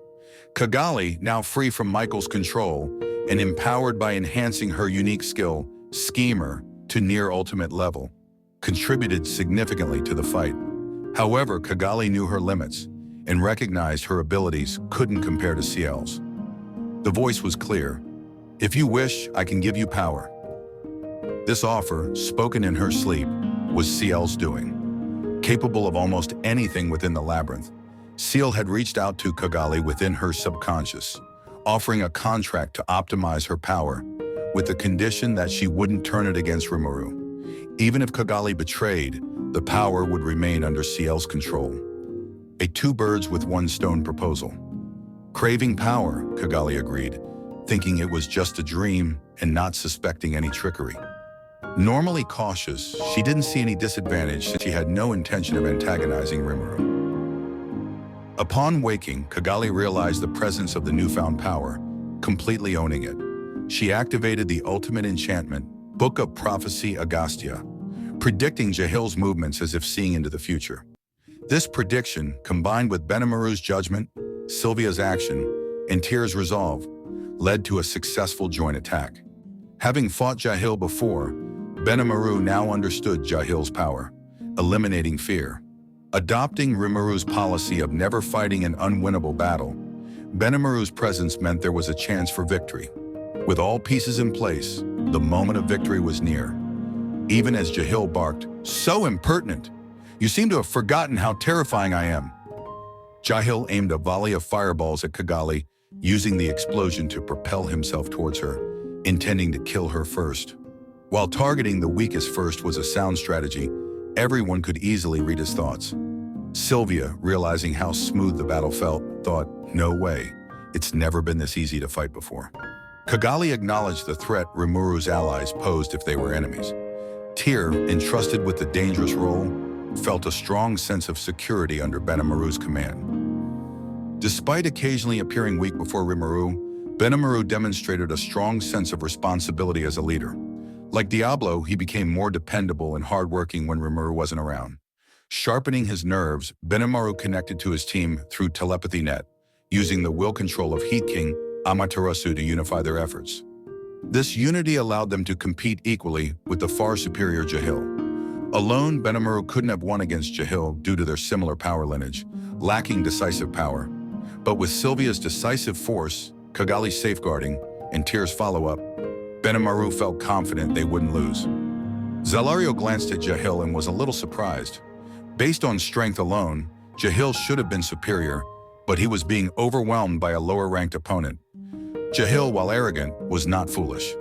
Kigali, now free from Michael's control and empowered by enhancing her unique skill, Schemer, to near ultimate level, contributed significantly to the fight. However, Kigali knew her limits and recognized her abilities couldn't compare to Ciel's. The voice was clear. "If you wish, I can give you power." This offer, spoken in her sleep, was Ciel's doing. Capable of almost anything within the labyrinth, Ciel had reached out to Kigali within her subconscious, offering a contract to optimize her power, with the condition that she wouldn't turn it against Rimuru. Even if Kigali betrayed, the power would remain under Ciel's control. A two birds with one stone proposal. Craving power, Kigali agreed, thinking it was just a dream and not suspecting any trickery. Normally cautious, she didn't see any disadvantage since she had no intention of antagonizing Rimuru. Upon waking, Kigali realized the presence of the newfound power, completely owning it. She activated the ultimate enchantment, Book of Prophecy Agastya, predicting Jahil's movements as if seeing into the future. This prediction, combined with Benimaru's judgment, Sylvia's action, and Tyr's resolve, led to a successful joint attack. Having fought Jahil before, Benimaru now understood Jahil's power, eliminating fear. Adopting Rimuru's policy of never fighting an unwinnable battle, Benimaru's presence meant there was a chance for victory. With all pieces in place, the moment of victory was near. Even as Jahil barked, "So impertinent! You seem to have forgotten how terrifying I am." Jahil aimed a volley of fireballs at Kigali, using the explosion to propel himself towards her, intending to kill her first. While targeting the weakest first was a sound strategy, everyone could easily read his thoughts. Sylvia, realizing how smooth the battle felt, thought, "No way, it's never been this easy to fight before." Kigali acknowledged the threat Rimuru's allies posed if they were enemies. Tyr, entrusted with the dangerous role, felt a strong sense of security under Benimaru's command. Despite occasionally appearing weak before Rimuru, Benimaru demonstrated a strong sense of responsibility as a leader. Like Diablo, he became more dependable and hardworking when Rimuru wasn't around. Sharpening his nerves, Benimaru connected to his team through telepathy net, using the will control of Heat King Amaterasu to unify their efforts. This unity allowed them to compete equally with the far superior Jahil. Alone, Benimaru couldn't have won against Jahil due to their similar power lineage, lacking decisive power. But with Sylvia's decisive force, Kigali's safeguarding, and Tyr's follow-up, Benimaru felt confident they wouldn't lose. Zalario glanced at Jahil and was a little surprised. Based on strength alone, Jahil should have been superior, but he was being overwhelmed by a lower-ranked opponent. Jahil, while arrogant, was not foolish.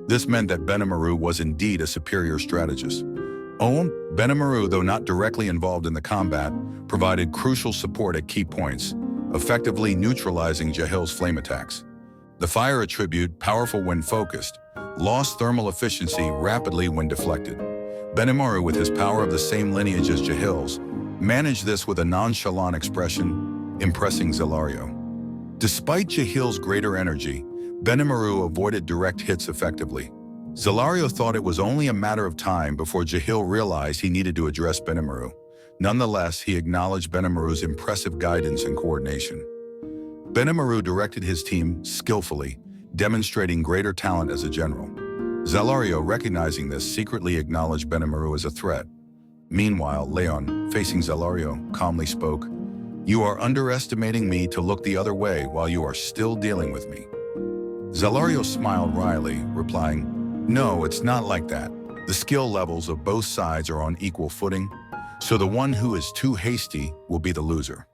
This meant that Benimaru was indeed a superior strategist. Benimaru, though not directly involved in the combat, provided crucial support at key points, effectively neutralizing Jahil's flame attacks. The fire attribute, powerful when focused, lost thermal efficiency rapidly when deflected. Benimaru, with his power of the same lineage as Jahil's, managed this with a nonchalant expression, impressing Zalario. Despite Jahil's greater energy, Benimaru avoided direct hits effectively. Zalario thought it was only a matter of time before Jahil realized he needed to address Benimaru. Nonetheless, he acknowledged Benimaru's impressive guidance and coordination. Benimaru directed his team skillfully, demonstrating greater talent as a general. Zalario, recognizing this, secretly acknowledged Benimaru as a threat. Meanwhile, Leon, facing Zalario, calmly spoke, "You are underestimating me to look the other way while you are still dealing with me." Zalario smiled wryly, replying, "No, it's not like that. The skill levels of both sides are on equal footing, so the one who is too hasty will be the loser."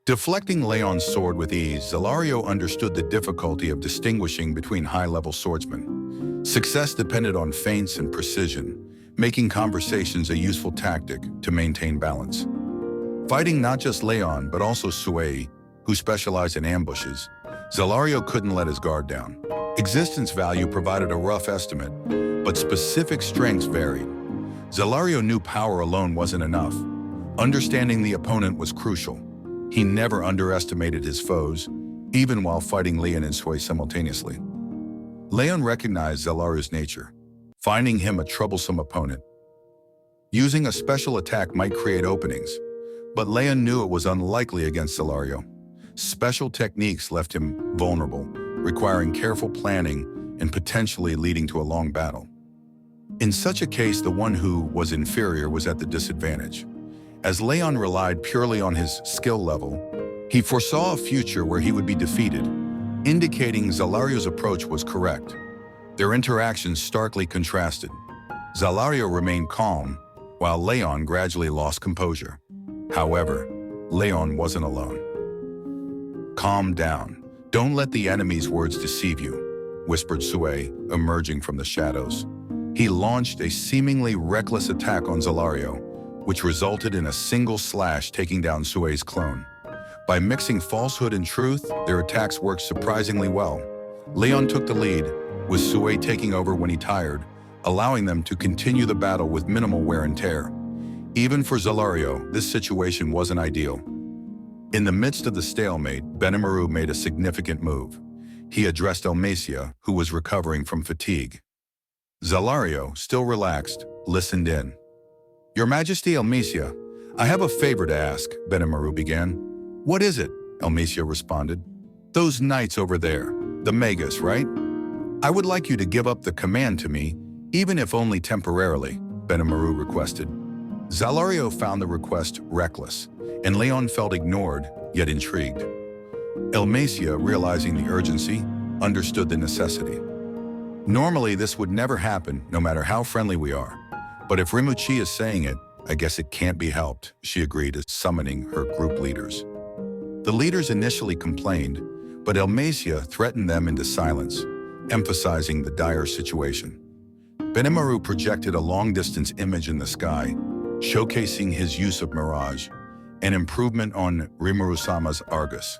Deflecting Leon's sword with ease, Zalario understood the difficulty of distinguishing between high-level swordsmen. Success depended on feints and precision, making conversations a useful tactic to maintain balance. Fighting not just Leon, but also Suei, who specialized in ambushes, Zalario couldn't let his guard down. Existence value provided a rough estimate, but specific strengths varied. Zalario knew power alone wasn't enough. Understanding the opponent was crucial. He never underestimated his foes, even while fighting Leon and Suei simultaneously. Leon recognized Zalario's nature, finding him a troublesome opponent. Using a special attack might create openings, but Leon knew it was unlikely against Zalario. Special techniques left him vulnerable, requiring careful planning and potentially leading to a long battle. In such a case, the one who was inferior was at the disadvantage. As Leon relied purely on his skill level, he foresaw a future where he would be defeated, indicating Zalario's approach was correct. Their interactions starkly contrasted. Zalario remained calm, while Leon gradually lost composure. However, Leon wasn't alone. "Calm down. Don't let the enemy's words deceive you. whispered Sue, emerging from the shadows. He launched a seemingly reckless attack on Zalario, which resulted in a single slash taking down Sue's clone. By mixing falsehood and truth, their attacks worked surprisingly well. Leon took the lead, with Sue taking over when he tired, allowing them to continue the battle with minimal wear and tear. Even for Zalario, this situation wasn't ideal. In the midst of the stalemate, Rimuru made a significant move. He addressed Elmacia, who was recovering from fatigue. Zalario, still relaxed, listened in. "Your Majesty Elmacia, I have a favor to ask," Rimuru began. "What is it?" Elmacia responded. "Those knights over there, the Magus, right? I would like you to give up the command to me, even if only temporarily," Rimuru requested. Zalario found the request reckless, and Leon felt ignored, yet intrigued. Elmacia, realizing the urgency, understood the necessity. "Normally this would never happen, no matter how friendly we are. But if Rimuru is saying it, I guess it can't be helped," she agreed, summoning her group leaders. The leaders initially complained, but Elmacia threatened them into silence, emphasizing the dire situation. Rimuru projected a long-distance image in the sky, showcasing his use of Mirage, an improvement on Rimuru-sama's Argus.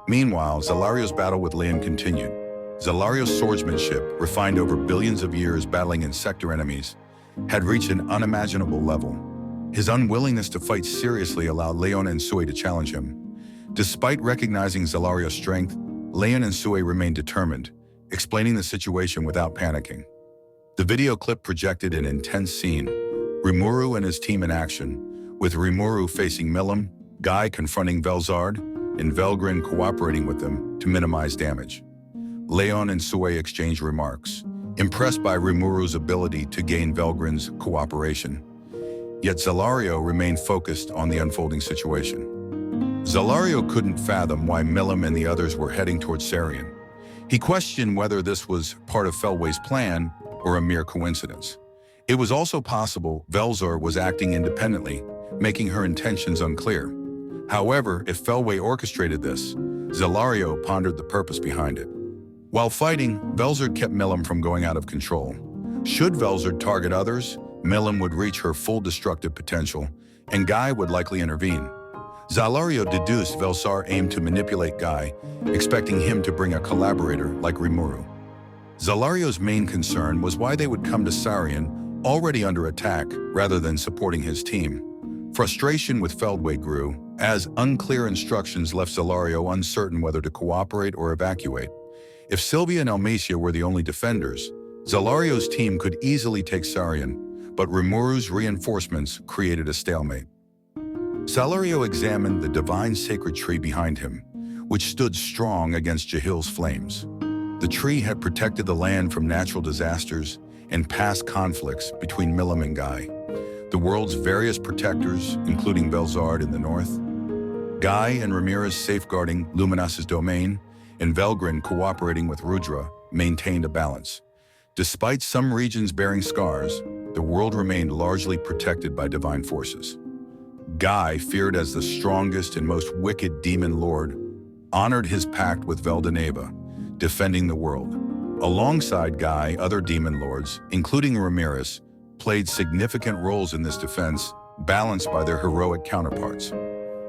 Meanwhile, Zalario's battle with Leon continued. Zalario's swordsmanship, refined over billions of years battling insector enemies, had reached an unimaginable level. His unwillingness to fight seriously allowed Leon and Sue to challenge him. Despite recognizing Zalario's strength, Leon and Sue remained determined, explaining the situation without panicking. The video clip projected an intense scene, Rimuru and his team in action, with Rimuru facing Milim, Guy confronting Velzard, and Velgrin cooperating with them to minimize damage. Leon and Sue exchanged remarks, impressed by Rimuru's ability to gain Velgrin's cooperation. Yet Zalario remained focused on the unfolding situation. Zalario couldn't fathom why Milim and the others were heading towards Sarian. He questioned whether this was part of Feldway's plan or a mere coincidence. It was also possible Velzard was acting independently, making her intentions unclear. However, if Feldway orchestrated this, Zalario pondered the purpose behind it. While fighting, Velzard kept Milim from going out of control. Should Velzard target others, Milim would reach her full destructive potential, and Guy would likely intervene. Zalario deduced Velzard aimed to manipulate Guy, expecting him to bring a collaborator like Rimuru. Zalario's main concern was why they would come to Sarian already under attack rather than supporting his team. Frustration with Feldway grew, as unclear instructions left Zalario uncertain whether to cooperate or evacuate. If Sylvia and Elmacia were the only defenders, Zalario's team could easily take Sarian, but Rimuru's reinforcements created a stalemate. Zalario examined the divine sacred tree behind him, which stood strong against Jahil's flames. The tree had protected the land from natural disasters and past conflicts between Milim and Guy, the world's various protectors, including Velzard in the north, Guy and Ramirez safeguarding Luminas's domain, and Velgrin cooperating with Rudra, maintained a balance. Despite some regions bearing scars, the world remained largely protected by divine forces. Guy, feared as the strongest and most wicked demon lord, honored his pact with Veldaneva, defending the world. Alongside Guy, other demon lords, including Ramirez, played significant roles in this defense, balanced by their heroic counterparts.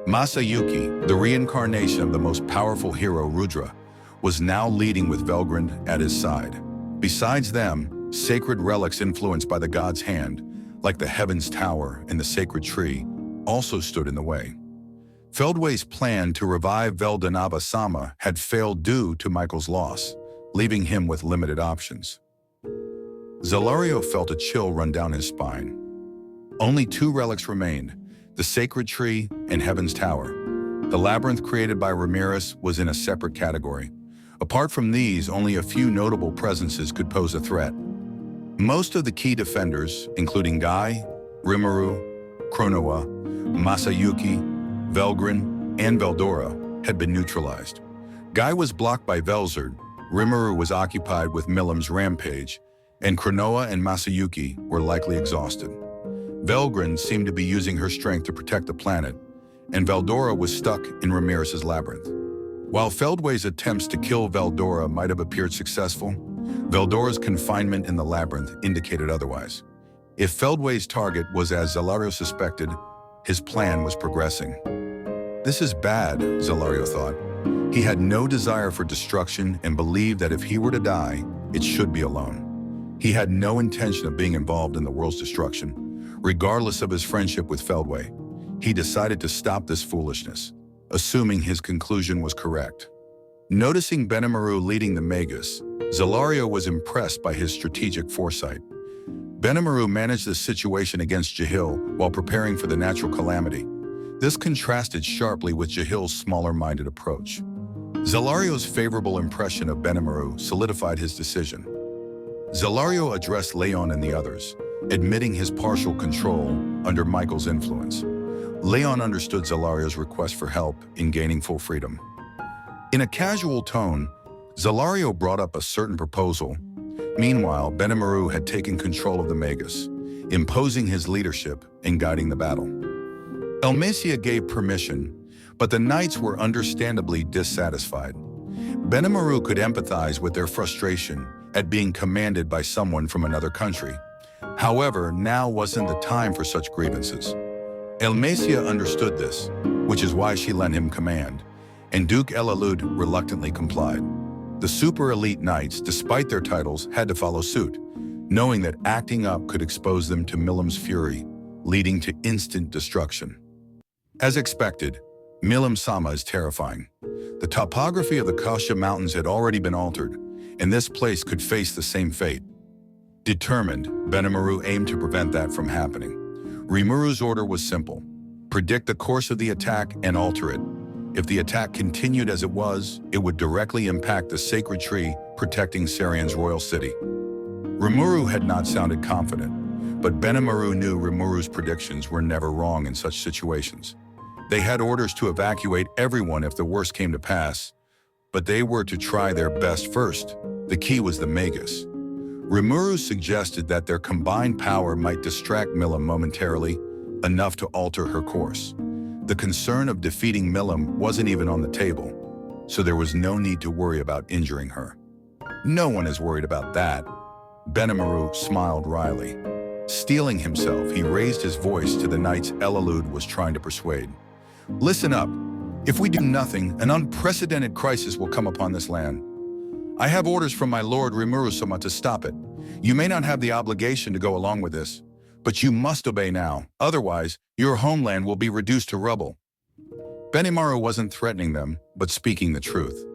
Masayuki, the reincarnation of the most powerful hero Rudra, was now leading with Velgrin at his side. Besides them, sacred relics influenced by the god's hand, like the Heaven's Tower and the sacred tree, also stood in the way. Feldway's plan to revive Veldanava-sama had failed due to Michael's loss, leaving him with limited options. Zalario felt a chill run down his spine. Only two relics remained, the sacred tree and Heaven's Tower. The labyrinth created by Ramirez was in a separate category. Apart from these, only a few notable presences could pose a threat. Most of the key defenders, including Guy, Rimuru, Kronoa, Masayuki, Velgrin, and Veldora, had been neutralized. Guy was blocked by Velzard, Rimuru was occupied with Milim's rampage, and Kronoa and Masayuki were likely exhausted. Velgrin seemed to be using her strength to protect the planet, and Veldora was stuck in Ramirez's labyrinth. While Feldway's attempts to kill Veldora might have appeared successful, Veldora's confinement in the labyrinth indicated otherwise. If Feldway's target was as Zelario suspected, his plan was progressing. This is bad, Zelario thought. He had no desire for destruction and believed that if he were to die, it should be alone. He had no intention of being involved in the world's destruction. Regardless of his friendship with Feldway, he decided to stop this foolishness, assuming his conclusion was correct. Noticing Benimaru leading the Magus, Zelario was impressed by his strategic foresight. Benimaru managed the situation against Jahil while preparing for the natural calamity. This contrasted sharply with Jahil's smaller-minded approach. Zelario's favorable impression of Benimaru solidified his decision. Zelario addressed Leon and the others, admitting his partial control under Michael's influence. Leon understood Zelario's request for help in gaining full freedom. In a casual tone, Zelario brought up a certain proposal. Meanwhile, Benimaru had taken control of the Magus, imposing his leadership and guiding the battle. Elmacia gave permission, but the knights were understandably dissatisfied. Benimaru could empathize with their frustration at being commanded by someone from another country. However, now wasn't the time for such grievances. Elmacia understood this, which is why she lent him command, and Duke Elalud reluctantly complied. The super elite knights, despite their titles, had to follow suit, knowing that acting up could expose them to Milim's fury, leading to instant destruction. As expected, Milim-sama is terrifying. The topography of the Kasha Mountains had already been altered, and this place could face the same fate. Determined, Benimaru aimed to prevent that from happening. Rimuru's order was simple: predict the course of the attack and alter it. If the attack continued as it was, it would directly impact the sacred tree protecting Sarian's royal city. Rimuru had not sounded confident, but Benimaru knew Rimuru's predictions were never wrong in such situations. They had orders to evacuate everyone if the worst came to pass, but they were to try their best first. The key was the Magus. Rimuru suggested that their combined power might distract Milim momentarily, enough to alter her course. The concern of defeating Milim wasn't even on the table, so there was no need to worry about injuring her. No one is worried about that. Benimaru smiled wryly. Steeling himself, he raised his voice to the knights Elalud was trying to persuade. Listen up. If we do nothing, an unprecedented crisis will come upon this land. I have orders from my lord Rimuru-sama to stop it. You may not have the obligation to go along with this, but you must obey now. Otherwise, your homeland will be reduced to rubble. Benimaru wasn't threatening them, but speaking the truth.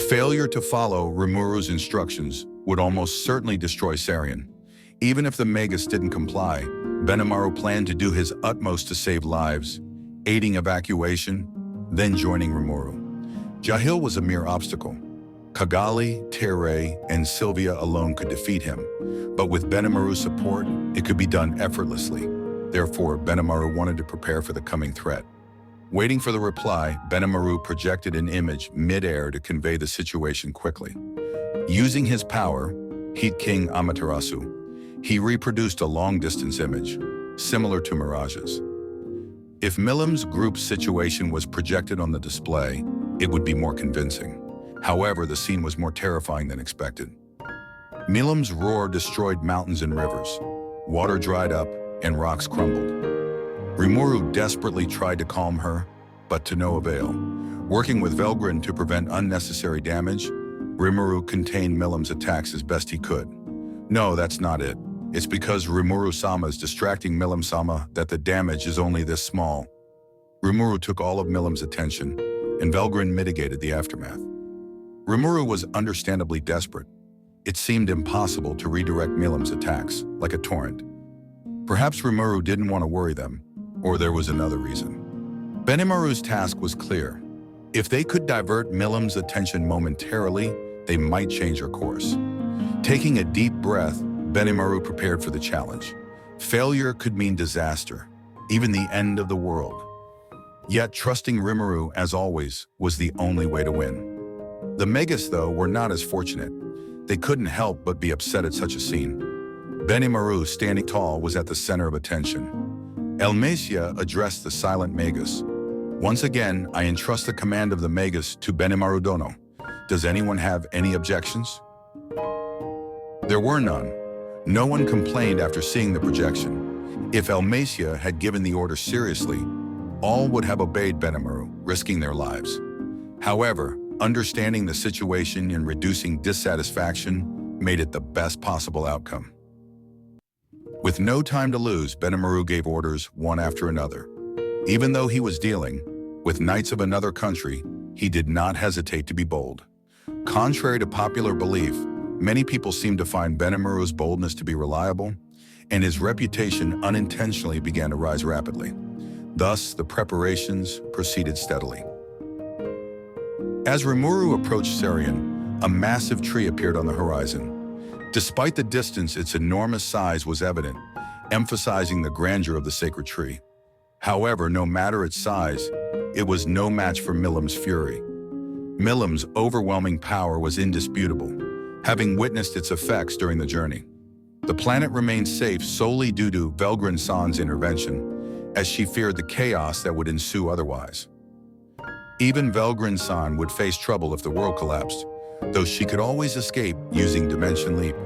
Failure to follow Rimuru's instructions would almost certainly destroy Sarian. Even if the Magus didn't comply, Benimaru planned to do his utmost to save lives, aiding evacuation, then joining Rimuru. Jahil was a mere obstacle. Kagali, Tere, and Sylvia alone could defeat him, but with Benimaru's support, it could be done effortlessly. Therefore, Benimaru wanted to prepare for the coming threat. Waiting for the reply, Benimaru projected an image mid-air to convey the situation quickly. Using his power, Heat King Amaterasu, he reproduced a long-distance image, similar to mirages. If Milim's group situation was projected on the display, it would be more convincing. However, the scene was more terrifying than expected. Milim's roar destroyed mountains and rivers. Water dried up and rocks crumbled. Rimuru desperately tried to calm her, but to no avail. Working with Velgrin to prevent unnecessary damage, Rimuru contained Milim's attacks as best he could. No, that's not it. It's because Rimuru-sama is distracting Milim-sama that the damage is only this small. Rimuru took all of Milim's attention, and Velgrin mitigated the aftermath. Rimuru was understandably desperate. It seemed impossible to redirect Milim's attacks, like a torrent. Perhaps Rimuru didn't want to worry them, or there was another reason. Benimaru's task was clear. If they could divert Milim's attention momentarily, they might change her course. Taking a deep breath, Benimaru prepared for the challenge. Failure could mean disaster, even the end of the world. Yet trusting Rimuru, as always, was the only way to win. The Magus, though, were not as fortunate. They couldn't help but be upset at such a scene. Benimaru, standing tall, was at the center of attention. Elmacia addressed the silent Magus. Once again, I entrust the command of the Magus to Benimaru Dono. Does anyone have any objections? There were none. No one complained after seeing the projection. If Elmacia had given the order seriously, all would have obeyed Benimaru, risking their lives. However, understanding the situation and reducing dissatisfaction made it the best possible outcome. With no time to lose, Benimaru gave orders one after another. Even though he was dealing with knights of another country, he did not hesitate to be bold. Contrary to popular belief, many people seemed to find Benimaru's boldness to be reliable, and his reputation unintentionally began to rise rapidly. Thus, the preparations proceeded steadily. As Rimuru approached Serion, a massive tree appeared on the horizon. Despite the distance, its enormous size was evident, emphasizing the grandeur of the sacred tree. However, no matter its size, it was no match for Milim's fury. Milim's overwhelming power was indisputable, having witnessed its effects during the journey. The planet remained safe solely due to Velgrin San's intervention, as she feared the chaos that would ensue otherwise. Even Velgrin San would face trouble if the world collapsed, though she could always escape using Dimension Leap.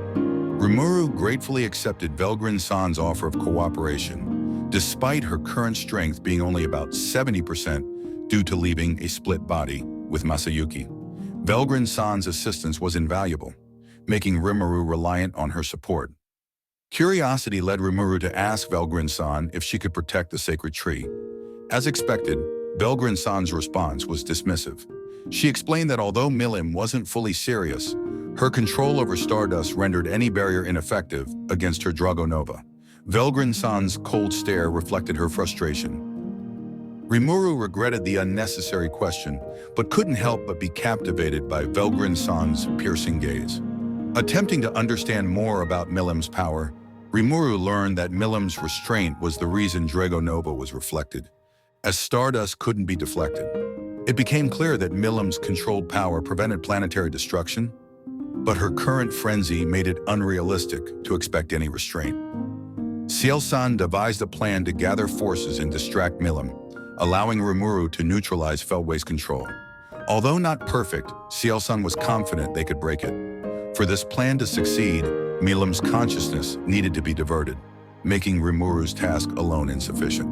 Rimuru gratefully accepted Velgrin San's offer of cooperation, despite her current strength being only about 70% due to leaving a split body with Masayuki. Velgrin San's assistance was invaluable, making Rimuru reliant on her support. Curiosity led Rimuru to ask Velgrin San if she could protect the sacred tree. As expected, Velgrin San's response was dismissive. She explained that although Milim wasn't fully serious, her control over Stardust rendered any barrier ineffective against her Dragonova. Velgrin San's cold stare reflected her frustration. Rimuru regretted the unnecessary question, but couldn't help but be captivated by Velgrin San's piercing gaze. Attempting to understand more about Milim's power, Rimuru learned that Milim's restraint was the reason Dragonova was reflected, as Stardust couldn't be deflected. It became clear that Milim's controlled power prevented planetary destruction, but her current frenzy made it unrealistic to expect any restraint. Ciel-san devised a plan to gather forces and distract Milim, allowing Rimuru to neutralize Feldway's control. Although not perfect, Ciel-san was confident they could break it. For this plan to succeed, Milim's consciousness needed to be diverted, making Rimuru's task alone insufficient.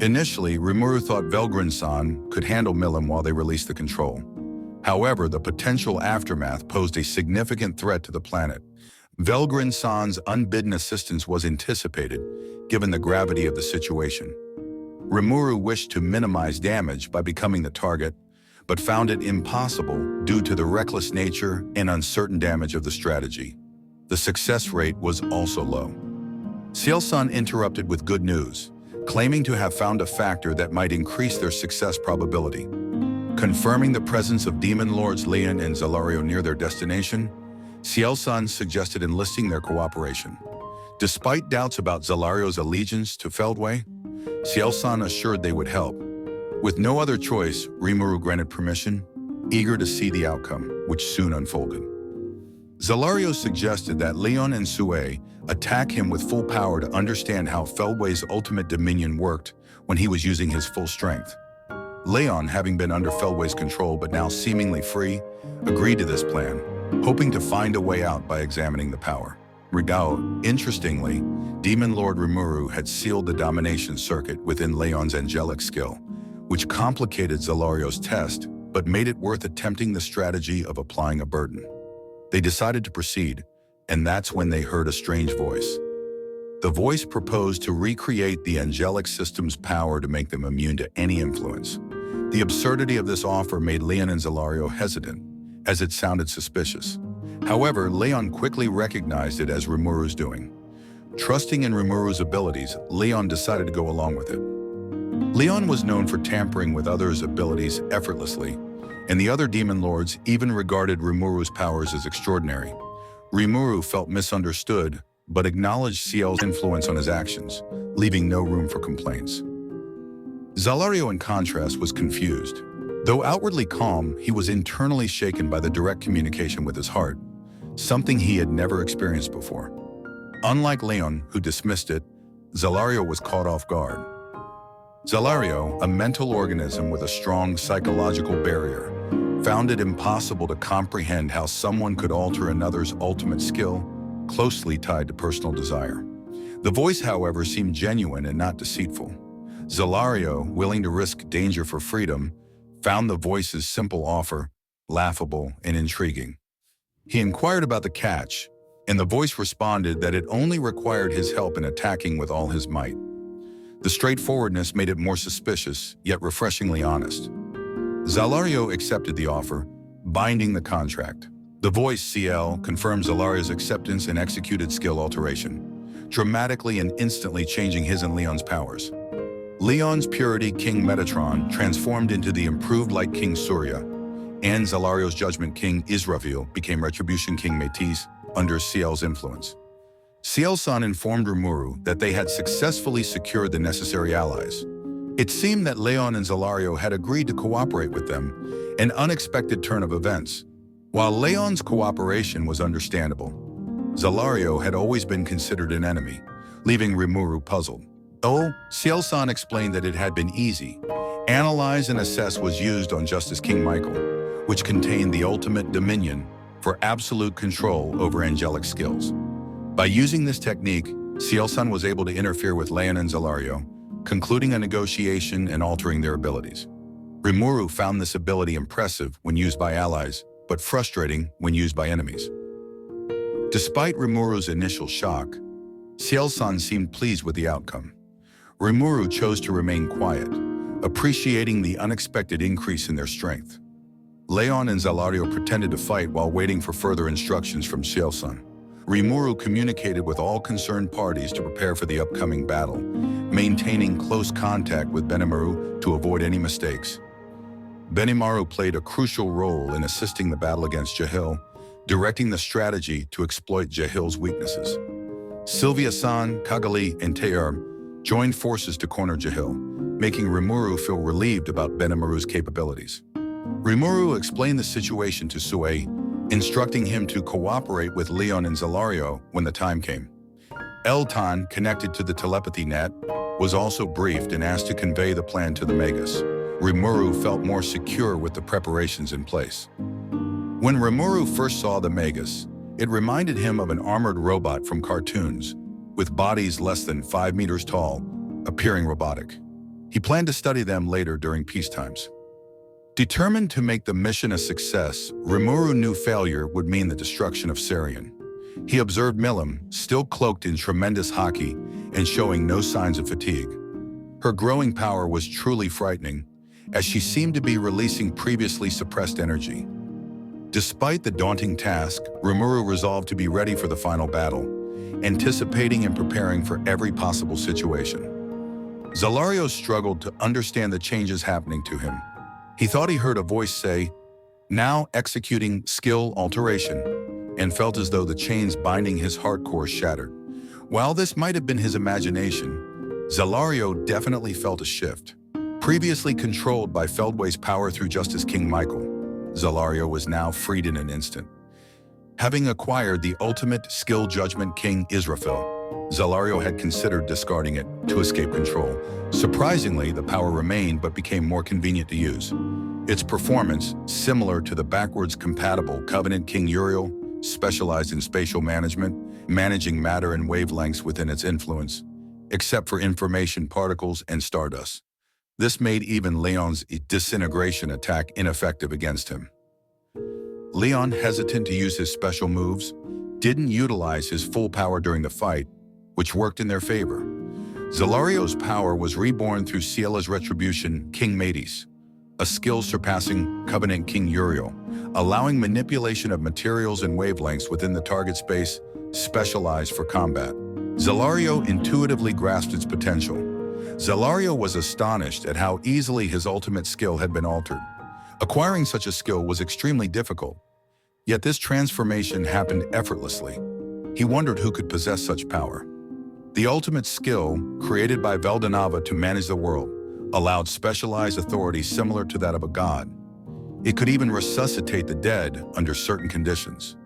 Initially, Rimuru thought Velgrin San could handle Milim while they released the control. However, the potential aftermath posed a significant threat to the planet. Velgrin San's unbidden assistance was anticipated, given the gravity of the situation. Rimuru wished to minimize damage by becoming the target, but found it impossible due to the reckless nature and uncertain damage of the strategy. The success rate was also low. Ciel-san interrupted with good news, claiming to have found a factor that might increase their success probability. Confirming the presence of Demon Lords Leon and Zalario near their destination, Ciel-san suggested enlisting their cooperation. Despite doubts about Zalario's allegiance to Feldway, Ciel-san assured they would help. With no other choice, Rimuru granted permission, eager to see the outcome, which soon unfolded. Zalario suggested that Leon and Sue attack him with full power to understand how Feldway's ultimate dominion worked when he was using his full strength. Leon, having been under Feldway's control but now seemingly free, agreed to this plan, hoping to find a way out by examining the power. Interestingly, Demon Lord Rimuru had sealed the domination circuit within Leon's angelic skill, which complicated Zalario's test but made it worth attempting the strategy of applying a burden. They decided to proceed, and that's when they heard a strange voice. The voice proposed to recreate the angelic system's power to make them immune to any influence. The absurdity of this offer made Leon and Zalario hesitant, as it sounded suspicious. However, Leon quickly recognized it as Rimuru's doing. Trusting in Rimuru's abilities, Leon decided to go along with it. Leon was known for tampering with others' abilities effortlessly, and the other demon lords even regarded Rimuru's powers as extraordinary. Rimuru felt misunderstood, but acknowledged Ciel's influence on his actions, leaving no room for complaints. Zalario, in contrast, was confused. Though outwardly calm, he was internally shaken by the direct communication with his heart, something he had never experienced before. Unlike Leon, who dismissed it, Zalario was caught off guard. Zalario, a mental organism with a strong psychological barrier, found it impossible to comprehend how someone could alter another's ultimate skill, closely tied to personal desire. The voice, however, seemed genuine and not deceitful. Zalario, willing to risk danger for freedom, found the voice's simple offer laughable and intriguing. He inquired about the catch, and the voice responded that it only required his help in attacking with all his might. The straightforwardness made it more suspicious, yet refreshingly honest. Zalario accepted the offer, binding the contract. The voice, CL, confirmed Zalario's acceptance and executed skill alteration, dramatically and instantly changing his and Leon's powers. Leon's purity King Metatron transformed into the improved Light King Surya, and Zalario's Judgment King Israfil became Retribution King Métis under CL's influence. CL-san informed Rimuru that they had successfully secured the necessary allies. It seemed that Leon and Zalario had agreed to cooperate with them, an unexpected turn of events. While Leon's cooperation was understandable, Zalario had always been considered an enemy, leaving Rimuru puzzled. CL-san explained that it had been easy. Analyze and assess was used on Justice King Michael, which contained the ultimate dominion for absolute control over angelic skills. By using this technique, CL-san was able to interfere with Leon and Zalario, concluding a negotiation and altering their abilities. Rimuru found this ability impressive when used by allies, but frustrating when used by enemies. Despite Rimuru's initial shock, CL-san seemed pleased with the outcome. Rimuru chose to remain quiet, appreciating the unexpected increase in their strength. Leon and Zalario pretended to fight while waiting for further instructions from CL-san. Rimuru communicated with all concerned parties to prepare for the upcoming battle, maintaining close contact with Benimaru to avoid any mistakes. Benimaru played a crucial role in assisting the battle against Jahil, directing the strategy to exploit Jahil's weaknesses. Sylvia-san, Kagali, and Taear joined forces to corner Jahil, making Rimuru feel relieved about Benimaru's capabilities. Rimuru explained the situation to Sue, instructing him to cooperate with Leon and Zalario when the time came. Elton, connected to the telepathy net, was also briefed and asked to convey the plan to the Magus. Rimuru felt more secure with the preparations in place. When Rimuru first saw the Magus, it reminded him of an armored robot from cartoons, with bodies less than 5 meters tall, appearing robotic. He planned to study them later during peacetimes. Determined to make the mission a success, Rimuru knew failure would mean the destruction of Sarian. He observed Milim, still cloaked in tremendous haki and showing no signs of fatigue. Her growing power was truly frightening, as she seemed to be releasing previously suppressed energy. Despite the daunting task, Rimuru resolved to be ready for the final battle, anticipating and preparing for every possible situation. Zalario struggled to understand the changes happening to him. He thought he heard a voice say, "Now executing skill alteration," and felt as though the chains binding his heart core shattered. While this might have been his imagination, Zalario definitely felt a shift. Previously controlled by Feldway's power through Justice King Michael, Zalario was now freed in an instant. Having acquired the ultimate skill Judgment King Israfil, Zalario had considered discarding it to escape control. Surprisingly, the power remained but became more convenient to use. Its performance, similar to the backwards-compatible Covenant King Uriel, specialized in spatial management, managing matter and wavelengths within its influence, except for information particles and stardust. This made even Leon's disintegration attack ineffective against him. Leon, hesitant to use his special moves, didn't utilize his full power during the fight, which worked in their favor. Zalario's power was reborn through Ciela's retribution, King Métis, a skill surpassing Covenant King Uriel, allowing manipulation of materials and wavelengths within the target space, specialized for combat. Zalario intuitively grasped its potential. Zalario was astonished at how easily his ultimate skill had been altered. Acquiring such a skill was extremely difficult, yet this transformation happened effortlessly. He wondered who could possess such power. The ultimate skill, created by Veldanava to manage the world, allowed specialized authority similar to that of a god. It could even resuscitate the dead under certain conditions.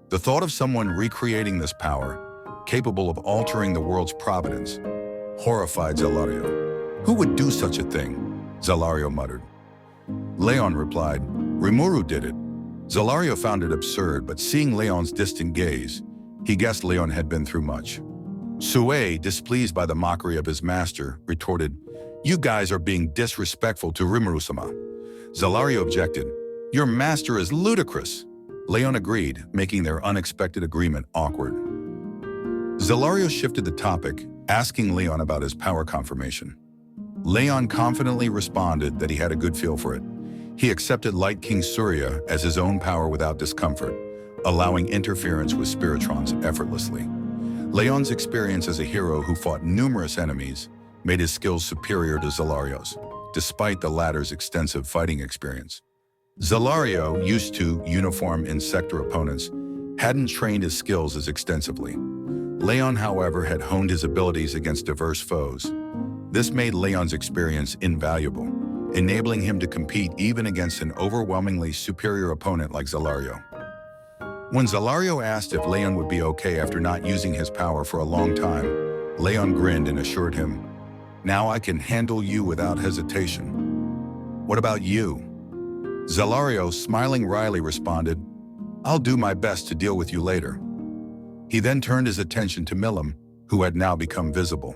The thought of someone recreating this power, capable of altering the world's providence, horrified Zalario. Who would do such a thing? Zalario muttered. Leon replied, Rimuru did it. Zalario found it absurd, but seeing Leon's distant gaze, he guessed Leon had been through much. Sue, displeased by the mockery of his master, retorted, You guys are being disrespectful to Rimuru-sama. Zalario objected, Your master is ludicrous. Leon agreed, making their unexpected agreement awkward. Zalario shifted the topic, asking Leon about his power confirmation. Leon confidently responded that he had a good feel for it. He accepted Light King Surya as his own power without discomfort, allowing interference with Spiritrons effortlessly. Leon's experience as a hero who fought numerous enemies made his skills superior to Zalario's, despite the latter's extensive fighting experience. Zalario, used to uniform Insector opponents, hadn't trained his skills as extensively. Leon, however, had honed his abilities against diverse foes. This made Leon's experience invaluable, enabling him to compete even against an overwhelmingly superior opponent like Zalario. When Zalario asked if Leon would be okay after not using his power for a long time, Leon grinned and assured him, Now I can handle you without hesitation. What about you? Zalario, smiling wryly, responded, I'll do my best to deal with you later. He then turned his attention to Milim, who had now become visible.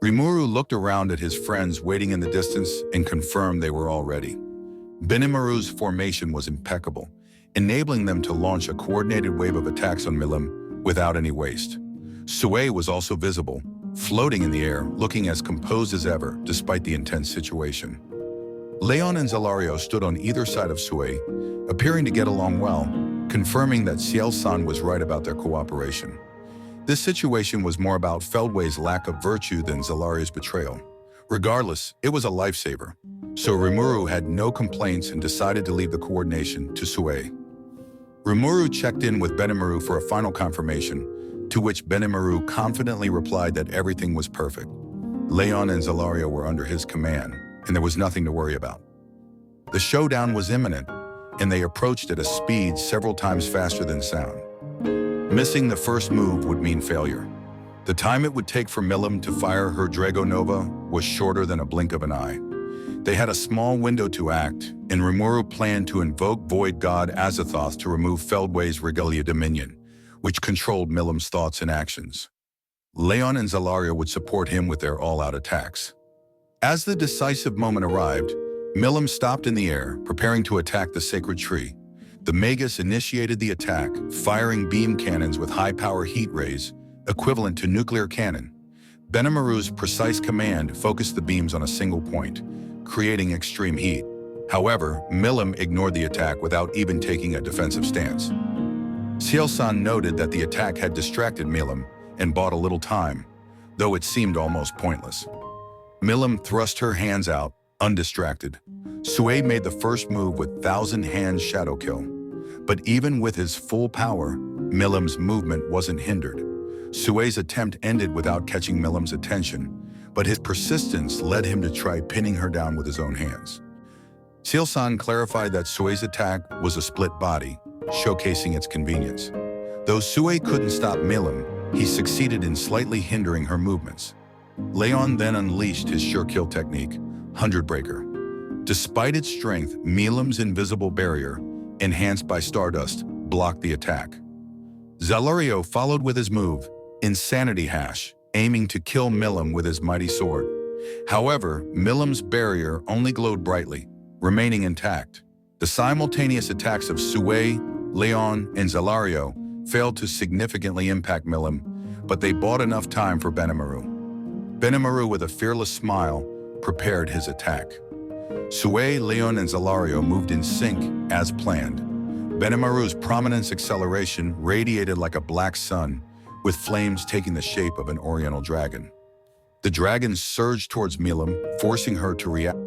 Rimuru looked around at his friends waiting in the distance and confirmed they were all ready. Benimaru's formation was impeccable, enabling them to launch a coordinated wave of attacks on Milim without any waste. Sue was also visible, floating in the air, looking as composed as ever despite the intense situation. Leon and Zalario stood on either side of Sue, appearing to get along well, confirming that Ciel-san was right about their cooperation. This situation was more about Feldway's lack of virtue than Zalario's betrayal. Regardless, it was a lifesaver, so Rimuru had no complaints and decided to leave the coordination to Sue. Rimuru checked in with Benimaru for a final confirmation, to which Benimaru confidently replied that everything was perfect. Leon and Zalario were under his command, and there was nothing to worry about. The showdown was imminent, and they approached at a speed several times faster than sound. Missing the first move would mean failure. The time it would take for Milim to fire her Dragonova was shorter than a blink of an eye. They had a small window to act, and Rimuru planned to invoke Void God Azathoth to remove Feldway's Regalia Dominion, which controlled Milim's thoughts and actions. Leon and Zalario would support him with their all-out attacks. As the decisive moment arrived, Milim stopped in the air, preparing to attack the sacred tree. The Magus initiated the attack, firing beam cannons with high-power heat rays, equivalent to nuclear cannon. Benimaru's precise command focused the beams on a single point, creating extreme heat. However, Milim ignored the attack without even taking a defensive stance. Ciel-san noted that the attack had distracted Milim and bought a little time, though it seemed almost pointless. Milim thrust her hands out, undistracted. Sue made the first move with 1,000 Hands Shadow Kill. But even with his full power, Milim's movement wasn't hindered. Sue's attempt ended without catching Milim's attention, but his persistence led him to try pinning her down with his own hands. Ciel-san clarified that Sue's attack was a split body, showcasing its convenience. Though Sue couldn't stop Milim, he succeeded in slightly hindering her movements. Leon then unleashed his sure kill technique, 100 Breaker. Despite its strength, Milim's invisible barrier, enhanced by Stardust, blocked the attack. Zalario followed with his move, Insanity Hash, aiming to kill Milim with his mighty sword. However, Milim's barrier only glowed brightly, remaining intact. The simultaneous attacks of Sue, Leon, and Zalario failed to significantly impact Milim, but they bought enough time for Benimaru. Benimaru, with a fearless smile, prepared his attack. Sue, Leon, and Zalario moved in sync as planned. Benimaru's prominence acceleration radiated like a black sun, with flames taking the shape of an oriental dragon. The dragon surged towards Milim, forcing her to react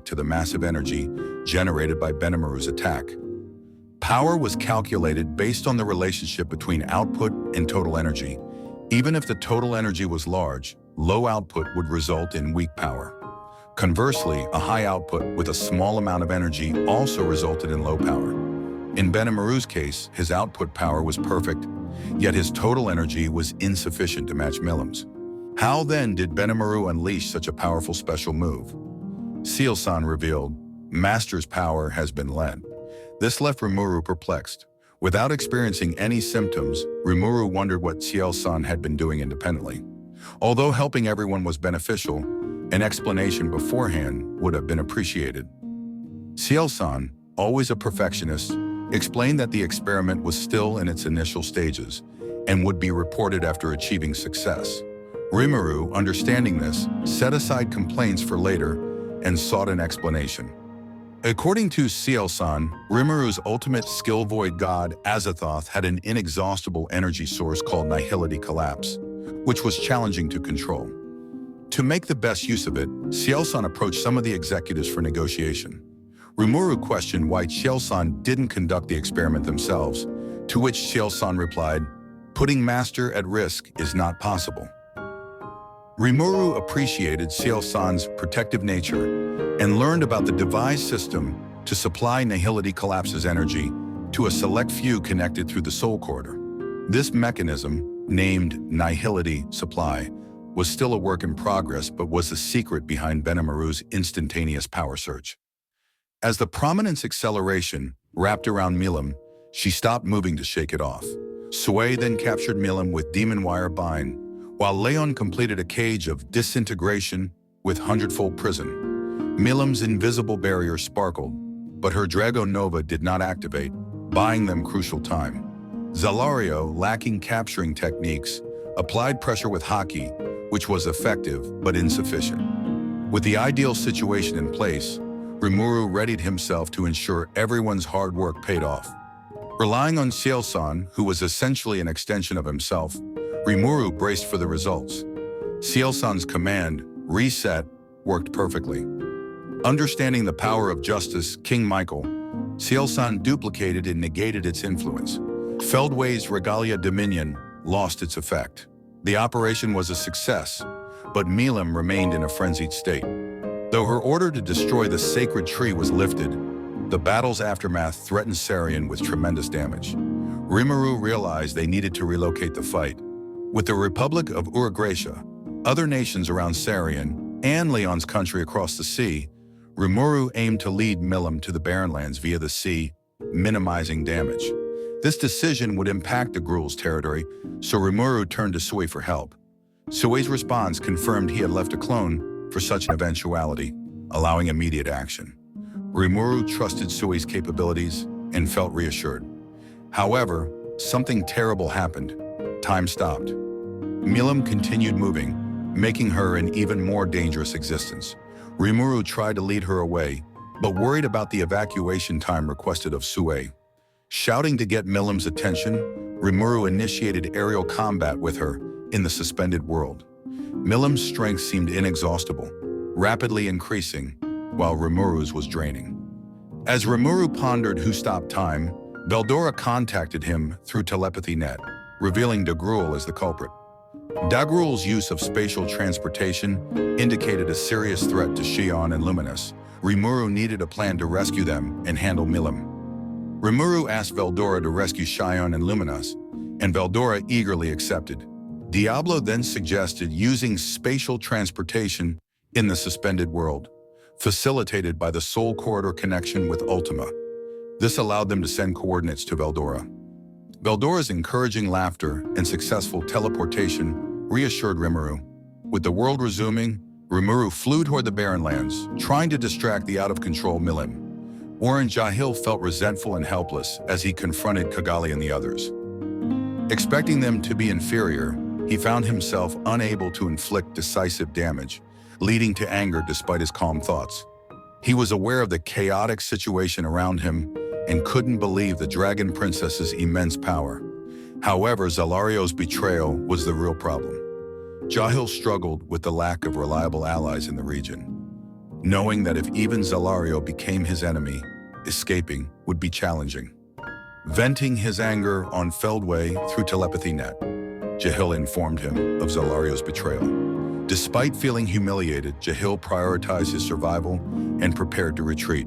to the massive energy generated by Benimaru's attack. Power was calculated based on the relationship between output and total energy. Even if the total energy was large, low output would result in weak power. Conversely, a high output with a small amount of energy also resulted in low power. In Benimaru's case, his output power was perfect, yet his total energy was insufficient to match Milim's. How then did Benimaru unleash such a powerful special move? Seal-san revealed, Master's power has been led. This left Rimuru perplexed. Without experiencing any symptoms, Rimuru wondered what Seal-san had been doing independently. Although helping everyone was beneficial, an explanation beforehand would have been appreciated. Seal-san, always a perfectionist, explained that the experiment was still in its initial stages and would be reported after achieving success. Rimuru, understanding this, set aside complaints for later and sought an explanation. According to Seal-san, Rimuru's ultimate skill void god, Azathoth, had an inexhaustible energy source called Nihility Collapse, which was challenging to control. To make the best use of it, Seal-san approached some of the executives for negotiation. Rimuru questioned why Seal-san didn't conduct the experiment themselves, to which Seal-san replied, "Putting Master at risk is not possible." Rimuru appreciated Seal-san's protective nature and learned about the devised system to supply Nihility Collapse's energy to a select few connected through the Soul Corridor. This mechanism, named Nihility Supply, was still a work in progress but was the secret behind Benimaru's instantaneous power surge. As the prominence acceleration wrapped around Milim, she stopped moving to shake it off. Sui then captured Milim with Demon Wire Bind, while Leon completed a cage of disintegration with Hundredfold Prison. Milim's invisible barrier sparkled, but her Drago Nova did not activate, buying them crucial time. Zalario, lacking capturing techniques, applied pressure with Haki, which was effective but insufficient. With the ideal situation in place, Rimuru readied himself to ensure everyone's hard work paid off. Relying on Seal-san, who was essentially an extension of himself, Rimuru braced for the results. Seal-san's command, Reset, worked perfectly. Understanding the power of Justice, King Michael, Seal-san duplicated and negated its influence. Feldway's Regalia Dominion lost its effect. The operation was a success, but Milim remained in a frenzied state. Though her order to destroy the sacred tree was lifted, the battle's aftermath threatened Sarian with tremendous damage. Rimuru realized they needed to relocate the fight. With the Republic of Uragracia, other nations around Sarian, and Leon's country across the sea, Rimuru aimed to lead Milim to the Barren Lands via the sea, minimizing damage. This decision would impact the Gruul's territory, so Rimuru turned to Sui for help. Sui's response confirmed he had left a clone for such an eventuality, allowing immediate action. Rimuru trusted Sui's capabilities and felt reassured. However, something terrible happened. Time stopped. Milim continued moving, making her an even more dangerous existence. Rimuru tried to lead her away, but worried about the evacuation time requested of Sui. Shouting to get Milim's attention, Rimuru initiated aerial combat with her in the suspended world. Milim's strength seemed inexhaustible, rapidly increasing, while Rimuru's was draining. As Rimuru pondered who stopped time, Veldora contacted him through telepathy net, revealing Dagruel as the culprit. Dagruel's use of spatial transportation indicated a serious threat to Shion and Luminous. Rimuru needed a plan to rescue them and handle Milim. Rimuru asked Veldora to rescue Shion and Luminous, and Veldora eagerly accepted. Diablo then suggested using spatial transportation in the suspended world, facilitated by the Soul Corridor connection with Ultima. This allowed them to send coordinates to Veldora. Veldora's encouraging laughter and successful teleportation reassured Rimuru. With the world resuming, Rimuru flew toward the Barren Lands, trying to distract the out-of-control Milim. Orange Jahil felt resentful and helpless as he confronted Kigali and the others. Expecting them to be inferior, he found himself unable to inflict decisive damage, leading to anger despite his calm thoughts. He was aware of the chaotic situation around him and couldn't believe the Dragon Princess's immense power. However, Zalario's betrayal was the real problem. Jahil struggled with the lack of reliable allies in the region, knowing that if even Zalario became his enemy, escaping would be challenging. Venting his anger on Feldway through telepathy net, Jahil informed him of Zalario's betrayal. Despite feeling humiliated, Jahil prioritized his survival and prepared to retreat.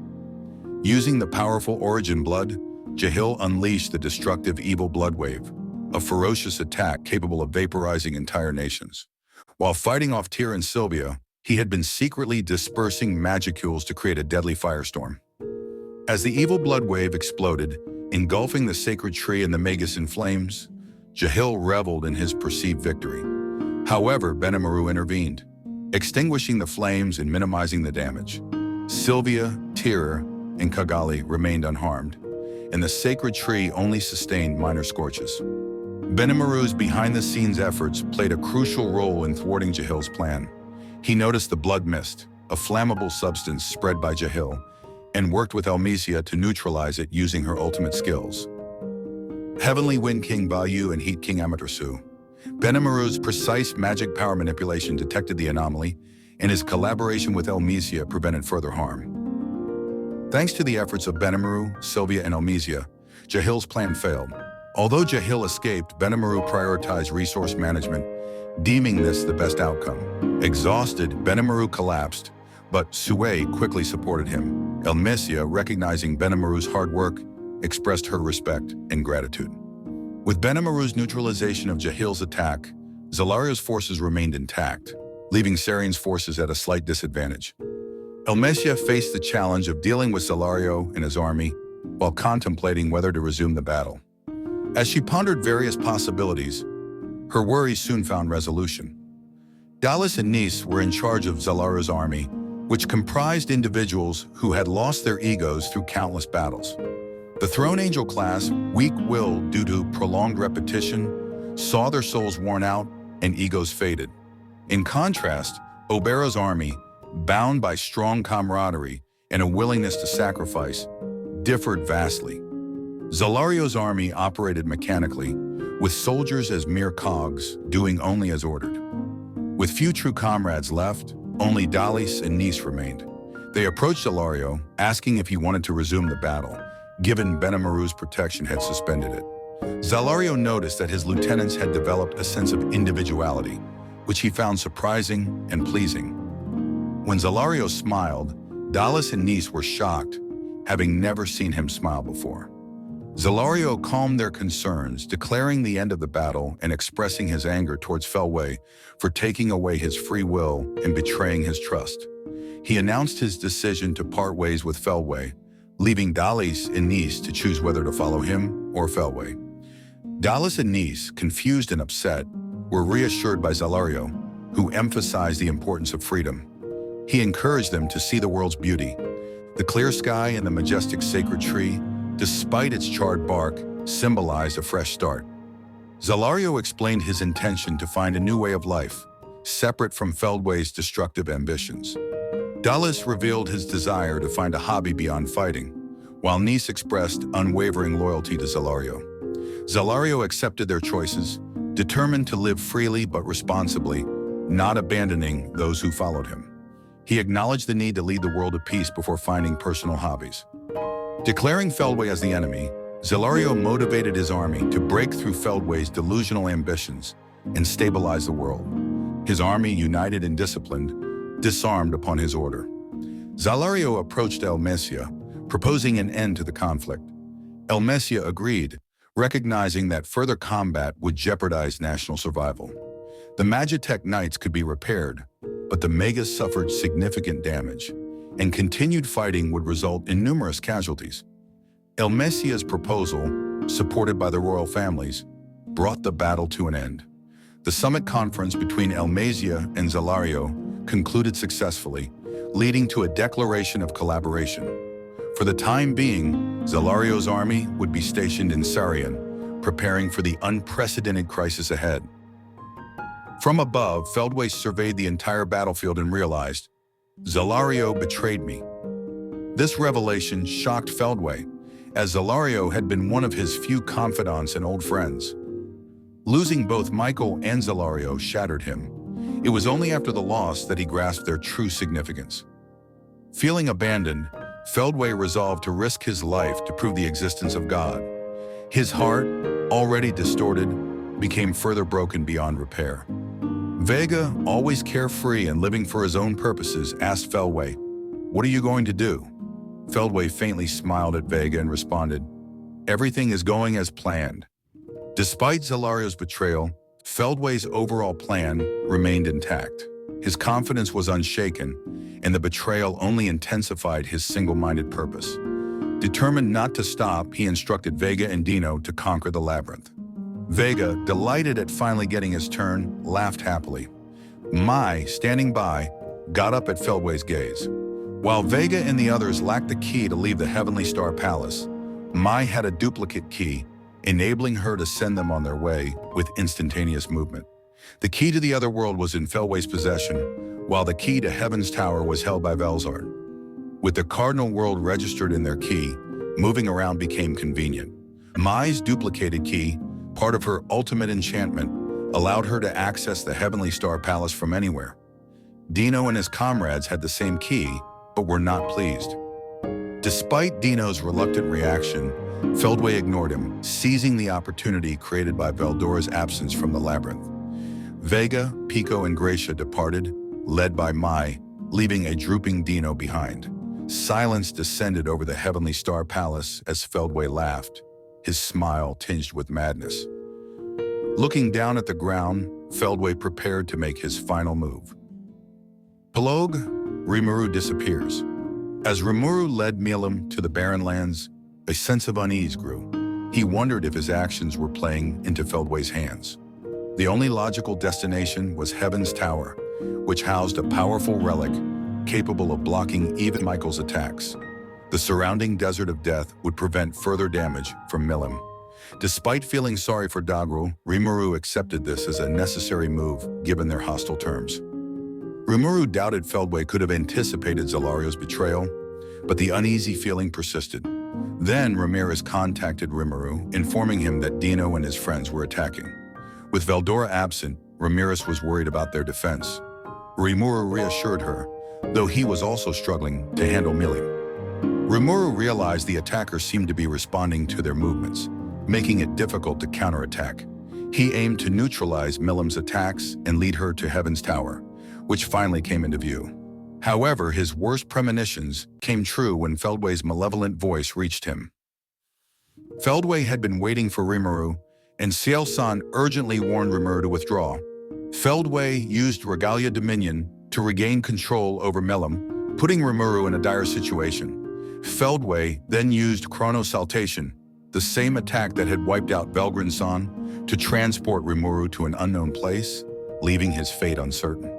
Using the powerful Origin Blood, Jahil unleashed the destructive Evil Blood Wave, a ferocious attack capable of vaporizing entire nations. While fighting off Tyr and Sylvia, he had been secretly dispersing magicules to create a deadly firestorm. As the evil blood wave exploded, engulfing the sacred tree and the Magus in flames, Jahil reveled in his perceived victory. However, Benimaru intervened, extinguishing the flames and minimizing the damage. Sylvia, Tyr, and Kagali remained unharmed, and the sacred tree only sustained minor scorches. Benimaru's behind-the-scenes efforts played a crucial role in thwarting Jahil's plan. He noticed the blood mist, a flammable substance spread by Jahil, and worked with Elmesia to neutralize it using her ultimate skills. Heavenly Wind King Bayu and Heat King Amaterasu. Benimaru's precise magic power manipulation detected the anomaly, and his collaboration with Elmesia prevented further harm. Thanks to the efforts of Benimaru, Sylvia, and Elmesia, Jahil's plan failed. Although Jahil escaped, Benimaru prioritized resource management, deeming this the best outcome. Exhausted, Benimaru collapsed, but Sue quickly supported him. Elmesia, recognizing Benimaru's hard work, expressed her respect and gratitude. With Benimaru's neutralization of Jahil's attack, Zalario's forces remained intact, leaving Sarian's forces at a slight disadvantage. Elmesia faced the challenge of dealing with Zalario and his army while contemplating whether to resume the battle. As she pondered various possibilities, her worries soon found resolution. Dallas and Nice were in charge of Zalario's army, which comprised individuals who had lost their egos through countless battles. The Throne Angel class, weak-willed due to prolonged repetition, saw their souls worn out and egos faded. In contrast, Obera's army, bound by strong camaraderie and a willingness to sacrifice, differed vastly. Zalario's army operated mechanically, with soldiers as mere cogs, doing only as ordered. With few true comrades left, only Dallas and Nice remained. They approached Zalario, asking if he wanted to resume the battle, given Benimaru's protection had suspended it. Zalario noticed that his lieutenants had developed a sense of individuality, which he found surprising and pleasing. When Zalario smiled, Dallas and Nice were shocked, having never seen him smile before. Zalario calmed their concerns, declaring the end of the battle and expressing his anger towards Feldway for taking away his free will and betraying his trust. He announced his decision to part ways with Feldway, leaving Dallas and Nice to choose whether to follow him or Feldway. Dallas and Nice, confused and upset, were reassured by Zalario, who emphasized the importance of freedom. He encouraged them to see the world's beauty. The clear sky and the majestic sacred tree, despite its charred bark, symbolized a fresh start. Zalario explained his intention to find a new way of life, separate from Feldway's destructive ambitions. Dallas revealed his desire to find a hobby beyond fighting, while Nice expressed unwavering loyalty to Zalario. Zalario accepted their choices, determined to live freely but responsibly, not abandoning those who followed him. He acknowledged the need to lead the world to peace before finding personal hobbies. Declaring Feldway as the enemy, Zalario motivated his army to break through Feldway's delusional ambitions and stabilize the world. His army, united and disciplined, disarmed upon his order. Zalario approached Elmesia, proposing an end to the conflict. Elmesia agreed, recognizing that further combat would jeopardize national survival. The Magitech Knights could be repaired, but the Magus suffered significant damage, and continued fighting would result in numerous casualties. Elmesia's proposal, supported by the royal families, brought the battle to an end. The summit conference between Elmesia and Zalario concluded successfully, leading to a declaration of collaboration. For the time being, Zalario's army would be stationed in Sarian, preparing for the unprecedented crisis ahead. From above, Feldway surveyed the entire battlefield and realized, Zalario betrayed me. This revelation shocked Feldway, as Zalario had been one of his few confidants and old friends. Losing both Michael and Zalario shattered him. It was only after the loss that he grasped their true significance. Feeling abandoned, Feldway resolved to risk his life to prove the existence of God. His heart, already distorted, became further broken beyond repair. Vega, always carefree and living for his own purposes, asked Feldway, "What are you going to do?" Feldway faintly smiled at Vega and responded, "Everything is going as planned." Despite Zalario's betrayal, Feldway's overall plan remained intact. His confidence was unshaken, and the betrayal only intensified his single-minded purpose. Determined not to stop, he instructed Vega and Dino to conquer the labyrinth. Vega, delighted at finally getting his turn, laughed happily. Mai, standing by, got up at Feldway's gaze. While Vega and the others lacked the key to leave the Heavenly Star Palace, Mai had a duplicate key, enabling her to send them on their way with instantaneous movement. The key to the other world was in Feldway's possession, while the key to Heaven's Tower was held by Velzard. With the Cardinal World registered in their key, moving around became convenient. Mai's duplicated key, part of her ultimate enchantment, allowed her to access the Heavenly Star Palace from anywhere. Dino and his comrades had the same key, but were not pleased. Despite Dino's reluctant reaction, Feldway ignored him, seizing the opportunity created by Veldora's absence from the labyrinth. Vega, Pico, and Gracia departed, led by Mai, leaving a drooping Dino behind. Silence descended over the Heavenly Star Palace as Feldway laughed, his smile tinged with madness. Looking down at the ground, Feldway prepared to make his final move. Prologue, Rimuru disappears. As Rimuru led Milim to the barren lands, a sense of unease grew. He wondered if his actions were playing into Feldway's hands. The only logical destination was Heaven's Tower, which housed a powerful relic capable of blocking even Michael's attacks. The surrounding desert of death would prevent further damage from Milim. Despite feeling sorry for Dagru, Rimuru accepted this as a necessary move given their hostile terms. Rimuru doubted Feldway could have anticipated Zelario's betrayal, but the uneasy feeling persisted. Then Ramirez contacted Rimuru, informing him that Dino and his friends were attacking. With Veldora absent, Ramirez was worried about their defense. Rimuru reassured her, though he was also struggling to handle Milim. Rimuru realized the attackers seemed to be responding to their movements, making it difficult to counterattack. He aimed to neutralize Milim's attacks and lead her to Heaven's Tower, which finally came into view. However, his worst premonitions came true when Feldway's malevolent voice reached him. Feldway had been waiting for Rimuru, and Ciel-san urgently warned Rimuru to withdraw. Feldway used Regalia Dominion to regain control over Milim, putting Rimuru in a dire situation. Feldway then used Chronosaltation, the same attack that had wiped out Belgrin-san, to transport Rimuru to an unknown place, leaving his fate uncertain.